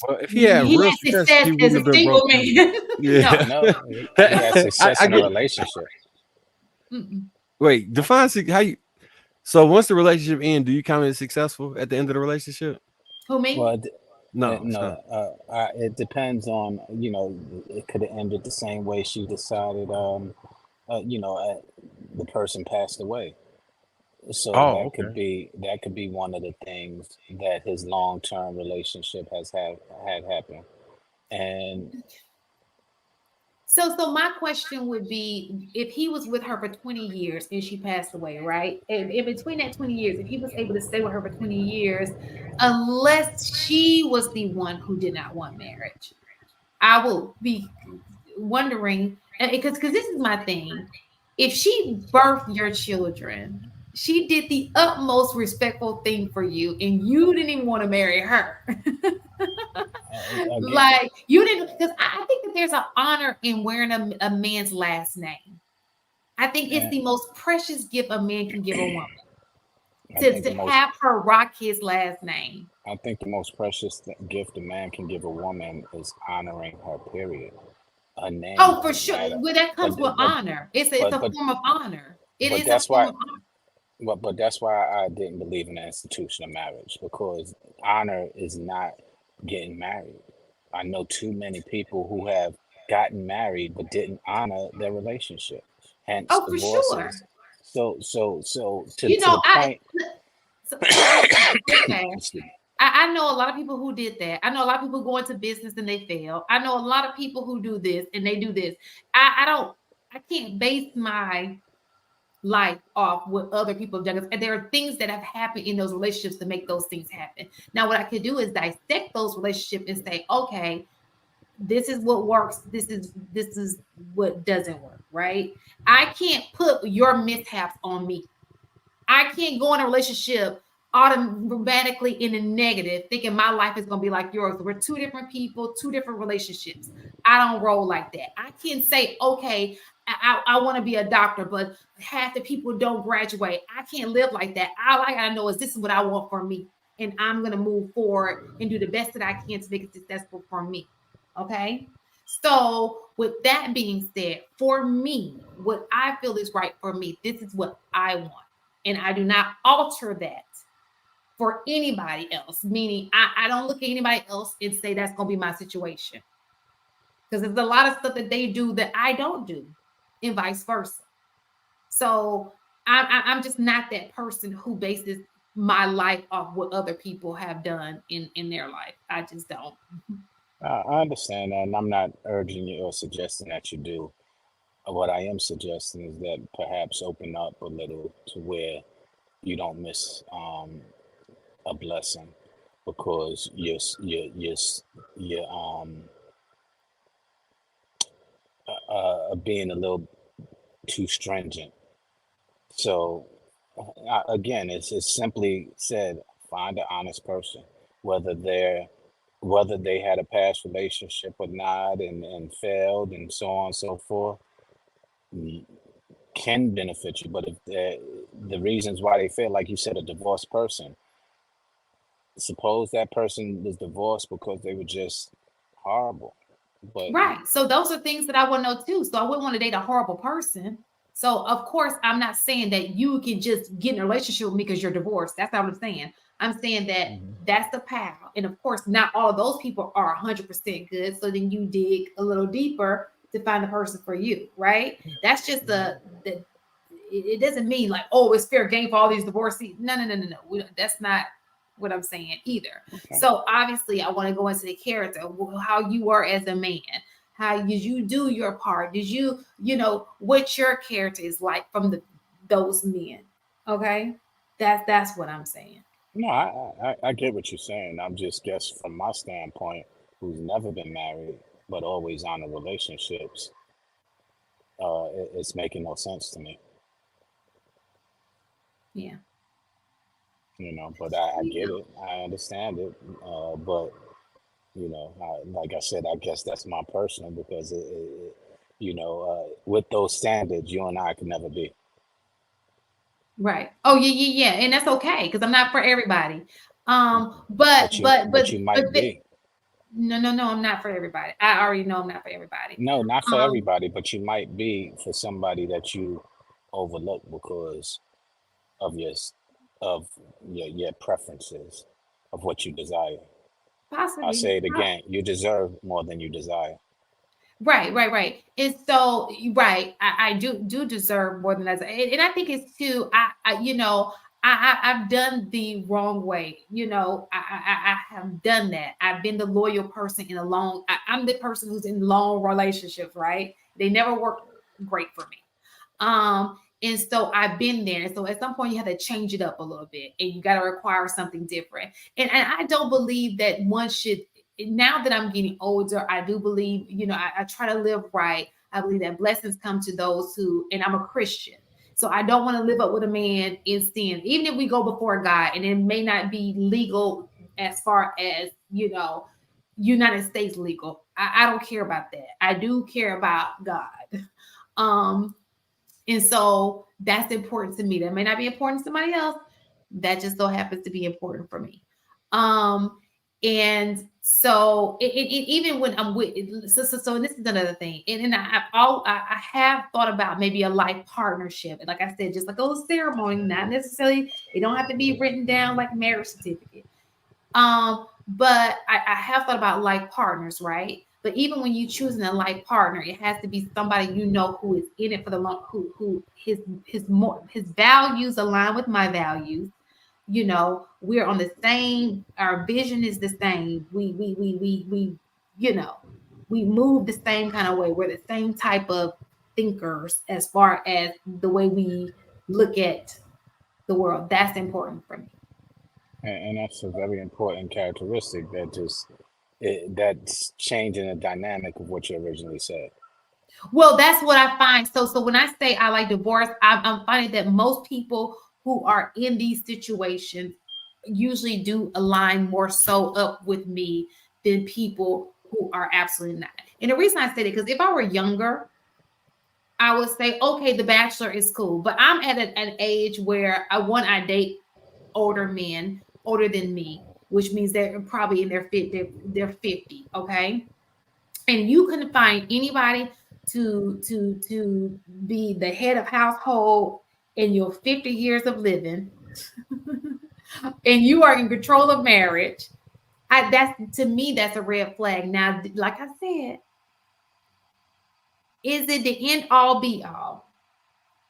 Well, if he had real success he as wouldn't a have been single broke. man. Yeah. No, he had success in a relationship. Wait, define how you. So once the relationship ends, do you count it successful at the end of the relationship? Who, me? Well, no. It depends on, it could have ended the same way she decided. The person passed away, so Okay. that could be one of the things that his long-term relationship had happened. And So my question would be, if he was with her for 20 years and she passed away, right? And in between that 20 years, if he was able to stay with her for 20 years, unless she was the one who did not want marriage, I will be wondering, because this is my thing. If she birthed your children, she did the utmost respectful thing for you, and you didn't even want to marry her. Like you didn't, because I think that there's an honor in wearing a man's last name. I think it's the most precious gift a man can give a woman. To have her rock his last name. I think the most precious gift a man can give a woman is honoring her, period. Her name. Oh, for sure. Well, that comes with honor. It's a form of honor. It is a form of honor. But that's why I didn't believe in the institution of marriage, because honor is not getting married. I know too many people who have gotten married but didn't honor their relationship, hence Oh, for sure. divorces. So to You to know, the point. okay. Excuse me. I know a lot of people who did that. I know a lot of people go into business and they fail. I know a lot of people who do this and they do this. I can't base my life off what other people have done. And there are things that have happened in those relationships to make those things happen. Now, what I could do is dissect those relationships and say, okay, this is what works. This is what doesn't work, right? I can't put your mishaps on me. I can't go in a relationship automatically in a negative, thinking my life is going to be like yours. We're two different people, two different relationships. I don't roll like that. I can say, okay, I want to be a doctor, but half the people don't graduate. I can't live like that. All I gotta know is this is what I want for me, and I'm going to move forward and do the best that I can to make it successful for me. Okay. So, with that being said, for me, what I feel is right for me, this is what I want. And I do not alter that for anybody else, meaning I don't look at anybody else and say that's going to be my situation. Because there's a lot of stuff that they do that I don't do, and vice versa. So I'm just not that person who bases my life off what other people have done in their life. I just don't. I understand that, and I'm not urging you or suggesting that you do. What I am suggesting is that perhaps open up a little to where you don't miss a blessing because you're being a little too stringent. So again, it's simply said, find an honest person, whether they had a past relationship or not, and failed, and so on and so forth, can benefit you. But if the reasons why they fail, like you said, a divorced person, suppose that person was divorced because they were just horrible. But Right. So those are things that I want to know too. So I wouldn't want to date a horrible person. So of course, I'm not saying that you can just get in a relationship with me because you're divorced. That's not what I'm saying. I'm saying that that's the path. And of course, not all of those people are 100% good. So then you dig a little deeper to find the person for you, right? That's just it doesn't mean like, oh, it's fair game for all these divorcees. No. That's not what I'm saying either. okay. So obviously, I want to go into the character, how you are as a man, how you do your part. Did you what your character is like from those men? Okay, that's what I'm saying. No, I get what you're saying. I'm just guess from my standpoint, who's never been married but always on the relationships, it's making no sense to me. Yeah. But I get it. I understand it. But like I said, I guess that's my personal because with those standards, you and I could never be. Right. Oh yeah, and that's okay because I'm not for everybody. But But you might be. No, I'm not for everybody. I already know I'm not for everybody. No, not for everybody, but you might be for somebody that you overlook because of your preferences of what you desire. Possibly. I'll say it again. You deserve more than you desire. Right. And so, right, I do deserve more than that, and I think it's too. I've done the wrong way. I have done that. I've been the loyal person in a long. I'm the person who's in long relationships. Right, they never work great for me. And so I've been there. And so at some point you have to change it up a little bit and you got to require something different. And I don't believe that one should, now that I'm getting older, I do believe, I try to live right. I believe that blessings come to those who, and I'm a Christian. So I don't want to live up with a man in sin, even if we go before God and it may not be legal as far as, United States legal. I don't care about that. I do care about God. And so that's important to me. That may not be important to somebody else. That just so happens to be important for me. And so even when I'm with, so and this is another thing. And I have thought about maybe a life partnership. And like I said, just like a little ceremony, not necessarily, it don't have to be written down like marriage certificate. But I have thought about life partners, right? But even when you choosing a life partner, it has to be somebody you know who is in it for the long, who his values align with my values. You know, we're on the same, our vision is the same. We you know, we move the same kind of way. We're the same type of thinkers as far as the way we look at the world. That's important for me. And that's a very important characteristic that's changing the dynamic of what you originally said. Well, that's what I find. So when I say I like divorce, I'm finding that most people who are in these situations usually do align more so up with me than people who are absolutely not. And the reason I say that, because if I were younger, I would say, okay, The Bachelor is cool. But I'm at an age where I date older men, older than me, which means they're probably in their they're 50, okay? And you couldn't find anybody to be the head of household in your 50 years of living, and you are in control of marriage. That's, to me, that's a red flag. Now, like I said, is it the end all be all?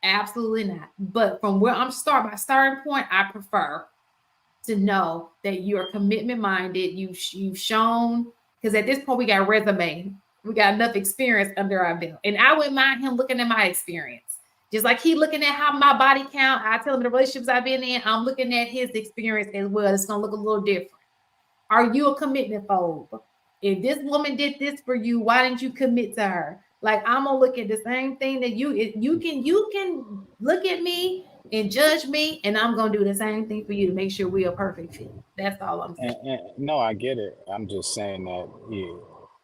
Absolutely not. But from where I'm starting point, I prefer to know that you're commitment minded. You've shown, because at this point we got a resume, we got enough experience under our belt, and I wouldn't mind him looking at my experience, just like he looking at how my body count. I tell him the relationships I've been in, I'm looking at his experience as well. It's gonna look a little different. Are you a commitment phobe? If this woman did this for you, why didn't you commit to her? Like, I'm gonna look at the same thing that you can look at me and judge me, and I'm gonna do the same thing for you to make sure we are perfect fit. That's all I'm saying. And no, I get it. I'm just saying that, yeah,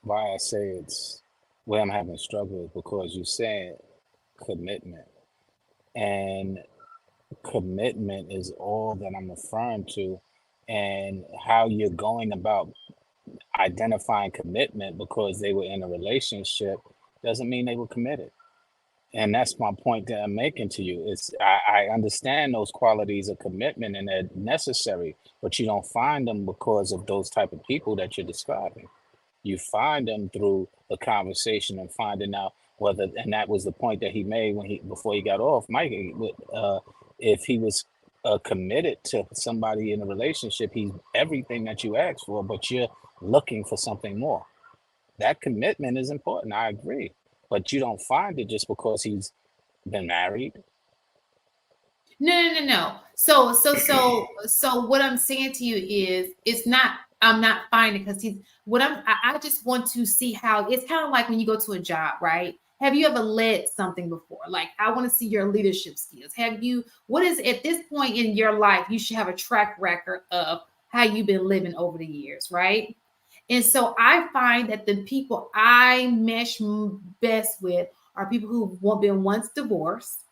why I say it's where I'm having struggle is because you said commitment, and commitment is all that I'm referring to, and how you're going about identifying commitment because they were in a relationship doesn't mean they were committed. And that's my point that I'm making to you. I understand those qualities of commitment and they're necessary, but you don't find them because of those type of people that you're describing. You find them through a conversation and finding out whether, and that was the point that he made when before he got off, Mike, if he was committed to somebody in a relationship, he's everything that you asked for, but you're looking for something more. That commitment is important. I agree, but you don't find it just because he's been married. No. So what I'm saying to you is, it's not. I'm not finding, because he's what I just want to see how it's kind of like when you go to a job, right? Have you ever led something before? Like, I want to see your leadership skills. Have you? What is, at this point in your life, you should have a track record of how you've been living over the years, right? And so I find that the people I mesh best with are people who've been once divorced,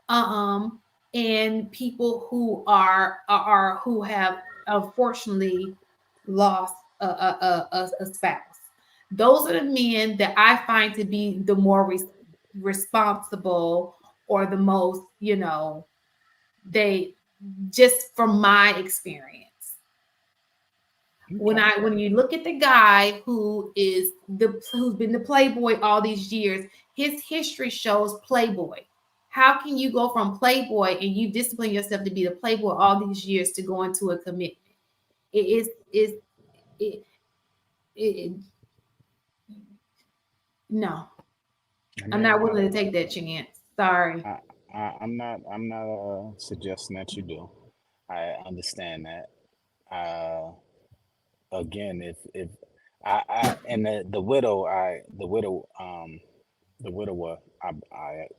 um, and people who have unfortunately lost a spouse. Those are the men that I find to be the more responsible, or the most, they, just from my experience. When you look at the guy who's been the playboy all these years, his history shows playboy. How can you go from playboy and you discipline yourself to be the playboy all these years to go into a commitment? No, I'm not willing to take that chance. Sorry. I'm not suggesting that you do. I understand that. Again, if I and the widower, I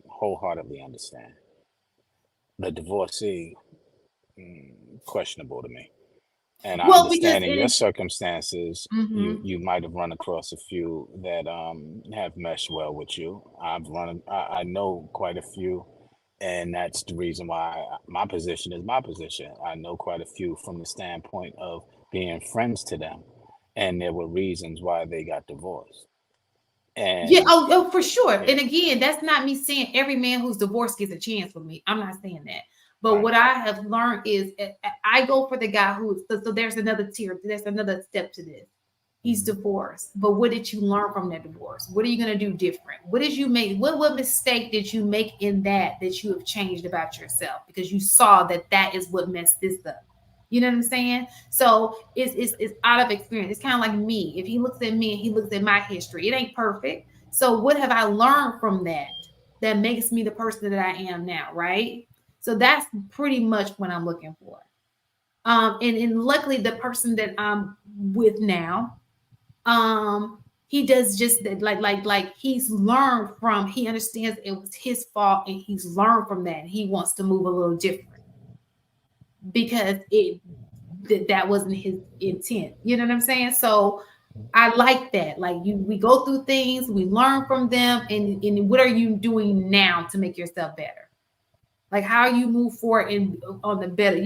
wholeheartedly understand. The divorcee, questionable to me. And I understand in your circumstances, you might have run across a few that have meshed well with you. I know quite a few, and that's the reason why my position is my position. I know quite a few from the standpoint of being friends to them, and there were reasons why they got divorced. And for sure. Yeah. And again, that's not me saying every man who's divorced gets a chance with me. I'm not saying that. But what I have learned is I go for the guy who, so there's another tier, there's another step to this. He's divorced, but what did you learn from that divorce? What are you going to do different? What did you make? What mistake did you make in that you have changed about yourself? Because you saw that is what messed this up. You know what I'm saying? So it's out of experience. It's kind of like me. If he looks at me and he looks at my history, it ain't perfect. So what have I learned from that makes me the person that I am now, right? So that's pretty much what I'm looking for. And luckily the person that I'm with now, he does just that, like he's learned from, he understands it was his fault and he's learned from that. And he wants to move a little different because that wasn't his intent. You know what I'm saying? So I like that. Like we go through things, we learn from them, and what are you doing now to make yourself better? Like how you move forward on the better,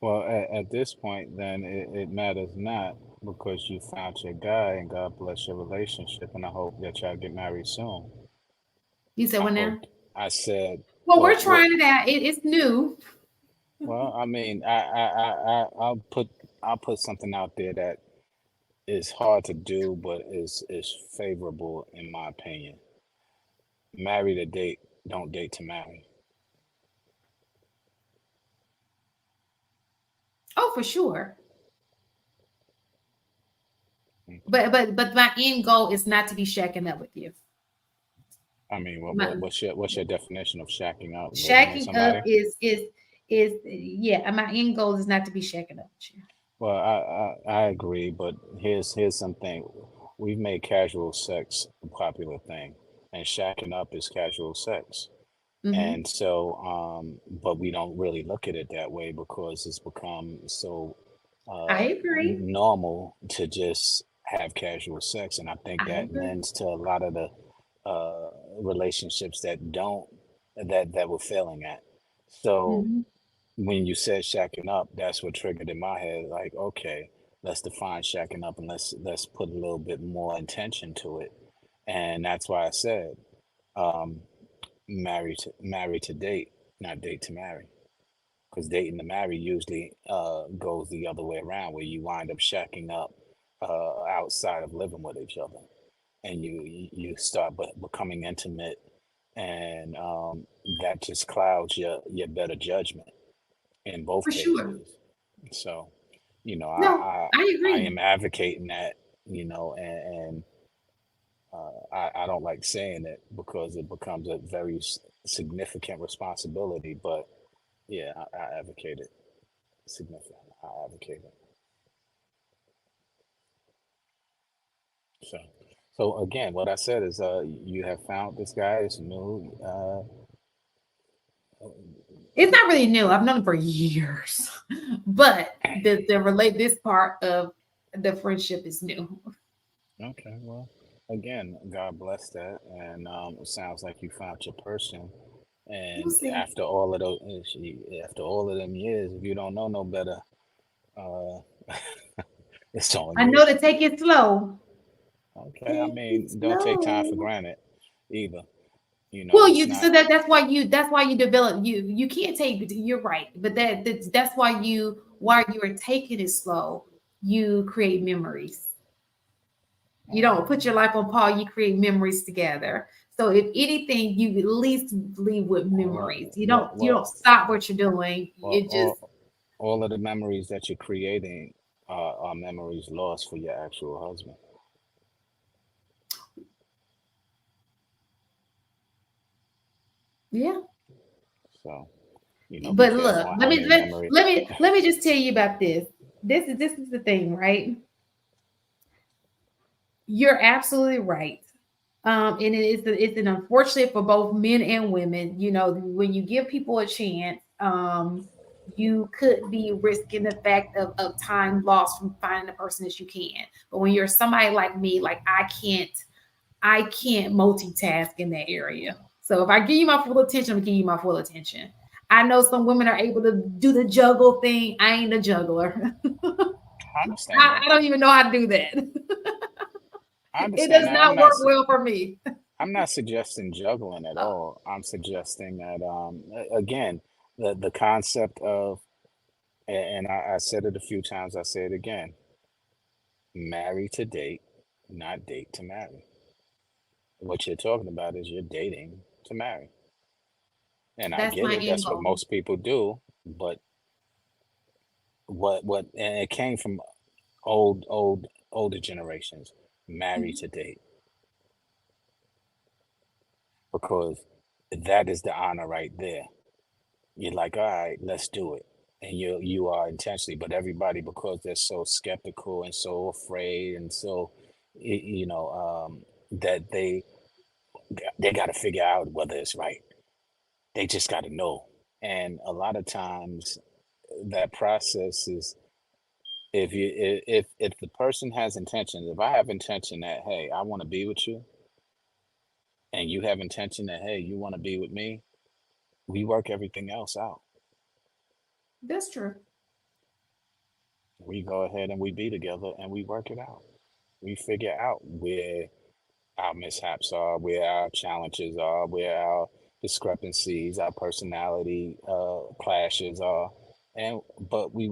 Well, at this point, then it matters not, because you found your guy and God bless your relationship, and I hope that y'all get married soon. You said what now? I said. Well, we're trying it out. It's new. Well, I mean, I'll put something out there that is hard to do, but is favorable in my opinion. Marry to date, don't date to marry. Oh, for sure. But my end goal is not to be shacking up with you. I mean, what's your definition of shacking up? Shacking up is yeah. My end goal is not to be shacking up with you. Well, I agree, but here's something. We've made casual sex a popular thing, and shacking up is casual sex. Mm-hmm. And so, but we don't really look at it that way because it's become so I agree. normal to just have casual sex. And I think that lends to a lot of the relationships that we're failing at. So when you said shacking up, that's what triggered in my head. Like, okay, let's define shacking up and let's put a little bit more intention to it. And that's why I said, marry to date, not date to marry, because dating to marry usually goes the other way around, where you wind up shacking up outside of living with each other, and you start becoming intimate, and that just clouds your better judgment in both cases. Sure. So, I agree. I am advocating that, and I don't like saying it because it becomes a very significant responsibility, but yeah, I advocate it. Significant. I advocate it. So again, what I said is, you have found this guy is new. It's not really new. I've known him for years, but this part of the friendship is new. Okay, well, again, God bless that, and it sounds like you found your person. And after all of them years, if you don't know no better, it's on you. I know to take it slow. Okay, I mean, don't take time for granted either. Well, that's why you develop. You can't take. You're right, but that's why while you are taking it slow, you create memories. You don't put your life on pause. You create memories together. So if anything, you at least leave with memories. You don't stop what you're doing. All of the memories that you're creating are memories lost for your actual husband. Yeah. So, but look, let me just tell you about this. This is the thing, right? You're absolutely right. And it's an unfortunate for both men and women. When you give people a chance, you could be risking the fact of time lost from finding the person that you can. But when you're somebody like me, like I can't multitask in that area. So if I give you my full attention, I'm gonna give you my full attention. I know some women are able to do the juggle thing. I ain't a juggler. I understand. I don't even know how to do that. It does not work well for me. I'm not suggesting juggling at all. I'm suggesting that again, the concept of, and I said it a few times, I say it again, marry to date, not date to marry. What you're talking about is you're dating to marry. And I That's get my it, end that's what goal. most people do, but what and it came from older generations, marry Mhm. to date, because that is the honor right there. You're like, all right, let's do it. And you are intentionally, but everybody, because they're so skeptical and so afraid and so that they got to figure out whether it's right. They just got to know. And a lot of times that process is, if the person has intention, if I have intention that, hey, I want to be with you, and you have intention that, hey, you want to be with me, we work everything else out. That's true. We go ahead and we be together and we work it out. We figure out where our mishaps are, where our challenges are, where our discrepancies, our personality clashes are, and but we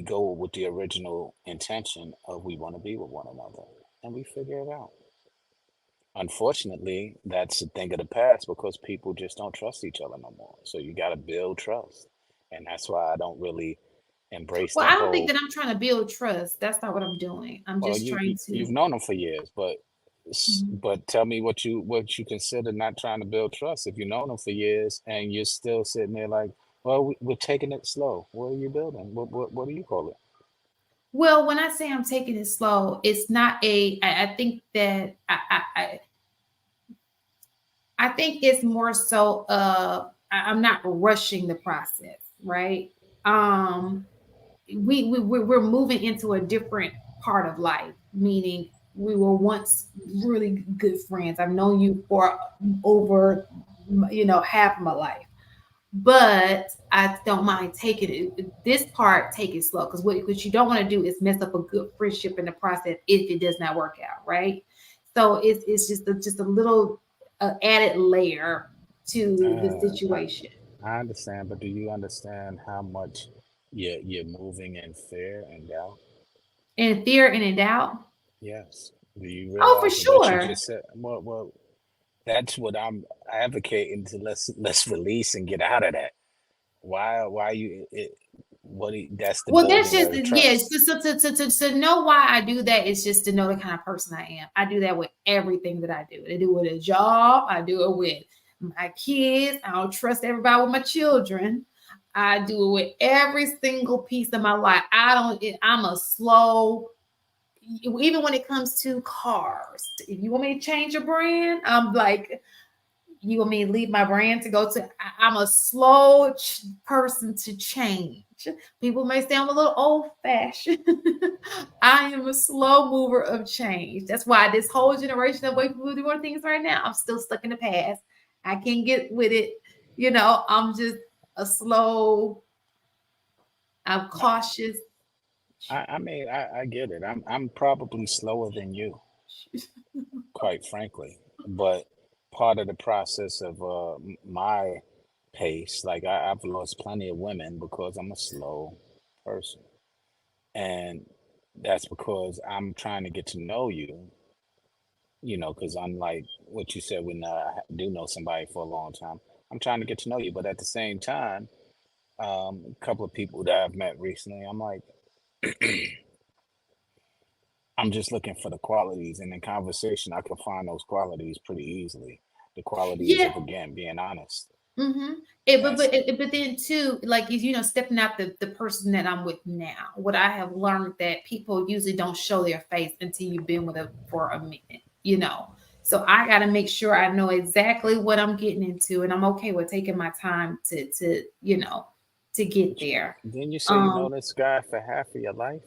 go with the original intention of we want to be with one another, and we figure it out. Unfortunately, that's a thing of the past because people just don't trust each other no more. So you got to build trust, and that's why I don't really embrace Well, that I don't think whole. that I'm trying to build trust. That's not what I'm doing. I'm Well, just trying you've to. known them for years, but Mhm. tell me what you consider not trying to build trust if you've known them for years and you're still sitting there like, well, we're taking it slow. What are you building? What do you call it? Well, when I say I'm taking it slow, it's not a. I think that I think it's more so I'm not rushing the process, right? Um we're moving into a different part of life, meaning we were once really good friends. I've known you for over half of my life. But I don't mind taking it. This part, take it slow, because what you don't want to do is mess up a good friendship in the process if it does not work out, right? So it's just a little added layer to the Uh, I, situation. I understand, but do you understand how much you're moving in fear and doubt? And fear and in doubt. Yes. Do you Oh, for realize that what you sure. just said? Well, that's what I'm advocating to let's release and get out of that. Why you it, that's the Well, that's building just of yes. trust. To know why I do that is just to know the kind of person I am. I do that with everything that I do. I do it with a job. I do it with my kids. I don't trust everybody with my children. I do it with every single piece of my life. I don't. I'm a slow. Even when it comes to cars, if you want me to change a brand, I'm like, you want me to leave my brand to go to? I'm a slow person to change. People may say I'm a little old fashioned. I am a slow mover of change. That's why this whole generation of way people doing things right now, I'm still stuck in the past. I can't get with it. I'm just a slow, I'm No, cautious. I mean I get it. I'm probably slower than you, quite frankly. But part of the process of my pace, like I've lost plenty of women because I'm a slow person, and that's because I'm trying to get to know you. Because unlike what you said, when I do know somebody for a long time, I'm trying to get to know you. But at the same time, a couple of people that I've met recently, I'm like, I'm just looking for the qualities, and in conversation, I can find those qualities pretty easily. The qualities Yeah. of, again, being honest. Mm-hmm. That's But then too, like, is stepping out the person that I'm with now. What I have learned that people usually don't show their face until you've been with them for a minute. So I got to make sure I know exactly what I'm getting into, and I'm okay with taking my time to get But there. didn't you say you know Um, this guy for half of your life?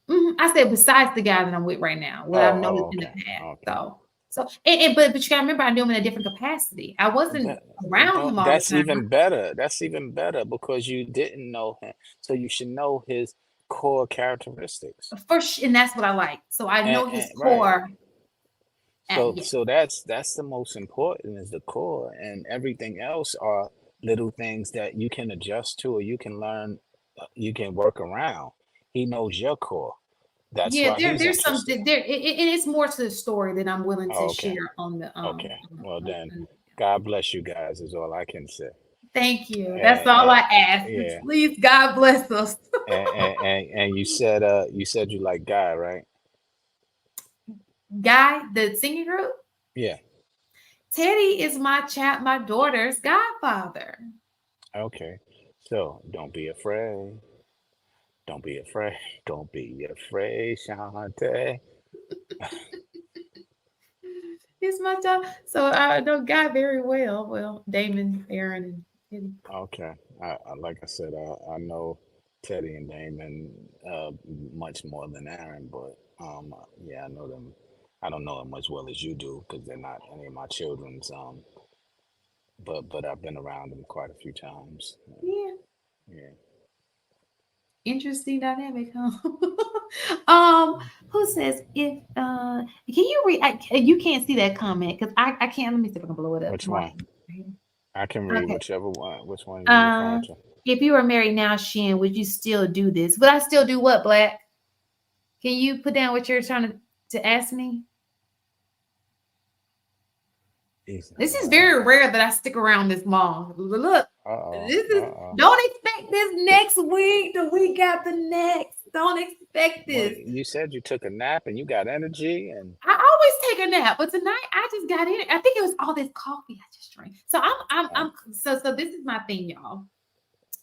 I said besides the guy that I'm with right now, what I've noticed in the Okay, past. okay. But you gotta remember I knew him in a different capacity. I wasn't That, around don't, him all the that's time. even better. That's even better because you didn't know him, so you should know his core characteristics. And that's what I like. So I know his And right, core. So that's the most important is the core, and everything else are little things that you can adjust to or you can learn, you can work around. He knows your core. That's Yeah, why he's there's interested. something there. And it's more to the story than I'm willing to Oh, okay. share on the Okay. Well on- then, God bless you guys is all I can say. Thank you. That's all And, I ask. yeah. Please, God bless us. And you said you like Guy, right? Guy, the singing group, Yeah. Teddy is my daughter's godfather. Okay. So don't be afraid. Don't be afraid. Don't be afraid, Shante. He's my child. So I know Guy very well. Well, Damon, Aaron, and Teddy. Okay. Like I said, I know Teddy and Damon much more than Aaron, but yeah, I know them. I don't know them as well as you do because they're not any of my children's. But I've been around them quite a few times. Yeah. Yeah. Interesting dynamic, huh? Who says if can you read? You can't see that comment because I can't. Let me see if I can blow it up. Which one? I can read Okay. whichever one. Which one you referring to? If you were married now, Shin, would you still do this? Would I still do what, Black? Can you put down what you're trying to ask me? This is very rare that I stick around this long. Look, this is don't expect this next week, the week after next. Don't expect this. Well, you said you took a nap and you got energy, and I always take a nap, but tonight I just got in it. I think it was all this coffee I just drank. So I'm so this is my thing, y'all.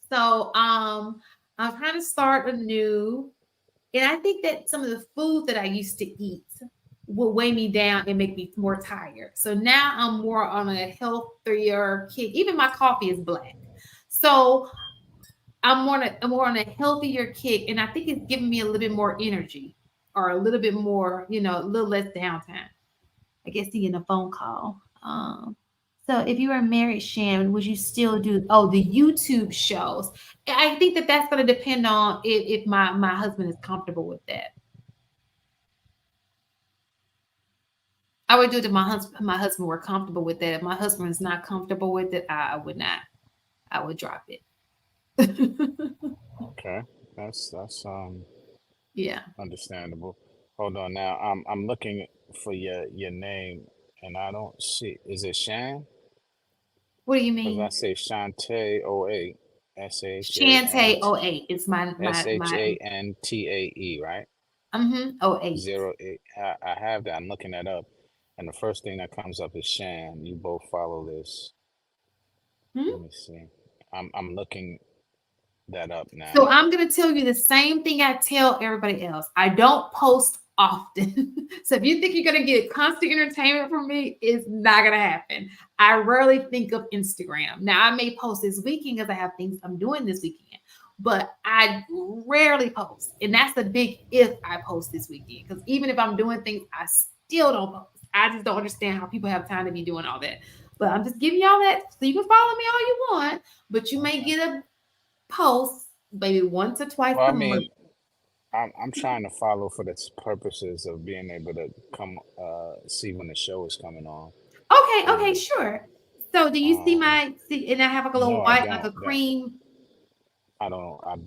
So I'm trying to start anew, and I think that some of the food that I used to eat will weigh me down and make me more tired. So now I'm more on a healthier kick. Even my coffee is black. So I'm more on a healthier kick. And I think it's giving me a little bit more energy or a little bit more, a little less downtime. I guess getting a phone call. So if you were married, Shan, would you still do the YouTube shows? I think that's going to depend on if my husband is comfortable with that. I would do it if my husband were comfortable with that. If my husband is not comfortable with it, I would not. I would drop it. okay, that's yeah, understandable. Hold on now. I'm looking for your name and I don't see. Is it Shan? What do you mean? Because I say Shantae 08. Shantae 08 is my SHANTAE, right? 08. 08. I have that. I'm looking that up. And the first thing that comes up is Shan. You both follow this. Let me see. I'm looking that up now. So I'm gonna tell you the same thing I tell everybody else. I don't post often. So if you think you're gonna get constant entertainment from me, it's not gonna happen. I rarely think of Instagram. Now I may post this weekend because I have things I'm doing this weekend, but I rarely post. And that's a big if I post this weekend. Because even if I'm doing things, I still don't post. I just don't understand how people have time to be doing all that. But I'm just giving y'all that so you can follow me all you want, but you may get a post maybe once or twice a month. I'm trying to follow for the purposes of being able to come see when the show is coming on. Okay, sure. So do you see and I have like a little white, like a cream I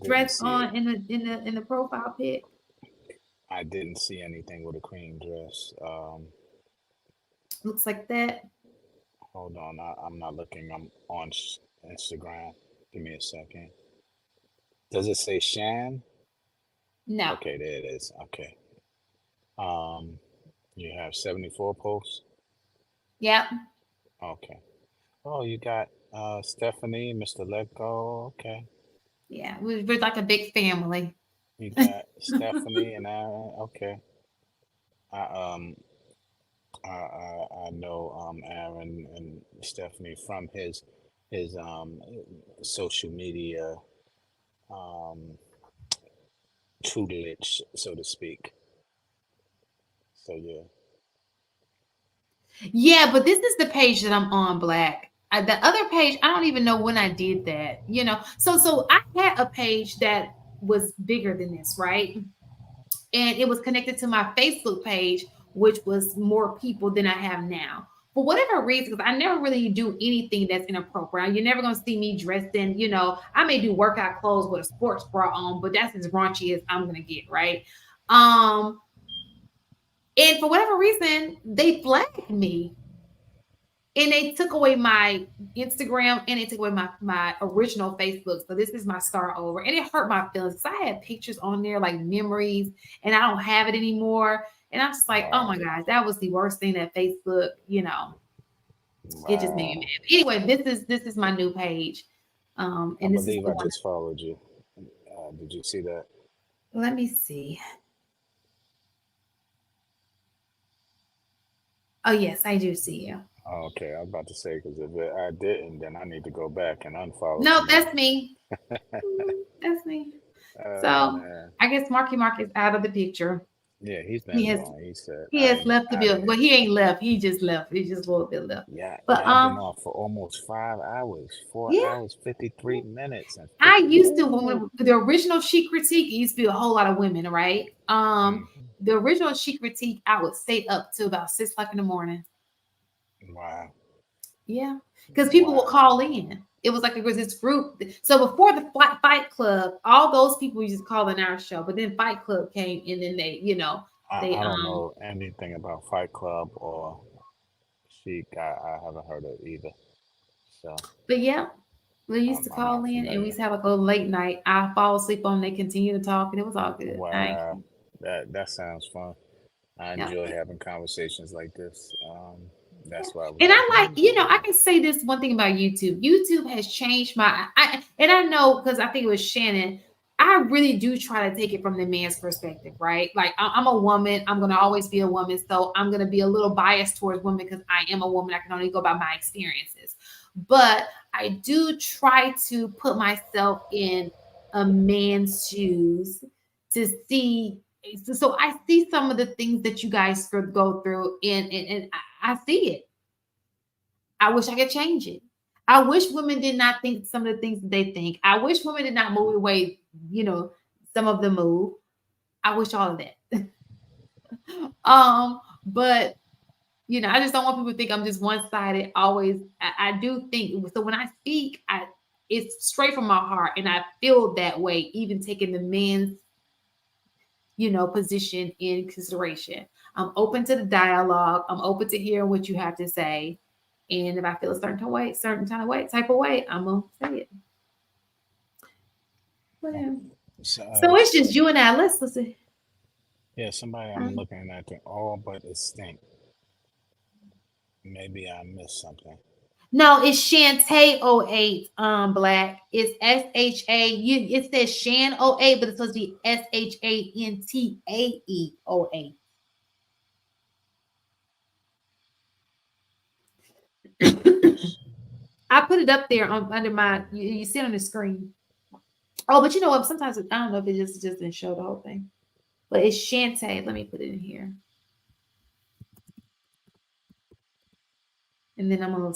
dress on it. in the profile pic? I didn't see anything with a cream dress. Looks like that. Hold on, I'm not looking. I'm on Instagram. Give me a second. Does it say Shan? No. Okay, there it is. Okay. You have 74 posts? Yep. Okay. Oh, you got Stephanie, Mr. Leggo. Okay. Yeah, we're like a big family. You got Stephanie and Aaron. Okay. I know Aaron and Stephanie from his social media tutelage, so to speak. So yeah. Yeah, but this is the page that I'm on, Black. The other page, I don't even know when I did that. So I had a page that was bigger than this, right? And it was connected to my Facebook page, which was more people than I have now. For whatever reason, because I never really do anything that's inappropriate. You're never gonna see me dressed in, I may do workout clothes with a sports bra on, but that's as raunchy as I'm gonna get, right? And for whatever reason, they flagged me. And they took away my Instagram and they took away my original Facebook. So this is my start over. And it hurt my feelings. I had pictures on there, like memories, and I don't have it anymore. And I'm just like, oh my gosh, that was the worst thing that Facebook, it just made me mad. Anyway, this is my new page. And I this believe is I just followed you. Did you see that? let me see. Oh yes, I do see you. Oh, okay, I was about to say because if I didn't, then I need to go back and unfollow. No, that's me. That's me. So man. I guess Marky Mark is out of the picture. Yeah, he's been gone. He said he has left the building. Well, he ain't left. He just left. He just a little bit left. Yeah, but I've been off for almost 5 hours, 4 hours, 53 minutes. And I used to when the original Chic critique. It used to be a whole lot of women, right? The original Chic critique, I would stay up till about 6 o'clock in the morning. Wow. Yeah, because people would call in. It was like it was this group. So before the Fight Club, all those people used to call in our show, but then Fight Club came, and then they, I don't know anything about Fight Club or Chic. I haven't heard of either. So, but yeah, we used to call in, and we used to have like a late night. I fall asleep on, they continue to talk, and it was all good. Wow, that sounds fun. I enjoy having conversations like this. That's why. And I like, I can say this one thing about YouTube. YouTube has changed and I know because I think it was Shannon. I really do try to take it from the man's perspective, right? Like I'm a woman. I'm going to always be a woman. So I'm going to be a little biased towards women because I am a woman. I can only go by my experiences. But I do try to put myself in a man's shoes to see. So I see some of the things that you guys go through, and I see it. I wish I could change it. I wish women did not think some of the things that they think. I wish women did not move the way, some of them move. I wish all of that. But I just don't want people to think I'm just one-sided. Always, I do think so. When I speak, it's straight from my heart, and I feel that way. Even taking the men's, position in consideration. I'm open to the dialogue. I'm open to hearing what you have to say. And if I feel a certain type of way, I'm gonna say it. Whatever. So it's just you and I. Let's listen. Yeah, somebody I'm looking at the all but extinct. Maybe I missed something. No, it's Shantae 08, Black. It's SHA. It says Shan 08, but it's supposed to be SHANTAE 08. I put it up there under my. You see it on the screen. Oh, but you know what? Sometimes I don't know if it just didn't show the whole thing. But it's Shantae. Let me put it in here. And then I'm gonna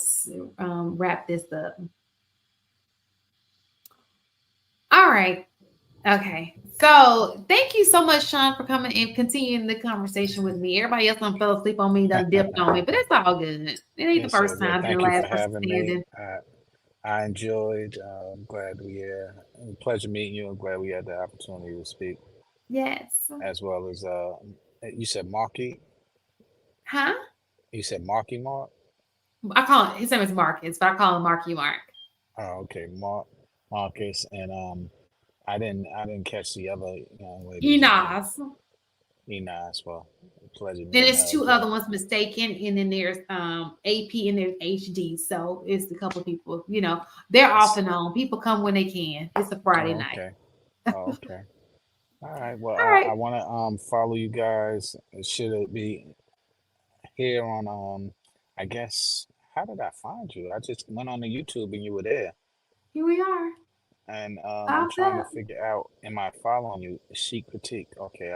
wrap this up. All right. Okay. So thank you so much, Sean, for coming and continuing the conversation with me. Everybody else done fell asleep on me, done dipped on me, but it's all good. It ain't the first time. Thank you for having me. I enjoyed. I'm glad pleasure meeting you. I'm glad we had the opportunity to speak. Yes. As well as you said Marky. Huh? You said Marky Mark. I call him. His name is Marcus, but I call him Marky Mark. Oh, okay, Marcus, and I didn't catch the other young lady. Enos. Well, pleasure. Then there's two other ones, Mistaken, and then there's AP and there's HD. So it's a couple of people. They're off and on. People come when they can. It's a Friday night. Oh, okay. All right. Well, I want to follow you guys. Should it be here on I guess, how did I find you? I just went on the YouTube and you were there. Here we are. And I'm trying to figure out, am I following you? Chic Critique. Okay.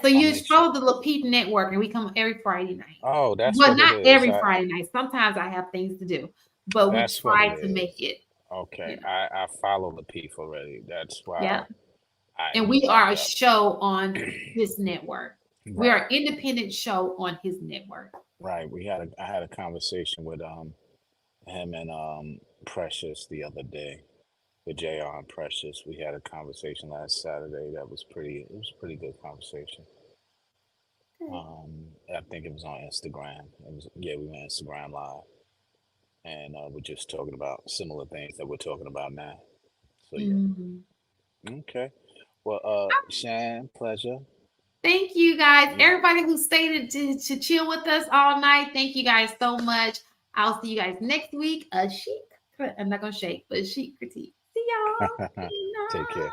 So you follow the Lapeef Network, and we come every Friday night. Oh, that's well, not every Friday night. Sometimes I have things to do, but we try to make it. Okay. I follow Lapeef already. That's why. Yeah. And we are a show on this network. We are an independent show on his network. Right. I had a conversation with him and Precious the other day. With JR and Precious. We had a conversation last Saturday that was it was a pretty good conversation. I think it was on Instagram. We went Instagram live. And we're just talking about similar things that we're talking about now. So yeah. Okay. Well, Shan, pleasure. Thank you guys. Everybody who stayed to chill with us all night. Thank you guys so much. I'll see you guys next week. A chic. I'm not gonna shake, but a chic critique. See y'all. Take care.